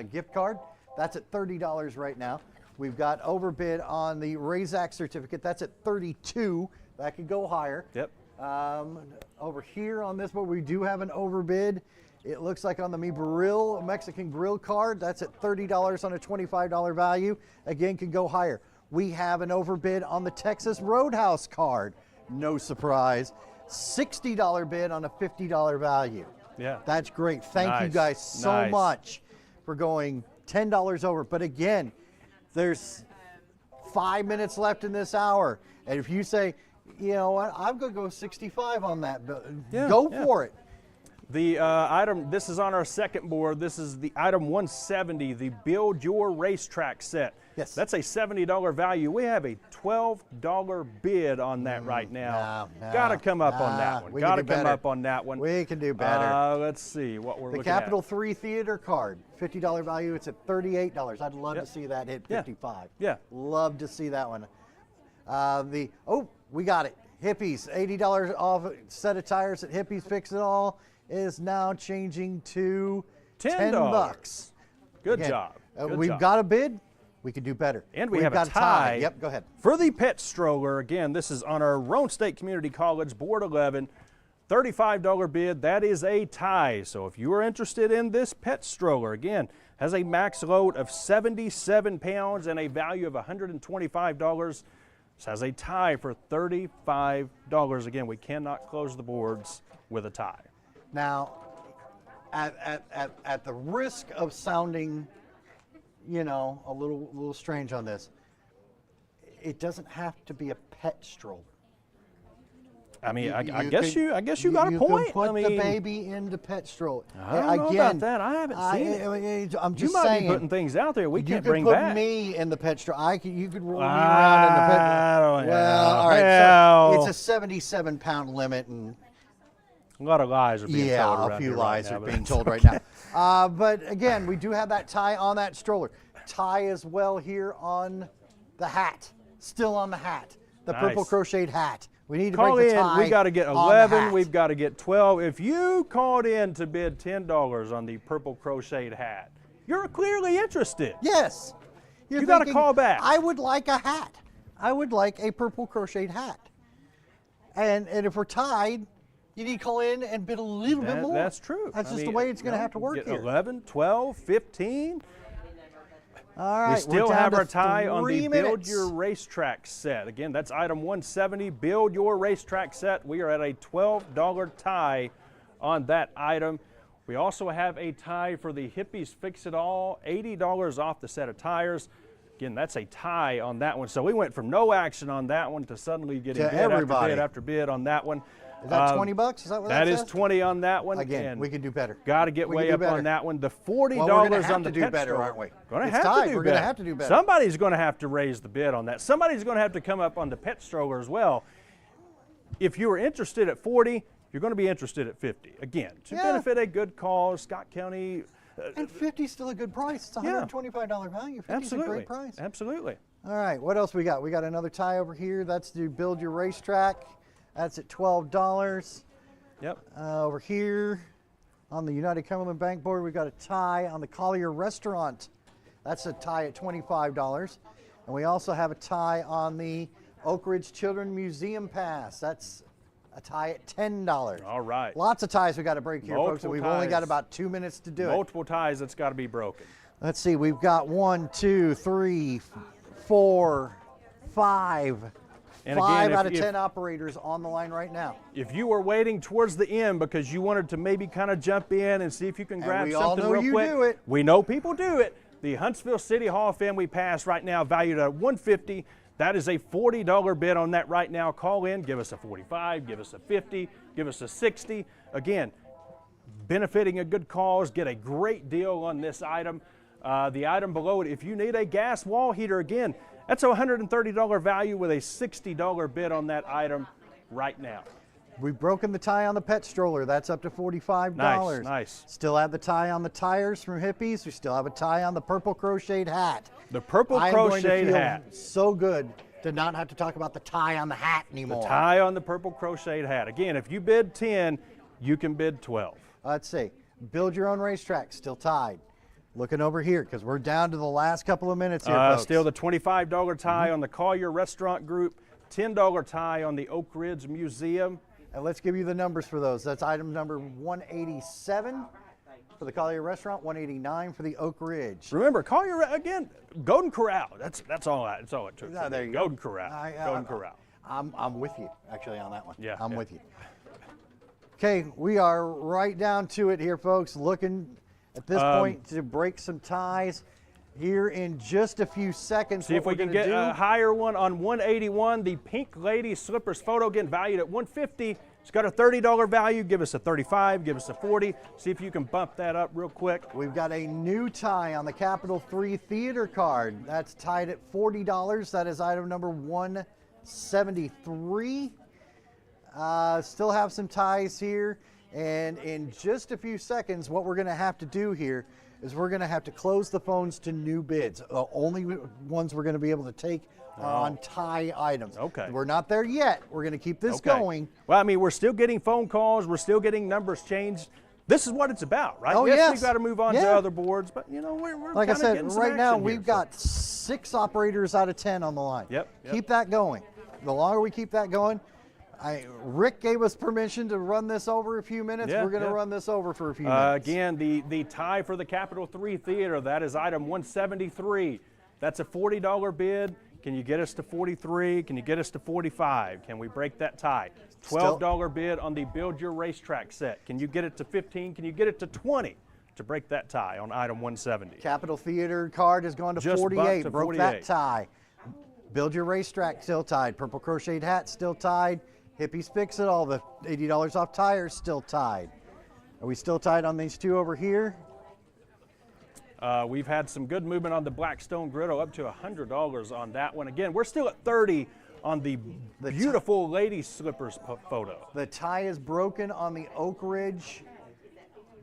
gift card. That's at $30 right now. We've got overbid on the Razak certificate. That's at $32. That could go higher. Yep. Over here on this one, we do have an overbid. It looks like on the Mi Baril Mexican grill card, that's at $30 on a $25 value. Again, could go higher. We have an overbid on the Texas Roadhouse card. No surprise. $60 bid on a $50 value. Yeah. That's great. Thank you guys so much for going $10 over. But again, there's 5 minutes left in this hour. And if you say, you know what, I'm going to go 65 on that, go for it. The item, this is on our second board. This is the item 170, the Build Your Racetrack set. Yes. That's a $70 value. We have a $12 bid on that right now. Got to come up on that one. Got to come up on that one. We can do better. Let's see what we're looking at. The Capital 3 Theater card, $50 value. It's at $38. I'd love to see that hit 55. Yeah. Love to see that one. We got it. Hippies, $80 off a set of tires at Hippies Fix It All is now changing to $10. Good job. We've got a bid. We could do better. And we've got a tie. Yep, go ahead. For the pet stroller, again, this is on our Roan State Community College Board 11, $35 bid. That is a tie. So if you are interested in this pet stroller, again, has a max load of 77 pounds and a value of $125. This has a tie for $35. Again, we cannot close the boards with a tie. Now, at the risk of sounding, you know, a little strange on this, it doesn't have to be a pet stroller. I mean, I guess you got a point. You can put I mean, the baby into pet stroller. I don't know about that. I haven't seen it. I'm just you might saying, be putting things out there we can't bring back. back. You could put me in the pet stroller. You could roll me around in the pet. Well, all right. Well, so it's a 77-pound limit, and a lot of lies are being told around a few here lies right are now, being but- told right now. But again, we do have that tie on that stroller. Tie as well here on the hat. Still on the hat. The purple Nice. crocheted hat. We need to Call break the in. tie. We got to get on the 11. hat. We've got to get 12. If you called in to bid $10 on the purple crocheted hat, you're clearly interested. Yes. You got to call back. I would like a hat. I would like a purple crocheted hat. And if we're tied, you need to call in and bid a little bit more. That's true. That's I just mean, the way it's going to you know, have to work get here. 11, 12, 15. All right. We still we're down have to our tie on the 3 Build minutes. Your Racetrack set. Again, that's item 170, Build Your Racetrack set. We are at a $12 tie on that item. We also have a tie for the Hippies Fix It All, $80 off the set of tires. Again, that's a tie on that one. So we went from no action on that one to suddenly getting bid everybody. after bid on that one. Is that $20? Is that what that That is says? 20 on that one. Again, and we can do better. Got to get We can way do up better. on that one. The $40 Well, we're gonna have on the to do pet better, store. aren't we? Going to It's have tied. to do We're better. gonna have to do better. Somebody's going to have to raise the bid on that. Somebody's going to have to come up on the pet stroller as well. If you were interested at 40, you're going to be interested at 50. Again, to benefit a good cause, Scott County. And 50 is still a good price. It's a $125 value. 50 is a great price. Absolutely. All right, what else we got? We got another tie over here. That's to Build Your Racetrack. That's at $12. Yep. Over here on the United Cumberland Bank board, we've got a tie on the Collier Restaurant. That's a tie at $25. And we also have a tie on the Oak Ridge Children Museum Pass. That's a tie at $10. All right. Lots of ties we got to break here, folks, and we've only got ties. about 2 minutes to do it. Multiple ties that's got to be broken. Let's see, we've got 1, 2, 3, 4, 5. And Five again, out of 10 operators on the line right now. If you were waiting towards the end because you wanted to maybe kind of jump in and see if you can grab we all something know real you quick, do it. we know people do it. The Huntsville City Hall Family Pass right now valued at $150. That is a $40 bid on that right now. Call in, give us a $45, give us a $50, give us a $60. Again, benefiting a good cause, get a great deal on this item. The item below it, if you need a gas wall heater, again, that's a $130 value with a $60 bid on that item right now. We've broken the tie on the pet stroller. That's up to $45. Nice, nice. Still have the tie on the tires from Hippies. We still have a tie on the purple crocheted hat. The purple I'm crocheted going to feel hat. so good to not have to talk about the tie on the hat anymore. The tie on the purple crocheted hat. Again, if you bid 10, you can bid 12. Let's see. Build Your Own Racetrack, still tied. Looking over here, because we're down to the last couple of minutes here, folks. Still the $25 tie on the Collier Restaurant Group, $10 tie on the Oak Ridge Museum. And let's give you the numbers for those. That's item number 187 for the Collier Restaurant, 189 for the Oak Ridge. Remember, Collier, again, Golden Corral. That's all it took. No, there you Golden go. Corral. Golden Corral. I'm with you, actually, on that one. Yeah, I'm with you. Okay, we are right down to it here, folks. Looking at this point to break some ties here in just a few seconds. See if we can get a higher one on 181. The Pink Lady Slippers photo, again, valued at $150. It's got a $30 value. Give us a $35, give us a $40. See if you can bump that up real quick. We've got a new tie on the Capital 3 Theater card. That's tied at $40. That is item number 173. Still have some ties here. And in just a few seconds, what we're going to have to do here is we're going to have to close the phones to new bids. The only ones we're going to be able to take on tie items. Okay. We're not there yet. We're going to keep this going. Well, I mean, we're still getting phone calls. We're still getting numbers changed. This is what it's about, right? Oh, yes, yes. we've got to move on to other boards, but, you know, we're like I kinda said, getting some right now action we've here, got 6 operators out of 10 on the line. Yep. Keep that going. The longer we keep that going, Rick gave us permission to run this over a few minutes. Yeah, We're going to yeah. run this over for a few minutes. Again, the tie for the Capital 3 Theater, that is item 173. That's a $40 bid. Can you get us to 43? Can you get us to 45? Can we break that tie? $12 bid on the Build Your Racetrack set. Can you get it to 15? Can you get it to 20 to break that tie on item 170? Capitol Theater card has gone to Just 48. to Broke 48. that tie. Build Your Racetrack still tied. Purple Crocheted Hat still tied. Hippies Fix It All, the $80 off tires still tied. Are we still tied on these two over here? We've had some good movement on the Blackstone Griddle, up to $100 on that one. Again, we're still at 30 on the beautiful lady slippers photo. The tie is broken on the Oak Ridge.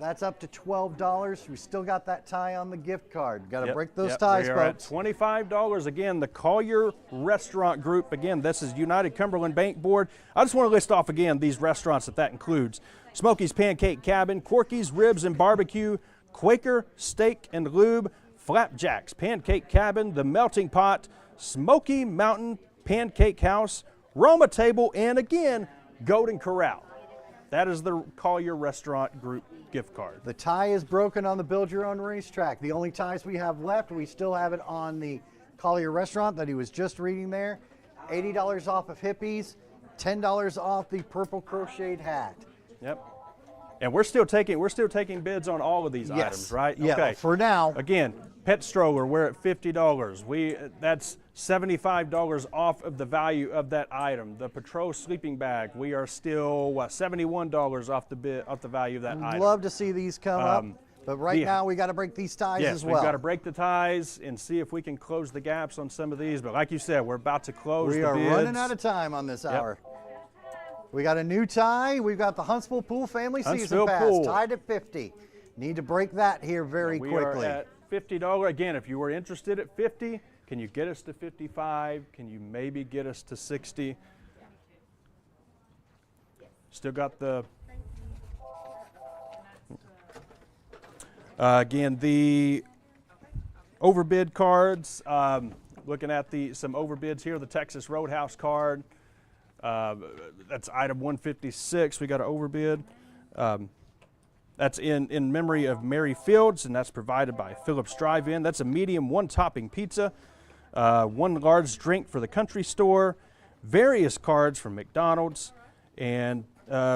That's up to $12. We still got that tie on the gift card. Got to break those ties, we are folks. At $25. Again, the Collier Restaurant Group. Again, this is United Cumberland Bank Board. I just want to list off again these restaurants that includes: Smokey's Pancake Cabin, Corky's Ribs and Barbecue, Quaker Steak and Lube, Flapjacks Pancake Cabin, The Melting Pot, Smoky Mountain Pancake House, Roma Table, and again, Golden Corral. That is the Collier Restaurant Group gift card. The tie is broken on the Build Your Own Racetrack. The only ties we have left, we still have it on the Collier Restaurant that he was just reading there. $80 off of Hippies, $10 off the Purple Crocheted Hat. Yep. And we're still taking bids on all of these items, right? Yeah, okay. for now. Again, pet stroller, we're at $50. That's $75 off of the value of that item. The Patrol sleeping bag, we are still $71 off the value of that item. I'd love to see these come up, but right now we got to break these ties as well. Yes, we've got to break the ties and see if we can close the gaps on some of these. But like you said, we're about to close the bids. We are running out of time on this hour. We got a new tie. We've got the Huntsville Pool Family Season Pass tied at 50. Need to break that here very quickly. We are at $50. Again, if you were interested at 50, can you get us to 55? Can you maybe get us to 60? Still got the again the overbid cards. Looking at some overbids here. The Texas Roadhouse card. That's item 156. We got an overbid. That's in memory of Mary Fields, and that's provided by Phillips Drive-In. That's a medium one-topping pizza, one large drink for the country store, various cards from McDonald's, and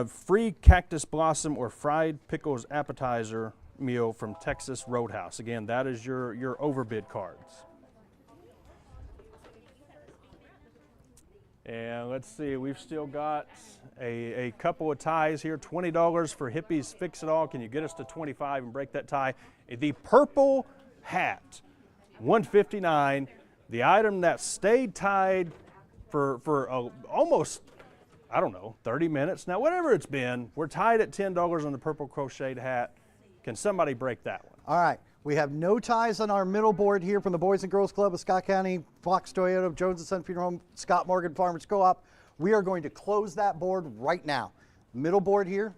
free cactus blossom or fried pickles appetizer meal from Texas Roadhouse. Again, that is your overbid cards. And let's see, we've still got a couple of ties here. $20 for Hippies Fix It All. Can you get us to 25 and break that tie? The purple hat, $159. The item that stayed tied for almost, I don't know, 30 minutes. Now, whatever it's been, we're tied at $10 on the purple crocheted hat. Can somebody break that one? All right. We have no ties on our middle board here from the Boys and Girls Club of Scott County, Fox Toyota, Jones & Son Funeral Home, Scott Morgan Farmers Co-op. We are going to close that board right now. Middle board here,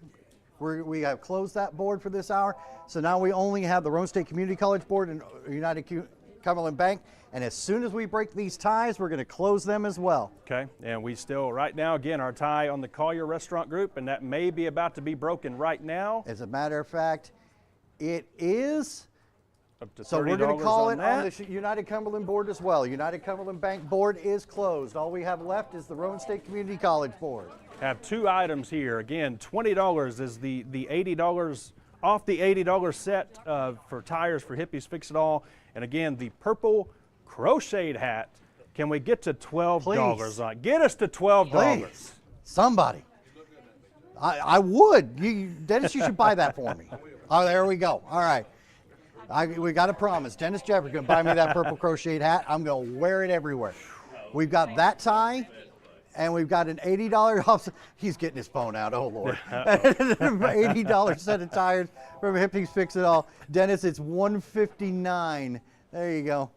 we have closed that board for this hour. So now we only have the Roane State Community College board and United Cumberland Bank. And as soon as we break these ties, we're going to close them as well. Okay, and we still, right now, again, our tie on the Collier Restaurant Group, and that may be about to be broken right now. As a matter of fact, it is. So we're going to call it on the United Cumberland board as well. United Cumberland Bank board is closed. All we have left is the Roane State Community College board. Have two items here. Again, $20 is the $80 off the $80 set for tires for Hippies Fix It All. And again, the purple crocheted hat. Can we get to $12 on it? Get us to $12. Please. Somebody. I would. Dennis, you should buy that for me. Oh, there we go. All right. We got a promise. Dennis Jeffers going to buy me that purple crocheted hat. I'm going to wear it everywhere. We've got that tie, and we've got an $80 off. He's getting his phone out. Oh, Lord. $80 set of tires from Hippies Fix It All. Dennis, it's $159. There you go.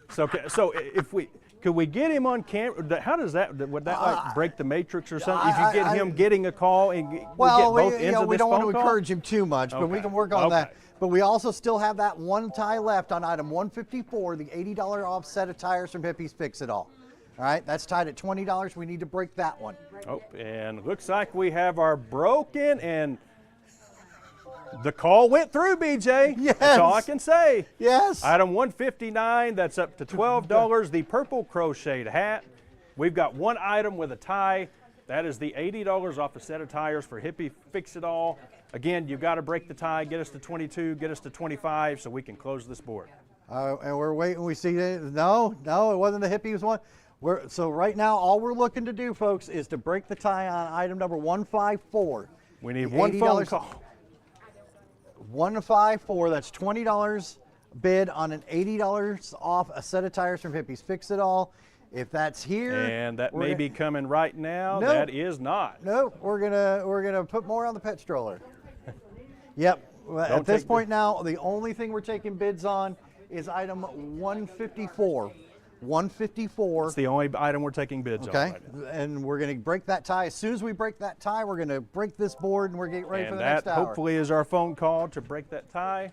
So if we... Could we get him on camera? How does that, would that like break the matrix or something? If you get him getting a call and we get both ends of this we don't want to phone encourage him too much, but we can work on that. But we also still have that one tie left on item 154, the $80 off set of tires from Hippies Fix It All. All right, that's tied at $20. We need to break that one. Oh, and looks like we have our broken and The call went through, BJ. Yes. That's all I can say. Yes. Item 159, that's up to $12. The purple crocheted hat. We've got one item with a tie. That is the $80 off a set of tires for Hippie Fix-It-All. Again, you've got to break the tie, get us to 22, get us to 25 so we can close this board. And we're waiting. We see that. No, it wasn't the Hippies one. So right now, all we're looking to do, folks, is to break the tie on item number 154. We need one phone call. 154, that's $20 bid on an $80 off a set of tires from Hippies Fix-It-All. If that's here, and that may be coming right now. Nope. That is not. Nope, we're gonna put more on the pet stroller. Yep. At this point now, the only thing we're taking bids on is item 154. 154. It's the only item we're taking bids on right now. And we're going to break that tie. As soon as we break that tie, we're going to break this board and we're getting ready for the next hour. And that hopefully is our phone call to break that tie.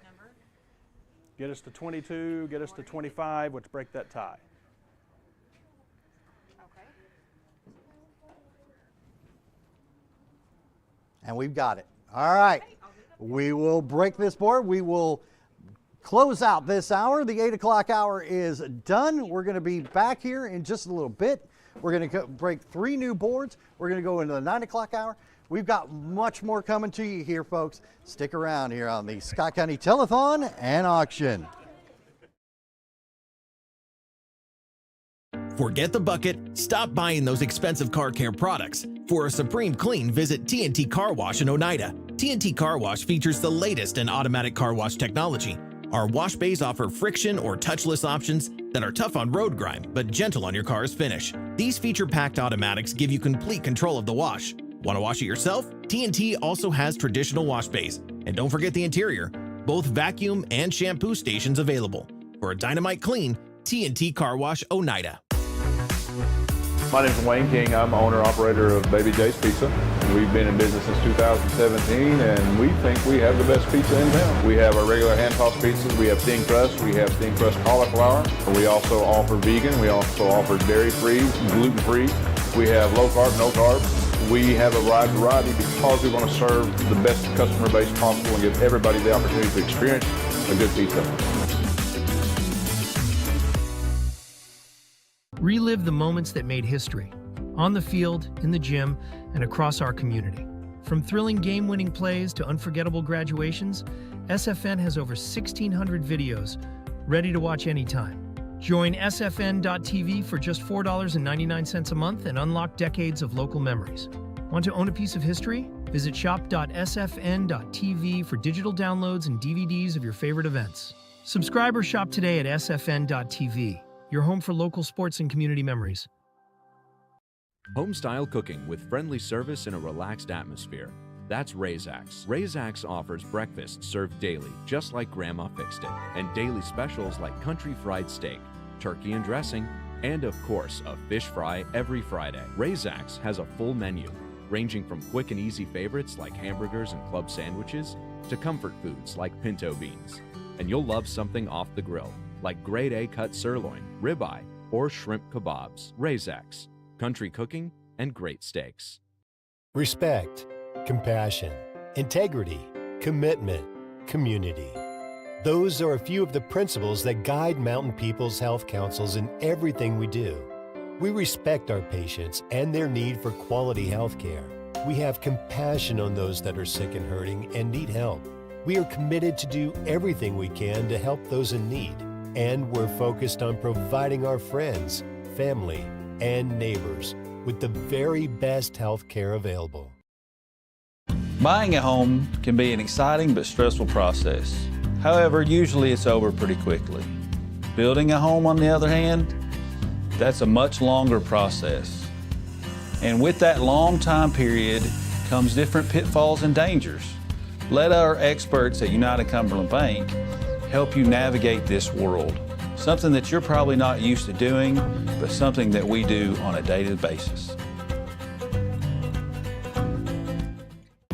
Get us to 22, get us to 25, let's break that tie. And we've got it. All right. We will break this board. We will close out this hour. The 8 o'clock hour is done. We're going to be back here in just a little bit. We're going to break 3 new boards. We're going to go into the 9 o'clock hour. We've got much more coming to you here, folks. Stick around here on the Scott County Telethon and Auction. Forget the bucket. Stop buying those expensive car care products. For a supreme clean, visit TNT Car Wash in Oneida. TNT Car Wash features the latest in automatic car wash technology. Our wash bays offer friction or touchless options that are tough on road grime, but gentle on your car's finish. These feature-packed automatics give you complete control of the wash. Want to wash it yourself? TNT also has traditional wash bays. And don't forget the interior. Both vacuum and shampoo stations available. For a dynamite clean, TNT Car Wash Oneida. My name is Wayne King. I'm owner-operator of Baby J's Pizza. We've been in business since 2017, and we think we have the best pizza in town. We have our regular hand-tossed pizzas. We have thin crust. We have thin crust cauliflower. We also offer vegan. We also offer dairy-free, gluten-free. We have low-carb, no-carb. We have a wide variety because we want to serve the best customer base possible and give everybody the opportunity to experience a good pizza. Relive the moments that made history, on the field, in the gym, and across our community. From thrilling game-winning plays to unforgettable graduations, SFN has over 1,600 videos ready to watch anytime. Join sfn.tv for just $4.99 a month and unlock decades of local memories. Want to own a piece of history? Visit shop.sfn.tv for digital downloads and DVDs of your favorite events. Subscribe or shop today at sfn.tv. Your home for local sports and community memories. Home-style cooking with friendly service in a relaxed atmosphere. That's Razak's. Razak's offers breakfast served daily, just like Grandma fixed it, and daily specials like country fried steak, turkey and dressing, and of course, a fish fry every Friday. Razak's has a full menu, ranging from quick and easy favorites like hamburgers and club sandwiches, to comfort foods like pinto beans. And you'll love something off the grill, like grade A cut sirloin, ribeye, or shrimp kebabs. Razak's, country cooking and great steaks. Respect, compassion, integrity, commitment, community. Those are a few of the principles that guide Mountain People's Health Councils in everything we do. We respect our patients and their need for quality health care. We have compassion on those that are sick and hurting and need help. We are committed to do everything we can to help those in need. And we're focused on providing our friends, family, and neighbors with the very best health care available. Buying a home can be an exciting but stressful process. However, usually it's over pretty quickly. Building a home, on the other hand, that's a much longer process. And with that long time period comes different pitfalls and dangers. Let our experts at United Cumberland Bank help you navigate this world. Something that you're probably not used to doing, but something that we do on a daily basis.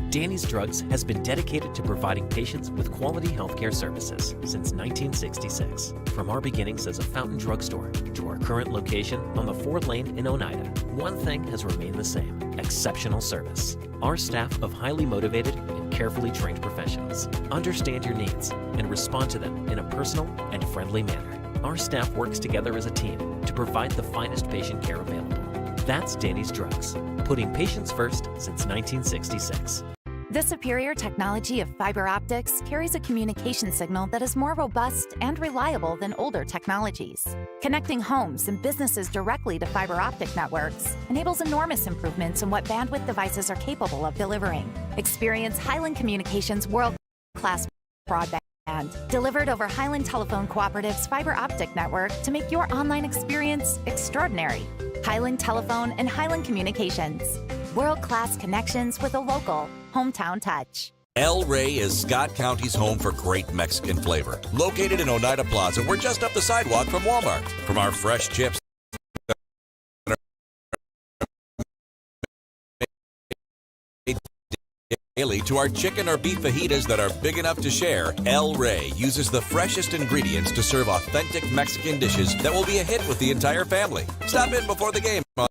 Danny's Drugs has been dedicated to providing patients with quality healthcare services since 1966. From our beginnings as a fountain drugstore to our current location on the 4th Lane in Oneida, one thing has remained the same: exceptional service. Our staff of highly motivated and carefully trained professionals, understand your needs, and respond to them in a personal and friendly manner. Our staff works together as a team to provide the finest patient care available. That's Danny's Drugs, putting patients first since 1966. The superior technology of fiber optics carries a communication signal that is more robust and reliable than older technologies. Connecting homes and businesses directly to fiber optic networks enables enormous improvements in what bandwidth devices are capable of delivering. Experience Highland Communications' world-class broadband, delivered over Highland Telephone Cooperative's fiber optic network to make your online experience extraordinary. Highland Telephone and Highland Communications. World-class connections with a local, hometown touch. El Rey is Scott County's home for great Mexican flavor. Located in Oneida Plaza, we're just up the sidewalk from Walmart. From our fresh chips daily to our chicken or beef fajitas that are big enough to share, El Rey uses the freshest ingredients to serve authentic Mexican dishes that will be a hit with the entire family. Stop in before the game on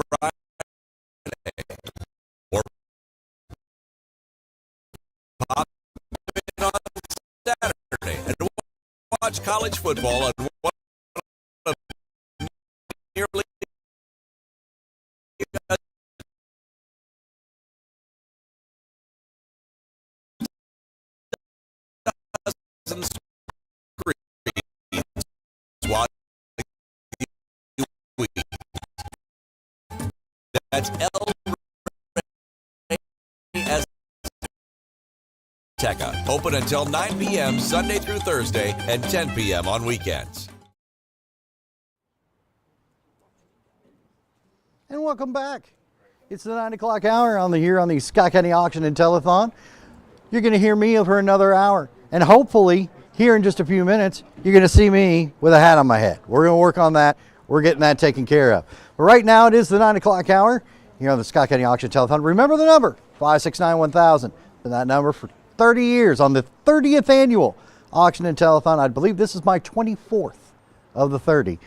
Friday or pop in on Saturday and watch college football on one of nearly That's El Rey Teca. Open until 9 p.m. Sunday through Thursday and 10 p.m. on weekends. And welcome back. It's the 9 o'clock hour here on the Scott County Auction and Telethon. You're going to hear me for another hour. And hopefully, here in just a few minutes, you're going to see me with a hat on my head. We're going to work on that. We're getting that taken care of. But right now, it is the 9 o'clock hour here on the Scott County Auction Telethon. Remember the number, 569-1000. Been that number for 30 years on the 30th annual Auction and Telethon. I believe this is my 24th of the 30.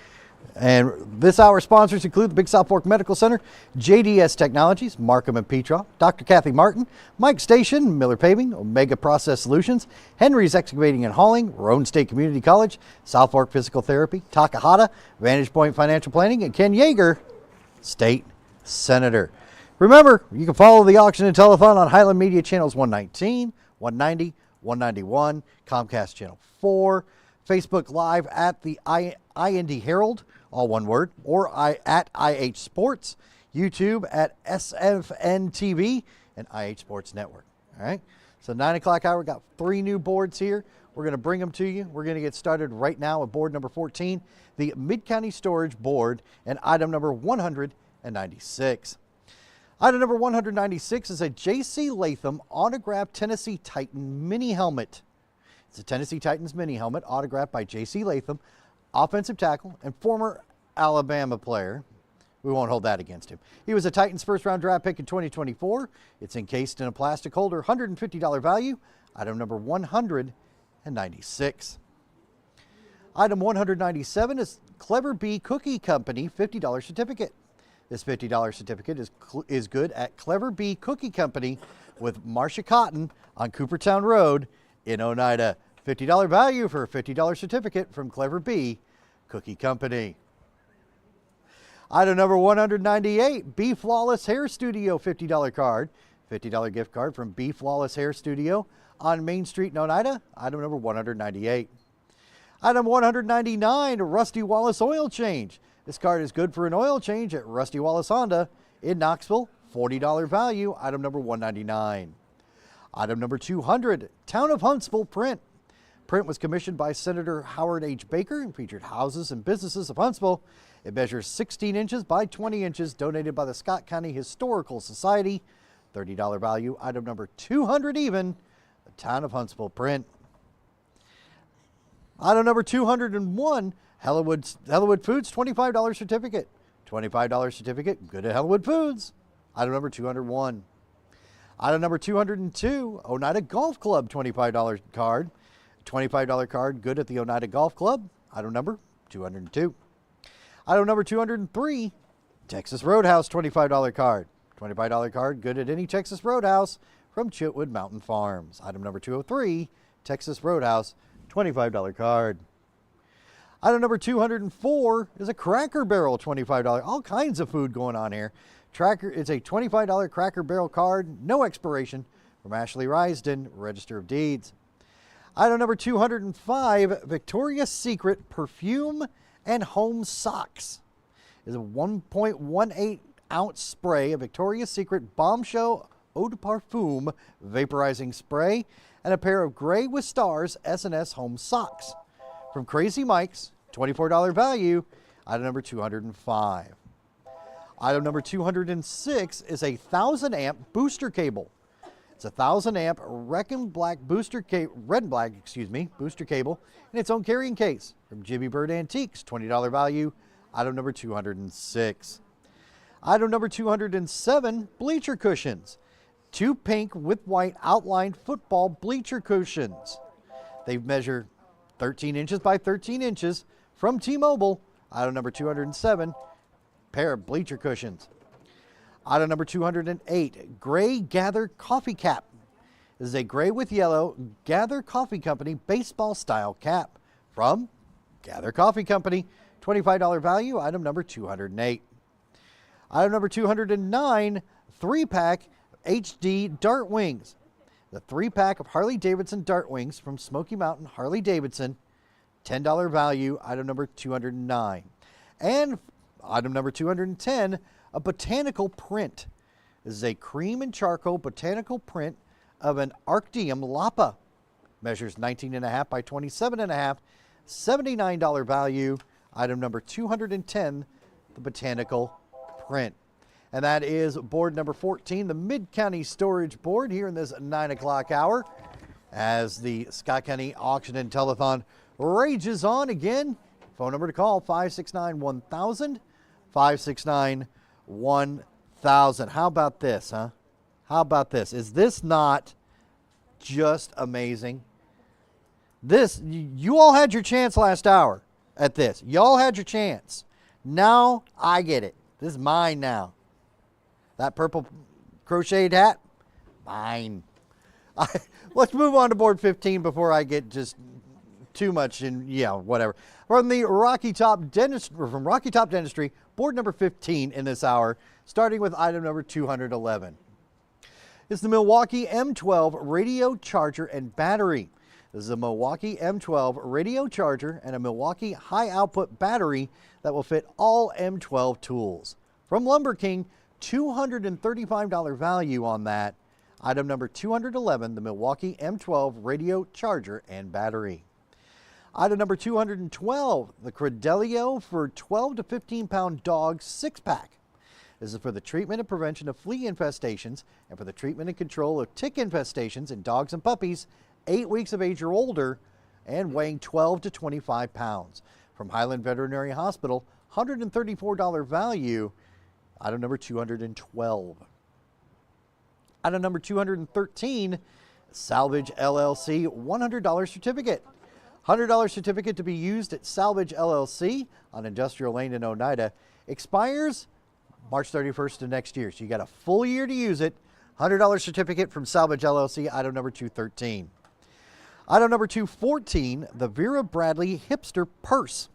And this hour's sponsors include the Big South Fork Medical Center, JDS Technologies, Markham and Petroff, Dr. Kathy Martin, Mike Station, Miller Paving, Omega Process Solutions, Henry's Excavating and Hauling, Roan State Community College, South Fork Physical Therapy, Takahata, Vantage Point Financial Planning, and Ken Yeager, State Senator. Remember, you can follow the Auction and Telethon on Highland Media Channels 119, 190, 191, Comcast Channel 4, Facebook Live at the IND Herald, all one word, or at IH Sports, YouTube at SFN TV, and IH Sports Network. All right, so 9 o'clock hour, got 3 new boards here. We're going to bring them to you. We're going to get started right now with board number 14, the Mid-County Storage Board, and item number 196. Item number 196 is a J.C. Latham autographed Tennessee Titan mini helmet. It's a Tennessee Titans mini helmet autographed by J.C. Latham, offensive tackle and former Alabama player. We won't hold that against him. He was a Titans first-round draft pick in 2024. It's encased in a plastic holder, $150 value. Item number 196. Item 197 is Clever Bee Cookie Company $50 certificate. This $50 certificate is good at Clever Bee Cookie Company with Marcia Cotton on Coopertown Road in Oneida. $50 value for a $50 certificate from Clever Bee Cookie Company. Item number 198, Be Flawless Hair Studio $50 card. $50 gift card from Be Flawless Hair Studio on Main Street in Oneida. Item number 198. Item 199, Rusty Wallace Oil Change. This card is good for an oil change at Rusty Wallace Honda in Knoxville. $40 value. Item number 199. Item number 200, Town of Huntsville print. Print was commissioned by Senator Howard H. Baker and featured houses and businesses of Huntsville. It measures 16 inches by 20 inches, donated by the Scott County Historical Society. $30 value. Item number 200 even, the Town of Huntsville print. Item number 201, Hellowood Foods $25 certificate. $25 certificate, good at Hellowood Foods. Item number 201. Item number 202, Oneida Golf Club $25 card. $25 card, good at the Oneida Golf Club. Item number 202. Item number 203, Texas Roadhouse $25 card. $25 card good at any Texas Roadhouse from Chitwood Mountain Farms. Item number 203, Texas Roadhouse, $25 card. Item number 204 is a Cracker Barrel, $25. All kinds of food going on here. It's a $25 Cracker Barrel card, no expiration, from Ashley Risden, Register of Deeds. Item number 205, Victoria's Secret Perfume and Home Socks. Is a 1.18 ounce spray of Victoria's Secret Bombshell Eau de Parfum vaporizing spray and a pair of gray with stars S&S home socks. From Crazy Mike's, $24 value, item number 205. Item number 206 is a 1,000 amp booster cable. It's a 1,000 amp red and black booster cable in its own carrying case. From Jimmy Bird Antiques, $20 value, item number 206. Item number 207, bleacher cushions. 2 pink with white outlined football bleacher cushions. They measure 13 inches by 13 inches from T-Mobile. Item number 207, pair of bleacher cushions. Item number 208, gray Gather coffee cap. This is a gray with yellow Gather Coffee Company baseball style cap from Gather Coffee Company. $25 value, item number 208. Item number 209, 3-pack HD Dart Wings. The 3-pack of Harley Davidson Dart Wings from Smoky Mountain Harley Davidson. $10 value, item number 209. And item number 210, a botanical print. This is a cream and charcoal botanical print of an Arctium Lapa. Measures 19.5 by 27.5, $79 value, item number 210, the botanical print. And that is board number 14, the Mid-County Storage Board, here in this 9 o'clock hour as the Scott County Auction and Telethon rages on. Again, phone number to call, 569-1000, 569-1000. How about this, huh? How about this? Is this not just amazing? This, you all had your chance last hour at this. Y'all had your chance. Now I get it. This is mine now. That purple crocheted hat, mine. Let's move on to board 15 before I get just too much in, whatever. From Rocky Top Dentistry, board number 15 in this hour, starting with item number 211. It's the Milwaukee M12 radio charger and battery. This is a Milwaukee M12 radio charger and a Milwaukee high output battery that will fit all M12 tools. From Lumber King, $235 value on that. Item number 211, the Milwaukee M12 radio charger and battery. Item number 212, the Credelio for 12 to 15 pound dog 6-pack. This is for the treatment and prevention of flea infestations and for the treatment and control of tick infestations in dogs and puppies 8 weeks of age or older and weighing 12 to 25 pounds. From Highland Veterinary Hospital, $134 value. Item number 212. Item number 213, Salvage LLC, $100 certificate. $100 certificate to be used at Salvage LLC on Industrial Lane in Oneida. Expires March 31st of next year. So you got a full year to use it. $100 certificate from Salvage LLC, item number 213. Item number 214, the Vera Bradley Hipster Purse.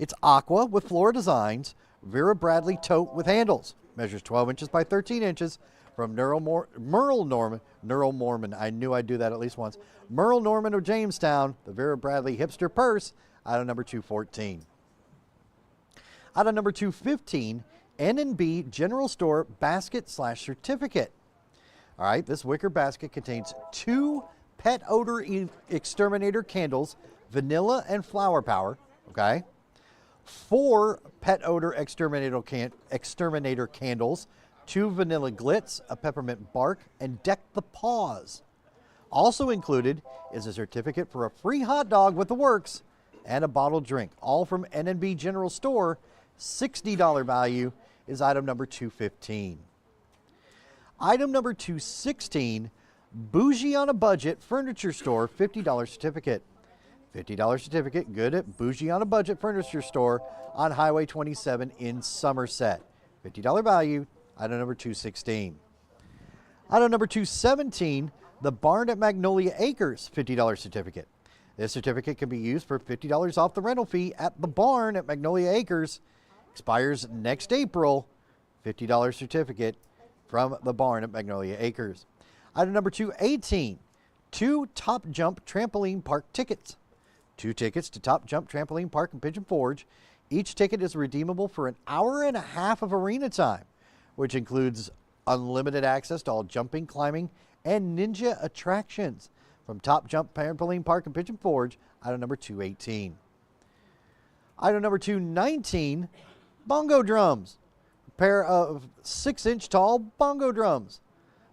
It's aqua with floral designs. Vera Bradley tote with handles. Measures 12 inches by 13 inches from Merle Norman. I knew I'd do that at least once. Merle Norman of Jamestown, the Vera Bradley Hipster Purse, item number 214. Item number 215, N&B General Store Basket/Certificate. All right, this wicker basket contains 2 pet odor exterminator candles, vanilla and flower power, okay? 4 pet odor exterminator candles, 2 vanilla glitz, a peppermint bark, and Deck the Paws. Also included is a certificate for a free hot dog with the works and a bottled drink, all from N&B General Store. $60 value is item number 215. Item number 216, Bougie on a Budget Furniture Store, $50 certificate. $50 certificate, good at Bougie on a Budget Furniture Store on Highway 27 in Somerset. $50 value, Item number 216. Item number 217, the Barn at Magnolia Acres $50 certificate. This certificate can be used for $50 off the rental fee at the Barn at Magnolia Acres. Expires next April. $50 certificate from the Barn at Magnolia Acres. Item number 218, 2 Top Jump Trampoline Park tickets. 2 tickets to Top Jump Trampoline Park in Pigeon Forge. Each ticket is redeemable for an hour and a half of arena time, which includes unlimited access to all jumping, climbing, and ninja attractions from Top Jump Trampoline Park in Pigeon Forge. Item number 218. Item number 219, bongo drums. A pair of 6-inch tall bongo drums.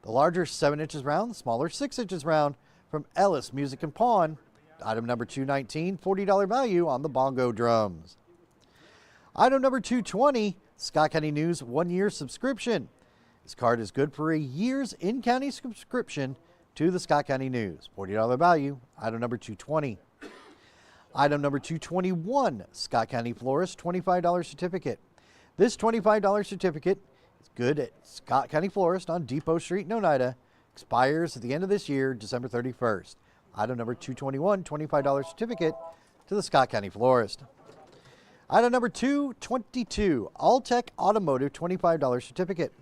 The larger 7 inches round, the smaller 6 inches round from Ellis Music and Pawn. Item number 219, $40 value on the bongo drums. Item number 220, Scott County News 1-year subscription. This card is good for a year's in-county subscription to the Scott County News. $40 value. Item number 220. Item number 221, Scott County Florist $25 certificate. This $25 certificate is good at Scott County Florist on Depot Street in Oneida. Expires at the end of this year, December 31st. Item number 221, $25 certificate to the Scott County Florist. Item number 222, Alltech Automotive $25 certificate.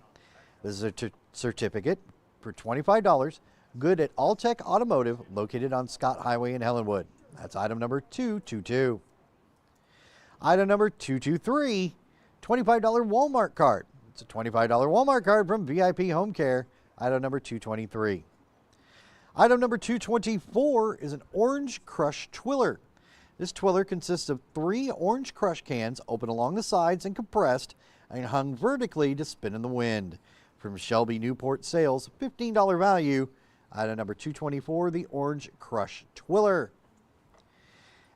This is a certificate for $25, good at Alltech Automotive, located on Scott Highway in Helenwood. That's item number 222. Item number 223, $25 Walmart card. It's a $25 Walmart card from VIP Home Care. Item number 223. Item number 224 is an Orange Crush Twiller. This twiller consists of 3 Orange Crush cans open along the sides and compressed and hung vertically to spin in the wind. From Shelby Newport Sales, $15 value. Item number 224, the Orange Crush Twiller.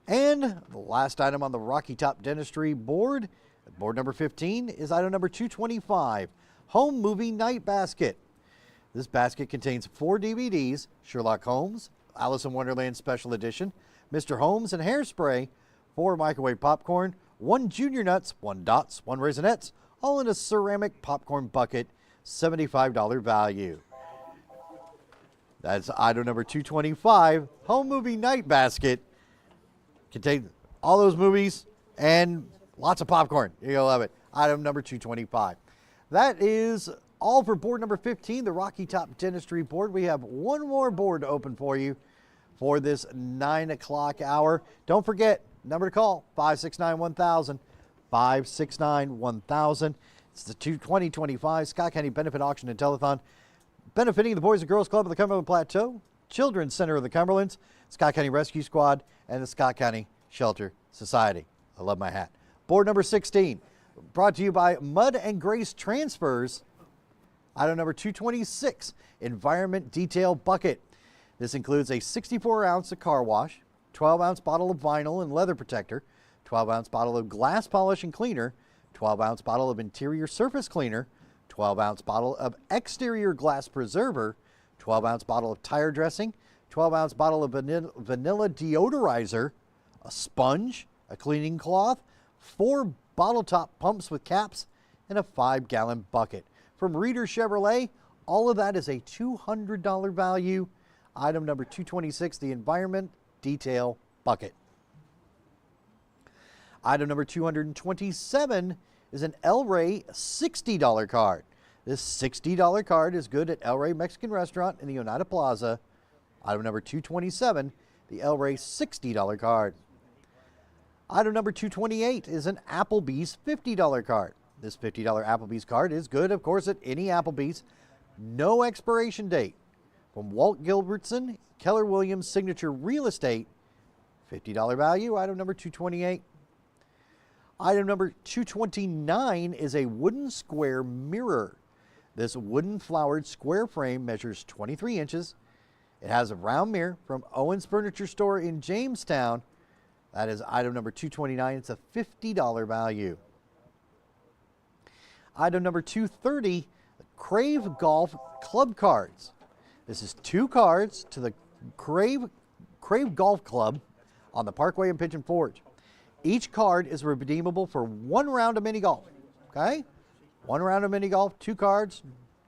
And the last item on the Rocky Top Dentistry board, board number 15, is item number 225, Home Movie Night Basket. This basket contains 4 DVDs, Sherlock Holmes, Alice in Wonderland Special Edition, Mr. Holmes and Hairspray, 4 microwave popcorn, 1 Junior Nuts, 1 Dots, 1 Raisinets, all in a ceramic popcorn bucket, $75 value. That's item number 225, Home Movie Night Basket. Contains all those movies and lots of popcorn. You're going to love it. Item number 225. That is all for board number 15, the Rocky Top Dentistry board. We have one more board open for you for this 9 o'clock hour. Don't forget, number to call, 569-1000, 569-1000. It's the 2025 Scott County Benefit Auction and Telethon, benefiting the Boys and Girls Club of the Cumberland Plateau, Children's Center of the Cumberlands, Scott County Rescue Squad, and the Scott County Shelter Society. I love my hat. Board number 16, brought to you by Mud and Grace Transfers. Item number 226, Environment Detail Bucket. This includes a 64-ounce of car wash, 12-ounce bottle of vinyl and leather protector, 12-ounce bottle of glass polish and cleaner, 12-ounce bottle of interior surface cleaner, 12-ounce bottle of exterior glass preserver, 12-ounce bottle of tire dressing, 12-ounce bottle of vanilla deodorizer, a sponge, a cleaning cloth, 4 bottle top pumps with caps, and a 5-gallon bucket. From Reader Chevrolet, all of that is a $200 value. Item number 226, the Environment Detail Bucket. Item number 227 is an El Rey $60 card. This $60 card is good at El Rey Mexican Restaurant in the Oneida Plaza. Item number 227, the El Rey $60 card. Item number 228 is an Applebee's $50 card. This $50 Applebee's card is good, of course, at any Applebee's. No expiration date. From Walt Gilbertson, Keller Williams Signature Real Estate, $50 value. Item number 228. Item number 229 is a wooden square mirror. This wooden flowered square frame measures 23 inches. It has a round mirror from Owens Furniture Store in Jamestown. That is item number 229. It's a $50 value. Item number 230, the Crave Golf Club cards. This is 2 cards to the Crave Golf Club on the Parkway in Pigeon Forge. Each card is redeemable for 1 round of mini golf. Okay? 1 round of mini golf, 2 cards,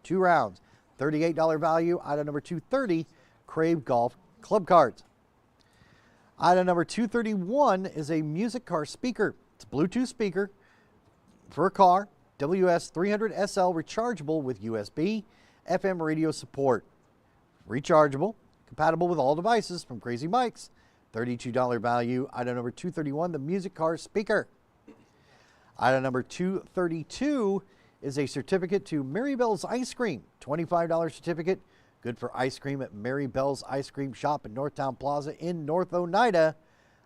2 rounds. $38 value. Item number 230, Crave Golf Club Cards. Item number 231 is a music car speaker. It's a Bluetooth speaker for a car, WS300SL rechargeable with USB, FM radio support. Rechargeable, compatible with all devices from Crazy Mike's. $32 value. Item number 231, the music car speaker. Item number 232 is a certificate to Mary Bell's Ice Cream. $25 certificate, good for ice cream at Mary Bell's Ice Cream Shop in Northtown Plaza in North Oneida.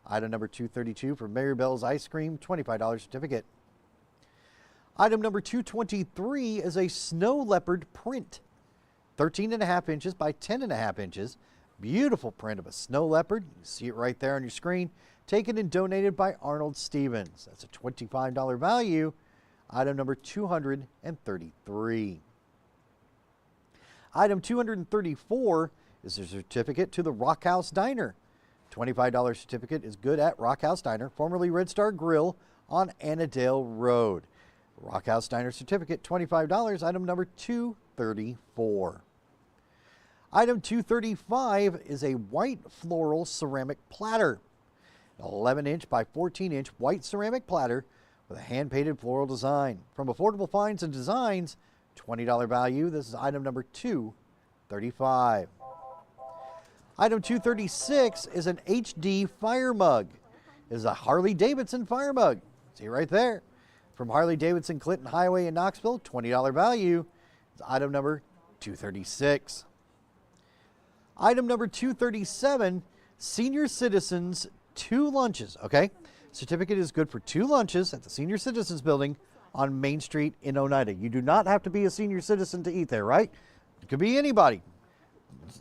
Item number 232 for Mary Bell's Ice Cream, $25 certificate. Item number 223 is a snow leopard print. 13.5 inches by 10.5 inches. Beautiful print of a snow leopard. You can see it right there on your screen. Taken and donated by Arnold Stevens. That's a $25 value. Item number 233. Item 234 is a certificate to the Rock House Diner. $25 certificate is good at Rock House Diner, formerly Red Star Grill on Annandale Road. Rock House Diner certificate, $25. Item number 234. Item 235 is a white floral ceramic platter. An 11-inch by 14-inch white ceramic platter with a hand-painted floral design. From Affordable Finds and Designs, $20 value. This is item number 235. Item 236 is an HD fire mug. It is a Harley-Davidson fire mug. See right there. From Harley-Davidson Clinton Highway in Knoxville, $20 value. It's item number 236. Item number 237, Senior Citizens 2 lunches, okay? Certificate is good for 2 lunches at the Senior Citizens Building on Main Street in Oneida. You do not have to be a senior citizen to eat there, right? It could be anybody.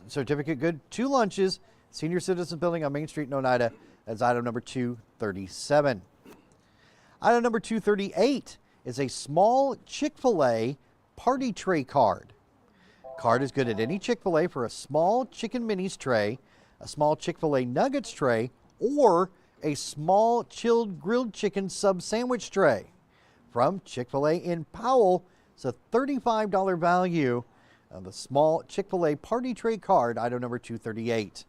Certificate good, 2 lunches, Senior Citizens Building on Main Street in Oneida. That's item number 237. Item number 238 is a small Chick-fil-A party tray card. Card is good at any Chick-fil-A for a small chicken minis tray, a small Chick-fil-A nuggets tray, or a small chilled grilled chicken sub sandwich tray. From Chick-fil-A in Powell, it's a $35 value of the small Chick-fil-A party tray card, item number 238.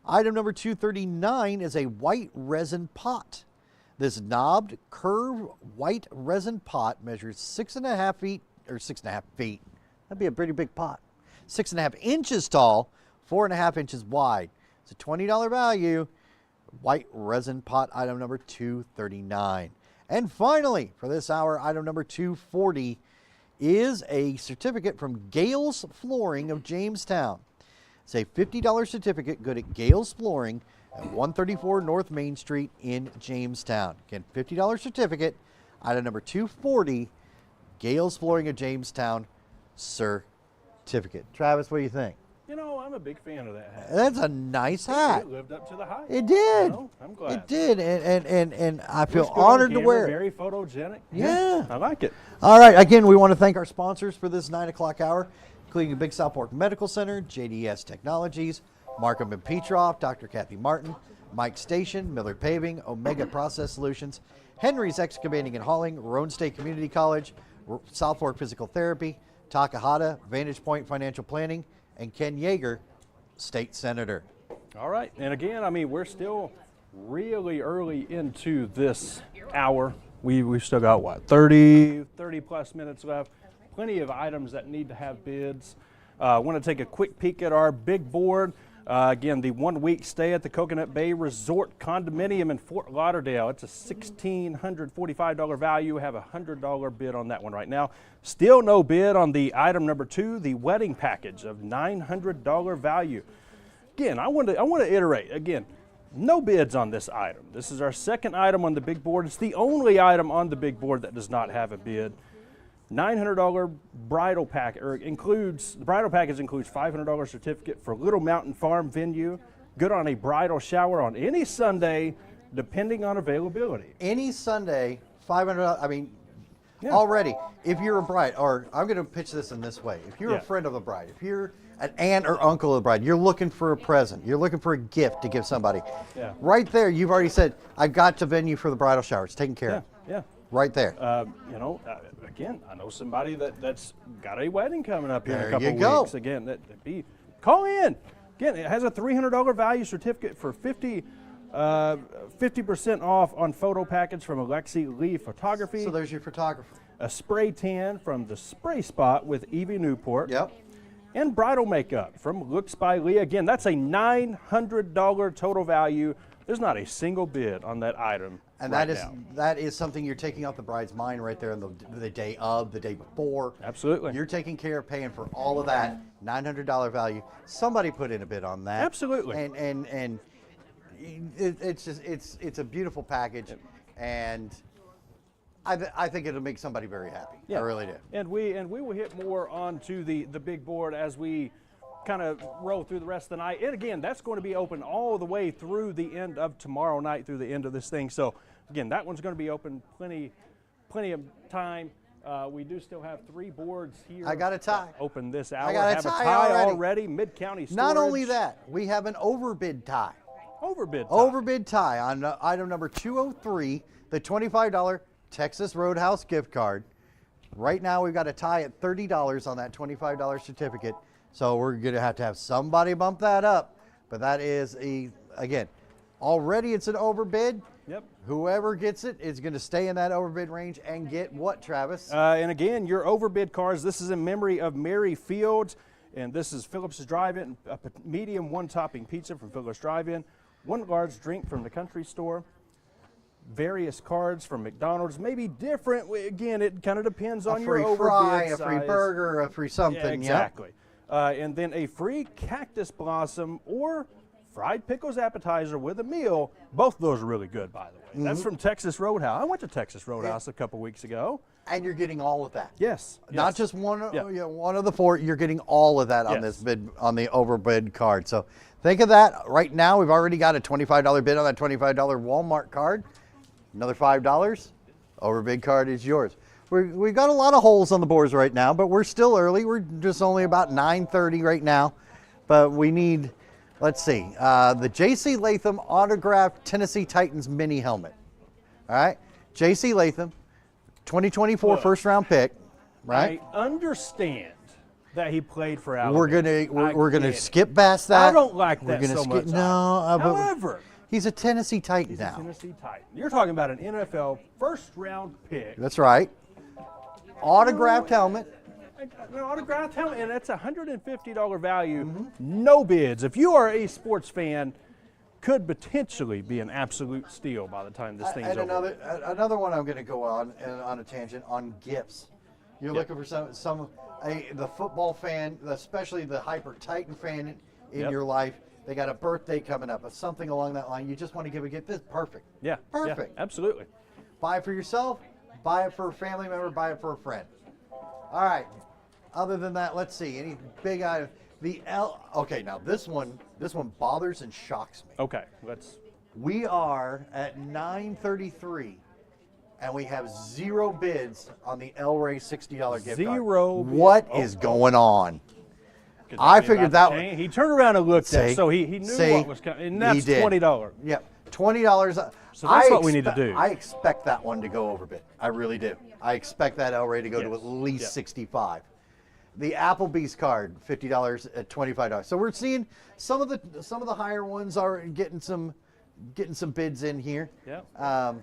Item number 239 is a white resin pot. This knobbed, curved white resin pot measures 6.5 feet, or 6.5 feet. That'd be a pretty big pot. 6.5 inches tall, 4.5 inches wide. It's a $20 value. White resin pot, item number 239. And finally, for this hour, item number 240 is a certificate from Gales Flooring of Jamestown. It's a $50 certificate good at Gales Flooring at 134 North Main Street in Jamestown. Again, $50 certificate, item number 240, Gales Flooring of Jamestown certificate. Travis, what do you think? You know, I'm a big fan of that hat. That's a nice hat. It lived up to the hype. It did. You know, I'm glad. It did, and I feel Looks good on honored to camera, wear it. Very photogenic. Yeah. I like it. All right, again, we want to thank our sponsors for this 9 o'clock hour, including Big South Fork Medical Center, JDS Technologies, Markham and Petroff, Dr. Kathy Martin, Mike Station, Miller Paving, Omega Process Solutions, Henry's Excavating and Hauling, Roan State Community College, South Fork Physical Therapy, Takahata, Vantage Point Financial Planning, and Ken Yeager, State Senator. All right, and again, I mean, we're still really early into this hour. We've still got, what, 30 plus minutes left. Plenty of items that need to have bids. I want to take a quick peek at our big board. Again, the 1-week stay at the Coconut Bay Resort Condominium in Fort Lauderdale. It's a $1,645 value. We have a $100 bid on that one right now. Still no bid on the item number 2, the wedding package of $900 value. Again, I want to iterate. Again, no bids on this item. This is our second item on the big board. It's the only item on the big board that does not have a bid. $900 bridal pack, or includes, the bridal package includes $500 certificate for Little Mountain Farm venue, good on a bridal shower on any Sunday, depending on availability. Any Sunday, $500, I mean, already, if you're a bride, or I'm going to pitch this in this way. If you're a friend of a bride, if you're an aunt or uncle of the bride, you're looking for a present, you're looking for a gift to give somebody. Yeah. Right there, you've already said, I've got the venue for the bridal shower. It's taken care of. Yeah. right there. You know, again, I know somebody that's got a wedding coming up here in a There couple you go. weeks. Again, that'd be call in. Again, it has a $300 value certificate for 50% off on photo package from Alexi Lee Photography. So there's your photographer. A spray tan from the Spray Spot with Evie Newport. Yep. And bridal makeup from Looks by Lee. Again, that's a $900 total value. There's not a single bid on that item. And right that is now. that is something you're taking off the bride's mind right there in the day of, the day before. Absolutely. You're taking care of paying for all of that $900 value. Somebody put in a bid on that. Absolutely. And it's a beautiful package, and I think it'll make somebody very happy. Yeah. I really do. And we will hit more onto the big board as we kind of roll through the rest of the night. And again, that's going to be open all the way through the end of tomorrow night, through the end of this thing. So again, that one's going to be open plenty of time. We do still have 3 boards here. I got a tie. Open this hour. I got a have tie already. Mid-county storage. Not only that, we have an overbid tie. Overbid tie. Overbid tie on item number 203, the $25 Texas Roadhouse gift card. Right now we've got a tie at $30 on that $25 certificate. So we're going to have somebody bump that up. But that is, again, already it's an overbid. Yep. Whoever gets it is going to stay in that overbid range and get what, Travis? And again, your overbid cards, this is in memory of Mary Fields. And this is Phillips Drive-In, a medium 1-topping pizza from Phillips Drive-In, 1 large drink from the Country Store, various cards from McDonald's, maybe different. Again, it kind of depends on your overbid fry, size. a free burger, a free something. Yeah, exactly. And then a free cactus blossom or fried pickles appetizer with a meal. Both of those are really good, by the way. That's from Texas Roadhouse. I went to Texas Roadhouse a couple weeks ago. And you're getting all of that. Yes. Not just one of the 4. You're getting all of that on this bid, on the overbid card. So think of that. Right now, we've already got a $25 bid on that $25 Walmart card. Another $5. Overbid card is yours. We've got a lot of holes on the boards right now, but we're still early. We're just only about 9:30 right now. But we need, let's see, the J.C. Latham autographed Tennessee Titans mini helmet. All right? J.C. Latham, 2024 first-round pick, right? I understand that he played for Alabama. We're gonna skip past that. I don't like that We're gonna so skip, much. No, However, he's a Tennessee Titan now. Tennessee Titan. You're talking about an NFL first-round pick. That's right. Autographed helmet. An autographed helmet, and that's a $150 value. No bids. If you are a sports fan, could potentially be an absolute steal by the time this thing's And over. another one I'm going to go on a tangent on gifts. You're looking for the football fan, especially the Hyper Titan fan in your life. They got a birthday coming up, or something along that line. You just want to give a gift. This is perfect. Yeah. Perfect. Yeah, absolutely. Buy it for yourself. Buy it for a family member. Buy it for a friend. All right. Other than that, let's see. Any big item? Okay, now this one bothers and shocks me. Okay, let's. We are at 9:33, and we have 0 bids on the El Rey $60 gift card. 0 What is going on? I figured that he turned around and looked at it, so he knew what was coming, and that's $20. Yep, $20. So that's what we need to do. I expect that one to go over bid. I really do. I expect that El Rey to go to at least 65. The Applebee's card, $50 at $25. So we're seeing some of the higher ones are getting some bids in here. Yeah.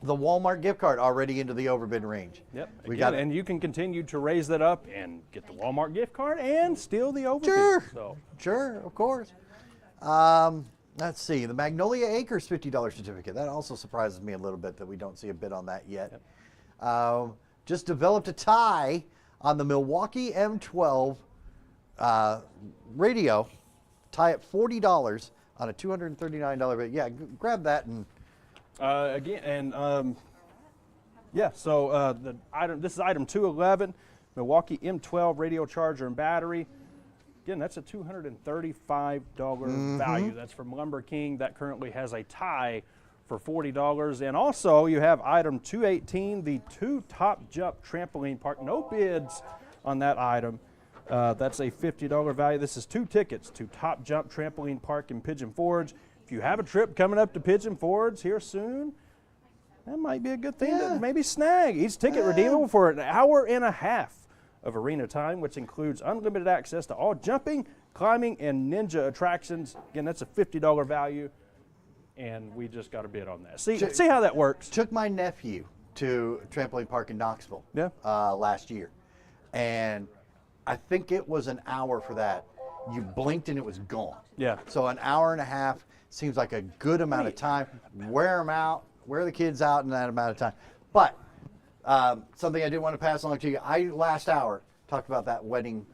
The Walmart gift card already into the overbid range. Yep. And you can continue to raise that up and get the Walmart gift card and still the overbid. Sure. Sure, of course. Let's see, the Magnolia Acres $50 certificate. That also surprises me a little bit that we don't see a bid on that yet. Yep. Just developed a tie on the Milwaukee M12 radio, tie at $40 on a $239 bid. Yeah, grab that and. So this is item 211, Milwaukee M12 radio charger and battery. Again, that's a $235 value. That's from Lumber King. That currently has a tie for $40. And also you have item 218, the 2 Top Jump trampoline park. No bids on that item. That's a $50 value. This is 2 tickets to Top Jump trampoline park in Pigeon Forge. If you have a trip coming up to Pigeon Forge here soon, that might be a good thing to maybe snag. Each ticket redeemable for an hour and a half of arena time, which includes unlimited access to all jumping, climbing, and ninja attractions. Again, that's a $50 value, and we just got a bid on that. See how that works. Took my nephew to Trampoline Park in Knoxville last year, and I think it was an hour for that. You blinked and it was gone. Yeah. So an hour and a half seems like a good amount of time. Wear them out, wear the kids out in that amount of time. But something I did want to pass along to you. Last hour talked about that wedding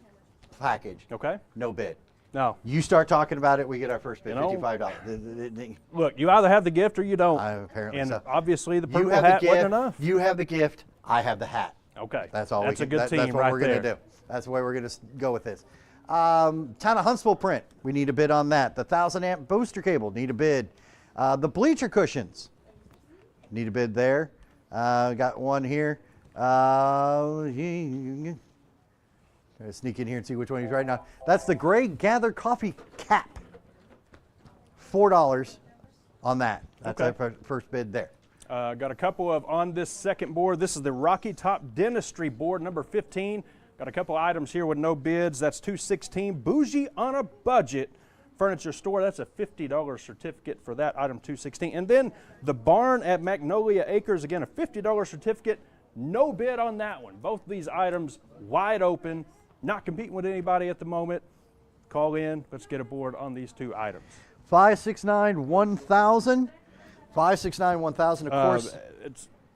package. Okay. No bid. No. You start talking about it, we get our first bid, $55. Look, you either have the gift or you don't. Apparently and so. obviously the purple hat wasn't enough. You have the gift, I have the hat. Okay. That's all. That's a good team That's what right we're going to do. That's the way we're going to go with this. Town of Huntsville print, we need a bid on that. The 1,000 amp booster cable, need a bid. The bleacher cushions, need a bid there. Got one here. Gonna sneak in here and see which one he's writing on. That's the Gray Gather coffee cap. $4 on that. That's our first bid there. Got a couple of on this second board. This is the Rocky Top Dentistry board, number 15. Got a couple items here with no bids. That's 216. Bougie on a Budget Furniture Store. That's a $50 certificate for that item 216. And then the barn at Magnolia Acres, again, a $50 certificate. No bid on that one. Both of these items wide open, not competing with anybody at the moment. Call in. Let's get a board on these two items. 569-1000. 569-1000, of course,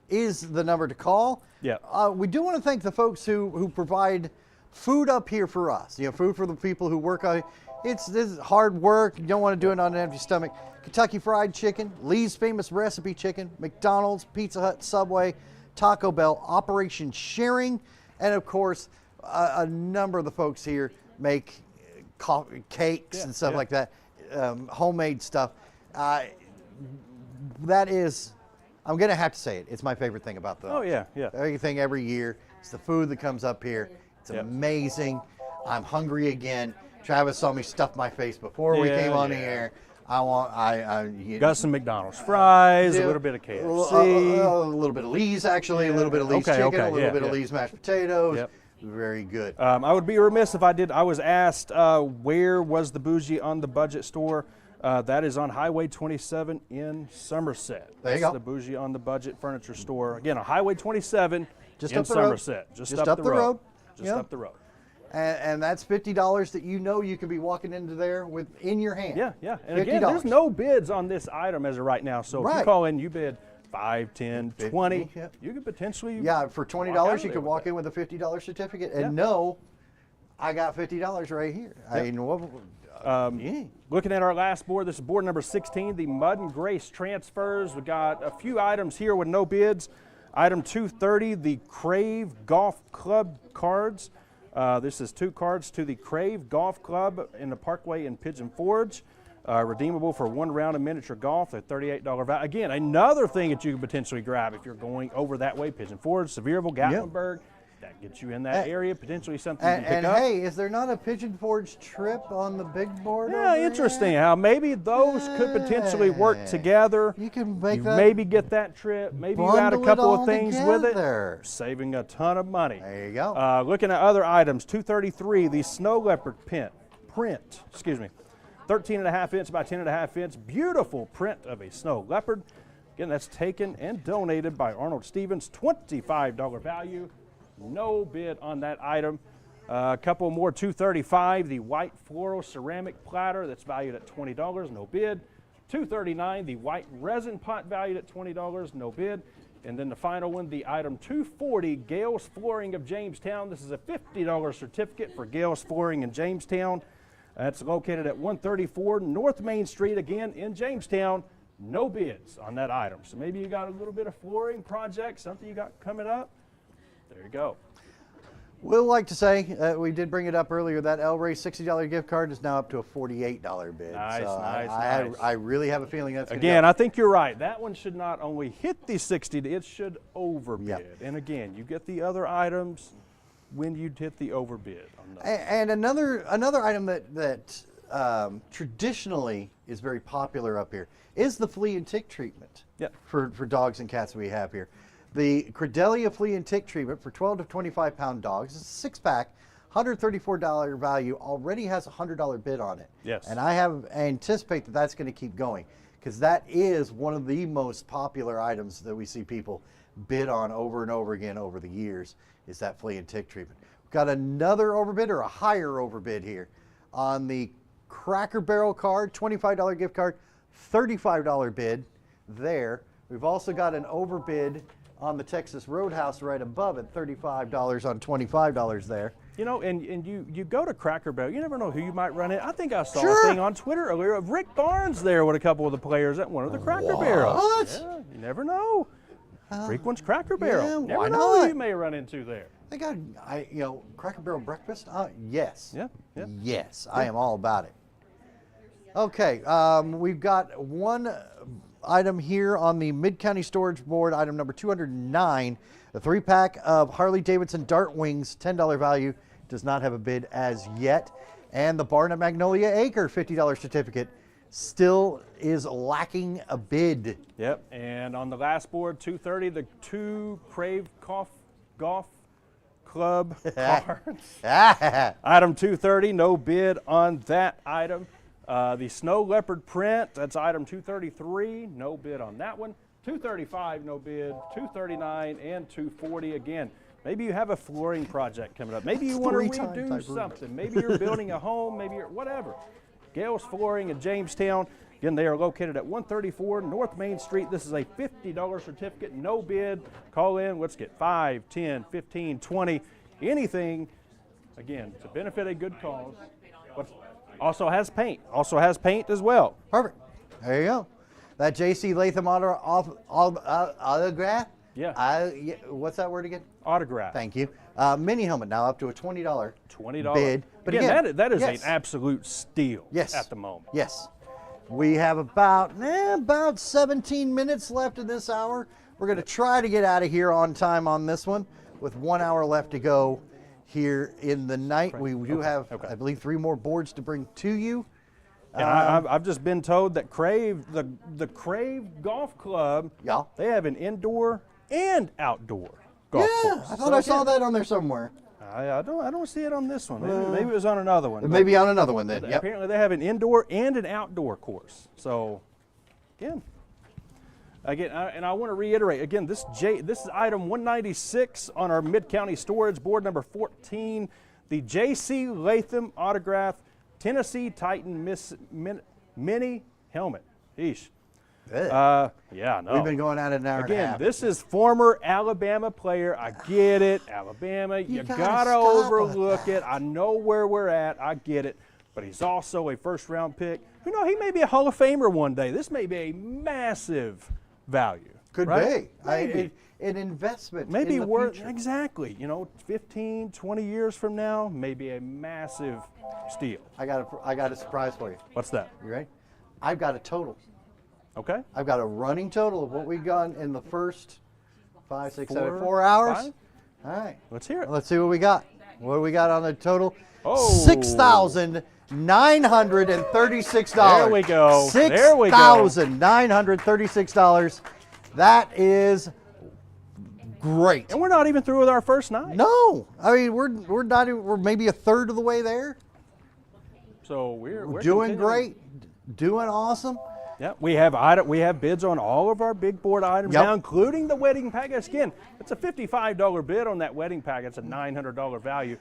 is the number to call. Yeah. We do want to thank the folks who provide food up here for us. You know, food for the people who work on it. This is hard work. You don't want to do it on an empty stomach. Kentucky Fried Chicken, Lee's Famous Recipe Chicken, McDonald's, Pizza Hut, Subway, Taco Bell, Operation Sharing, and of course, a number of the folks here make cakes and stuff like that, homemade stuff. That is, I'm going to have to say it, it's my favorite thing about the everything every year. It's the food that comes up here. It's amazing. I'm hungry again. Travis saw me stuff my face before we came on the air. Got some McDonald's fries, a little bit of KFC. A little bit of Lee's, actually. A little bit of Lee's chicken, a little bit of Lee's mashed potatoes. Yep. Very good. I would be remiss if I did. I was asked where was the Bougie on the Budget store. That is on Highway 27 in Somerset. There you That's go. the Bougie on the Budget furniture store. Again, on Highway 27 just in up the Somerset. Road. Just up the road. Just up the road. And that's $50 that you can be walking into there with in your hand. Yeah. And again, there's no bids on this item as of right now. So if you call in, you bid 5, 10, 20, you could potentially for $20 you could walk in with a $50 certificate and know I got $50 right here. I mean, looking at our last board, this is board number 16, the Mud and Grace transfers. We got a few items here with no bids. Item 230, the Crave Golf Club cards. This is 2 cards to the Crave Golf Club in the Parkway in Pigeon Forge. Redeemable for 1 round of miniature golf. They're $38 value. Again, another thing that you can potentially grab if you're going over that way, Pigeon Forge, Sevierville, Gatlinburg. That gets you in that area, potentially something you can pick up. Hey, is there not a Pigeon Forge trip on the big board? Yeah, interesting how maybe those could potentially work together. You can make maybe get that trip. Maybe you add a couple of things with it. Saving a ton of money. There you go. Looking at other items, 233, the Snow Leopard print, 13.5 inch by 10.5 inch. Beautiful print of a snow leopard. Again, that's taken and donated by Arnold Stevens, $25 value. No bid on that item. A couple more, 235, the white floral ceramic platter that's valued at $20, no bid. 239, the white resin pot valued at $20, no bid. And then the final one, the item 240, Gales Flooring of Jamestown. This is a $50 certificate for Gales Flooring in Jamestown. That's located at 134 North Main Street, again in Jamestown. No bids on that item. So maybe you got a little bit of flooring project, something you got coming up. There you go. We'll like to say, we did bring it up earlier, that El Rey $60 gift card is now up to a $48 bid. Nice, so nice. I really have a feeling that's again, I think you're right. That one should not only hit the 60, it should overbid. Yep. And again, you get the other items when you hit the overbid. And another item that traditionally is very popular up here is the flea and tick treatment for dogs and cats we have here. The Credelia flea and tick treatment for 12 to 25 pound dogs is a 6-pack, $134 value, already has a $100 bid on it. Yes. And I anticipate that that's going to keep going because that is one of the most popular items that we see people bid on over and over again over the years is that flea and tick treatment. We've got another overbid or a higher overbid here on the Cracker Barrel card, $25 gift card, $35 bid there. We've also got an overbid on the Texas Roadhouse right above at $35 on $25 there. You know, and you go to Cracker Barrel, you never know who you might run into. I think I saw a thing on Twitter earlier of Rick Barnes there with a couple of the players at one of the Cracker Barrels. Yeah, you never know. Frequent's Cracker Barrel. Yeah, never why know who not? you may run into there. I got, Cracker Barrel breakfast? Yes. Yeah. Yes, I am all about it. Okay, we've got one item here on the Mid-County Storage Board, item number 209, a 3-pack of Harley-Davidson Dart Wings, $10 value, does not have a bid as yet. And the Barn at Magnolia Acre, $50 certificate, still is lacking a bid. Yep, and on the last board, 230, the 2 Crave Golf Club cards. Item 230, no bid on that item. The Snow Leopard print, that's item 233, no bid on that one. 235, no bid. 239 and 240 again. Maybe you have a flooring project coming up. Maybe you want to redo something. Maybe you're building a home. Maybe you're whatever. Gale's Flooring in Jamestown. Again, they are located at 134 North Main Street. This is a $50 certificate, no bid. Call in. Let's get 5, 10, 15, 20, anything. Again, to benefit a good cause. Also has paint. Also has paint as well. Perfect. There you go. That J.C. Latham autograph? Yeah. What's that word again? Autograph. Thank you. Mini helmet now up to a $20 bid. But again, that is an absolute steal at the moment. Yes. We have about 17 minutes left in this hour. We're going to try to get out of here on time on this one with 1 hour left to go here in the night. We do have, I believe, 3 more boards to bring to you. And I've just been told that Crave, the Crave Golf Club, they have an indoor and outdoor golf course. I thought I saw that on there somewhere. I don't see it on this one. Maybe it was on another one. Maybe on another one then. Apparently they have an indoor and an outdoor course. So, again, and I want to reiterate again. This is item 196 on our Mid-County Storage Board number 14. The J.C. Latham autograph Tennessee Titan mini helmet. Eesh. Yeah, no. We've been going at it an hour and a half. This is former Alabama player. I get it. Alabama, you gotta overlook it. I know where we're at. I get it. But he's also a first-round pick. You know, he may be a Hall of Famer one day. This may be a massive value. Could be. Maybe. An investment. Maybe in the worth future. exactly. 15, 20 years from now, maybe a massive steal. I got a surprise for you. What's that? You ready? I've got a total. Okay. I've got a running total of what we got in the first 5, 6, 7, 4 hours. 5? All right. Let's hear it. Let's see what we got. What do we got on the total? Oh. $6,936. There we go. There we go. $6,936. That is great. And we're not even through with our first night. No. I mean, we're not even, we're maybe a third of the way there. So we're doing great. Doing awesome. Yeah, we have bids on all of our big board items now, including the wedding package. Again, it's a $55 bid on that wedding package. It's a $900 value.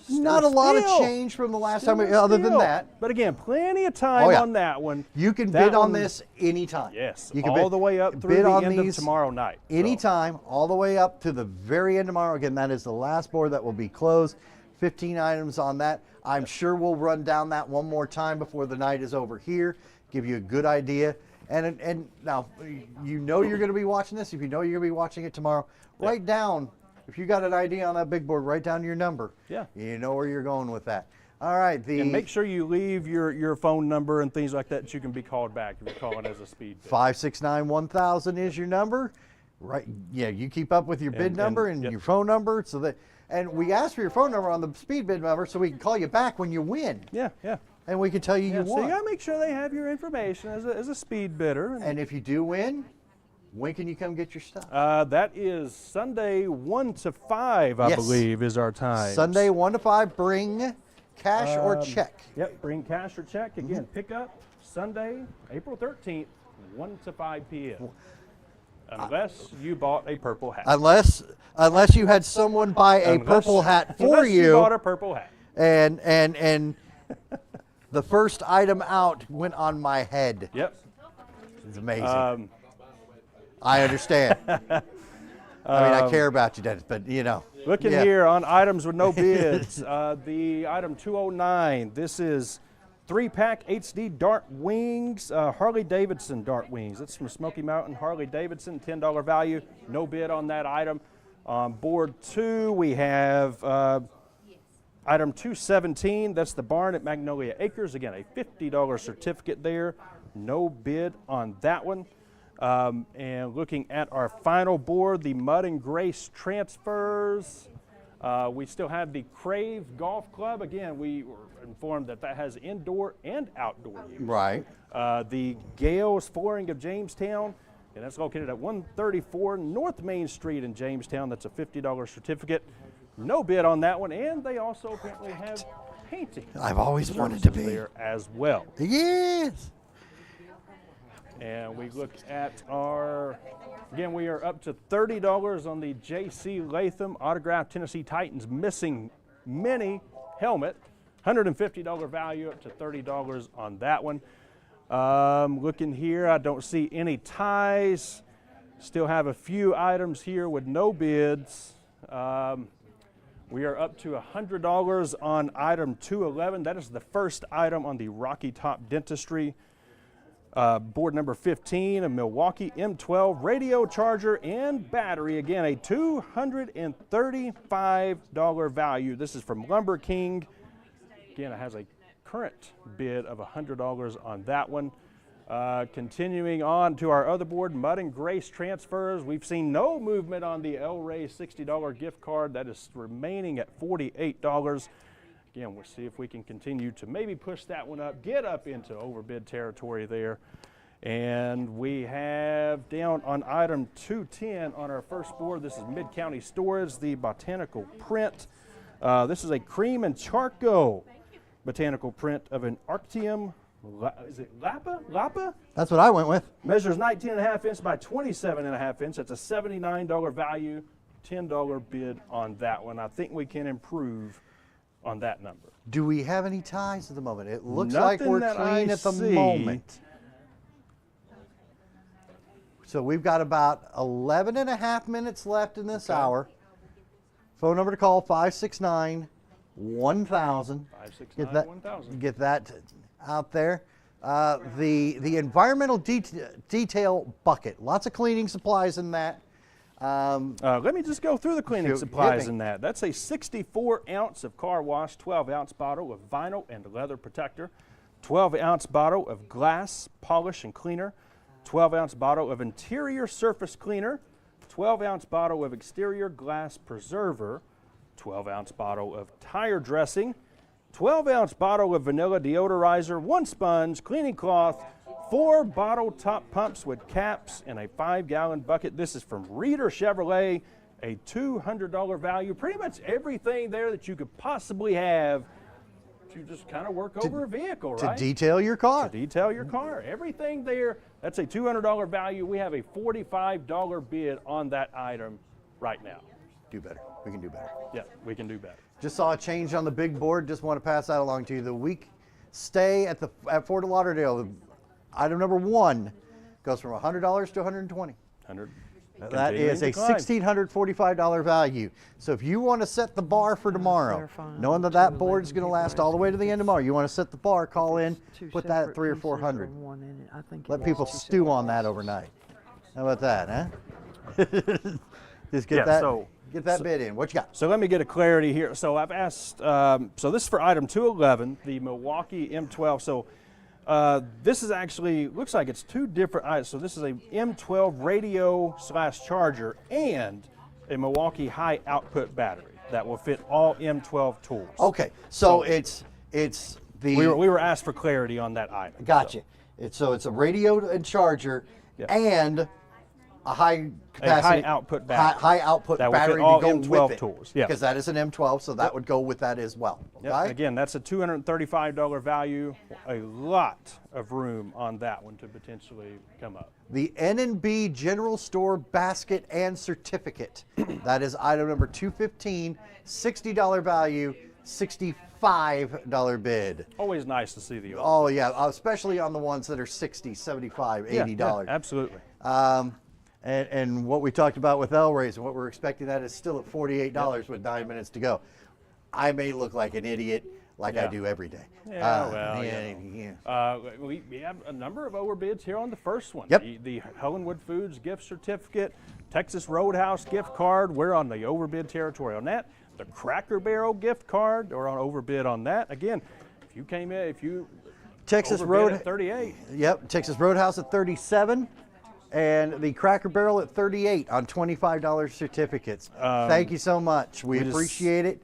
Not a lot of change from the last time, other than that. But again, plenty of time on that one. You can bid on this anytime. Yes, you can all the way up through the end of tomorrow night. Anytime, all the way up to the very end of tomorrow. Again, that is the last board that will be closed. 15 items on that. I'm sure we'll run down that one more time before the night is over here. Give you a good idea. And now, you know you're going to be watching this. If you know you're going to be watching it tomorrow, write down, if you got an idea on that big board, write down your number. Yeah. You know where you're going with that. All right. And make sure you leave your phone number and things like that so you can be called back if you're calling as a speed bid. 569-1000 is your number. Right. Yeah, you keep up with your bid number and your phone number. And we ask for your phone number on the speed bid number so we can call you back when you win. Yeah. and we can tell you you So won. you gotta make sure they have your information as a speed bidder. And if you do win, when can you come get your stuff? That is Sunday 1 to 5, I Yes. believe, is our time. Sunday 1 to 5, bring cash or check. Yep, bring cash or check. Again, pick up Sunday, April 13th, 1 to 5 p.m. Unless you bought a purple hat. Unless you had someone buy a purple hat for unless you bought a purple hat. And the first item out went on my head. Yep. It's amazing. I understand. I mean, I care about you, Dennis, but you know. Looking here on items with no bids, the item 209, this is 3-pack HD Dart Wings, Harley Davidson Dart Wings. That's from Smoky Mountain Harley Davidson, $10 value. No bid on that item. On board 2, we have item 217. That's the barn at Magnolia Acres. Again, a $50 certificate there. No bid on that one. And looking at our final board, the Mud and Grace transfers. We still have the Crave Golf Club. Again, we were informed that that has indoor and outdoor use. Right. The Gales Flooring of Jamestown, and that's located at 134 North Main Street in Jamestown. That's a $50 certificate. No bid on that one, and they also apparently have painting. I've always wanted to be there as well. Yes. And we look at our, again, we are up to $30 on the J.C. Latham autographed Tennessee Titans missing mini helmet. $150 value, up to $30 on that one. Looking here, I don't see any ties. Still have a few items here with no bids. We are up to $100 on item 211. That is the first item on the Rocky Top Dentistry. Board number 15, a Milwaukee M12 radio charger and battery. Again, a $235 value. This is from Lumber King. Again, it has a current bid of $100 on that one. Continuing on to our other board, Mud and Grace transfers. We've seen no movement on the El Rey $60 gift card. That is remaining at $48. Again, we'll see if we can continue to maybe push that one up, get up into overbid territory there. And we have down on item 210 on our first board, this is Mid-County Storage, the botanical print. This is a cream and charcoal botanical print of an Arctium, is it Lapa? That's what I went with. Measures 19.5 inch by 27.5 inch. That's a $79 value, $10 bid on that one. I think we can improve on that number. Do we have any ties at the moment? It looks Nothing like we're that clean I at the see. moment. So we've got about 11 and a half minutes left in this hour. Phone number to call, 569-1000. 569-1000. Get that out there. The environmental detail bucket. Lots of cleaning supplies in that. Let me just go through the cleaning supplies in that. That's a 64-ounce of car wash, 12-ounce bottle of vinyl and leather protector, 12-ounce bottle of glass polish and cleaner, 12-ounce bottle of interior surface cleaner, 12-ounce bottle of exterior glass preserver, 12-ounce bottle of tire dressing, 12-ounce bottle of vanilla deodorizer, 1 sponge, cleaning cloth, 4 bottle top pumps with caps, and a 5-gallon bucket. This is from Reeder Chevrolet, a $200 value. Pretty much everything there that you could possibly have to just kind of work over a vehicle, right? To detail your car. To detail your car. Everything there, that's a $200 value. We have a $45 bid on that item right now. Do better. We can do better. Yeah, we can do better. Just saw a change on the big board. Just want to pass that along to you. The week stay at Fort Lauderdale, item number 1 goes from $100 to $120. That is a $1,645 value. So if you want to set the bar for tomorrow, knowing that that board is going to last all the way to the end of tomorrow, you want to set the bar, call in, put that at 300 or 400. Let people stew on that overnight. How about that, huh? Just get that bid in. What you got? So let me get a clarity here. So I've asked, so this is for item 211, the Milwaukee M12. So this is actually, looks like it's 2 different items. So this is a M12 radio / charger and a Milwaukee high output battery that will fit all M12 tools. Okay, so it's we were asked for clarity on that item. Gotcha. So it's a radio and charger and a high capacity, high output battery. High output that battery will fit all to go M12 with it. tools. Yeah. Because that is an M12, so that would go with that as well. Yep. Okay? Again, that's a $235 value. A lot of room on that one to potentially come up. The N&B General Store Basket and Certificate. That is item number 215, $60 value, $65 bid. Always nice to see the old. Oh, yeah, especially on the ones that are $60, $75, $80. Yeah, absolutely. And what we talked about with L-Rays and what we're expecting, that is still at $48 with 9 minutes to go. I may look like an idiot like I do every day. We have a number of overbids here on the first one. Yep. The Hollenwood Foods gift certificate, Texas Roadhouse gift card, we're on the overbid territory on that. The Cracker Barrel gift card, we're on overbid on that. Again, if you came in, if you Texas overbid at 38. Yep, Texas Roadhouse at 37. And the Cracker Barrel at 38 on $25 certificates. Thank you so much. We appreciate it.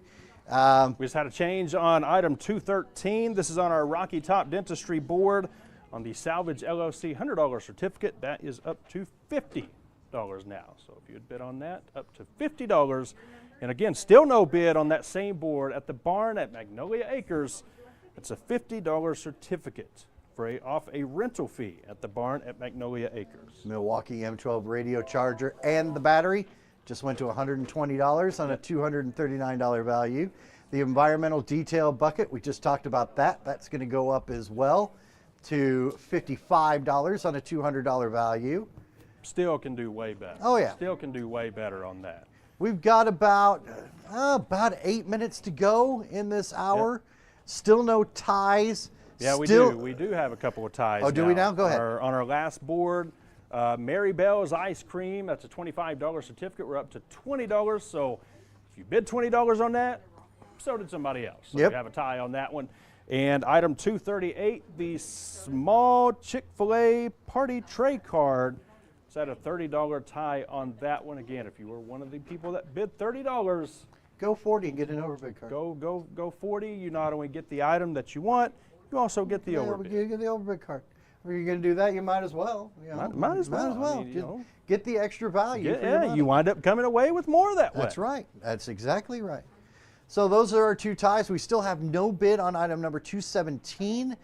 We just had a change on item 213. This is on our Rocky Top Dentistry board on the Salvage LLC $100 certificate. That is up to $50 now. So if you had bid on that, up to $50. And again, still no bid on that same board at the barn at Magnolia Acres. It's a $50 certificate off a rental fee at the barn at Magnolia Acres. Milwaukee M12 radio charger and the battery just went to $120 on a $239 value. The environmental detail bucket, we just talked about that. That's going to go up as well to $55 on a $200 value. Still can do way better. Oh, yeah. Still can do way better on that. We've got about 8 minutes to go in this hour. Still no ties. Yeah, we do. We do have a couple of ties. Oh, do we now? Go ahead. On our last board, Mary Bell's Ice Cream, that's a $25 certificate. We're up to $20. So if you bid $20 on that, so did somebody else. So we have a tie on that one. And item 238, the small Chick-fil-A party tray card. It's at a $30 tie on that one. Again, if you were one of the people that bid $30, go 40 and get an overbid card. Go 40. You not only get the item that you want, you also get the overbid. You get the overbid card. If you're going to do that, you might as well. Might as well. I mean, get the extra value. You wind up coming away with more that way. That's right. That's exactly right. So those are our two ties. We still have no bid on item number 217.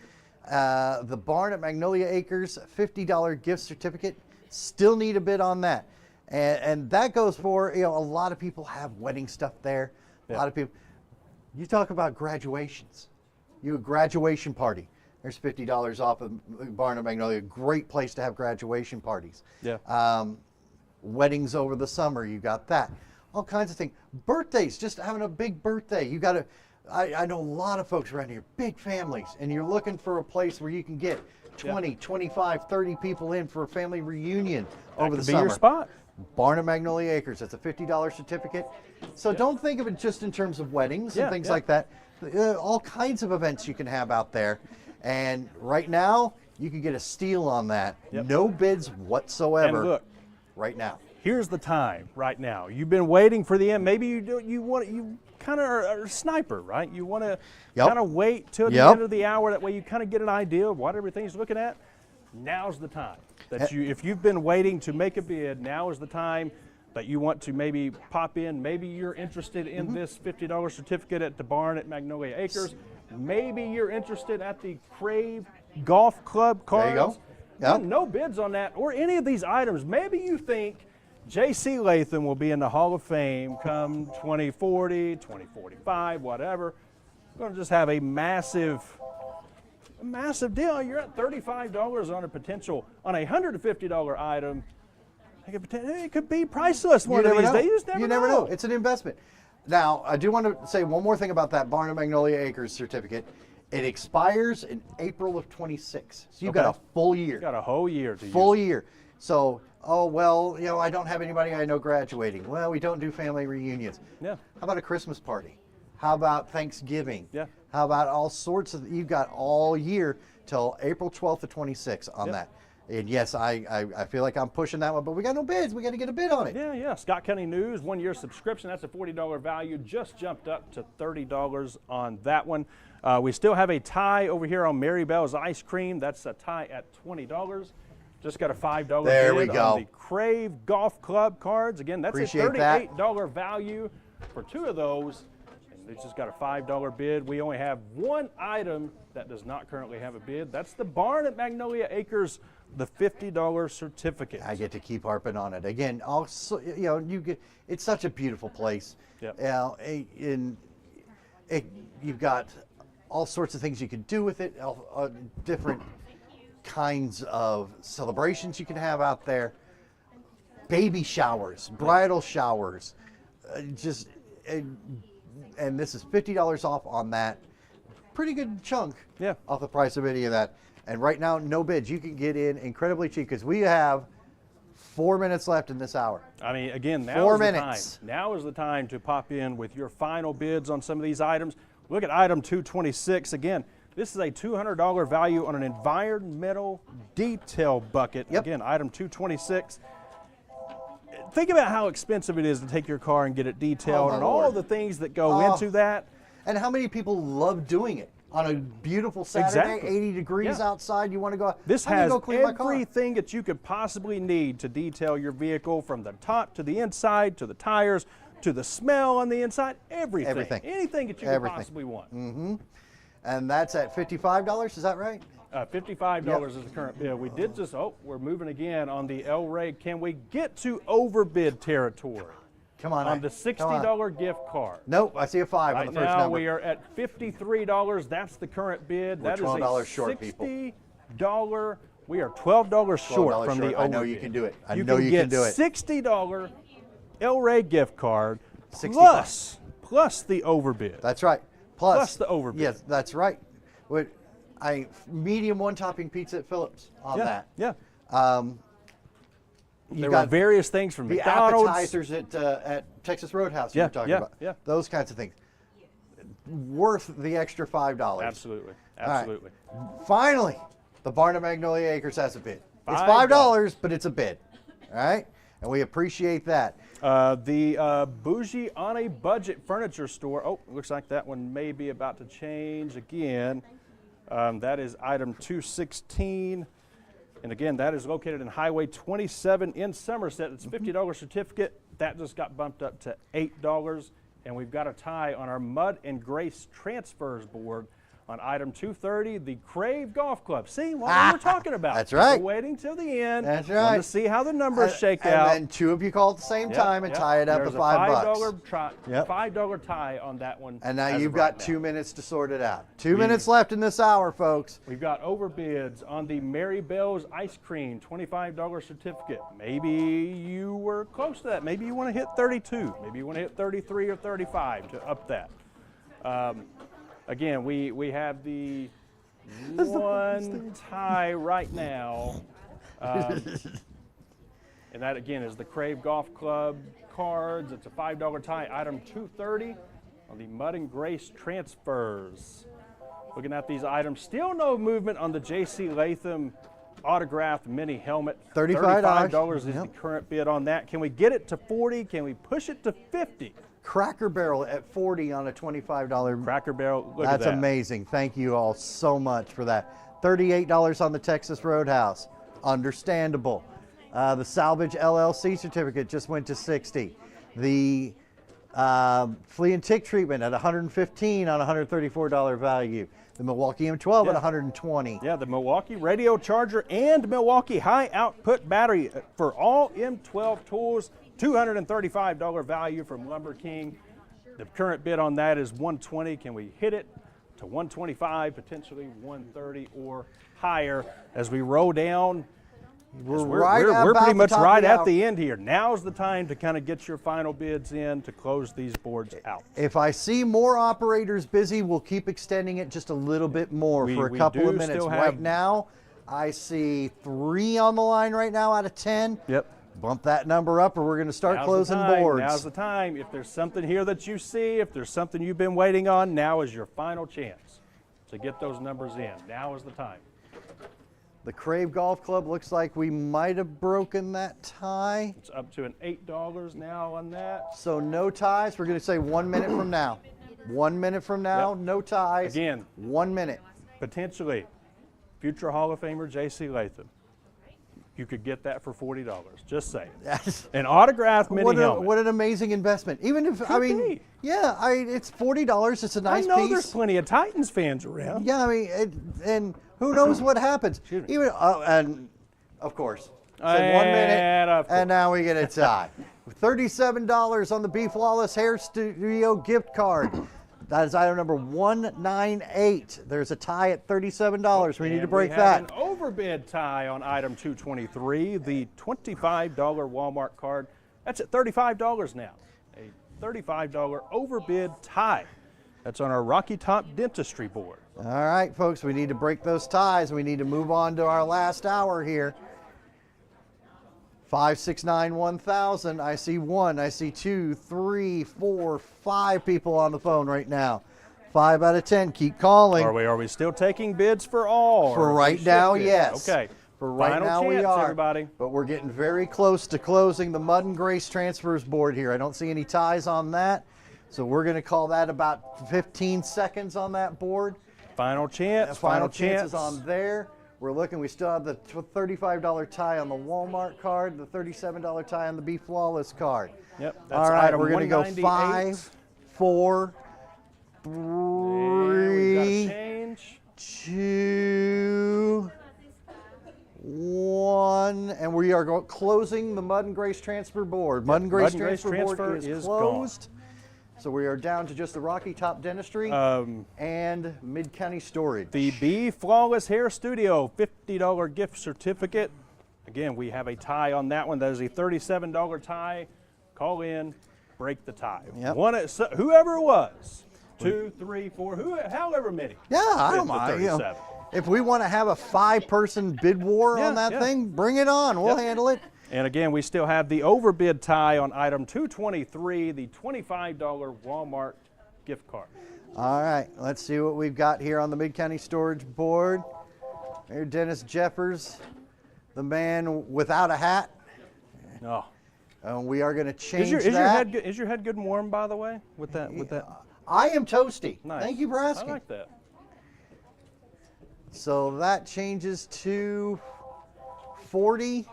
The barn at Magnolia Acres, $50 gift certificate. Still need a bid on that. And that goes for, a lot of people have wedding stuff there. A lot of people. You talk about graduations. A graduation party. There's $50 off of Barn at Magnolia. Great place to have graduation parties. Yeah. Weddings over the summer, you got that. All kinds of things. Birthdays, just having a big birthday. You got to, I know a lot of folks around here, big families, and you're looking for a place where you can get 20, 25, 30 people in for a family reunion over the summer. Be your spot. Barn at Magnolia Acres. That's a $50 certificate. So don't think of it just in terms of weddings and things like that. All kinds of events you can have out there. And right now, you can get a steal on that. No bids whatsoever. And look, right now. Here's the time right now. You've been waiting for the end. Maybe you kind of are a sniper, right? You want to kind of wait till the end of the hour. That way you kind of get an idea of what everything's looking at. Now's the time. If you've been waiting to make a bid, now is the time that you want to maybe pop in. Maybe you're interested in this $50 certificate at the barn at Magnolia Acres. Maybe you're interested at the Crave Golf Club cards. There you go. Yep. No bids on that or any of these items. Maybe you think J.C. Latham will be in the Hall of Fame come 2040, 2045, whatever. We're going to just have a massive deal. You're at $35 on a potential, on a $150 item. It could be priceless one of these days. You never know. It's an investment. Now, I do want to say one more thing about that Barn at Magnolia Acres certificate. It expires in April of 26. So you've got a full year. You've got a whole year to use. Full year. So, I don't have anybody I know graduating. Well, we don't do family reunions. Yeah. How about a Christmas party? How about Thanksgiving? Yeah. How about all sorts of, you've got all year till April 12th to 26 on that. And yes, I feel like I'm pushing that one, but we got no bids. We got to get a bid on it. Yeah. Scott County News, 1 year subscription. That's a $40 value. Just jumped up to $30 on that one. We still have a tie over here on Mary Bell's Ice Cream. That's a tie at $20. Just got a $5 there bid we go. on the Crave Golf Club cards. Again, that's Appreciate a $38 value for 2 of those. And they just got a $5 bid. We only have 1 item that does not currently have a bid. That's the barn at Magnolia Acres, the $50 certificate. I get to keep harping on it again. Also, it's such a beautiful place. Yep. You've got all sorts of things you can do with it. Different kinds of celebrations you can have out there. Baby showers, bridal showers, and this is $50 off on that. Pretty good chunk off the price of any of that. And right now, no bids. You can get in incredibly cheap because we have 4 minutes left in this hour. I mean, again, now 4 is the minutes. time. Now is the time to pop in with your final bids on some of these items. Look at item 226. Again, this is a $200 value on an environmental detail bucket. Yep. Again, item 226. Think about how expensive it is to take your car and get it detailed and all the things that go into that. And how many people love doing it on a beautiful Saturday, 80 degrees outside, you want to go out. This I'm gonna has go clean my car. everything that you could possibly need to detail your vehicle, from the top to the inside, to the tires, to the smell on the inside, everything. Anything that you could possibly want. Mm-hmm. And that's at $55, is that right? $55 is the current bid. We did just, we're moving again on the El Rey. Can we get to overbid territory? Come on. On the $60 gift card. Nope, I see a 5 on the first now number. we are at $53. That's the current bid. We're that is $12 a short, people. $60. We are $12 short from the overbid. I know you can do it. I you know can you get can do it. $60 El Rey gift card 65. plus the overbid. That's right. Plus the overbid. Yes, that's right. Medium 1-topping pizza at Phillips on that. Yeah. You There got were various things from the McDonald's. appetizers at Texas Roadhouse you were talking about. Yeah. Those kinds of things. Worth the extra $5. Absolutely. Right. Finally, the Barn at Magnolia Acres has a bid. It's $5, but it's a bid. All right? And we appreciate that. The Bougie on a Budget furniture store. Oh, looks like that one may be about to change again. That is item 216. And again, that is located in Highway 27 in Somerset. It's a $50 certificate. That just got bumped up to $8. And we've got a tie on our Mud and Grace transfers board on item 230, the Crave Golf Club. See what we were talking about. That's right. We're waiting till the end. That's Wanted right. to see how the numbers shake out. And then 2 of you call at the same time and tie it up There's at $5. $5 tie on that one. And now you've got 2 minutes to sort it out. 2 minutes left in this hour, folks. We've got overbids on the Mary Bell's Ice Cream, $25 certificate. Maybe you were close to that. Maybe you want to hit 32. Maybe you want to hit 33 or 35 to up that. Again, we have the one tie right now. And that, again, is the Crave Golf Club cards. It's a $5 tie. Item 230 on the Mud and Grace transfers. Looking at these items, still no movement on the J.C. Latham autographed mini helmet. $35 is the current bid on that. Can we get it to 40? Can we push it to 50? Cracker Barrel at 40 on a $25. Cracker Barrel, look at that. That's amazing. Thank you all so much for that. $38 on the Texas Roadhouse. Understandable. The Salvage LLC certificate just went to $60. The flea and tick treatment at $115 on a $134 value. The Milwaukee M12 at $120. Yeah, the Milwaukee radio charger and Milwaukee high output battery for all M12 tools. $235 value from Lumber King. The current bid on that is $120. Can we hit it to $125, potentially $130 or higher as we roll down? We're pretty much right at the end here. Now's the time to kind of get your final bids in to close these boards out. If I see more operators busy, we'll keep extending it just a little bit more for a couple of minutes. Right now, I see 3 on the line right now out of 10. Yep. Bump that number up or we're going to start closing boards. Now's the time. If there's something here that you see, if there's something you've been waiting on, now is your final chance to get those numbers in. Now is the time. The Crave Golf Club looks like we might have broken that tie. It's up to an $8 now on that. So no ties. We're going to say 1 minute from now. 1 minute from now, no ties. Again, 1 minute. Potentially, future Hall of Famer J.C. Latham. You could get that for $40. Just saying. Yes. An autographed mini helmet. What an amazing investment. Even if, I mean, yeah, it's $40. It's a nice piece. I know there's plenty of Titans fans around. Yeah, I mean, and who knows what happens. Even and of course, said 1 minute, and now we get a tie. $37 on the Be Flawless Hair Studio gift card. That is item number 198. There's a tie at $37. We need to break that. An overbid tie on item 223, the $25 Walmart card. That's at $35 now. A $35 overbid tie. That's on our Rocky Top Dentistry board. All right, folks, we need to break those ties. We need to move on to our last hour here. 569 1000. I see 1, I see 2, 3, 4, 5 people on the phone right now. 5 out of 10. Keep calling. Are we still taking bids for all? For right now, yes. Okay. For right Final now, we chance, are. everybody. But we're getting very close to closing the Mud and Grace transfers board here. I don't see any ties on that. So we're going to call that about 15 seconds on that board. Final chance. Final chance is on there. We're looking, we still have the $35 tie on the Walmart card, the $37 tie on the Be Flawless card. Yep. That's all right, item we're going to go 5, 4, 3, 2, 1, and we are closing the Mud and Grace transfer board. Mud and Grace transfer board is closed. So we are down to just the Rocky Top Dentistry and Mid-County Storage. The Be Flawless Hair Studio $50 gift certificate. Again, we have a tie on that one. That is a $37 tie. Call in, break the tie. Yep. Whoever it was, 2, 3, 4, however many. Yeah, I don't mind. You know, if we want to have a 5-person bid war on that thing, bring it on. We'll handle it. And again, we still have the overbid tie on item 223, the $25 Walmart gift card. All right, let's see what we've got here on the Mid-County Storage board. Here, Dennis Jeffers, the man without a hat. No. We are going to change that. Is your head good and warm, by the way, with that? I am toasty. Nice. Thank you for asking. I like that. So that changes to 40.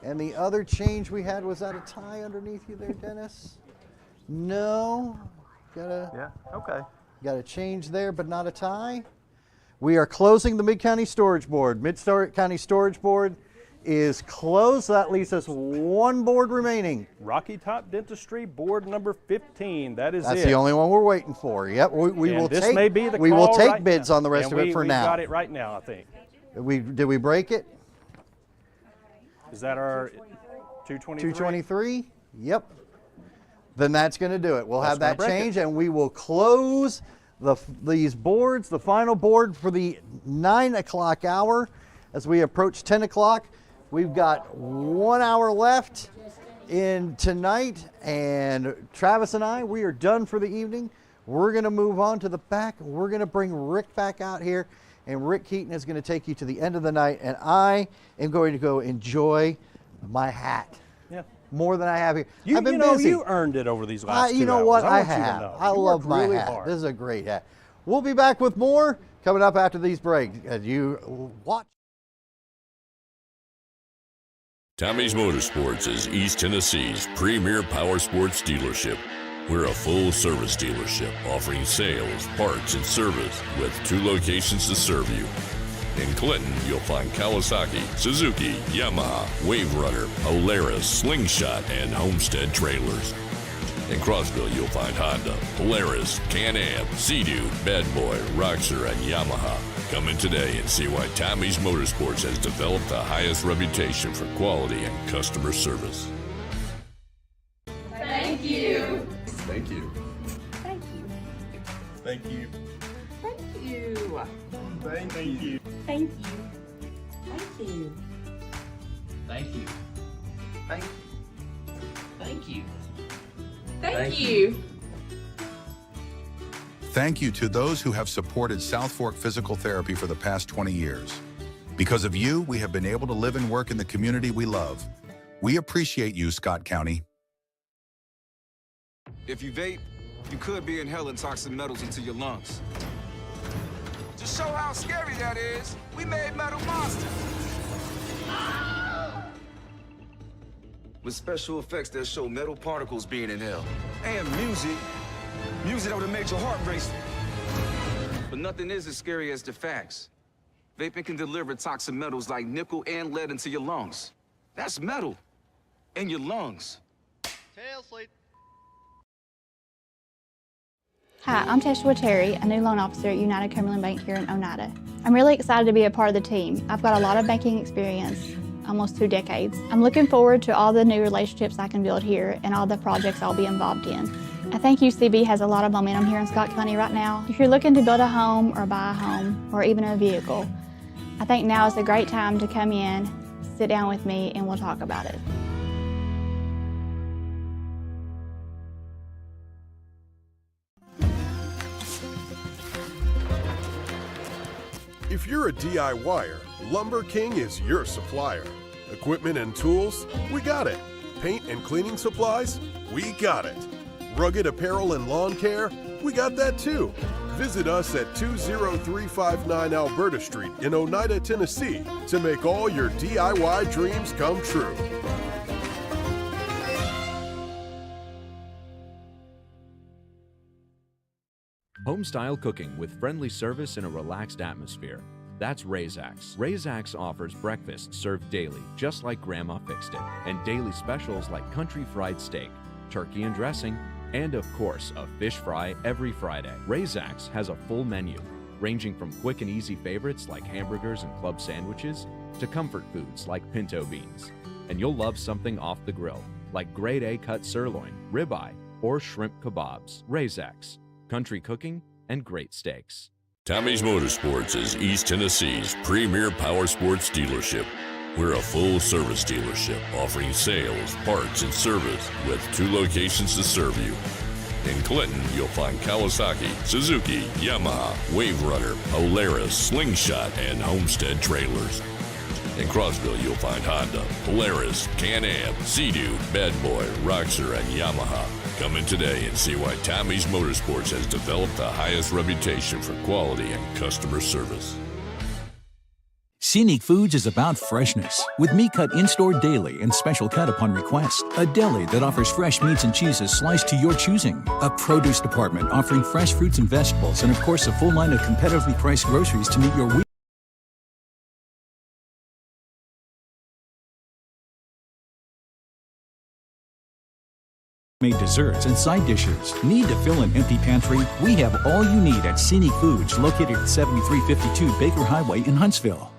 And the other change we had, was that a tie underneath you there, Dennis? No. Yeah, okay. Got a change there, but not a tie. We are closing the Mid-County Storage Board. Mid-County Storage Board is closed. That leaves us 1 board remaining. Rocky Top Dentistry board number 15. That's That's the only one we're waiting for. Yep, we will this take. May be the we call will take right bids now. on the rest of it for now. We got it right now, I think. Did we break it? Is that our 223? 223? Yep. Then that's going to do it. We'll have that change, and we will close these boards, the final board for the 9 o'clock hour. As we approach 10 o'clock, we've got 1 hour left in tonight, and Travis and I, we are done for the evening. We're going to move on to the back. We're going to bring Rick back out here, and Rick Keaton is going to take you to the end of the night, and I am going to go enjoy my hat. Yeah. More than I have here. I've been busy. You earned it over these last 2 hours. You know what? I want you to have. know. I You love worked my really hat. hard. This is a great hat. We'll be back with more coming up after these breaks. As you watch. Tommy's Motorsports is East Tennessee's premier power sports dealership. We're a full-service dealership offering sales, parts, and service with 2 locations to serve you. In Clinton, you'll find Kawasaki, Suzuki, Yamaha, Wave Runner, Polaris, Slingshot, and Homestead trailers. In Crossville, you'll find Honda, Polaris, Can-Am, Sea-Doo, Bad Boy, Roxor, and Yamaha. Come in today and see why Tommy's Motorsports has developed the highest reputation for quality and customer service. Thank you. Thank you. Thank you. Thank you. Thank you. Thank you. Thank you. Thank you. Thank you. Thank you. Thank you. Thank you. Thank you to those who have supported South Fork Physical Therapy for the past 20 years. Because of you, we have been able to live and work in the community we love. We appreciate you, Scott County. If you vape, you could be inhaling toxic metals into your lungs. To show how scary that is, we made metal monsters. With special effects that show metal particles being inhaled. And music that would have made your heart race. But nothing is as scary as the facts. Vaping can deliver toxic metals like nickel and lead into your lungs. That's metal in your lungs. Hi, I'm Teshua Terry, a new loan officer at United Cumberland Bank here in Oneida. I'm really excited to be a part of the team. I've got a lot of banking experience, almost 2 decades. I'm looking forward to all the new relationships I can build here and all the projects I'll be involved in. I think UCB has a lot of momentum here in Scott County right now. If you're looking to build a home or buy a home or even a vehicle, I think now is a great time to come in, sit down with me, and we'll talk about it. If you're a DIYer, Lumber King is your supplier. Equipment and tools, we got it. Paint and cleaning supplies, we got it. Rugged apparel and lawn care, we got that too. Visit us at 20359 Alberta Street in Oneida, Tennessee to make all your DIY dreams come true. Home-style cooking with friendly service in a relaxed atmosphere. That's Razak's. Razak's offers breakfast served daily, just like Grandma fixed it, and daily specials like country fried steak, turkey and dressing, and of course, a fish fry every Friday. Razak's has a full menu, ranging from quick and easy favorites like hamburgers and club sandwiches, to comfort foods like pinto beans. And you'll love something off the grill, like grade A cut sirloin, ribeye, or shrimp kebabs. Razak's. Country cooking and great steaks. Tommy's Motorsports is East Tennessee's premier power sports dealership. We're a full-service dealership offering sales, parts, and service with 2 locations to serve you. In Clinton, you'll find Kawasaki, Suzuki, Yamaha, Wave Runner, Polaris, Slingshot, and Homestead trailers. In Crossville, you'll find Honda, Polaris, Can-Am, Sea-Doo, Bad Boy, Roxor, and Yamaha. Come in today and see why Tommy's Motorsports has developed the highest reputation for quality and customer service. Scenic Foods is about freshness, with meat cut in-store daily and special cut upon request. A deli that offers fresh meats and cheeses sliced to your choosing. A produce department offering fresh fruits and vegetables, and of course a full line of competitively priced groceries to meet your week. Made desserts and side dishes. Need to fill an empty pantry? We have all you need at Scenic Foods, located at 7352 Baker Highway in Huntsville.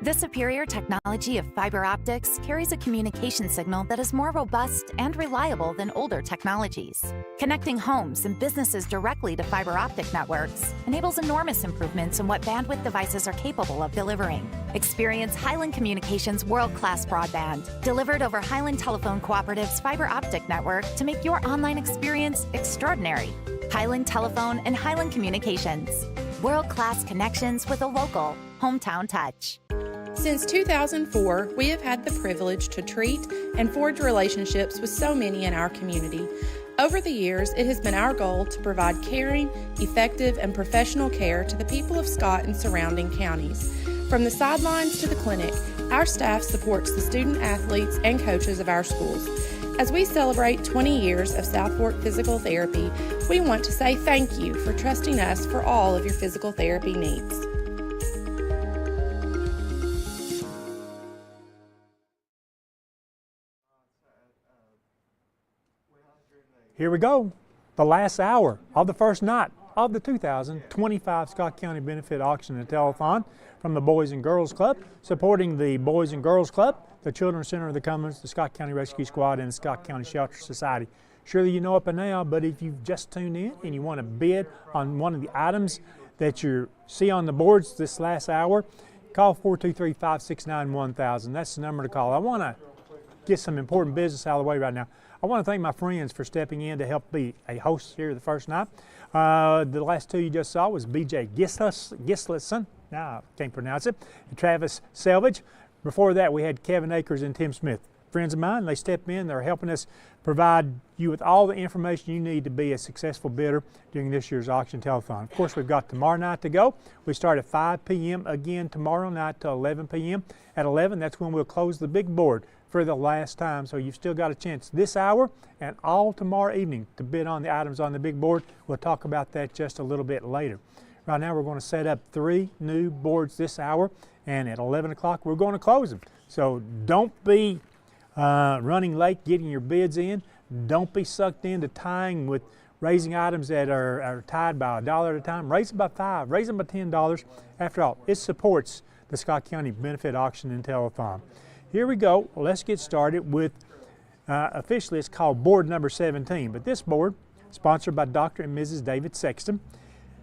The superior technology of fiber optics carries a communication signal that is more robust and reliable than older technologies. Connecting homes and businesses directly to fiber optic networks enables enormous improvements in what bandwidth devices are capable of delivering. Experience Highland Communications' world-class broadband, delivered over Highland Telephone Cooperative's fiber optic network to make your online experience extraordinary. Highland Telephone and Highland Communications. World-class connections with a local, hometown touch. Since 2004, we have had the privilege to treat and forge relationships with so many in our community. Over the years, it has been our goal to provide caring, effective, and professional care to the people of Scott and surrounding counties. From the sidelines to the clinic, our staff supports the student athletes and coaches of our schools. As we celebrate 20 years of South Fork Physical Therapy, we want to say thank you for trusting us for all of your physical therapy needs. Here we go, the last hour of the first night of the 2025 Scott County Benefit Auction and Telethon from the Boys and Girls Club, supporting the Boys and Girls Club, the Children's Center of the Commons, the Scott County Rescue Squad, and the Scott County Shelter Society. Surely you know it by now, but if you've just tuned in and you want to bid on one of the items that you see on the boards this last hour, call 423-569-1000. That's the number to call. I want to get some important business out of the way right now. I want to thank my friends for stepping in to help be a host here the first night. The last two you just saw was BJ Gislason. now I can't pronounce it, Travis Selvage. Before that, we had Kevin Akers and Tim Smith. Friends of mine, they step in, they're helping us provide you with all the information you need to be a successful bidder during this year's auction telethon. Of course, we've got tomorrow night to go. We start at 5 p.m. again tomorrow night till 11 p.m. At 11, that's when we'll close the big board for the last time. So you've still got a chance this hour and all tomorrow evening to bid on the items on the big board. We'll talk about that just a little bit later. Right now, we're going to set up 3 new boards this hour, and at 11 o'clock, we're going to close them. So don't be running late getting your bids in. Don't be sucked into tying with raising items that are tied by $1 at a time. Raise them by $5, raise them by $10. After all, it supports the Scott County Benefit Auction and Telethon. Here we go. Let's get started with, officially it's called board number 17, but this board, sponsored by Dr. and Mrs. David Sexton,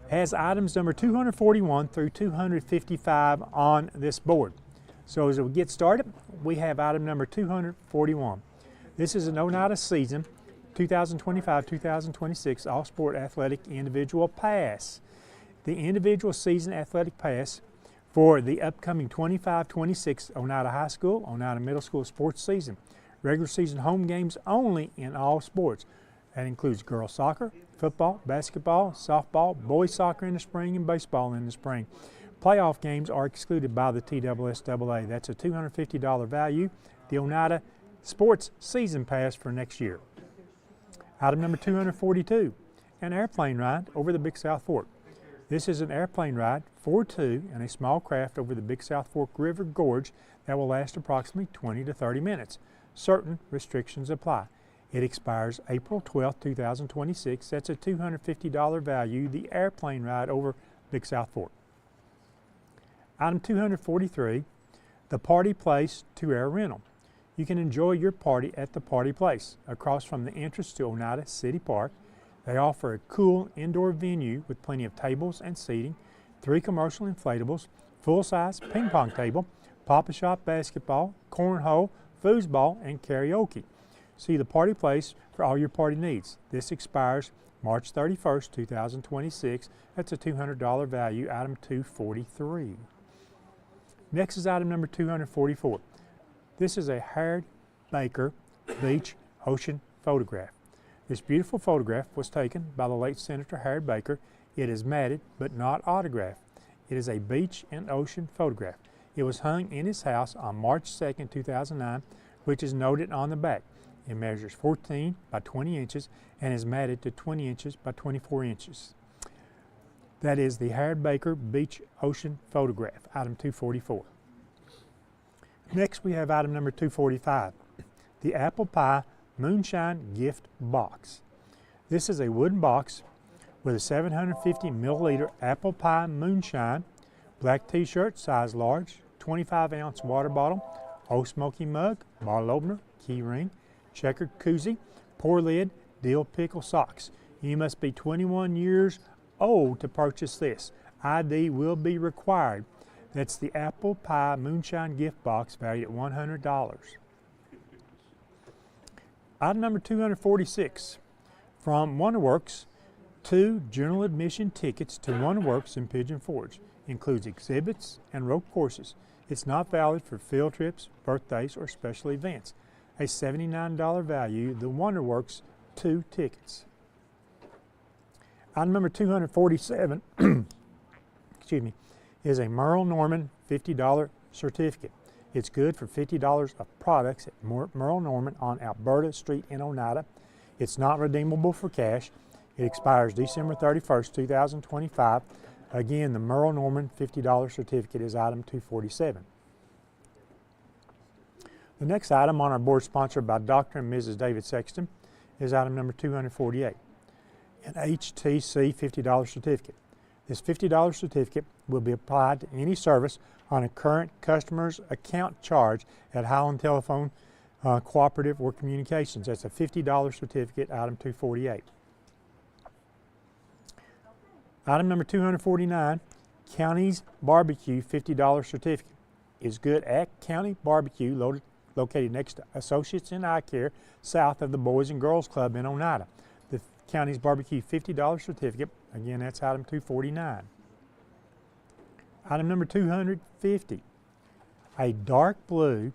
has items number 241 through 255 on this board. So as we get started, we have item number 241. This is an Oneida season 2025-2026 All-Sport Athletic Individual Pass. The individual season athletic pass for the upcoming 25-26 Oneida High School, Oneida Middle School sports season. Regular season home games only in all sports. That includes girls soccer, football, basketball, softball, boys soccer in the spring, and baseball in the spring. Playoff games are excluded by the TSSAA. That's a $250 value, the Oneida Sports Season Pass for next year. Item number 242, an airplane ride over the Big South Fork. This is an airplane ride for 2 in a small craft over the Big South Fork River Gorge that will last approximately 20 to 30 minutes. Certain restrictions apply. It expires April 12, 2026. That's a $250 value, the airplane ride over Big South Fork. Item 243, the Party Place 2-hour rental. You can enjoy your party at the Party Place across from the entrance to Oneida City Park. They offer a cool indoor venue with plenty of tables and seating, 3 commercial inflatables, full-size ping pong table, pop-a-shop basketball, cornhole, foosball, and karaoke. See the Party Place for all your party needs. This expires March 31st, 2026. That's a $200 value, item 243. Next is item number 244. This is a Harold Baker Beach Ocean photograph. This beautiful photograph was taken by the late Senator Harold Baker. It is matted but not autographed. It is a beach and ocean photograph. It was hung in his house on March 2nd, 2009, which is noted on the back. It measures 14 by 20 inches and is matted to 20 inches by 24 inches. That is the Harold Baker Beach Ocean photograph, item 244. Next, we have item number 245, the Apple Pie Moonshine Gift Box. This is a wooden box with a 750 milliliter apple pie moonshine, black t-shirt, size large, 25-ounce water bottle, old smoky mug, bottle opener, key ring, checkered koozie, pour lid, dill pickle socks. You must be 21 years old to purchase this. ID will be required. That's the Apple Pie Moonshine Gift Box valued at $100. Item number 246, from Wonderworks, 2 general admission tickets to Wonderworks in Pigeon Forge. Includes exhibits and rope courses. It's not valid for field trips, birthdays, or special events. A $79 value, the Wonderworks 2 tickets. Item number 247 excuse me, is a Merle Norman $50 certificate. It's good for $50 of products at Merle Norman on Alberta Street in Oneida. It's not redeemable for cash. It expires December 31st, 2025. Again, the Merle Norman $50 certificate is item 247. The next item on our board, sponsored by Dr. and Mrs. David Sexton, is item number 248, an HTC $50 certificate. This $50 certificate will be applied to any service on a current customer's account charge at Highland Telephone Cooperative or Communications. That's a $50 certificate, item 248. Item number 249, County's Barbecue $50 certificate. Is good at County Barbecue, located next to Associates in Eye Care, south of the Boys and Girls Club in Oneida. The County's Barbecue $50 certificate, again, that's item 249. Item number 250, a dark blue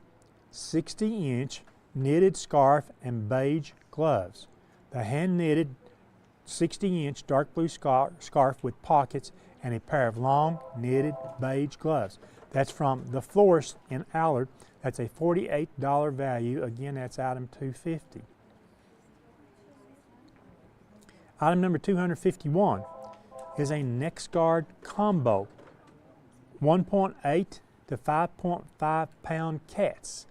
60-inch knitted scarf and beige gloves. The hand-knitted 60-inch dark blue scarf with pockets and a pair of long knitted beige gloves. That's from the florist in Allard. That's a $48 value. Again, that's item 250. Item number 251 is a NexGuard combo, 1.8 to 5.5 pound cats.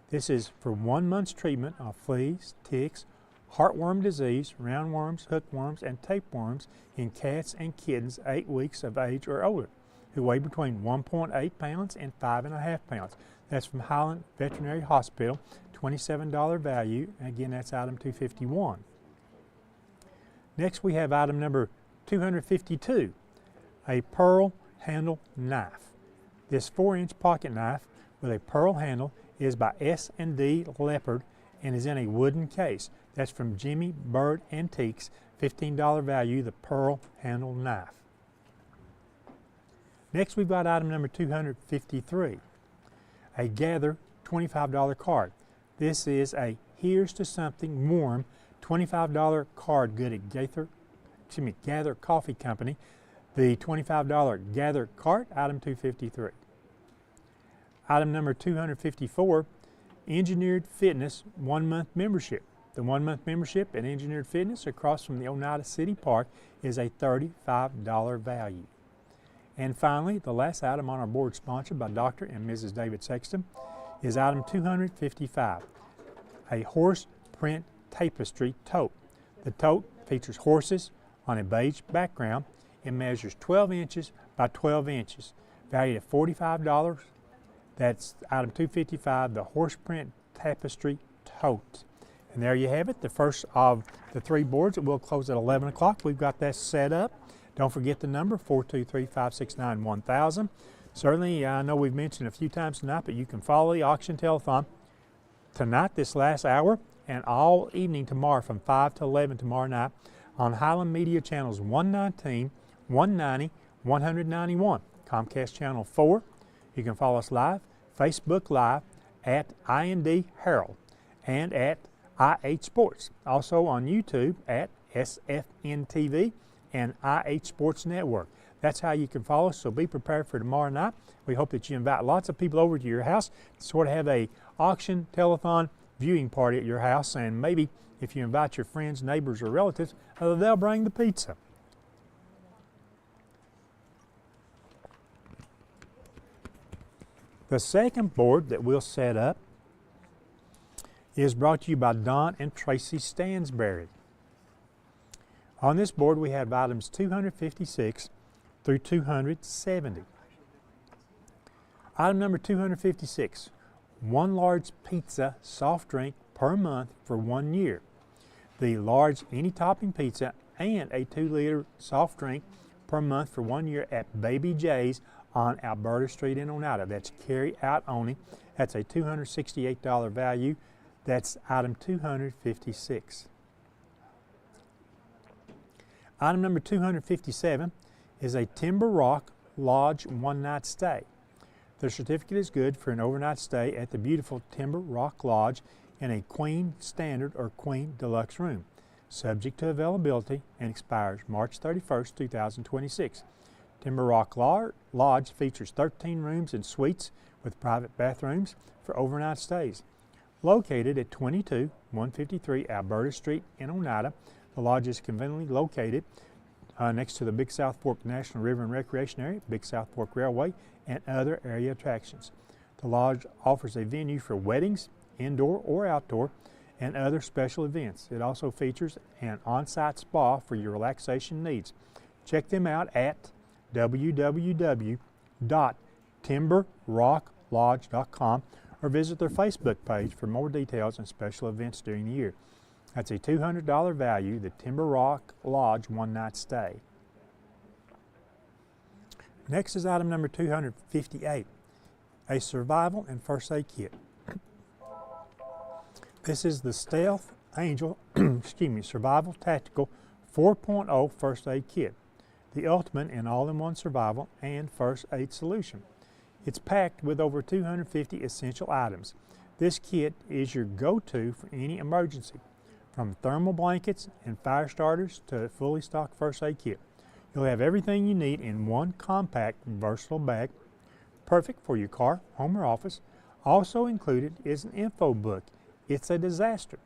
This is for 1 month's treatment of fleas, ticks, heartworm disease, roundworms, hookworms, and tapeworms in cats and kittens 8 weeks of age or older who weigh between 1.8 pounds and 5.5 pounds. That's from Highland Veterinary Hospital, $27 value. Again, that's item 251. Next, we have item number 252, a pearl handle knife. This 4-inch pocket knife with a pearl handle is by S&D Leopard and is in a wooden case. That's from Jimmy Bird Antiques, $15 value, the pearl handle knife. Next, we've got item number 253, a Gather $25 card. This is a Here's to Something Warm $25 card good at Gather Coffee Company. The $25 Gather card, item 253. Item number 254, Engineered Fitness 1-month membership. The 1-month membership at Engineered Fitness across from the Oneida City Park is a $35 value. And finally, the last item on our board, sponsored by Dr. and Mrs. David Sexton, is item 255, a horse print tapestry tote. The tote features horses on a beige background. It measures 12 inches by 12 inches, valued at $45. That's item 255, the horse print tapestry tote. And there you have it, the first of the 3 boards that will close at 11 o'clock. We've got that set up. Don't forget the number, 423-569-1000. Certainly, I know we've mentioned a few times tonight, but you can follow the auction telethon tonight, this last hour, and all evening tomorrow from 5 to 11 tomorrow night on Highland Media Channels 119, 190, 191, Comcast Channel 4. You can follow us live, Facebook Live, at IND Herald and at IH Sports. Also on YouTube at SFN TV and IH Sports Network. That's how you can follow us, so be prepared for tomorrow night. We hope that you invite lots of people over to your house to sort of have a auction telethon viewing party at your house, and maybe if you invite your friends, neighbors, or relatives, they'll bring the pizza. The second board that we'll set up is brought to you by Don and Tracy Stansberry. On this board we have items 256 through 270. Item number 256, 1 large pizza soft drink per month for 1 year. The large any topping pizza and a 2-liter soft drink per month for 1 year at Baby J's on Alberta Street in Oneida. That's carry out only. That's a $268 value. That's item 256. Item number 257 is a Timber Rock Lodge 1-night stay. The certificate is good for an overnight stay at the beautiful Timber Rock Lodge in a Queen Standard or Queen Deluxe room, subject to availability, and expires March 31st, 2026. Timber Rock Lodge features 13 rooms and suites with private bathrooms for overnight stays. Located at 15153 Alberta Street in Oneida, the lodge is conveniently located next to the Big South Fork National River and Recreation Area, Big South Fork Railway, and other area attractions. The lodge offers a venue for weddings, indoor or outdoor, and other special events. It also features an on-site spa for your relaxation needs. Check them out at www.timberrocklodge.com or visit their Facebook page for more details and special events during the year. That's a $200 value, the Timber Rock Lodge 1-night stay. Next is item number 258, a survival and first aid kit. This is the Stealth Angel survival tactical 4.0 first aid kit. the ultimate in all-in-one survival and first aid solution. It's packed with over 250 essential items. This kit is your go-to for any emergency, from thermal blankets and fire starters to a fully stocked first aid kit. You'll have everything you need in one compact, versatile bag, perfect for your car, home, or office. Also included is an info book. It's a disaster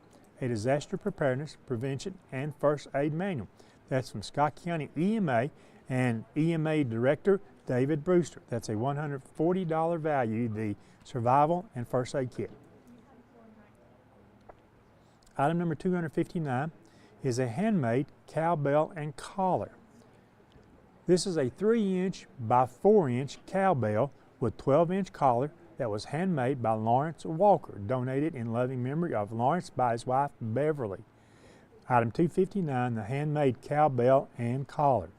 preparedness, prevention, and first aid manual. That's from Scott County EMA and EMA Director David Brewster. That's a $140 value, the survival and first aid kit. Item number 259 is a handmade cowbell and collar. This is a 3-inch by 4-inch cowbell with 12-inch collar that was handmade by Lawrence Walker, donated in loving memory of Lawrence by his wife Beverly. Item 259, the handmade cowbell and collar.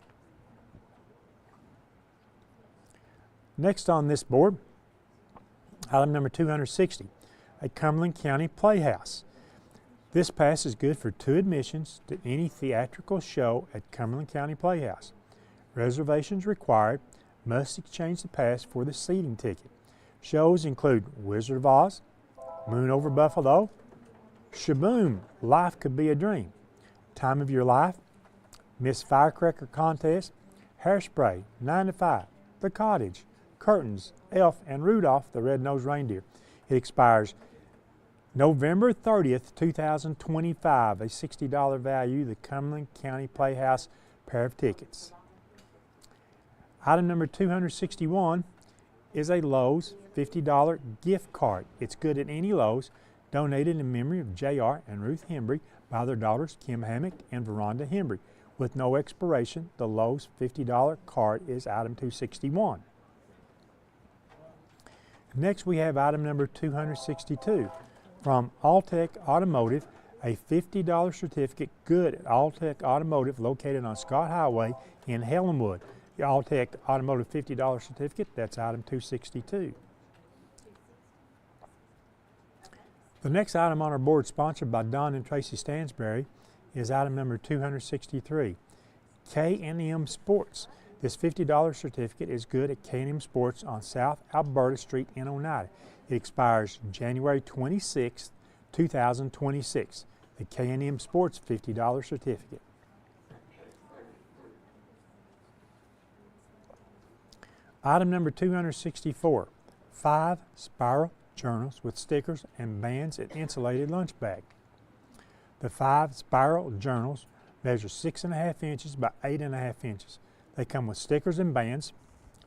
Next on this board, item number 260, a Cumberland County Playhouse. This pass is good for 2 admissions to any theatrical show at Cumberland County Playhouse. Reservations required. Must exchange the pass for the seating ticket. Shows include Wizard of Oz, Moon Over Buffalo, Shaboom, Life Could Be a Dream, Time of Your Life, Miss Firecracker Contest, Hairspray, 9 to 5, The Cottage, Curtains, Elf, and Rudolph the Red-Nosed Reindeer. It expires November 30th, 2025, a $60 value, the Cumberland County Playhouse pair of tickets. Item number 261 is a Lowe's $50 gift card. It's good at any Lowe's, donated in memory of J.R. and Ruth Hembry by their daughters Kim Hammock and Veranda Hembry. With no expiration, the Lowe's $50 card is item 261. Next we have item number 262. From Alltech Automotive, a $50 certificate good at Alltech Automotive located on Scott Highway in Helenwood. The Alltech Automotive $50 certificate, that's item 262. The next item on our board, sponsored by Don and Tracy Stansberry, is item number 263, K&M Sports. This $50 certificate is good at K&M Sports on South Alberta Street in Oneida. It expires January 26, 2026. The K&M Sports $50 certificate. Item number 264, 5 spiral journals with stickers and bands and insulated lunch bag. The 5 spiral journals measure 6.5 inches by 8.5 inches. They come with stickers and bands,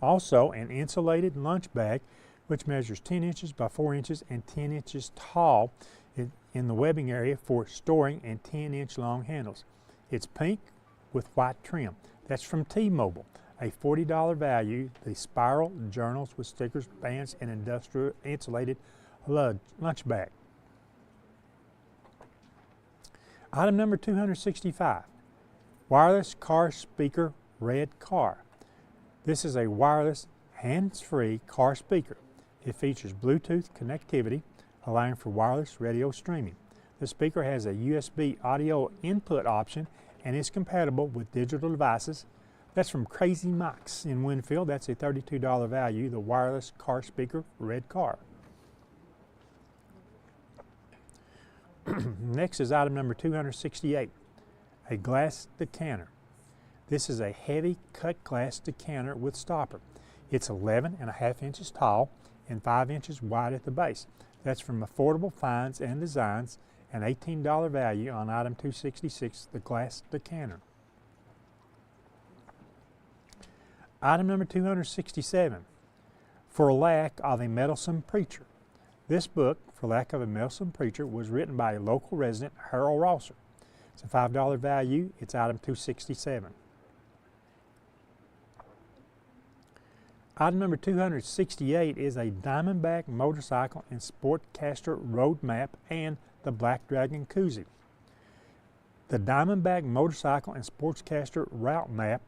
also an insulated lunch bag which measures 10 inches by 4 inches and 10 inches tall in the webbing area for storing, and 10-inch long handles. It's pink with white trim. That's from T-Mobile. A $40 value, the spiral journals with stickers, bands, and industrial insulated lunch bag. Item number 265, wireless car speaker red car. This is a wireless hands-free car speaker. It features Bluetooth connectivity, allowing for wireless radio streaming. The speaker has a USB audio input option and is compatible with digital devices. That's from Crazy Mike's in Winfield. That's a $32 value, the wireless car speaker red car. Next is item number 268, a glass decanter. This is a heavy cut glass decanter with stopper. It's 11.5 inches tall and 5 inches wide at the base. That's from Affordable Finds and Designs, an $18 value on item 266, the glass decanter. Item number 267, For Lack of a Meddlesome Preacher. This book, For Lack of a Meddlesome Preacher, was written by a local resident, Harold Rosser. It's a $5 value. It's item 267. Item number 268 is a Diamondback Motorcycle and Sportcaster Road Map and the Black Dragon Koozie. The Diamondback Motorcycle and Sportscaster Route Map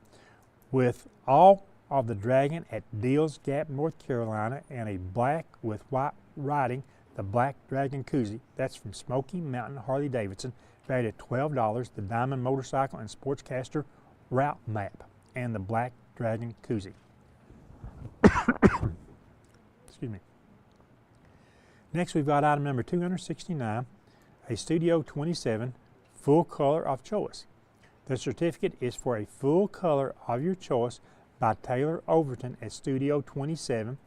with all of the Dragon at Deals Gap, North Carolina, and a black with white writing, the Black Dragon Koozie. That's from Smoky Mountain Harley-Davidson, valued at $12, the Diamond Motorcycle and Sportscaster Route Map. and the Black Dragon koozie. Excuse me. Next, we've got item number 269, a Studio 27 full color of choice. The certificate is for a full color of your choice by Taylor Overton at Studio 27.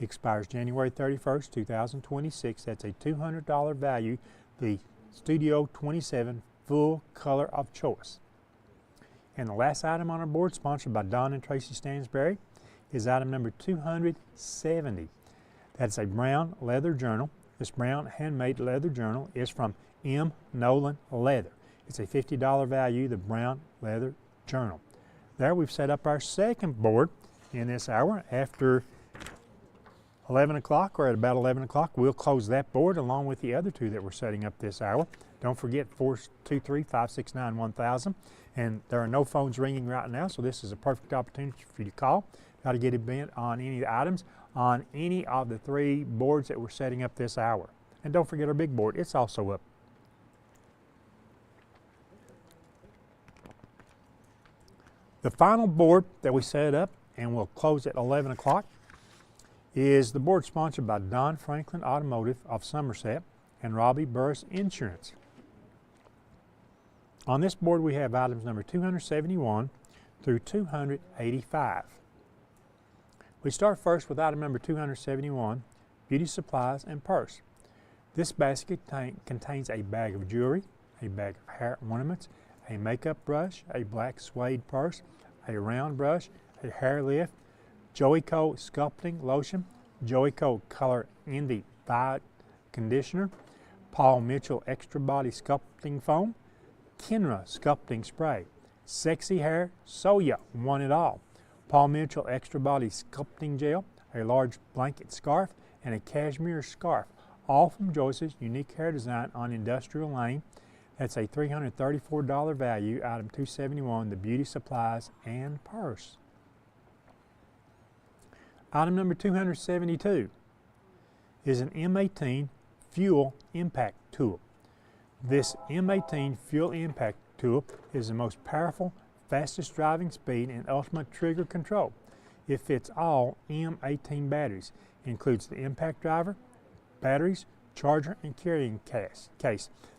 Expires January 31st, 2026. That's a $200 value, the Studio 27 full color of choice. And the last item on our board, sponsored by Don and Tracy Stansberry, is item number 270. That's a brown leather journal. This brown handmade leather journal is from M. Nolan Leather. It's a $50 value, the brown leather journal. There we've set up our second board in this hour. After 11 o'clock, or at about 11 o'clock, we'll close that board along with the other two that we're setting up this hour. Don't forget 423-569-1000. And there are no phones ringing right now, so this is a perfect opportunity for you to call. Got to get a bid on any of the items on any of the three boards that we're setting up this hour. And don't forget our big board, it's also up. The final board that we set up, and we'll close at 11 o'clock, is the board sponsored by Don Franklin Automotive of Somerset and Robbie Burris Insurance. On this board we have items number 271 through 285. We start first with item number 271, beauty supplies and purse. This basket contains a bag of jewelry, a bag of hair ornaments, a makeup brush, a black suede purse, a round brush, a hair lift, Joico sculpting lotion, Joico Color Envy Thigh Conditioner, Paul Mitchell Extra Body Sculpting Foam, Kenra Sculpting Spray, Sexy Hair, Soya, Want It All, Paul Mitchell Extra Body Sculpting Gel, a large blanket scarf, and a cashmere scarf, all from Joyce's Unique Hair Design on Industrial Lane. That's a $334 value, item 271, the beauty supplies and purse. Item number 272 is an M18 fuel impact tool. This M18 fuel impact tool is the most powerful, fastest driving speed and ultimate trigger control. It fits all M18 batteries, includes the impact driver, batteries, charger, and carrying case.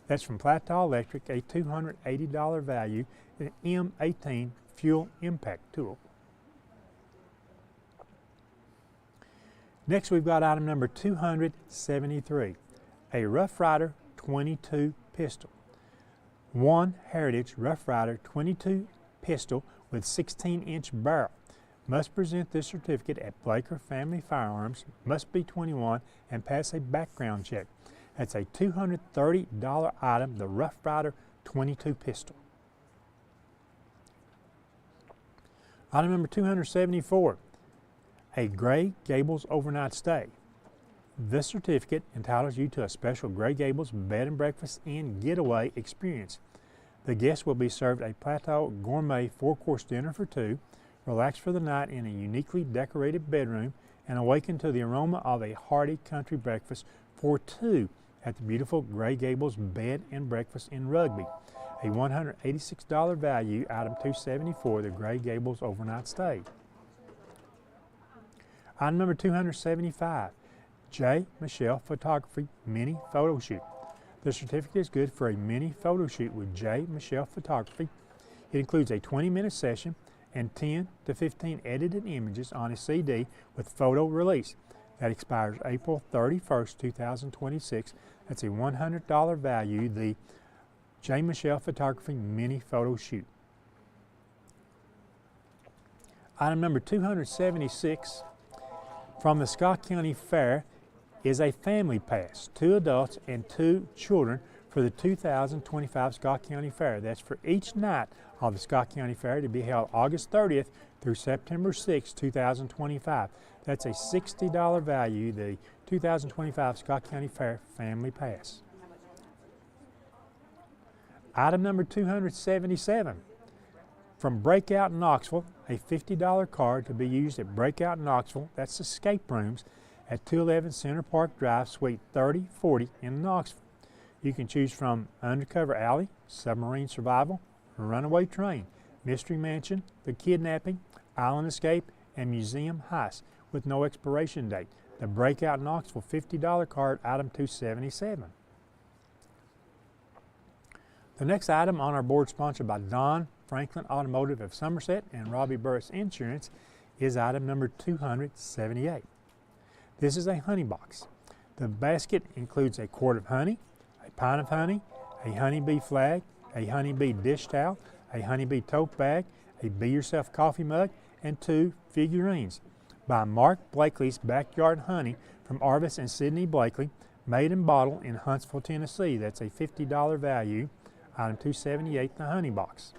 That's from Plateau Electric, a $280 value, an M18 fuel impact tool. Next we've got item number 273, a Rough Rider 22 pistol. One Heritage Rough Rider 22 pistol with 16-inch barrel. Must present this certificate at Blaker Family Firearms, must be 21, and pass a background check. That's a $230 item, the Rough Rider 22 pistol. Item number 274, a Gray Gables overnight stay. This certificate entitles you to a special Gray Gables bed and breakfast and getaway experience. The guests will be served a Plateau gourmet 4-course dinner for two, relax for the night in a uniquely decorated bedroom, and awaken to the aroma of a hearty country breakfast for two at the beautiful Gray Gables bed and breakfast in Rugby. A $186 value, item 274, the Gray Gables overnight stay. Item number 275, J. Michelle Photography Mini Photo Shoot. The certificate is good for a mini photo shoot with J. Michelle Photography. It includes a 20-minute session and 10 to 15 edited images on a CD with photo release. That expires April 31st, 2026. That's a $100 value, the J. Michelle Photography Mini Photo Shoot. Item number 276 from the Scott County Fair is a family pass, 2 adults and 2 children for the 2025 Scott County Fair. That's for each night of the Scott County Fair to be held August 30th through September 6th, 2025. That's a $60 value, the 2025 Scott County Fair Family Pass. Item number 277, from Breakout Knoxville, a $50 card to be used at Breakout Knoxville, that's escape rooms, at 211 Center Park Drive, Suite 3040 in Knoxville. You can choose from Undercover Alley, Submarine Survival, Runaway Train. Mystery Mansion, The Kidnapping, Island Escape, and Museum Heist with no expiration date. The Breakout Knoxville $50 card, item 277. The next item on our board, sponsored by Don Franklin Automotive of Somerset and Robbie Burris Insurance, is item number 278. This is a honey box. The basket includes a quart of honey, a pint of honey, a honeybee flag, a honeybee dish towel, a honeybee tote bag, a Be Yourself coffee mug, and 2 figurines by Mark Blakely's Backyard Honey from Arvis and Sidney Blakely, made and bottled in Huntsville, Tennessee. That's a $50 value, item 278, the honey box.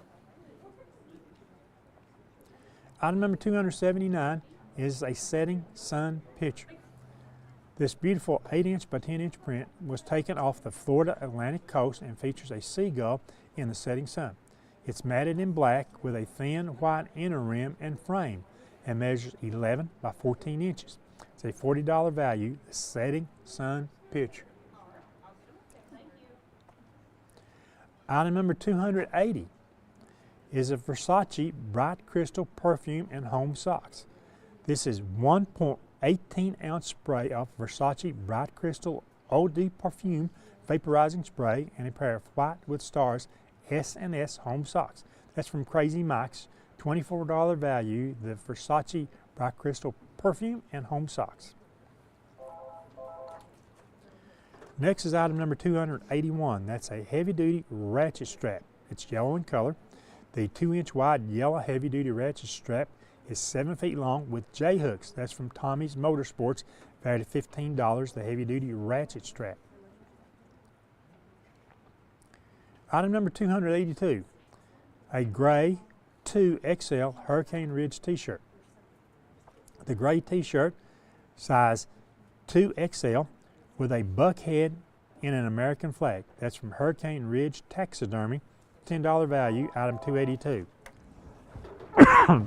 Item number 279 is a setting sun picture. This beautiful 8-inch by 10-inch print was taken off the Florida Atlantic coast and features a seagull in the setting sun. It's matted in black with a thin white inner rim and frame and measures 11 by 14 inches. It's a $40 value, the setting sun picture. Item number 280 is a Versace Bright Crystal Perfume and Home Socks. This is 1.18 ounce spray of Versace Bright Crystal Eau de Parfum vaporizing spray and a pair of white with stars S&S home socks. That's from Crazy Mike's, $24 value, the Versace Bright Crystal Perfume and Home Socks. Next is item number 281. That's a heavy-duty ratchet strap. It's yellow in color. The 2-inch wide yellow heavy-duty ratchet strap is 7 feet long with J-hooks. That's from Tommy's Motorsports, valued at $15, the heavy-duty ratchet strap. Item number 282, a gray 2XL Hurricane Ridge t-shirt. The gray t-shirt, size 2XL, with a buck head in an American flag. That's from Hurricane Ridge Taxidermy, $10 value, item 282.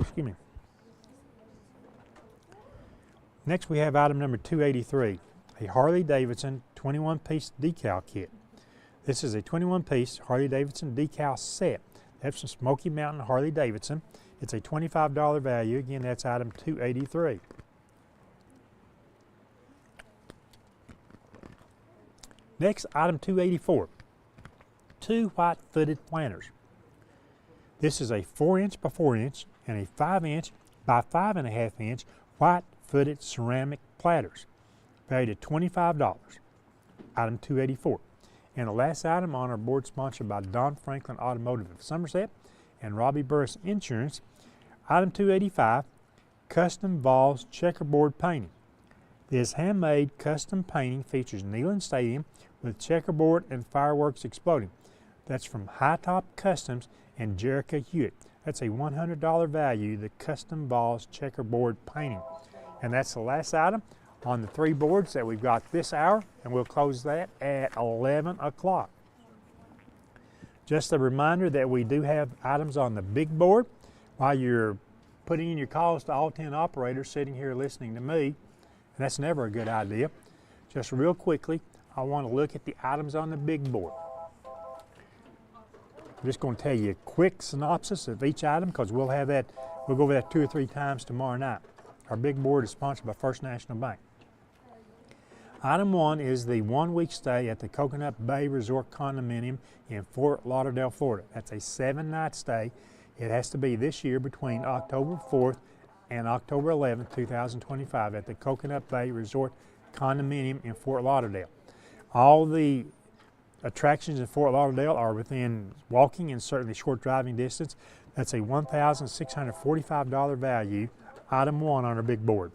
Excuse me. Next we have item number 283, a Harley Davidson 21-piece decal kit. This is a 21-piece Harley Davidson decal set. That's from Smoky Mountain Harley Davidson. It's a $25 value. Again, that's item 283. Next, item 284, 2 white-footed planters. This is a 4-inch by 4-inch and a 5-inch by 5.5-inch white-footed ceramic platters, valued at $25, item 284. And the last item on our board, sponsored by Don Franklin Automotive of Somerset and Robbie Burris Insurance, item 285, custom Vols checkerboard painting. This handmade custom painting features Neyland Stadium with checkerboard and fireworks exploding. That's from High Top Customs and Jericho Hewitt. That's a $100 value, the custom Vols checkerboard painting. And that's the last item on the 3 boards that we've got this hour, and we'll close that at 11 o'clock. Just a reminder that we do have items on the big board. While you're putting in your calls to all 10 operators sitting here listening to me, and that's never a good idea, just real quickly, I want to look at the items on the big board. I'm just going to tell you a quick synopsis of each item because we'll go over that 2 or 3 times tomorrow night. Our big board is sponsored by First National Bank. Item 1 is the 1-week stay at the Coconut Bay Resort Condominium in Fort Lauderdale, Florida. That's a 7-night stay. It has to be this year between October 4th and October 11th, 2025 at the Coconut Bay Resort Condominium in Fort Lauderdale. All the attractions in Fort Lauderdale are within walking and certainly short driving distance. That's a $1,645 value, item 1 on our big board.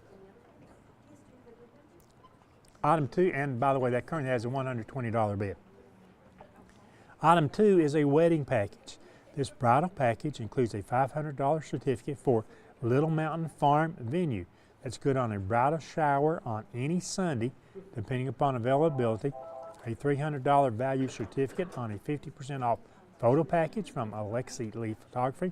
Item 2, and by the way, that currently has a $120 bid. Item 2 is a wedding package. This bridal package includes a $500 certificate for Little Mountain Farm Venue. That's good on a bridal shower on any Sunday, depending upon availability. A $300 value certificate on a 50% off photo package from Alexi Lee Photography.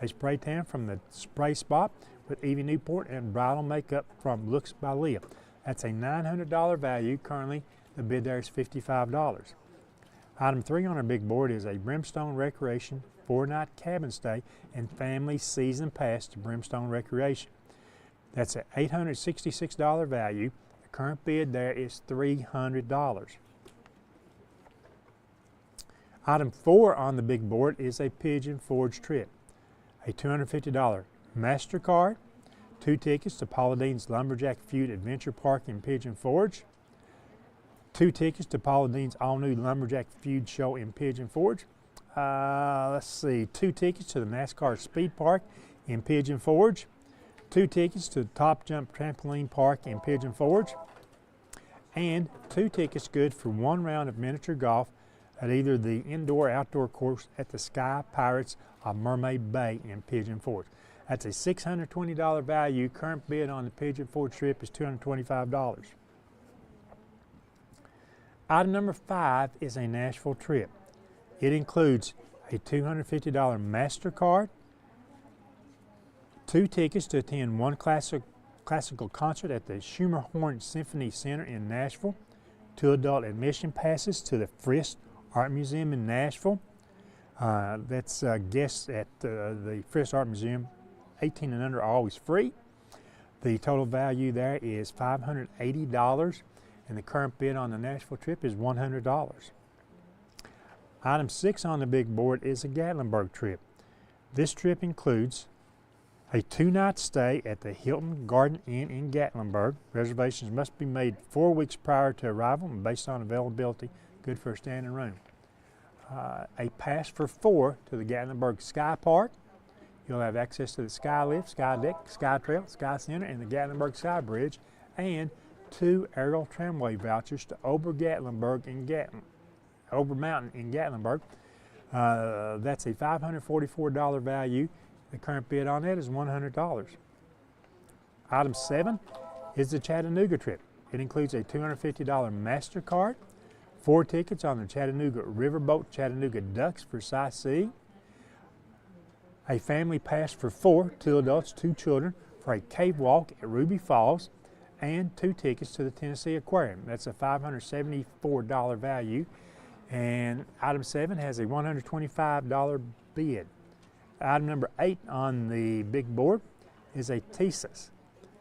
A spray tan from the Spray Spot with Evie Newport, and bridal makeup from Looks by Leah. That's a $900 value. Currently, the bid there is $55. Item 3 on our big board is a Brimstone Recreation 4-night cabin stay and family season pass to Brimstone Recreation. That's an $866 value. The current bid there is $300. Item 4 on the big board is a Pigeon Forge trip. A $250 MasterCard, 2 tickets to Paula Dean's Lumberjack Feud Adventure Park in Pigeon Forge, 2 tickets to Paula Dean's all-new Lumberjack Feud show in Pigeon Forge. Let's see, 2 tickets to the NASCAR Speed Park in Pigeon Forge, 2 tickets to the Top Jump Trampoline Park in Pigeon Forge, and 2 tickets good for 1 round of miniature golf at either the indoor or outdoor course at the Sky Pirates of Mermaid Bay in Pigeon Forge. That's a $620 value. Current bid on the Pigeon Forge trip is $225. Item number 5 is a Nashville trip. It includes a $250 MasterCard, 2 tickets to attend 1 classical concert at the Schumerhorn Symphony Center in Nashville, 2 adult admission passes to the Frist Art Museum in Nashville. That's guests at the Frist Art Museum, 18 and under are always free. The total value there is $580, and the current bid on the Nashville trip is $100. Item 6 on the big board is a Gatlinburg trip. This trip includes a 2-night stay at the Hilton Garden Inn in Gatlinburg. Reservations must be made 4 weeks prior to arrival and based on availability, good for a standing room. A pass for 4 to the Gatlinburg Sky Park. You'll have access to the Sky Lift, Sky Deck, Sky Trail, Sky Center, and the Gatlinburg Sky Bridge, and 2 aerial tramway vouchers to Ober Mountain in Gatlinburg. That's a $544 value. The current bid on that is $100. Item 7 is the Chattanooga trip. It includes a $250 MasterCard, 4 tickets on the Chattanooga Riverboat Chattanooga Ducks for sightseeing, a family pass for 4, 2 adults, 2 children, for a cave walk at Ruby Falls, and 2 tickets to the Tennessee Aquarium. That's a $574 value. And item 7 has a $125 bid. Item number 8 on the big board is a Tesas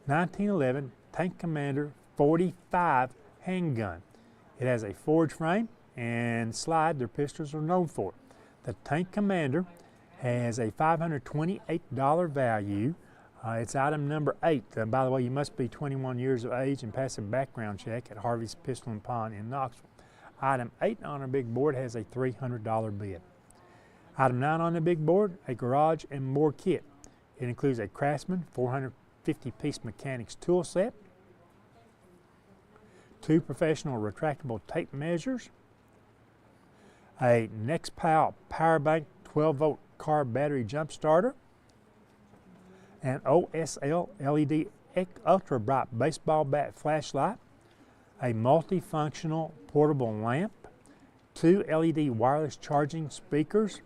1911 Tank Commander 45 handgun. It has a forged frame and slide their pistols are known for. The Tank Commander has a $528 value. It's item number 8. By the way, you must be 21 years of age and pass a background check at Harvey's Pistol and Pawn in Knoxville. Item 8 on our big board has a $300 bid. Item 9 on the big board, a garage and more kit. It includes a Craftsman 450-piece mechanics tool set, 2 professional retractable tape measures, a Nextpal power bank 12-volt car battery jump starter, an OSL LED ultra bright baseball bat flashlight, a multifunctional portable lamp, 2 LED wireless charging speakers,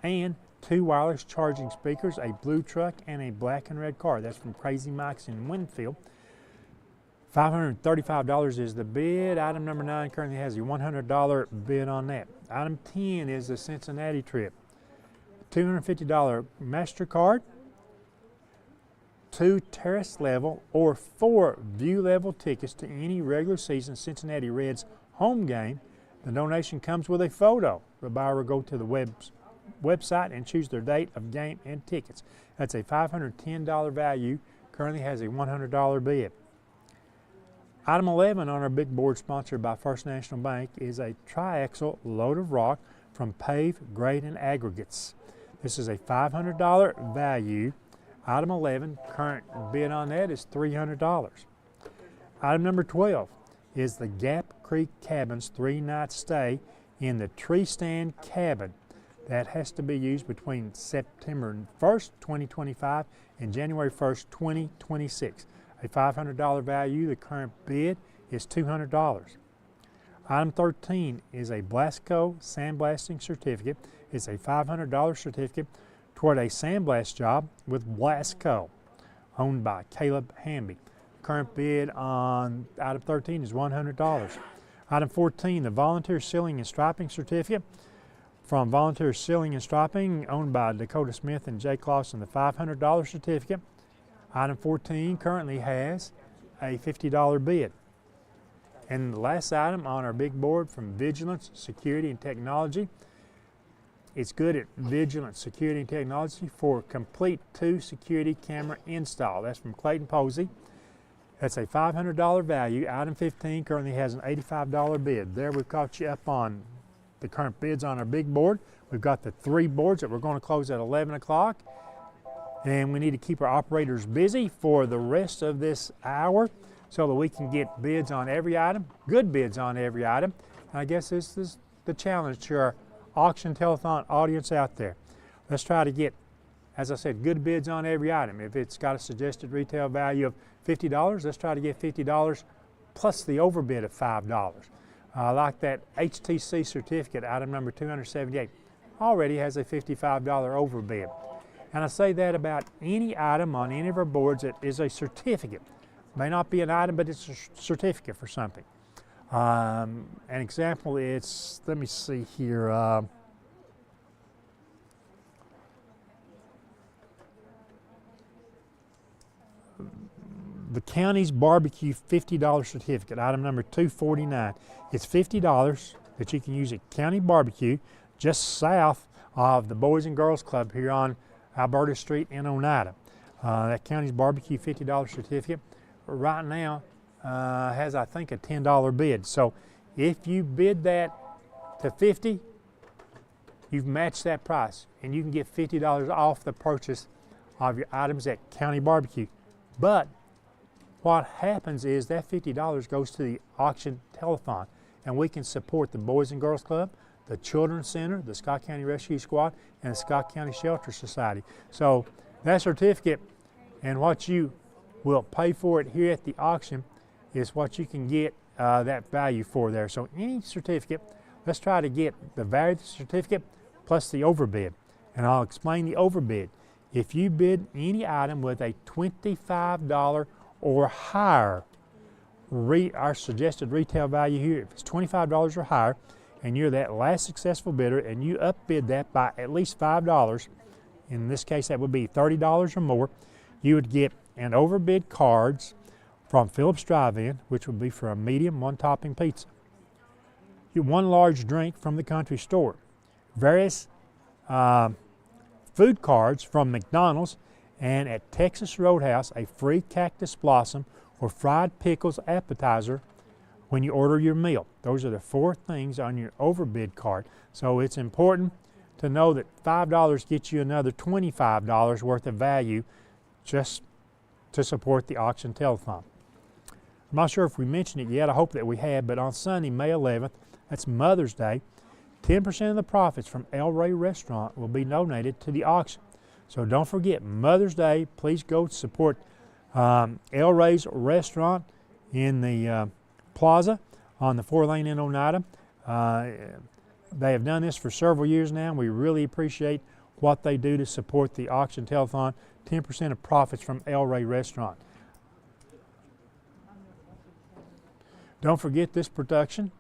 and 2 wireless charging speakers, a blue truck, and a black and red car. That's from Crazy Mike's in Winfield. $535 is the bid. Item number 9 currently has a $100 bid on that. Item 10 is the Cincinnati trip. $250 MasterCard, 2 terrace level or 4 view level tickets to any regular season Cincinnati Reds home game. The donation comes with a photo. The buyer will go to the website and choose their date of game and tickets. That's a $510 value. Currently has a $100 bid. Item 11 on our big board, sponsored by First National Bank, is a triaxle load of rock from Pave, Grade, and Aggregates. This is a $500 value. Item 11, current bid on that is $300. Item number 12 is the Gap Creek Cabins 3-night stay in the Tree Stand Cabin. That has to be used between September 1st, 2025 and January 1st, 2026. A $500 value. The current bid is $200. Item 13 is a Blasco sandblasting certificate. It's a $500 certificate toward a sandblast job with Blasco, owned by Caleb Hamby. Current bid on item 13 is $100. Item 14, the Volunteer Sealing and Striping Certificate from Volunteer Sealing and Striping, owned by Dakota Smith and Jake Lawson, the $500 certificate. Item 14 currently has a $50 bid. And the last item on our big board from Vigilance, Security, and Technology. It's good at Vigilance, Security, and Technology for complete 2 security camera install. That's from Clayton Posey. That's a $500 value. Item 15 currently has an $85 bid. There we've caught you up on the current bids on our big board. We've got the 3 boards that we're going to close at 11 o'clock. And we need to keep our operators busy for the rest of this hour so that we can get bids on every item, good bids on every item. And I guess this is the challenge to our auction telethon audience out there. Let's try to get, as I said, good bids on every item. If it's got a suggested retail value of $50, let's try to get $50 plus the overbid of $5. Like that HTC certificate, item number 278, already has a $55 overbid. And I say that about any item on any of our boards that is a certificate. May not be an item, but it's a certificate for something. An example, it's, let me see here. The county's barbecue $50 certificate, item number 249. It's $50 that you can use at County Barbecue just south of the Boys and Girls Club here on Alberta Street in Oneida. That county's barbecue $50 certificate right now has, I think, a $10 bid. So if you bid that to $50, you've matched that price and you can get $50 off the purchase of your items at County Barbecue. But what happens is that $50 goes to the auction telethon, and we can support the Boys and Girls Club, the Children's Center, the Scott County Rescue Squad, and the Scott County Shelter Society. So that certificate and what you will pay for it here at the auction is what you can get that value for there. So any certificate, let's try to get the value of the certificate plus the overbid. And I'll explain the overbid. If you bid any item with a $25 or higher, our suggested retail value here, if it's $25 or higher, and you're that last successful bidder and you upbid that by at least $5, in this case that would be $30 or more, you would get an overbid cards from Phillips Drive-In, which would be for a medium 1-topping pizza. You get 1 large drink from the country store. Various food cards from McDonald's, and at Texas Roadhouse, a free cactus blossom or fried pickles appetizer when you order your meal. Those are the 4 things on your overbid card. So it's important to know that $5 gets you another $25 worth of value just to support the auction telethon. I'm not sure if we mentioned it yet. I hope that we have, but on Sunday, May 11th, that's Mother's Day, 10% of the profits from El Rey Restaurant will be donated to the auction. So don't forget, Mother's Day, please go support El Rey's Restaurant in the plaza on the 4-lane in Oneida. They have done this for several years now, and we really appreciate what they do to support the auction telethon. 10% of profits from El Rey Restaurant. Don't forget, this production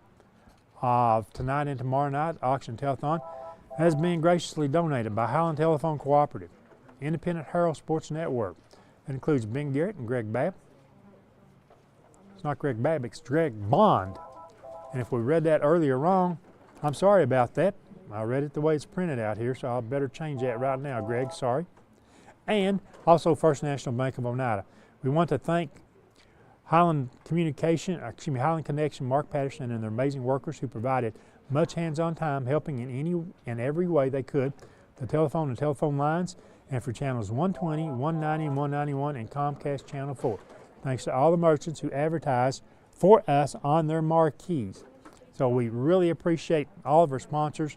of tonight and tomorrow night, auction telethon, has been graciously donated by Highland Telephone Cooperative, Independent Herald Sports Network. That includes Ben Garrett and Greg Babb. It's not Greg Babb, it's Greg Bond. And if we read that earlier wrong, I'm sorry about that. I read it the way it's printed out here, so I better change that right now, Greg, sorry. And also First National Bank of Oneida. We want to thank Highland Connection, Mark Patterson, and their amazing workers who provided much hands-on time helping in any and every way they could, the telephone and telephone lines, and for channels 120, 190, and 191, and Comcast Channel 4. Thanks to all the merchants who advertise for us on their marquees. So we really appreciate all of our sponsors.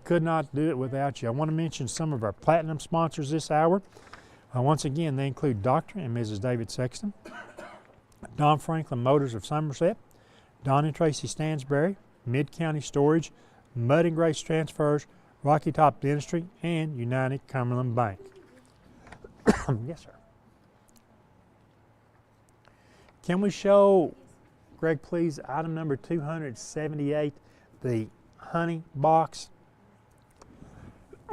Could not do it without you. I want to mention some of our platinum sponsors this hour. Once again, they include Dr. and Mrs. David Sexton, Don Franklin Motors of Somerset, Don and Tracy Stansberry, Mid-County Storage, Mud and Grace Transfers, Rocky Top Dentistry, and United Cumberland Bank. Yes, sir. Can we show Greg, please, item number 278, the honey box.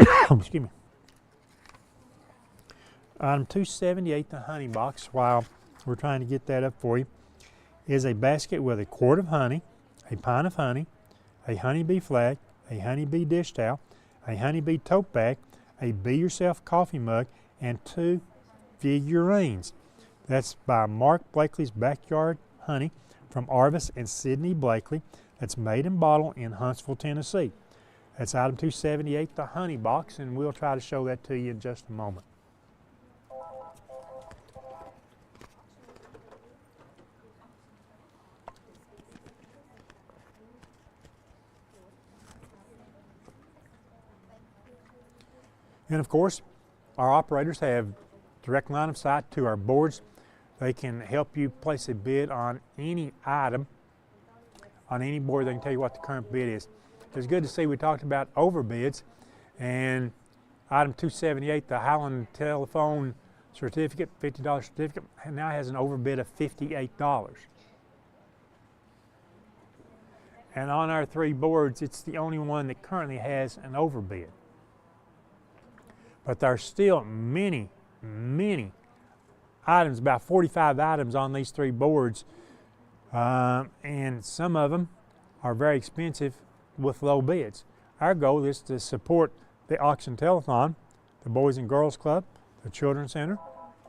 Excuse me. Item 278, the honey box, while we're trying to get that up for you, is a basket with a quart of honey, a pint of honey, a honeybee flag, a honeybee dish towel, a honeybee tote bag, a Be Yourself coffee mug, and 2 figurines. That's by Mark Blakely's Backyard Honey from Arvis and Sydney Blakely. That's made and bottled in Huntsville, Tennessee. That's item 278, the honey box, and we'll try to show that to you in just a moment. And of course, our operators have direct line of sight to our boards. They can help you place a bid on any item, on any board. They can tell you what the current bid is. It's good to see we talked about overbids, and item 278, the Highland telephone certificate, $50 certificate, now has an overbid of $58. And on our 3 boards, it's the only one that currently has an overbid. But there's still many items, about 45 items on these 3 boards, and some of them are very expensive with low bids. Our goal is to support the auction telethon, the Boys and Girls Club, the Children's Center,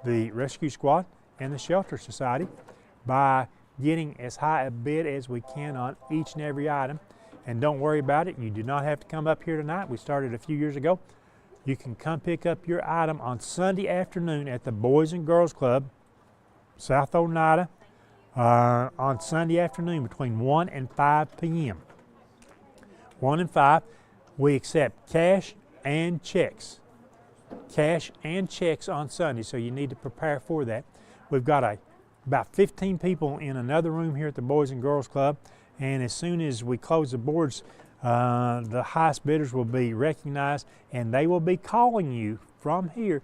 the Rescue Squad, and the Shelter Society by getting as high a bid as we can on each and every item. And don't worry about it, you do not have to come up here tonight. We started a few years ago. You can come pick up your item on Sunday afternoon at the Boys and Girls Club, South Oneida, on Sunday afternoon between 1 and 5 p.m. 1 and 5, we accept cash and checks. Cash and checks on Sunday, so you need to prepare for that. We've got about 15 people in another room here at the Boys and Girls Club, and as soon as we close the boards, the highest bidders will be recognized, and they will be calling you from here.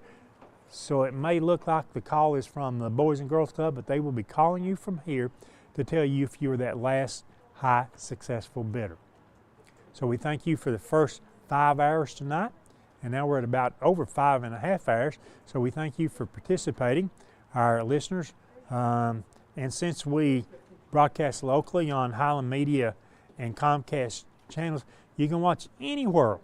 So it may look like the call is from the Boys and Girls Club, but they will be calling you from here to tell you if you were that last high successful bidder. So we thank you for the first 5 hours tonight, and now we're at about over 5.5 hours. So we thank you for participating, our listeners. And since we broadcast locally on Highland Media and Comcast channels, you can watch anywhere.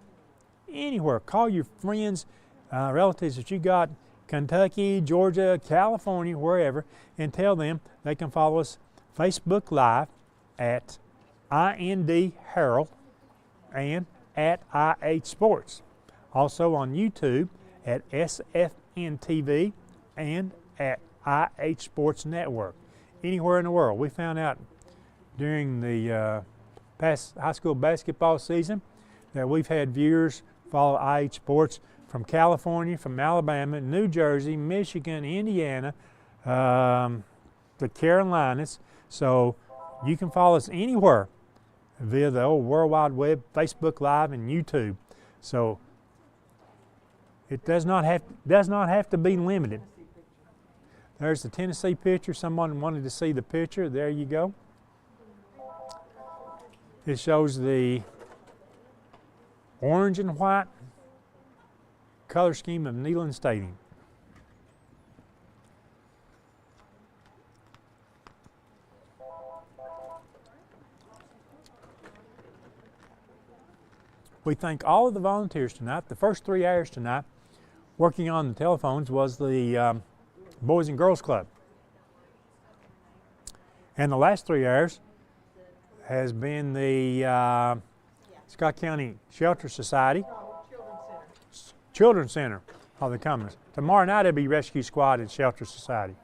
Call your friends, relatives that you got, Kentucky, Georgia, California, wherever, and tell them they can follow us Facebook Live at IND Herald and at IH Sports. Also on YouTube at SFN TV and at IH Sports Network. Anywhere in the world. We found out during the past high school basketball season that we've had viewers follow IH Sports from California, from Alabama, New Jersey, Michigan, Indiana, the Carolinas. So you can follow us anywhere via the old World Wide Web, Facebook Live, and YouTube. So it does not have to be limited. There's the Tennessee picture. Someone wanted to see the picture. There you go. It shows the orange and white color scheme of Neyland Stadium. We thank all of the volunteers tonight. The first 3 hours tonight, working on the telephones, was the Boys and Girls Club. And the last 3 hours has been the Scott County Shelter Society, Children's Center of the Commons. Tomorrow night it'll be Rescue Squad and Shelter Society.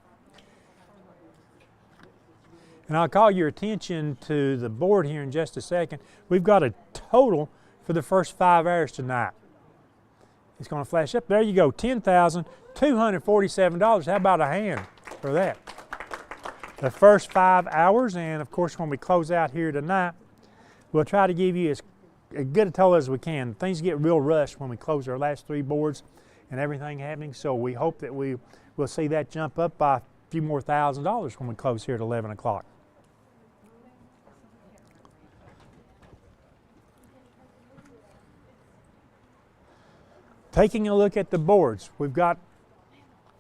And I'll call your attention to the board here in just a second. We've got a total for the first 5 hours tonight. It's going to flash up. There you go, $10,247. How about a hand for that? The first 5 hours, and of course when we close out here tonight, we'll try to give you as good a total as we can. Things get real rushed when we close our last 3 boards and everything happening, so we hope that we will see that jump up by a few more $1,000s when we close here at 11 o'clock. Taking a look at the boards, we've got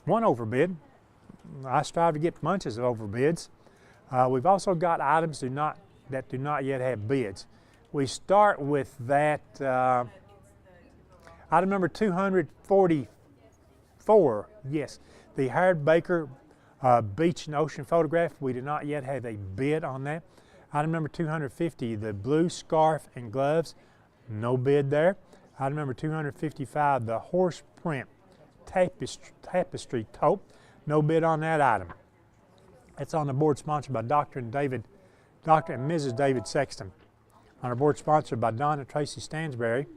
one overbid. I strive to get bunches of overbids. We've also got items that do not yet have bids. We start with that item number 244, yes, the Howard Baker beach and ocean photograph. We do not yet have a bid on that. Item number 250, the blue scarf and gloves, no bid there. Item number 255, the horse print tapestry taupe, no bid on that item. It's on the board sponsored by Dr. and Mrs. David Sexton. On our board sponsored by Don and Tracy Stansberry.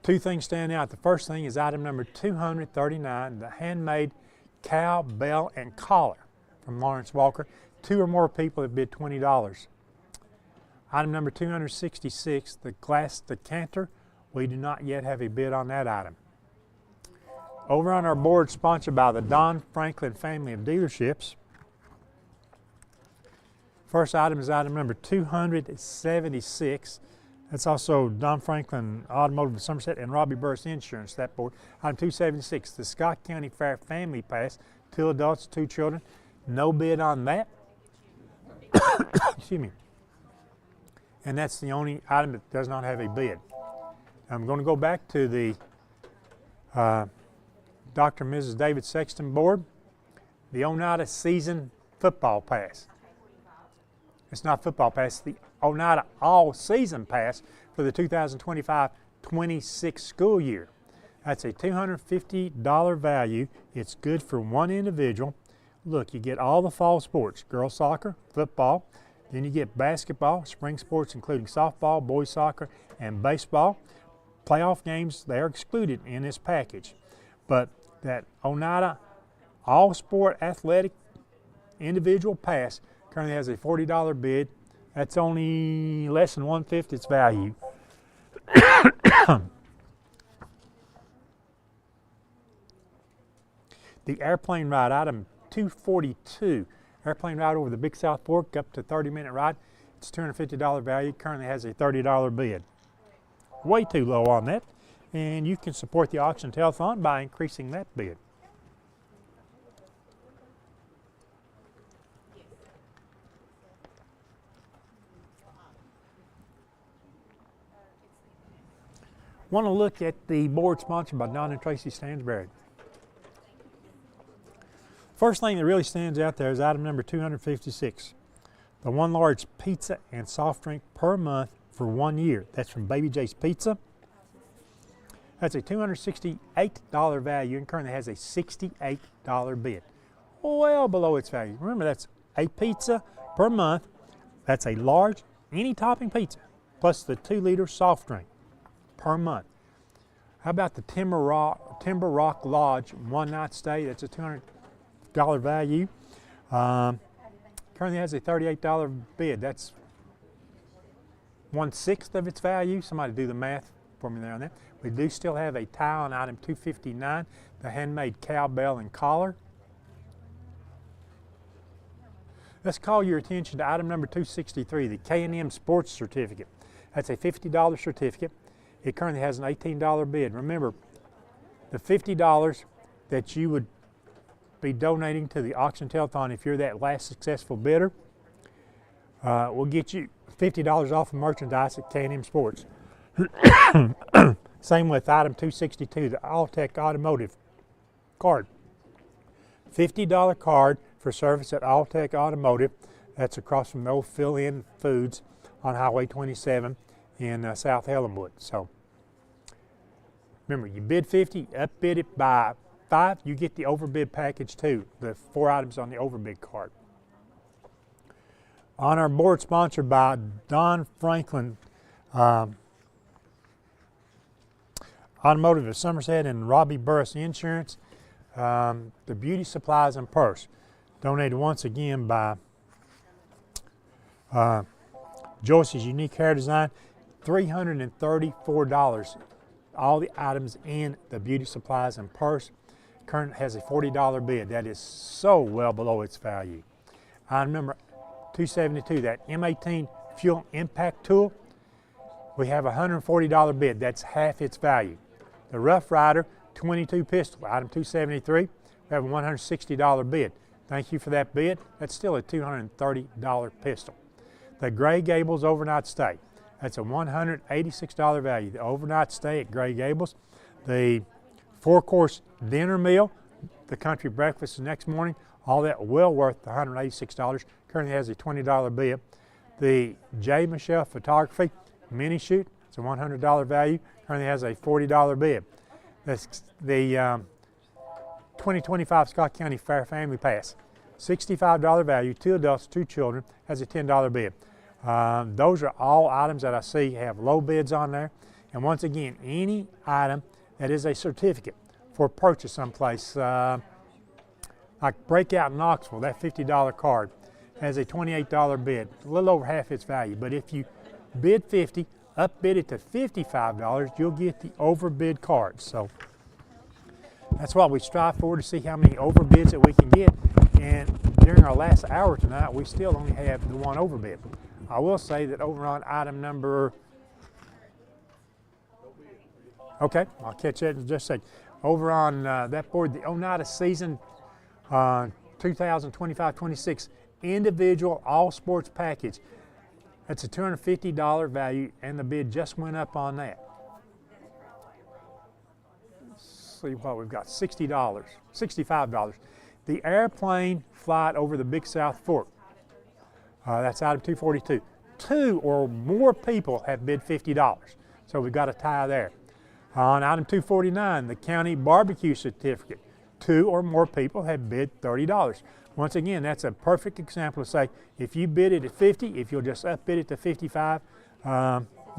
Two things stand out. The first thing is item number 239, the handmade cow, bell, and collar from Lawrence Walker. 2 or more people have bid $20. Item number 266, the glass decanter. We do not yet have a bid on that item. Over on our board sponsored by the Don Franklin family of dealerships. First item is item number 276. That's also Don Franklin Automotive of Somerset and Robbie Burris Insurance, that board. Item 276, the Scott County Fair Family Pass, 2 adults, 2 children. No bid on that. Excuse me. And that's the only item that does not have a bid. I'm going to go back to the Dr. and Mrs. David Sexton board. The Oneida Season Football Pass. It's not football pass, it's the Oneida All-Season Pass for the 2025-26 school year. That's a $250 value. It's good for one individual. Look, you get all the fall sports, girls soccer, football, then you get basketball, spring sports including softball, boys soccer, and baseball. Playoff games, they are excluded in this package. But that Oneida All-Sport Athletic Individual Pass currently has a $40 bid. That's only less than 1/5 its value. The airplane ride, item 242, airplane ride over the Big South Fork, up to 30-minute ride. It's $250 value, currently has a $30 bid. Way too low on that, and you can support the auction telethon by increasing that bid. Want to look at the board sponsored by Don and Tracy Stansberry. First thing that really stands out there is item number 256. The 1 large pizza and soft drink per month for 1 year. That's from Baby J's Pizza. That's a $268 value and currently has a $68 bid. Well below its value. Remember, that's a pizza per month. That's a large, any topping pizza, plus the 2-liter soft drink per month. How about the Timber Rock Lodge 1-night stay? That's a $200 value. Currently has a $38 bid. That's 1/6 of its value. Somebody do the math for me there on that. We do still have a tie on item 259, the handmade cowbell and collar. Let's call your attention to item number 263, the K&M Sports Certificate. That's a $50 certificate. It currently has an $18 bid. Remember, the $50 that you would be donating to the auction telethon if you're that last successful bidder will get you $50 off of merchandise at K&M Sports. Same with item 262, the Alltech Automotive card. $50 card for service at Alltech Automotive. That's across from the old Fill-In Foods on Highway 27 in South Ellenwood. So remember, you bid 50, upbid it by 5, you get the overbid package too, the 4 items on the overbid card. On our board sponsored by Don Franklin Automotive of Somerset and Robbie Burris Insurance, the beauty supplies and purse, donated once again by Joyce's Unique Hair Design, $334. All the items in the beauty supplies and purse. Current has a $40 bid. That is so well below its value. Item number 272, that M18 fuel impact tool. We have a $140 bid. That's half its value. The Rough Rider 22 pistol, item 273. We have a $160 bid. Thank you for that bid. That's still a $230 pistol. The Gray Gables overnight stay. That's a $186 value. The overnight stay at Gray Gables. The 4-course dinner meal, the country breakfast the next morning, all that well worth the $186. Currently has a $20 bid. The J. Michelle Photography mini shoot, it's a $100 value. Currently has a $40 bid. That's the 2025 Scott County Fair Family Pass, $65 value, 2 adults, 2 children, has a $10 bid. Those are all items that I see have low bids on there. And once again, any item that is a certificate for purchase someplace, like Breakout in Knoxville, that $50 card has a $28 bid, a little over half its value. But if you bid $50, upbid it to $55, you'll get the overbid card. So that's what we strive for, to see how many overbids that we can get. And during our last hour tonight, we still only have the one overbid. I will say that over on item number, okay, I'll catch that in just a second. Over on that board, the Oneida season 2025-26 individual all sports package. That's a $250 value, and the bid just went up on that. Let's see what we've got, $60, $65. The airplane flight over the Big South Fork. That's item 242. 2 or more people have bid $50, so we've got a tie there. On item 249, the county barbecue certificate. 2 or more people have bid $30. Once again, that's a perfect example to say, if you bid it at 50, if you'll just upbid it to 55,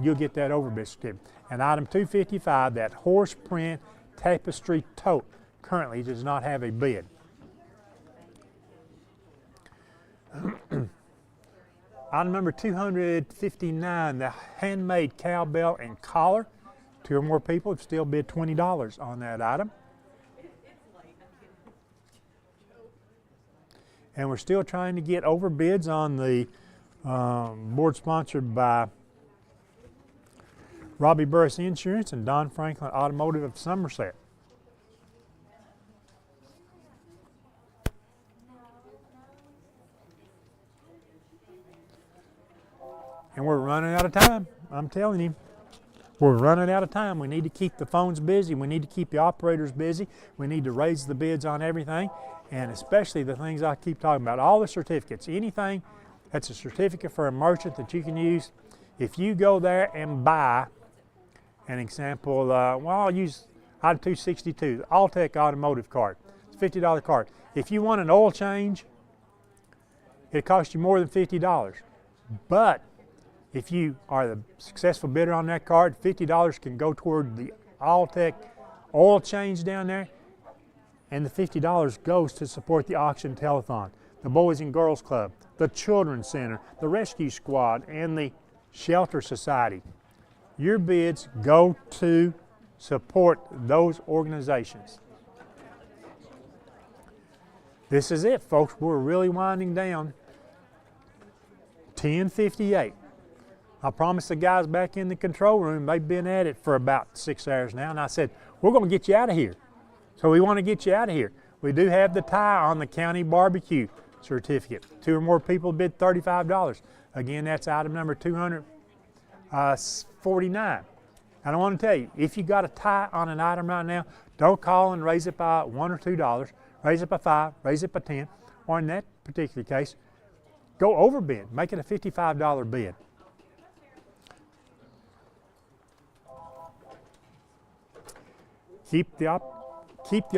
you'll get that overbid certificate. And item 255, that horse print tapestry tote, currently does not have a bid. Item number 259, the handmade cowbell and collar. 2 or more people have still bid $20 on that item. And we're still trying to get overbids on the board sponsored by Robbie Burris Insurance and Don Franklin Automotive of Somerset. And we're running out of time, I'm telling you. We're running out of time. We need to keep the phones busy. We need to keep the operators busy. We need to raise the bids on everything, and especially the things I keep talking about, all the certificates. Anything that's a certificate for a merchant that you can use. If you go there and buy, an example, well, I'll use item 262, the Alltech Automotive card. It's a $50 card. If you want an oil change, it costs you more than $50. But if you are the successful bidder on that card, $50 can go toward the Alltech oil change down there, and the $50 goes to support the auction telethon, the Boys and Girls Club, the Children's Center, the Rescue Squad, and the Shelter Society. Your bids go to support those organizations. This is it, folks. We're really winding down. 10:58. I promised the guys back in the control room, they've been at it for about 6 hours now, and I said, we're going to get you out of here. So we want to get you out of here. We do have the tie on the county barbecue certificate. 2 or more people bid $35. Again, that's item number 249. And I want to tell you, if you got a tie on an item right now, don't call and raise it by $1 or $2. Raise it by $5, raise it by $10, or in that particular case, go overbid. Make it a $55 bid. Keep the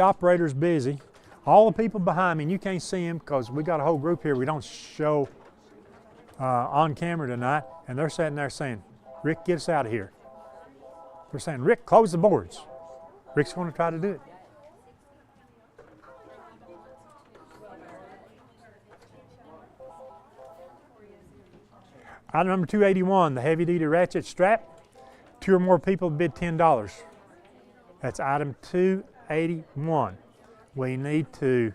operators busy. All the people behind me, and you can't see them because we got a whole group here we don't show on camera tonight, and they're sitting there saying, Rick, get us out of here. They're saying, Rick, close the boards. Rick's going to try to do it. Item number 281, the heavy-duty ratchet strap. 2 or more people bid $10. That's item 281. We need to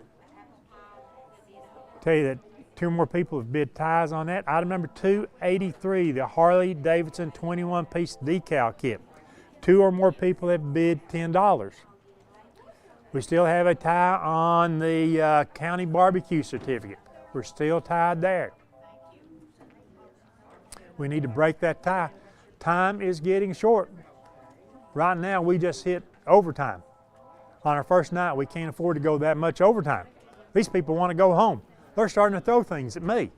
tell you that 2 or more people have bid ties on that. Item number 283, the Harley Davidson 21-piece decal kit. 2 or more people have bid $10. We still have a tie on the county barbecue certificate. We're still tied there. We need to break that tie. Time is getting short. Right now, we just hit overtime. On our first night, we can't afford to go that much overtime. These people want to go home. They're starting to throw things at me.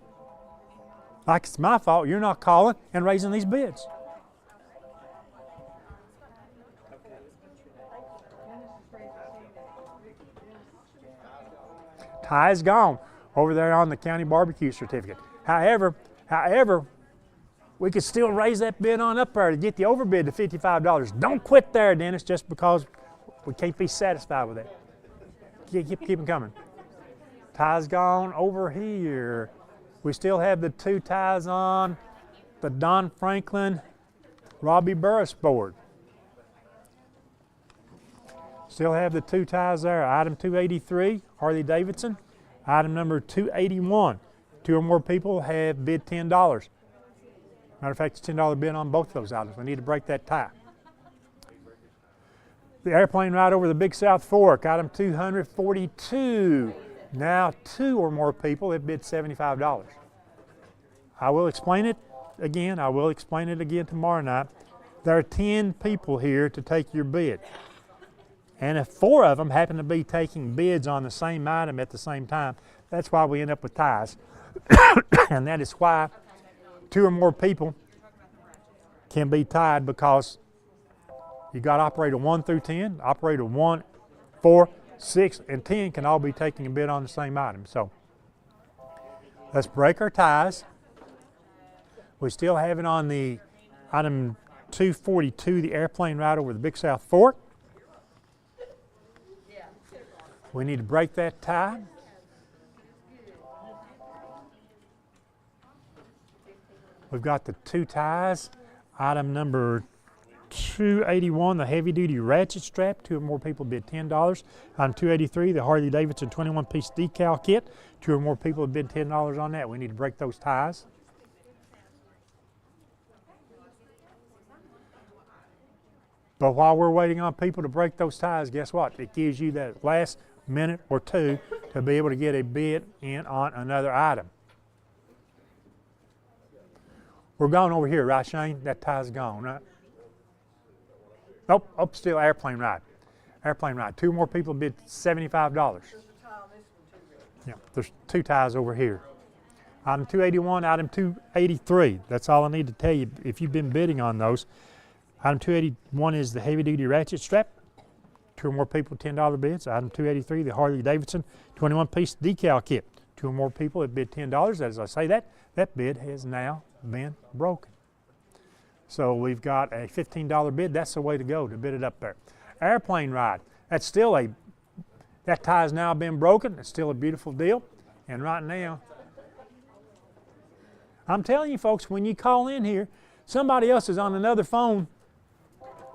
Like it's my fault you're not calling and raising these bids. Tie is gone over there on the county barbecue certificate. However, we could still raise that bid on up there to get the overbid to $55. Don't quit there, Dennis, just because we can't be satisfied with that. Keep them coming. Tie's gone over here. We still have the 2 ties on the Don Franklin Robbie Burris board. Still have the 2 ties there. Item 283, Harley Davidson. Item number 281, 2 or more people have bid $10. Matter of fact, it's a $10 bid on both of those items. We need to break that tie. The airplane ride over the Big South Fork, item 242. Now 2 or more people have bid $75. I will explain it again. I will explain it again tomorrow night. There are 10 people here to take your bid. And if 4 of them happen to be taking bids on the same item at the same time, that's why we end up with ties. And that is why 2 or more people can be tied, because you got operator 1 through 10, operator 1, 4, 6, and 10 can all be taking a bid on the same item. So let's break our ties. We still have it on the item 242, the airplane ride over the Big South Fork. We need to break that tie. We've got the 2 ties. Item number 281, the heavy-duty ratchet strap. 2 or more people bid $10. Item 283, the Harley Davidson 21-piece decal kit. 2 or more people have bid $10 on that. We need to break those ties. But while we're waiting on people to break those ties, guess what? It gives you that last minute or 2 to be able to get a bid in on another item. We're going over here, right, Shane? That tie's gone, right? Nope, oh, still airplane ride. Airplane ride. 2 more people bid $75. Yeah, there's 2 ties over here. Item 281, item 283. That's all I need to tell you if you've been bidding on those. Item 281 is the heavy-duty ratchet strap. 2 or more people, $10 bids. Item 283, the Harley Davidson 21-piece decal kit. 2 or more people have bid $10. As I say that bid has now been broken. So we've got a $15 bid. That's the way to go, to bid it up there. Airplane ride. That's still that tie has now been broken. It's still a beautiful deal. And right now, I'm telling you folks, when you call in here, somebody else is on another phone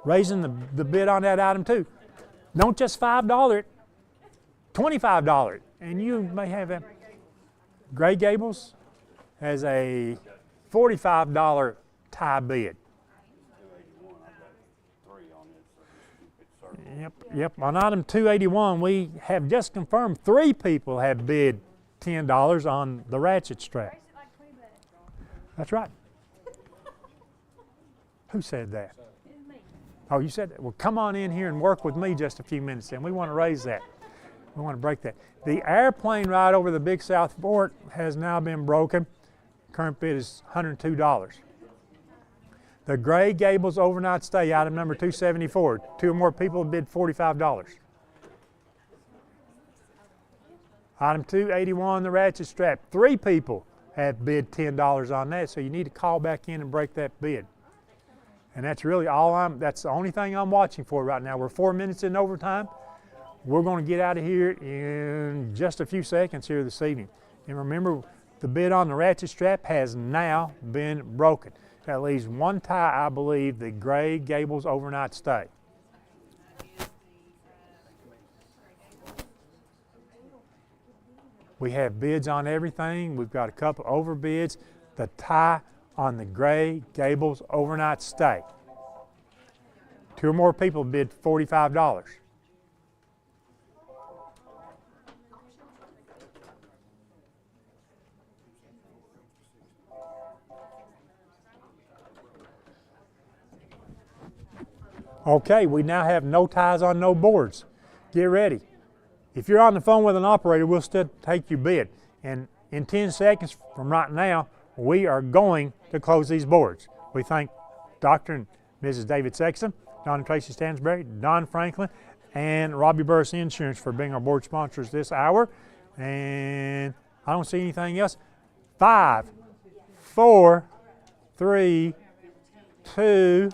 raising the bid on that item too. Don't just $5 it, $25 it. And you may have a Gray Gables has a $45 tie bid. Yep. On item 281, we have just confirmed 3 people have bid $10 on the ratchet strap. That's right. Who said that? Oh, you said that? Well, come on in here and work with me just a few minutes, and we want to raise that. We want to break that. The airplane ride over the Big South Fork has now been broken. Current bid is $102. The Gray Gables overnight stay, item number 274. 2 or more people bid $45. Item 281, the ratchet strap. 3 people have bid $10 on that, so you need to call back in and break that bid. And that's really that's the only thing I'm watching for right now. We're 4 minutes in overtime. We're going to get out of here in just a few seconds here this evening. And remember, the bid on the ratchet strap has now been broken. That leaves 1 tie, I believe, the Gray Gables overnight stay. We have bids on everything. We've got a couple overbids. The tie on the Gray Gables overnight stay. 2 or more people bid $45. Okay, we now have no ties on no boards. Get ready. If you're on the phone with an operator, we'll still take your bid. And in 10 seconds from right now, we are going to close these boards. We thank Dr. and Mrs. David Sexton, Don and Tracy Stansberry, Don Franklin, and Robbie Burris Insurance for being our board sponsors this hour. And I don't see anything else. 5, 4, 3, 2,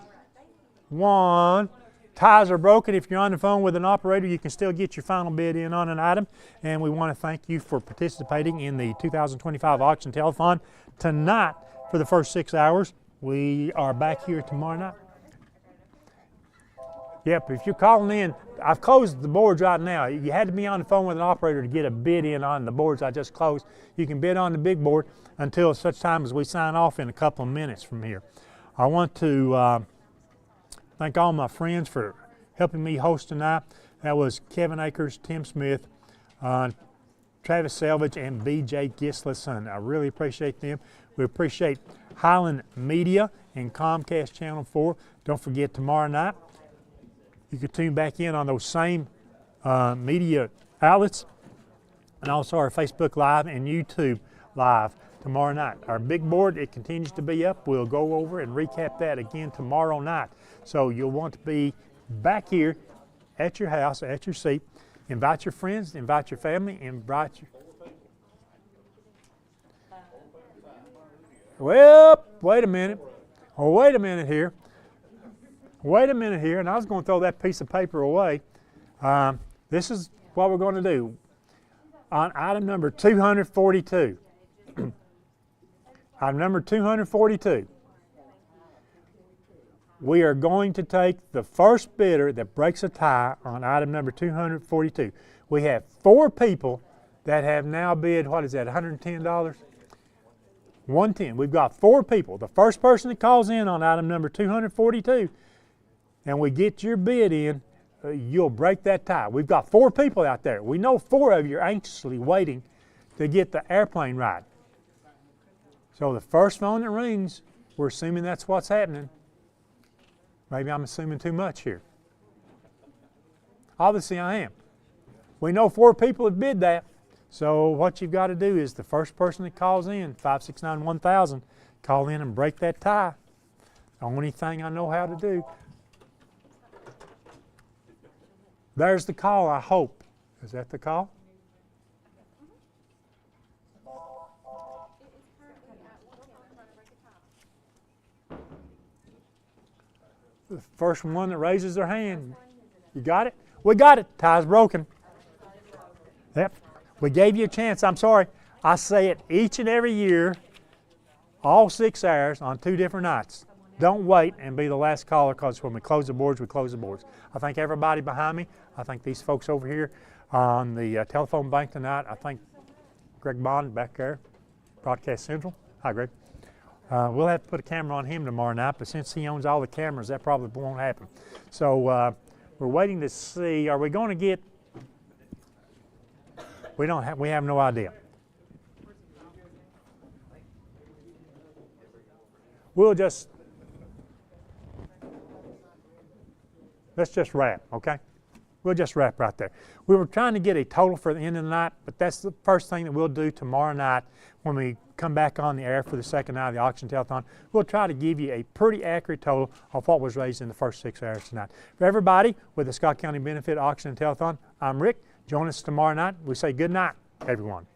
1. Ties are broken. If you're on the phone with an operator, you can still get your final bid in on an item. And we want to thank you for participating in the 2025 auction telethon. Tonight, for the first 6 hours, we are back here tomorrow night. Yep, if you're calling in, I've closed the boards right now. You had to be on the phone with an operator to get a bid in on the boards I just closed. You can bid on the big board until such time as we sign off in a couple of minutes from here. I want to thank all my friends for helping me host tonight. That was Kevin Akers, Tim Smith, Travis Selvage, and B.J. Gislason. I really appreciate them. We appreciate Highland Media and Comcast Channel 4. Don't forget tomorrow night, you can tune back in on those same media outlets, and also our Facebook Live and YouTube Live tomorrow night. Our big board, it continues to be up. We'll go over and recap that again tomorrow night. So you'll want to be back here at your house, at your seat. Invite your friends, invite your family, invite your... Well, wait a minute. Oh, wait a minute here. Wait a minute here, and I was going to throw that piece of paper away. This is what we're going to do. On item number 242, item number 242, we are going to take the first bidder that breaks a tie on item number 242. We have 4 people that have now bid, what is that, $110? 110. We've got 4 people. The first person that calls in on item number 242 and we get your bid in, you'll break that tie. We've got 4 people out there. We know 4 of you are anxiously waiting to get the airplane ride. So the first phone that rings, we're assuming that's what's happening. Maybe I'm assuming too much here. Obviously I am. We know 4 people have bid that. So what you've got to do is the first person that calls in, 569-1000, call in and break that tie. The only thing I know how to do. There's the call, I hope. Is that the call? The first one that raises their hand. You got it? We got it. Tie's broken. Yep. We gave you a chance. I'm sorry. I say it each and every year, all 6 hours on 2 different nights. Don't wait and be the last caller, because when we close the boards, we close the boards. I thank everybody behind me. I thank these folks over here on the telephone bank tonight. I thank Greg Bond back there, Broadcast Central. Hi, Greg. We'll have to put a camera on him tomorrow night, but since he owns all the cameras, that probably won't happen. So we're waiting to see, are we going to get, we have no idea. We'll just, let's just wrap, okay? We'll just wrap right there. We were trying to get a total for the end of the night, but that's the first thing that we'll do tomorrow night when we come back on the air for the second night of the auction telethon. We'll try to give you a pretty accurate total of what was raised in the first 6 hours tonight. For everybody with the Scott County Benefit Auction and Telethon, I'm Rick. Join us tomorrow night. We say good night, everyone.